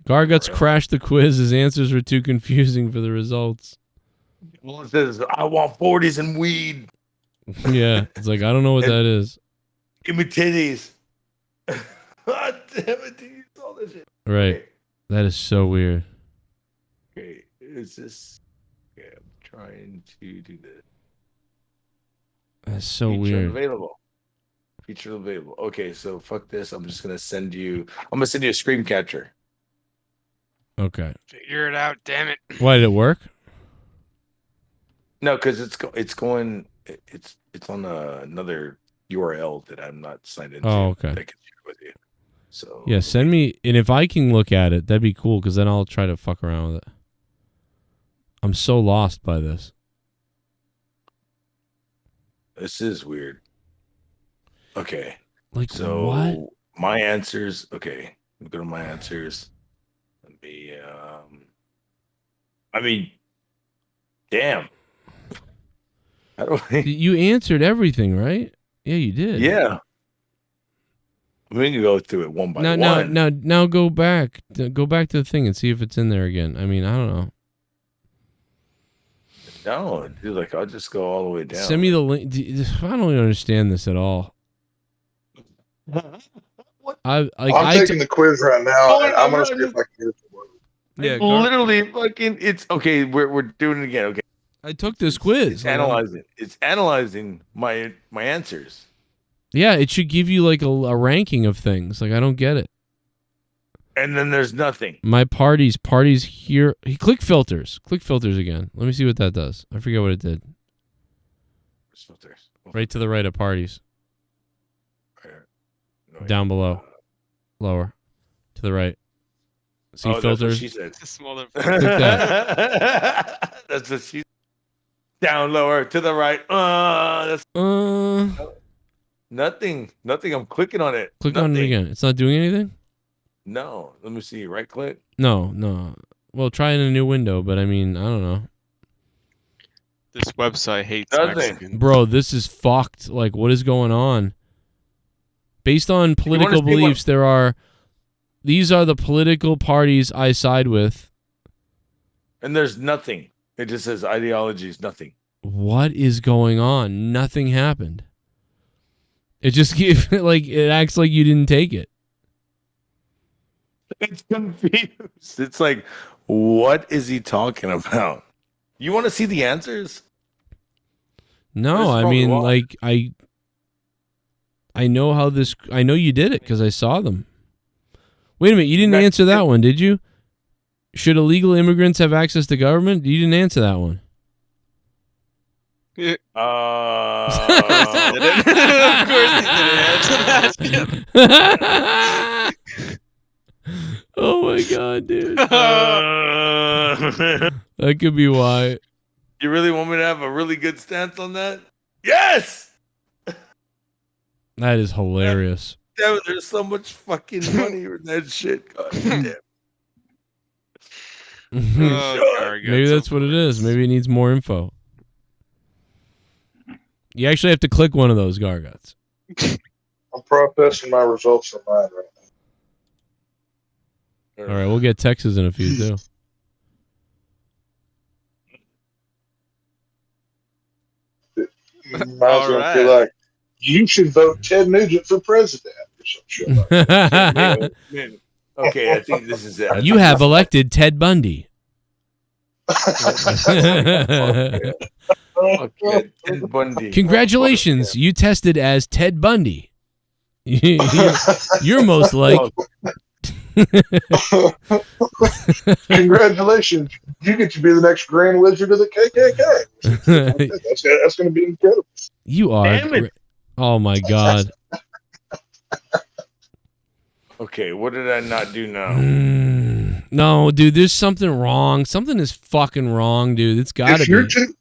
Garguts crashed the quiz. His answers were too confusing for the results. Well, it says I want 40s and weed. Yeah, it's like I don't know what that is. Give me titties. God damn it, dude. All this shit. Right. Okay. That is so weird. Okay, is this? Okay, I'm trying to do this. That's so Feature weird. available. Feature available. Okay, so fuck this. I'm just gonna send you. I'm gonna send you a screen catcher. Okay. Figure it out, damn it. Why did it work? No, because it's on another URL that I'm not signed into. Oh, okay. That I can share with you. So Yeah, send me, and if I can look at it, that'd be cool, because then I'll try to fuck around with it. I'm so lost by this. This is weird. Okay. Like, so what? My answers. Okay. Let me go to my answers. Let me. I mean, damn. How do I? You answered everything, right? Yeah, you did. Yeah. We can go through it one by one. Now go back. Go back to the thing and see if it's in there again. I mean, I don't know. No, dude, like I'll just go all the way down. Send me the link. I don't even understand this at all. I'm taking the quiz right now, and I'm gonna see if I can get it to work. Yeah, literally fucking. It's okay. We're doing it again. Okay. I took this quiz. It's analyzing. It's analyzing my answers. Yeah, it should give you like a ranking of things. Like I don't get it. And then there's nothing. My parties here. Click filters. Click filters again. Let me see what that does. I forget what it did. Filters. Right to the right of parties. Down below. Lower. To the right. See filters? That's what she said. Click that. That's what she. Down lower to the right. That's nothing. Nothing. I'm clicking on it. Click on it again. It's not doing anything? No. Let me see. Right click. No. Well, try in a new window, but I mean, I don't know. This website hates Mexicans. Bro, this is fucked. Like, what is going on? Based on political beliefs, these are the political parties I side with. And there's nothing. It just says ideologies, nothing. What is going on? Nothing happened. It just it acts like you didn't take it. It's confused. It's like, what is he talking about? You want to see the answers? No, I mean, like, I know how this. I know you did it because I saw them. Wait a minute, you didn't answer that one, did you? Should illegal immigrants have access to government? You didn't answer that one. Yeah. Of course he didn't answer that. Oh my god, dude. That could be why. You really want me to have a really good stance on that? Yes! That is hilarious. There's so much fucking money in that shit. God damn. Maybe that's what it is. Maybe it needs more info. You actually have to click one of those Garguts. I'm processing my results from mine right now. All right, we'll get Texas in a few too. Mine's gonna be like, you should vote Ted Nugent for president or some shit like that. Okay, I think this is it. You have elected Ted Bundy. Okay, Ted Bundy. Congratulations, you tested as Ted Bundy. You're most like. Congratulations, you get to be the next Grand Wizard of the KKK. That's going to be incredible. You are. Oh my god. Okay, what did I not do now? No, dude, there's something wrong. Something is fucking wrong, dude. It's got to be.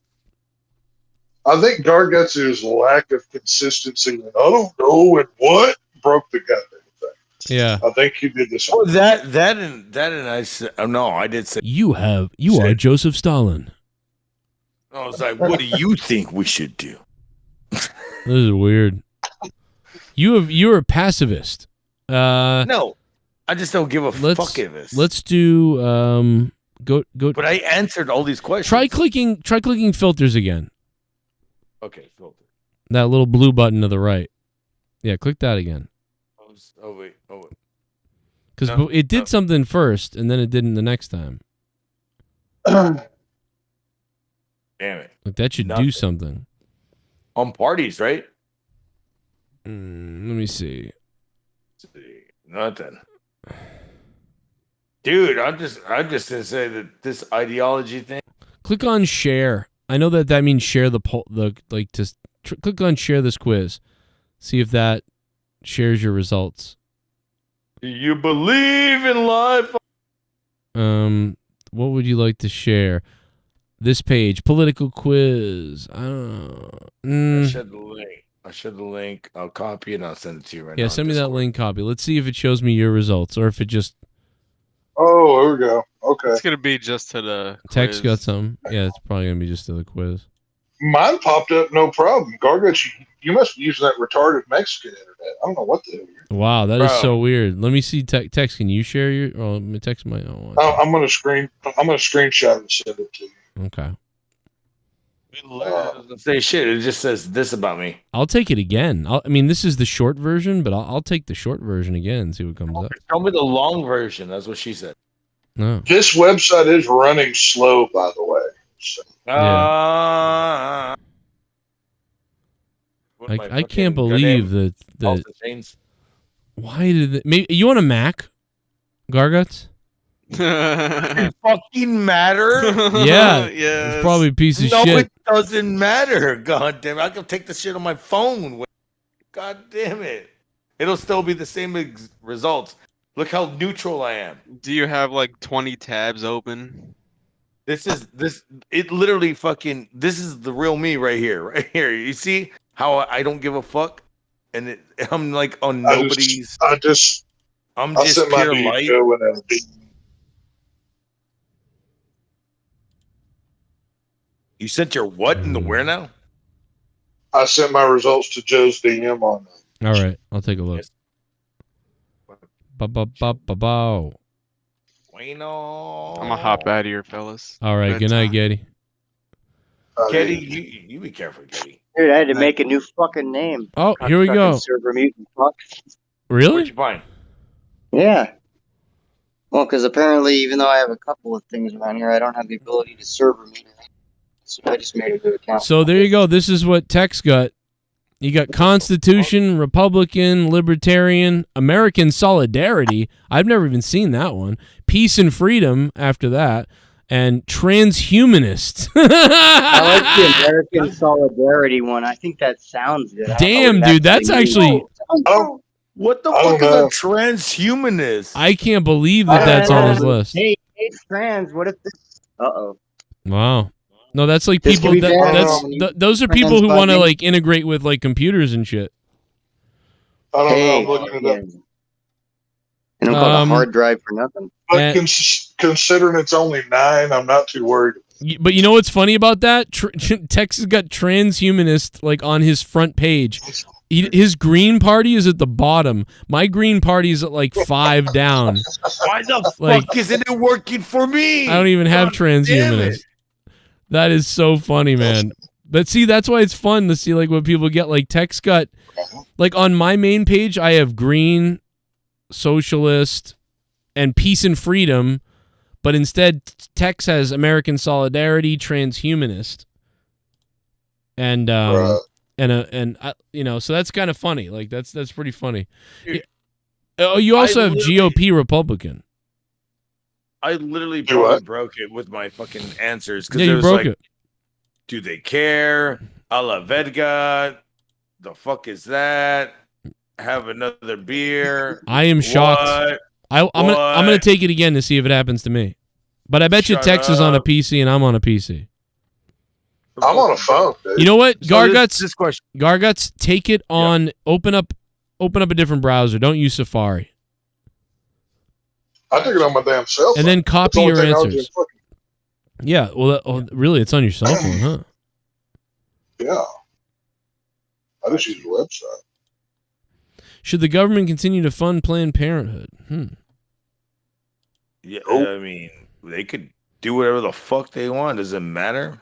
I think Garguts' lack of consistency and I don't know and what broke the goddamn thing. Yeah. I think you did this. Oh, that and I said, oh, no, I did say. You are Joseph Stalin. I was like, what do you think we should do? This is weird. You're a pacifist. No, I just don't give a fuck of this. Let's do go. But I answered all these questions. Try clicking filters again. Okay, filter. That little blue button to the right. Yeah, click that again. Oh wait. Because it did something first, and then it didn't the next time. Damn it! Like that should do something. On parties, right? Let me see. Nothing. Dude, I'm just gonna say that this ideology thing. Click on share. I know that means share click on share this quiz. See if that shares your results. Do you believe in life? What would you like to share? This page, political quiz. I don't know. I shared the link. I'll copy it and I'll send it to you right now. Yeah, send me that link copy. Let's see if it shows me your results or if it just. Oh, there we go. Okay. It's gonna be just to the Text quiz. got some. Yeah, it's probably gonna be just to the quiz. Mine popped up, no problem. Gargach, you must be using that retarded Mexican internet. I don't know what the hell you're. Wow, that is so weird. Let me see. Text, can you share your? Oh, text my. I'm gonna screenshot and send it to you. Okay. Doesn't say shit. It just says this about me. I'll take it again. I mean, this is the short version, but I'll take the short version again and see what comes up. Tell me the long version. That's what she said. No. This website is running slow, by the way. So. I can't believe that. Why did it? Maybe you on a Mac, Garguts? Fucking matter? Yeah, it's probably a piece of shit. No, it doesn't matter. God damn it! I can take the shit on my phone. God damn it! It'll still be the same results. Look how neutral I am. Do you have like 20 tabs open? It literally fucking. This is the real me right here. Right here. You see how I don't give a fuck, and I'm like on nobody's. I'm just pure light. You sent your what in the where now? I sent my results to Joe's DM on that. All right, I'll take a look. Ba-ba-ba-ba-bow. I'm gonna hop out of here, fellas. All right, good night, Getty. Getty, you be careful, Getty. Dude, I had to make a new fucking name. Oh, here we go. Server mutant fuck. Really? What'd you find? Yeah. Well, because apparently, even though I have a couple of things around here, I don't have the ability to server mute. So I just made a new account. So there you go. This is what Tex got. You got Constitution, Republican, Libertarian, American Solidarity. I've never even seen that one. Peace and Freedom after that. And Transhumanist. I like the American Solidarity one. I think that sounds good. Damn, dude. That's actually... What the fuck is a transhumanist? I can't believe that's on his list. Hey, trans, what if this... Uh-oh. Wow. No, that's like people. Those are people who want to like integrate with like computers and shit. I don't know. I'm looking it up. They don't call it a hard drive for nothing. But considering it's only 9, I'm not too worried. But you know what's funny about that? Texas got transhumanist like on his front page. His Green Party is at the bottom. My Green Party is at like 5 down. Why the fuck isn't it working for me? I don't even have transhumanist. That is so funny, man. But see, that's why it's fun to see like what people get. Like Tex got, like on my main page, I have Green, Socialist, and Peace and Freedom, but instead Tex has American Solidarity, Transhumanist, and you know, so that's kind of funny. Like that's pretty funny. Oh, you also have GOP Republican. I literally probably broke it with my fucking answers. Yeah, you broke it. Do they care? A la Vedga. The fuck is that? Have another beer. I am shocked. I'm gonna take it again to see if it happens to me. But I bet you Tex is on a PC and I'm on a PC. I'm on a phone, dude. You know what, Garguts? So this question. Garguts, take it on. Open up a different browser. Don't use Safari. I took it on my damn cell phone. And then copy your technology answers. Yeah, well, really, it's on your cell phone, huh? Yeah. I just use the website. Should the government continue to fund Planned Parenthood? Yeah, I mean, they could do whatever the fuck they want. Does it matter?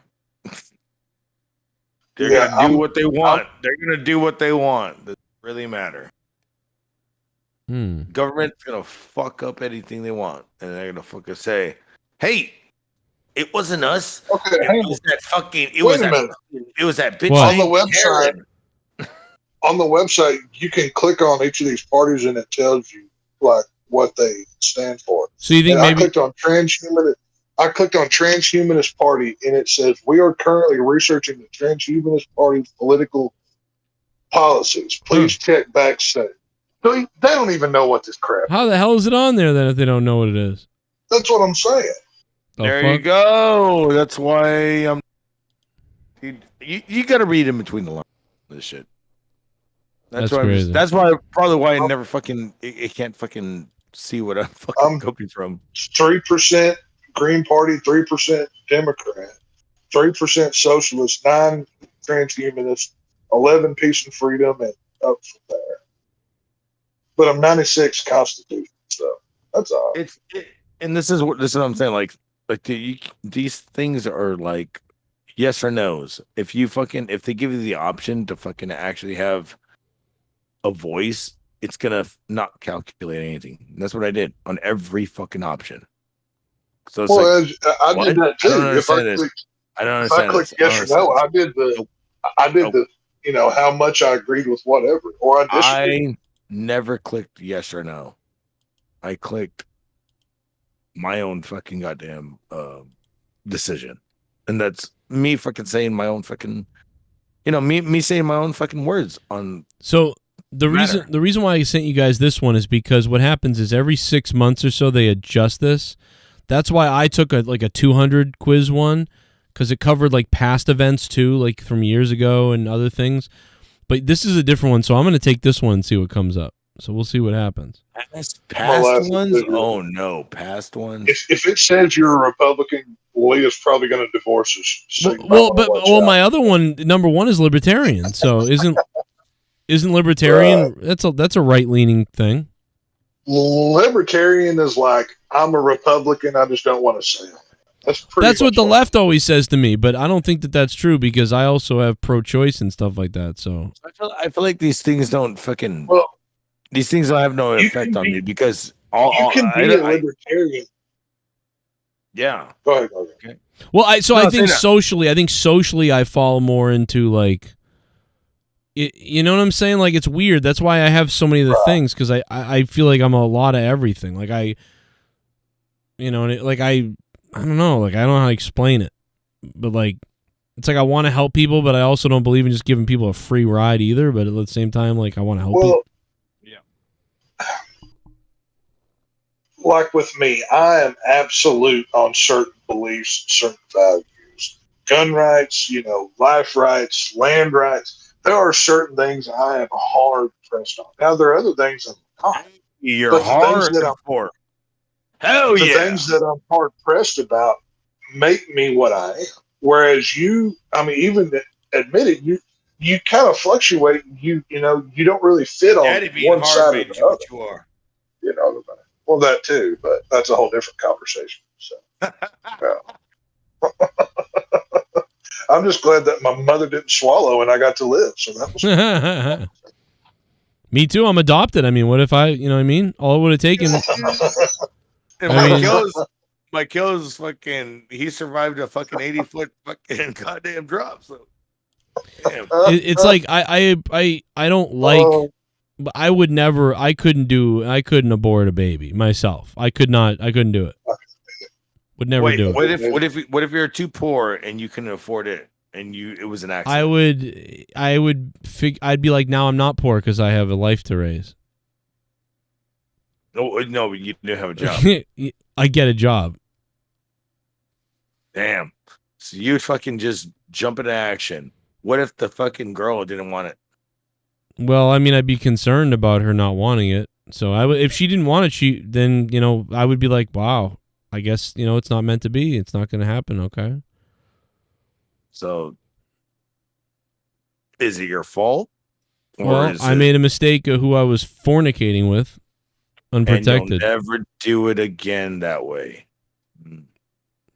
They're gonna do what they want. They're gonna do what they want. Does it really matter? Government's gonna fuck up anything they want, and they're gonna fucking say, "Hey, it wasn't us. Okay, it was that fucking. It Wait was a that. minute. It was that bitch On the named website. Karen." On the website, you can click on each of these parties, and it tells you like what they stand for. So you think and maybe I clicked on Transhumanist Party, and it says we are currently researching the Transhumanist Party's political policies. Please check backstage. So they don't even know what this crap. how the hell is it on there then if they don't know what it is? That's what I'm saying. There you go. That's why you got to read in between the lines. This shit. That's why. crazy. That's why. Probably why I never fucking. It can't fucking see what I'm fucking copying from. 3% Green Party, 3% Democrat, 3% Socialist, 9 Transhumanist, 11 Peace and Freedom, and up from there. But I'm 96 Constitution, so that's all. And this is what I'm saying. Like these things are like yes or no's. If they give you the option to fucking actually have a voice, it's gonna not calculate anything. And that's what I did on every fucking option. So it's I did that too. If I click yes or no, I did the you know how much I agreed with whatever, or I disagreed. I never clicked yes or no. I clicked my own fucking goddamn decision, and that's me fucking saying my own fucking, me saying my own fucking words on. So the reason why I sent you guys this one is because what happens is every 6 months or so they adjust this. That's why I took a 200 quiz one, because it covered like past events too, like from years ago and other things. But this is a different one, so I'm going to take this one and see what comes up. So we'll see what happens. Past ones? Oh no, past ones. If it says you're a Republican, Leah's probably going to divorce us. So my other one, number one, is libertarian. So isn't libertarian? That's a right leaning thing. Libertarian is like, I'm a Republican, I just don't want to say it. That's what the left always says to me, but I don't think that that's true because I also have pro-choice and stuff like that. So I feel like these things don't fucking. These things don't have no effect on me because you can be a libertarian. Yeah. Go ahead. Okay. Well, I think socially, I fall more into like. You know what I'm saying? Like it's weird. That's why I have so many of the things because I feel like I'm a lot of everything. Like I don't know. Like I don't know how to explain it, but like it's like I want to help people, but I also don't believe in just giving people a free ride either. But at the same time, like I want to help people. Yeah. Like with me, I am absolute on certain beliefs, certain values, gun rights, life rights, land rights. There are certain things I am hard pressed on. Now there are other things I'm not. You're hard for. Hell yeah. The things that I'm hard pressed about make me what I am. Whereas you, even admit it, you kind of fluctuate. You don't really fit on one side or the other. You are. Well, that too, but that's a whole different conversation. So, yeah. I'm just glad that my mother didn't swallow and I got to live. So that was. Me too. I'm adopted. I mean, what if I? You know what I mean? All it would have taken. And my kills fucking. He survived a fucking 80-foot fucking goddamn drop. So, damn. It's like I don't like. But I would never. I couldn't abort a baby myself. I couldn't do it. Would never do it. What if you're too poor and you couldn't afford it and it was an accident? I'd be like, now I'm not poor because I have a life to raise. No, but you do have a job. I get a job. Damn. So you'd fucking just jump into action. What if the fucking girl didn't want it? Well, I mean, I'd be concerned about her not wanting it. So if she didn't want it, then I would be like, wow, I guess it's not meant to be. It's not going to happen. Okay. So, is it your fault? Well, I made a mistake of who I was fornicating with, unprotected. And you'll never do it again that way.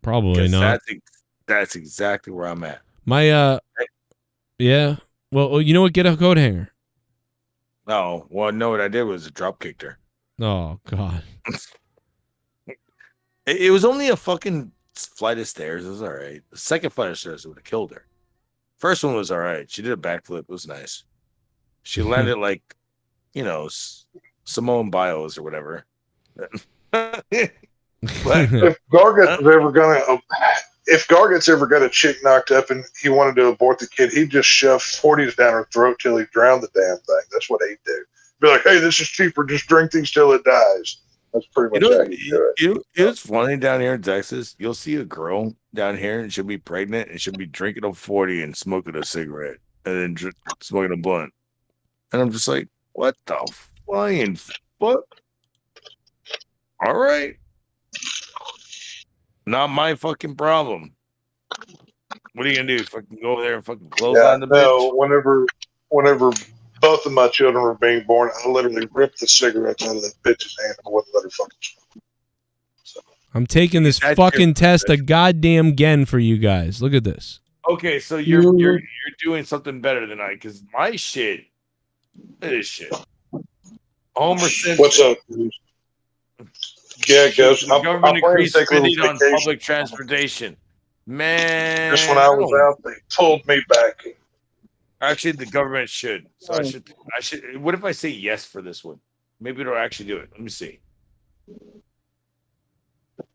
Probably not. That's exactly where I'm at. Yeah. Well, you know what? Get a coat hanger. No, well, no, what I did was drop kicked her. Oh God. It was only a fucking flight of stairs. It was all right. The second flight of stairs would have killed her. First one was all right. She did a backflip. It was nice. She landed like, Simone Biles or whatever. But if Gargant's ever got a chick knocked up and he wanted to abort the kid, he'd just shove 40s down her throat till he drowned the damn thing. That's what he'd do. Be like, hey, this is cheaper. Just drink these till it dies. That's pretty much how you do it. It's funny down here in Texas. You'll see a girl down here and she'll be pregnant and she'll be drinking a 40 and smoking a cigarette and then smoking a blunt. And I'm just like, what the flying fuck? All right. Not my fucking problem. What are you gonna do? Fucking go over there and fucking close on the bitch? No, whenever both of my children were being born, I literally ripped the cigarettes out of that bitch's hand and wouldn't let her fucking smoke. So, I'm taking this fucking test a goddamn again for you guys. Look at this. Okay, so you're doing something better than I, because my shit, it is shit. Homer Simpson. What's up? Yeah, it goes. The government increased spending on public transportation. Man, just when I was out, they pulled me back. Actually, the government should. So I should. What if I say yes for this one? Maybe it'll actually do it. Let me see.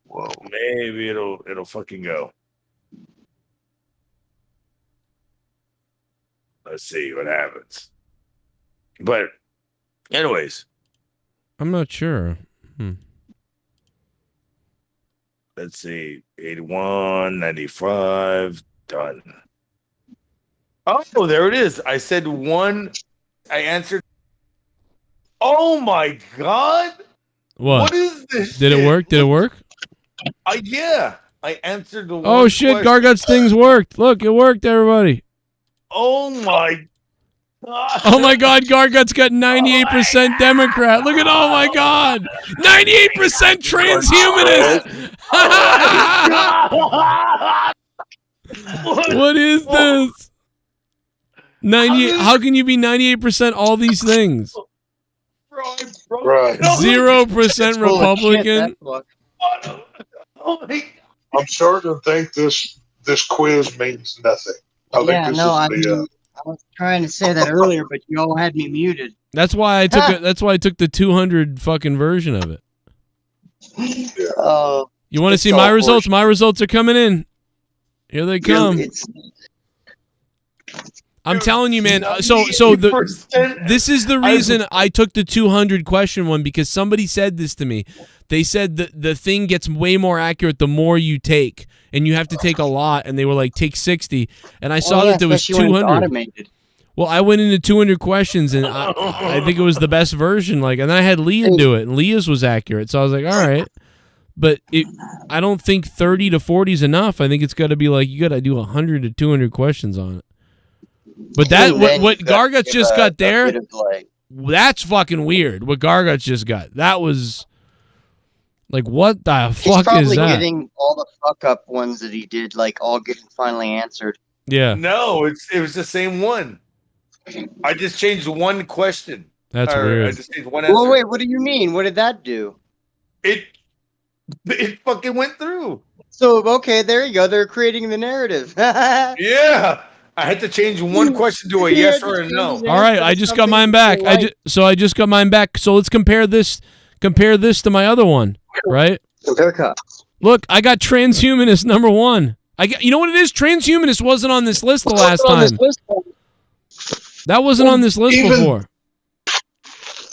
Whoa. Maybe it'll fucking go. Let's see what happens. But, anyways, I'm not sure. Let's see. 81, 95, done. Oh, there it is. I said one. I answered. Oh my God. What is this? Did it work? Did it work? Yeah. I answered the one. Oh shit, Gargut's things worked. Look, it worked, everybody. Oh my God. Oh my God, Gargut's got 98% Democrat. Look at, oh my God. 98% transhumanist. What is this? 98. How can you be 98% all these things? Right. 0% Republican. I'm starting to think this quiz means nothing. I was trying to say that earlier, but you all had me muted. That's why I took it. That's why I took the 200 fucking version of it. You want to see my results? My results are coming in. Here they come. I'm telling you, man. This is the reason I took the 200 question one, because somebody said this to me. They said that the thing gets way more accurate the more you take, and you have to take a lot. And they were like, take 60, and I saw that there was 200. Well, I went into 200 questions, and I think it was the best version. Like, and then I had Leah do it, and Leah's was accurate. So I was like, all right. But I don't think 30 to 40 is enough. I think it's got to be like, you got to do 100 to 200 questions on it. But what Gargut's just got there, that's fucking weird. What Gargut's just got, that was like, what the fuck is that? He's probably getting all the fuck up ones that he did, like all getting finally answered. Yeah. No, it was the same one. I just changed one question. That's weird. I just changed one answer. Well, wait, what do you mean? What did that do? It fucking went through. So, okay, there you go. They're creating the narrative. Yeah. I had to change one question to a yes or a no. All right, I just got mine back. I just got mine back. So let's compare this to my other one, right? Look, I got transhumanist number 1. You know what it is? Transhumanist wasn't on this list the last time. That wasn't on this list before.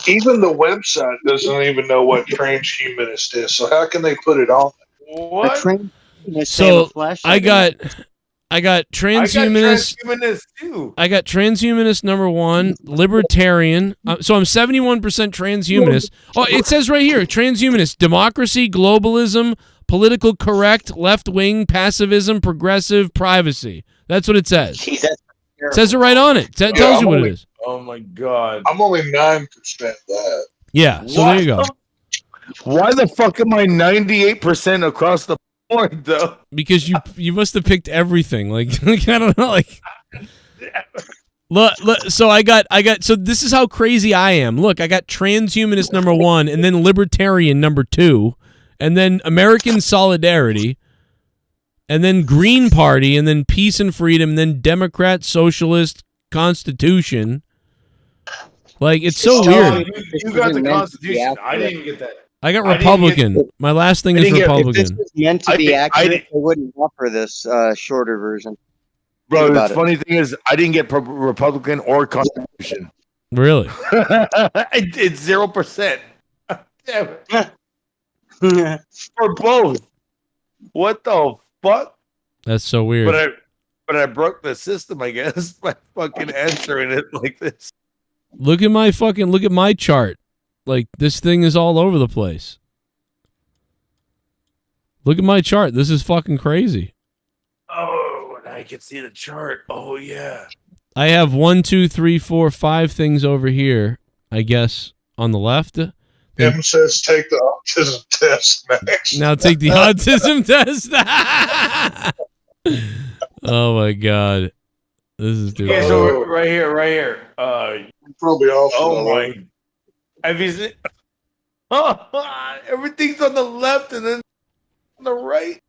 Even the website doesn't even know what transhumanist is. So how can they put it on? What? So I I got transhumanist. Transhumanist too. I got transhumanist number 1, libertarian. So I'm 71% transhumanist. Oh, it says right here, transhumanist, democracy, globalism, political correct, left wing, pacifism, progressive, privacy. That's what it says. Jeez, that's It says it right on it. That tells you what it is. Oh my god. I'm only 9% that. Yeah. So there you go. Why the fuck am I 98% across the board though? Because you must have picked everything. Like I don't know. Like look. So I got. So this is how crazy I am. Look, I got transhumanist number 1, and then libertarian number 2, and then American Solidarity, and then Green Party, and then Peace and Freedom, and then Democrat, Socialist, Constitution. Like it's so weird. You got the Constitution. I didn't get that. I got Republican. My last thing is Republican. If this was meant to be accurate, they wouldn't offer this shorter version. Bro, the funny thing is, I didn't get Republican or Constitution. Really? It's 0%. Damn it. For both. What the fuck? That's so weird. But I broke the system, I guess, by fucking answering it like this. Look at my chart. Like this thing is all over the place. Look at my chart. This is fucking crazy. Oh, and I can see the chart. Oh yeah. I have 1, 2, 3, 4, 5 things over here, I guess, on the left. Em says take the autism test next. Now take the autism test. Oh my god. This is stupid. Yeah, so right here. Probably off. Oh my. Have you seen? Everything's on the left and then on the right.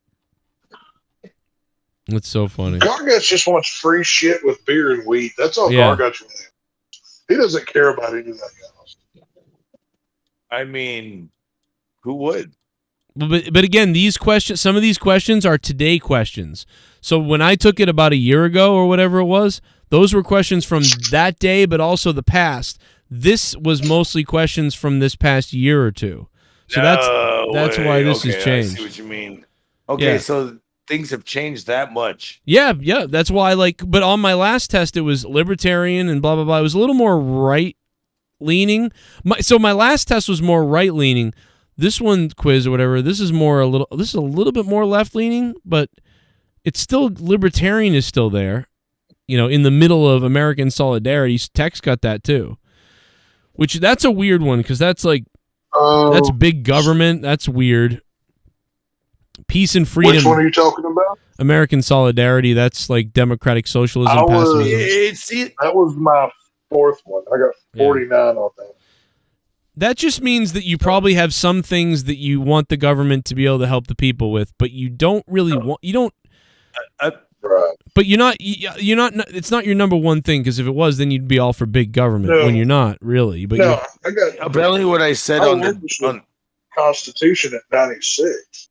It's so funny. Garguts just wants free shit with beer and weed. That's all Yeah. Garguts wants. He doesn't care about anything else. I mean, who would? But again, some of these questions are today questions. So when I took it about a year ago or whatever it was, those were questions from that day, but also the past. This was mostly questions from this past year or two. So that's why this has changed. I see what you mean. Okay, Yeah. so things have changed that much. Yeah, that's why, but on my last test, it was libertarian and blah, blah, blah. It was a little more right-leaning. So my last test was more right-leaning. This one, quiz or whatever, this is a little bit more left-leaning, but it's still, libertarian is still there, in the middle of American Solidarity. Tech's got that too. Which, that's a weird one, because that's that's big government. That's weird. Peace and freedom. Which one are you talking about? American Solidarity. That's like democratic socialism, pacifism. That was my 4th one. I got 49 on that. That just means that you probably have some things that you want the government to be able to help the people with, but you don't really want. You don't. Right. But you're not. It's not your number one thing, because if it was, then you'd be all for big government. No. When you're not really. But No, I got apparently what I said on the Constitution at 96.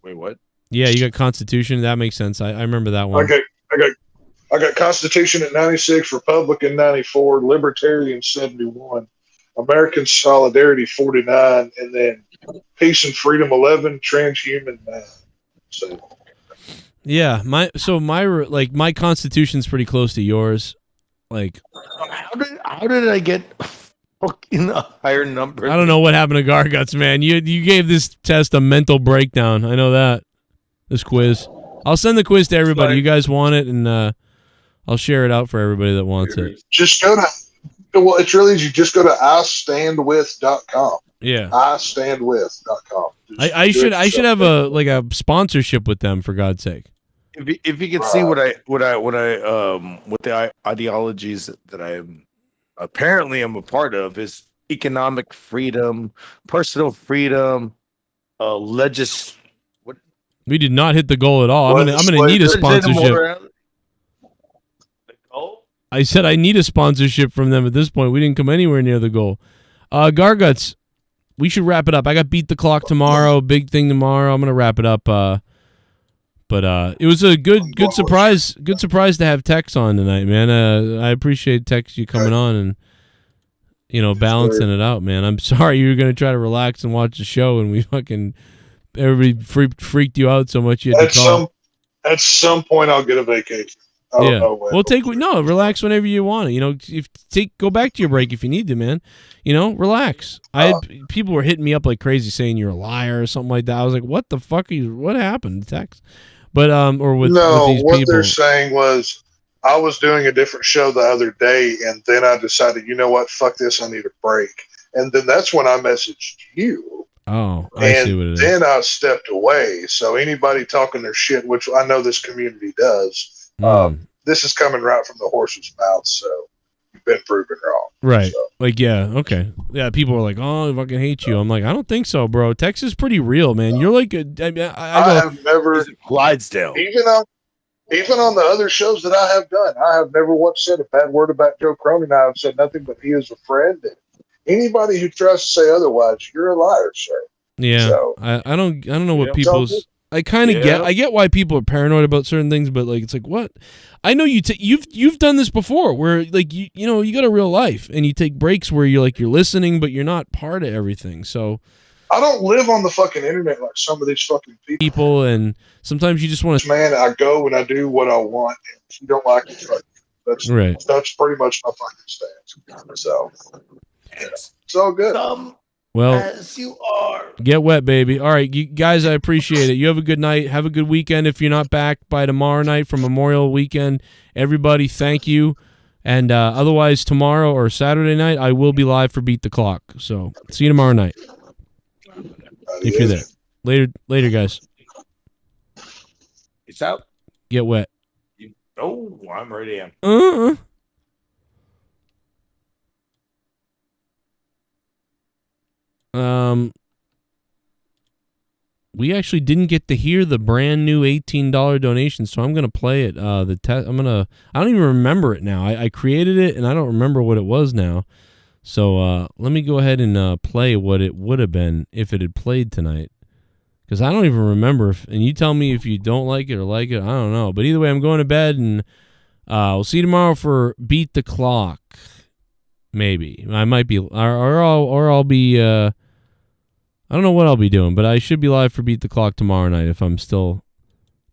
Wait, what? yeah, you got Constitution. That makes sense. I remember that one. I got Constitution at 96, Republican 94, Libertarian 71, American Solidarity 49, and then Peace and Freedom 11, Transhuman 9. So Yeah, my Constitution's pretty close to yours. Like, how did I get fucking a higher number? I don't know what happened to Garguts, man. You gave this test a mental breakdown. I know that. This quiz. I'll send the quiz to everybody. You guys want it, and I'll share it out for everybody that wants it. just go to, well, it's really easy. Just go to istandwith.com. Yeah. istandwith.com. I should have a sponsorship with them, for God's sake. If you could see what the ideologies that I apparently am a part of is economic freedom, personal freedom, We did not hit the goal at all. I'm gonna need a sponsorship. I said I need a sponsorship from them at this point. We didn't come anywhere near the goal. Garguts, we should wrap it up. I got Beat the Clock tomorrow, big thing tomorrow. I'm gonna wrap it up. But it was a good surprise. Good surprise to have Tex on tonight, man. I appreciate Tex you coming on and balancing it out, man. I'm sorry you were gonna try to relax and watch the show, and we fucking freaked you out so much you had to call. At some point, I'll get a vacation. I don't know when. Well, relax whenever you want. You know, go back to your break if you need to, man. You know, relax. People were hitting me up like crazy saying you're a liar or something like that. I was like, what the fuck what happened? Text, but with these what people. They're saying was I was doing a different show the other day, and then I decided, you know what, fuck this, I need a break, and then that's when I messaged you. Oh, I see what it is. Then I stepped away. So anybody talking their shit, which I know this community does, this is coming right from the horse's mouth. So you've been proven wrong. Right. So. Like, yeah. Okay. Yeah. People are like, oh, I fucking hate you. I'm like, I don't think so, bro. Texas is pretty real, man. You're like, I have never, Clydesdale. Even on the other shows that I have done, I have never once said a bad word about Joe Cronin. I have said nothing but he is a friend. And anybody who tries to say otherwise, you're a liar, sir. Yeah, so, I don't know what people's. I kind of get. I get why people are paranoid about certain things, but like it's like what? I know you've done this before, where like you know you got a real life and you take breaks where you're listening, but you're not part of everything. So I don't live on the fucking internet like some of these fucking people. And sometimes you just want to. Man, I go and I do what I want. And if you don't like it, fuck you. That's right. That's pretty much my fucking stance. So it's all good. Well, as you are. Get wet, baby. All right, you guys, I appreciate it. You have a good night. Have a good weekend. If you're not back by tomorrow night for Memorial Weekend, everybody, thank you. And otherwise, tomorrow or Saturday night, I will be live for Beat the Clock. So see you tomorrow night. If you're there. Later, guys. It's out. Get wet. Oh, I'm ready. We actually didn't get to hear the brand new $18 donation, so I'm gonna play it. I don't even remember it now. I created it and I don't remember what it was now. So let me go ahead and play what it would have been if it had played tonight, because I don't even remember. And you tell me if you don't like it or like it. I don't know. But either way, I'm going to bed, and we'll see you tomorrow for Beat the Clock. Maybe I might be, or I'll be. I don't know what I'll be doing, but I should be live for Beat the Clock tomorrow night if I'm still.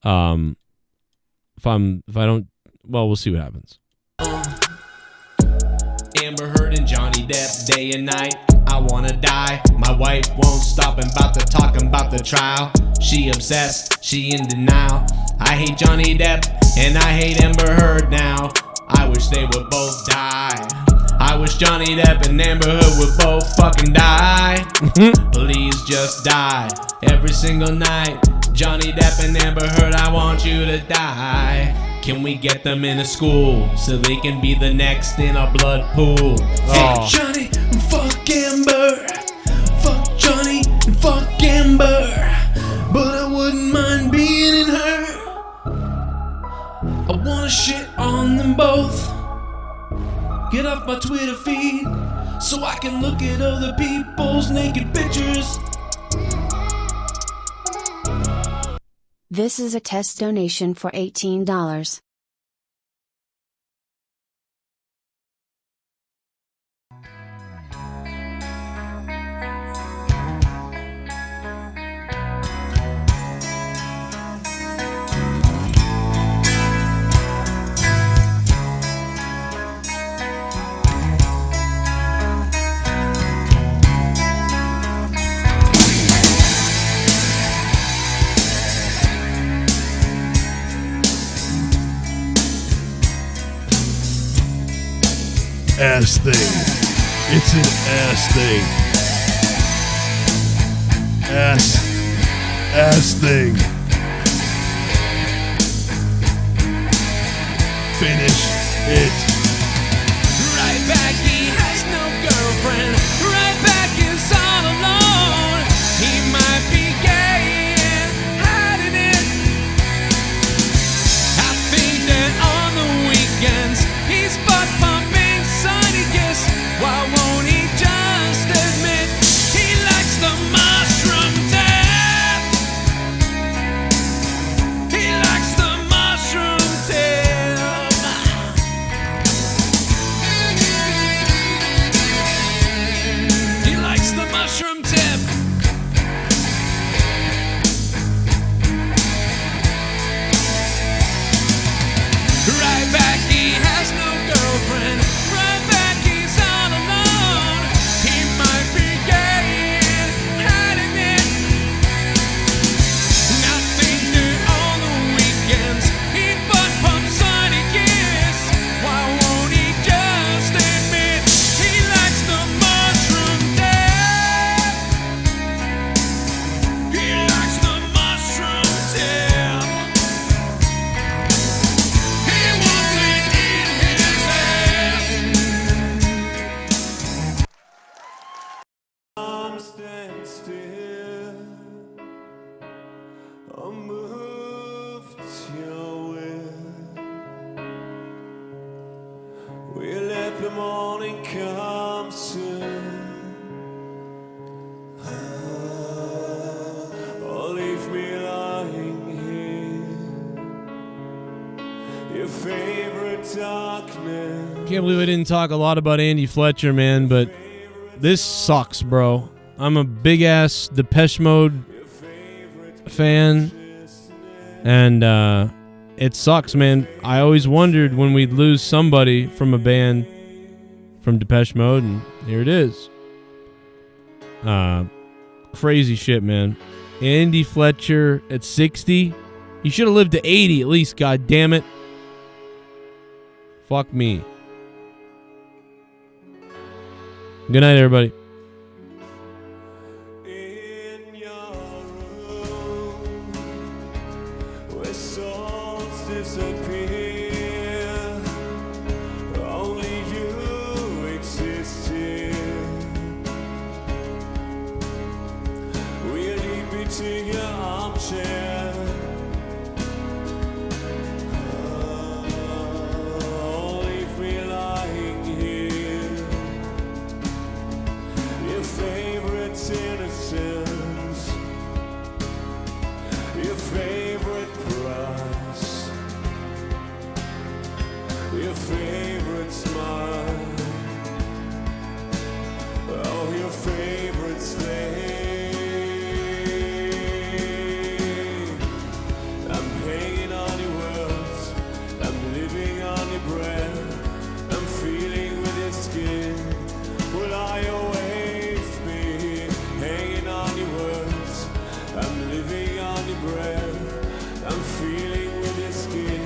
If I don't, well, we'll see what happens. Amber Heard and Johnny Depp, day and night. I wanna die. My wife won't stop and about to talk about the trial. She obsessed, she in denial. I hate Johnny Depp and I hate Amber Heard now. I wish they would both die. I wish Johnny Depp and Amber Heard would both fucking die. Please just die every single night. Johnny Depp and Amber Heard, I want you to die. Can we get them in a school so they can be the next in a blood pool? Fuck Johnny and fuck Amber. Fuck Johnny and fuck Amber. But I wouldn't mind being in her. I wanna shit on them both. Get off my Twitter feed so I can look at other people's naked pictures. This is a test donation for $18. Ass thing. It's an ass thing. Ass thing. Finish it. Right back, he has no girlfriend. Right back is all alone. He might be gay and hiding it. I think that on the weekends he's butt pumping. Why won't he just admit he likes the mushroom tip? He likes the mushroom tip. morning comes soon, or leave me lying here. Your favorite darkness. Can't believe I didn't talk a lot about Andy Fletcher, man, but this sucks, bro. I'm a big ass Depeche Mode fan, and it sucks, man. I always wondered when we'd lose somebody from a band from Depeche Mode, and here it is. Crazy shit, man. Andy Fletcher at 60. He should have lived to 80 at least, god damn it. Fuck me. Good night, everybody. Where souls disappear, only you exist here. We'll leap into your armchair. Oh, leave me lying here. Your favorite innocence, your favorite price, your favorite smile, oh, your favorite slave. I'm hanging on your words, I'm living on your breath, I'm feeling with your skin. Will I always be hanging on your words? I'm living on your breath, I'm feeling with your skin.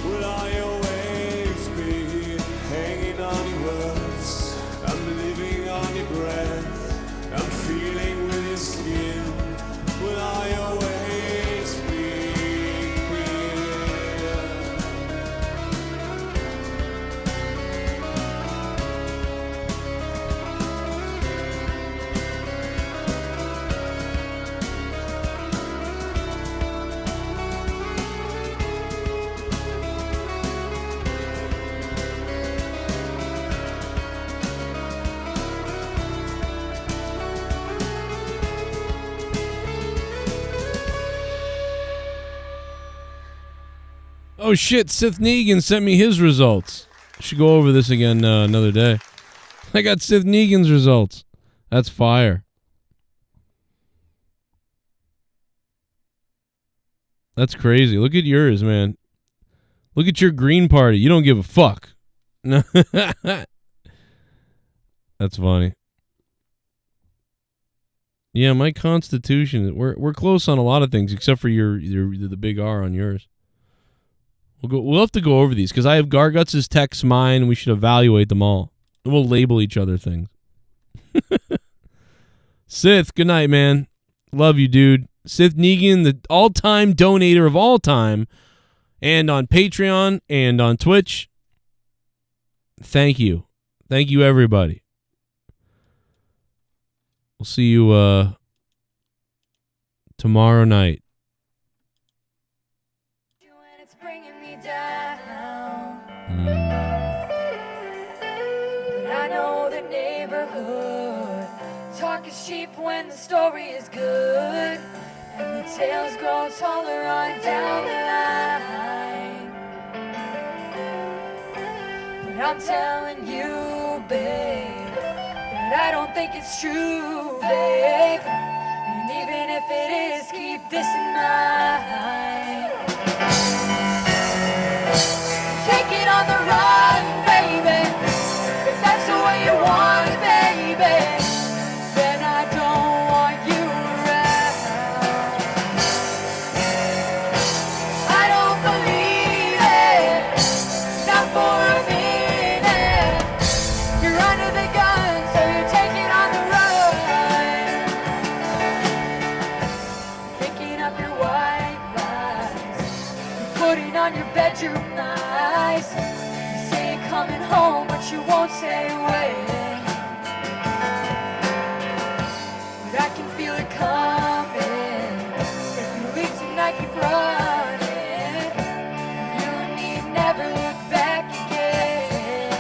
Will I always be hanging on your words? I'm living on your breath, I'm feeling with your skin. Will I always be? Oh shit, Sith Negan sent me his results. Should go over this again another day. I got Sith Negan's results. That's fire. That's crazy. Look at yours, man. Look at your Green Party. You don't give a fuck. No. That's funny. Yeah, my Constitution. We're close on a lot of things, except for your the big R on yours. We'll have to go over these because I have Garguts' text mine, and we should evaluate them all. And we'll label each other things. Sith, good night, man. Love you, dude. Sith Negan, the all-time donator of all time, and on Patreon and on Twitch. Thank you. Thank you, everybody. We'll see you tomorrow night. I know the neighborhood talk is cheap when the story is good, and the tales grow taller on down the line. But I'm telling you, babe, that I don't think it's true, babe. And even if it is, keep this in mind. Take it on the run, baby. If that's the way you want it, baby, then I don't want you around. I don't believe it, not for a minute. You're under the gun, so you take it on the run. Picking up your white lies, putting on your bedroom lights. You say you're coming home, but you won't say when. But I can feel it coming. If you leave tonight, keep running. You and me never look back again.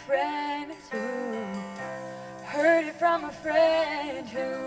friend who heard it from a friend who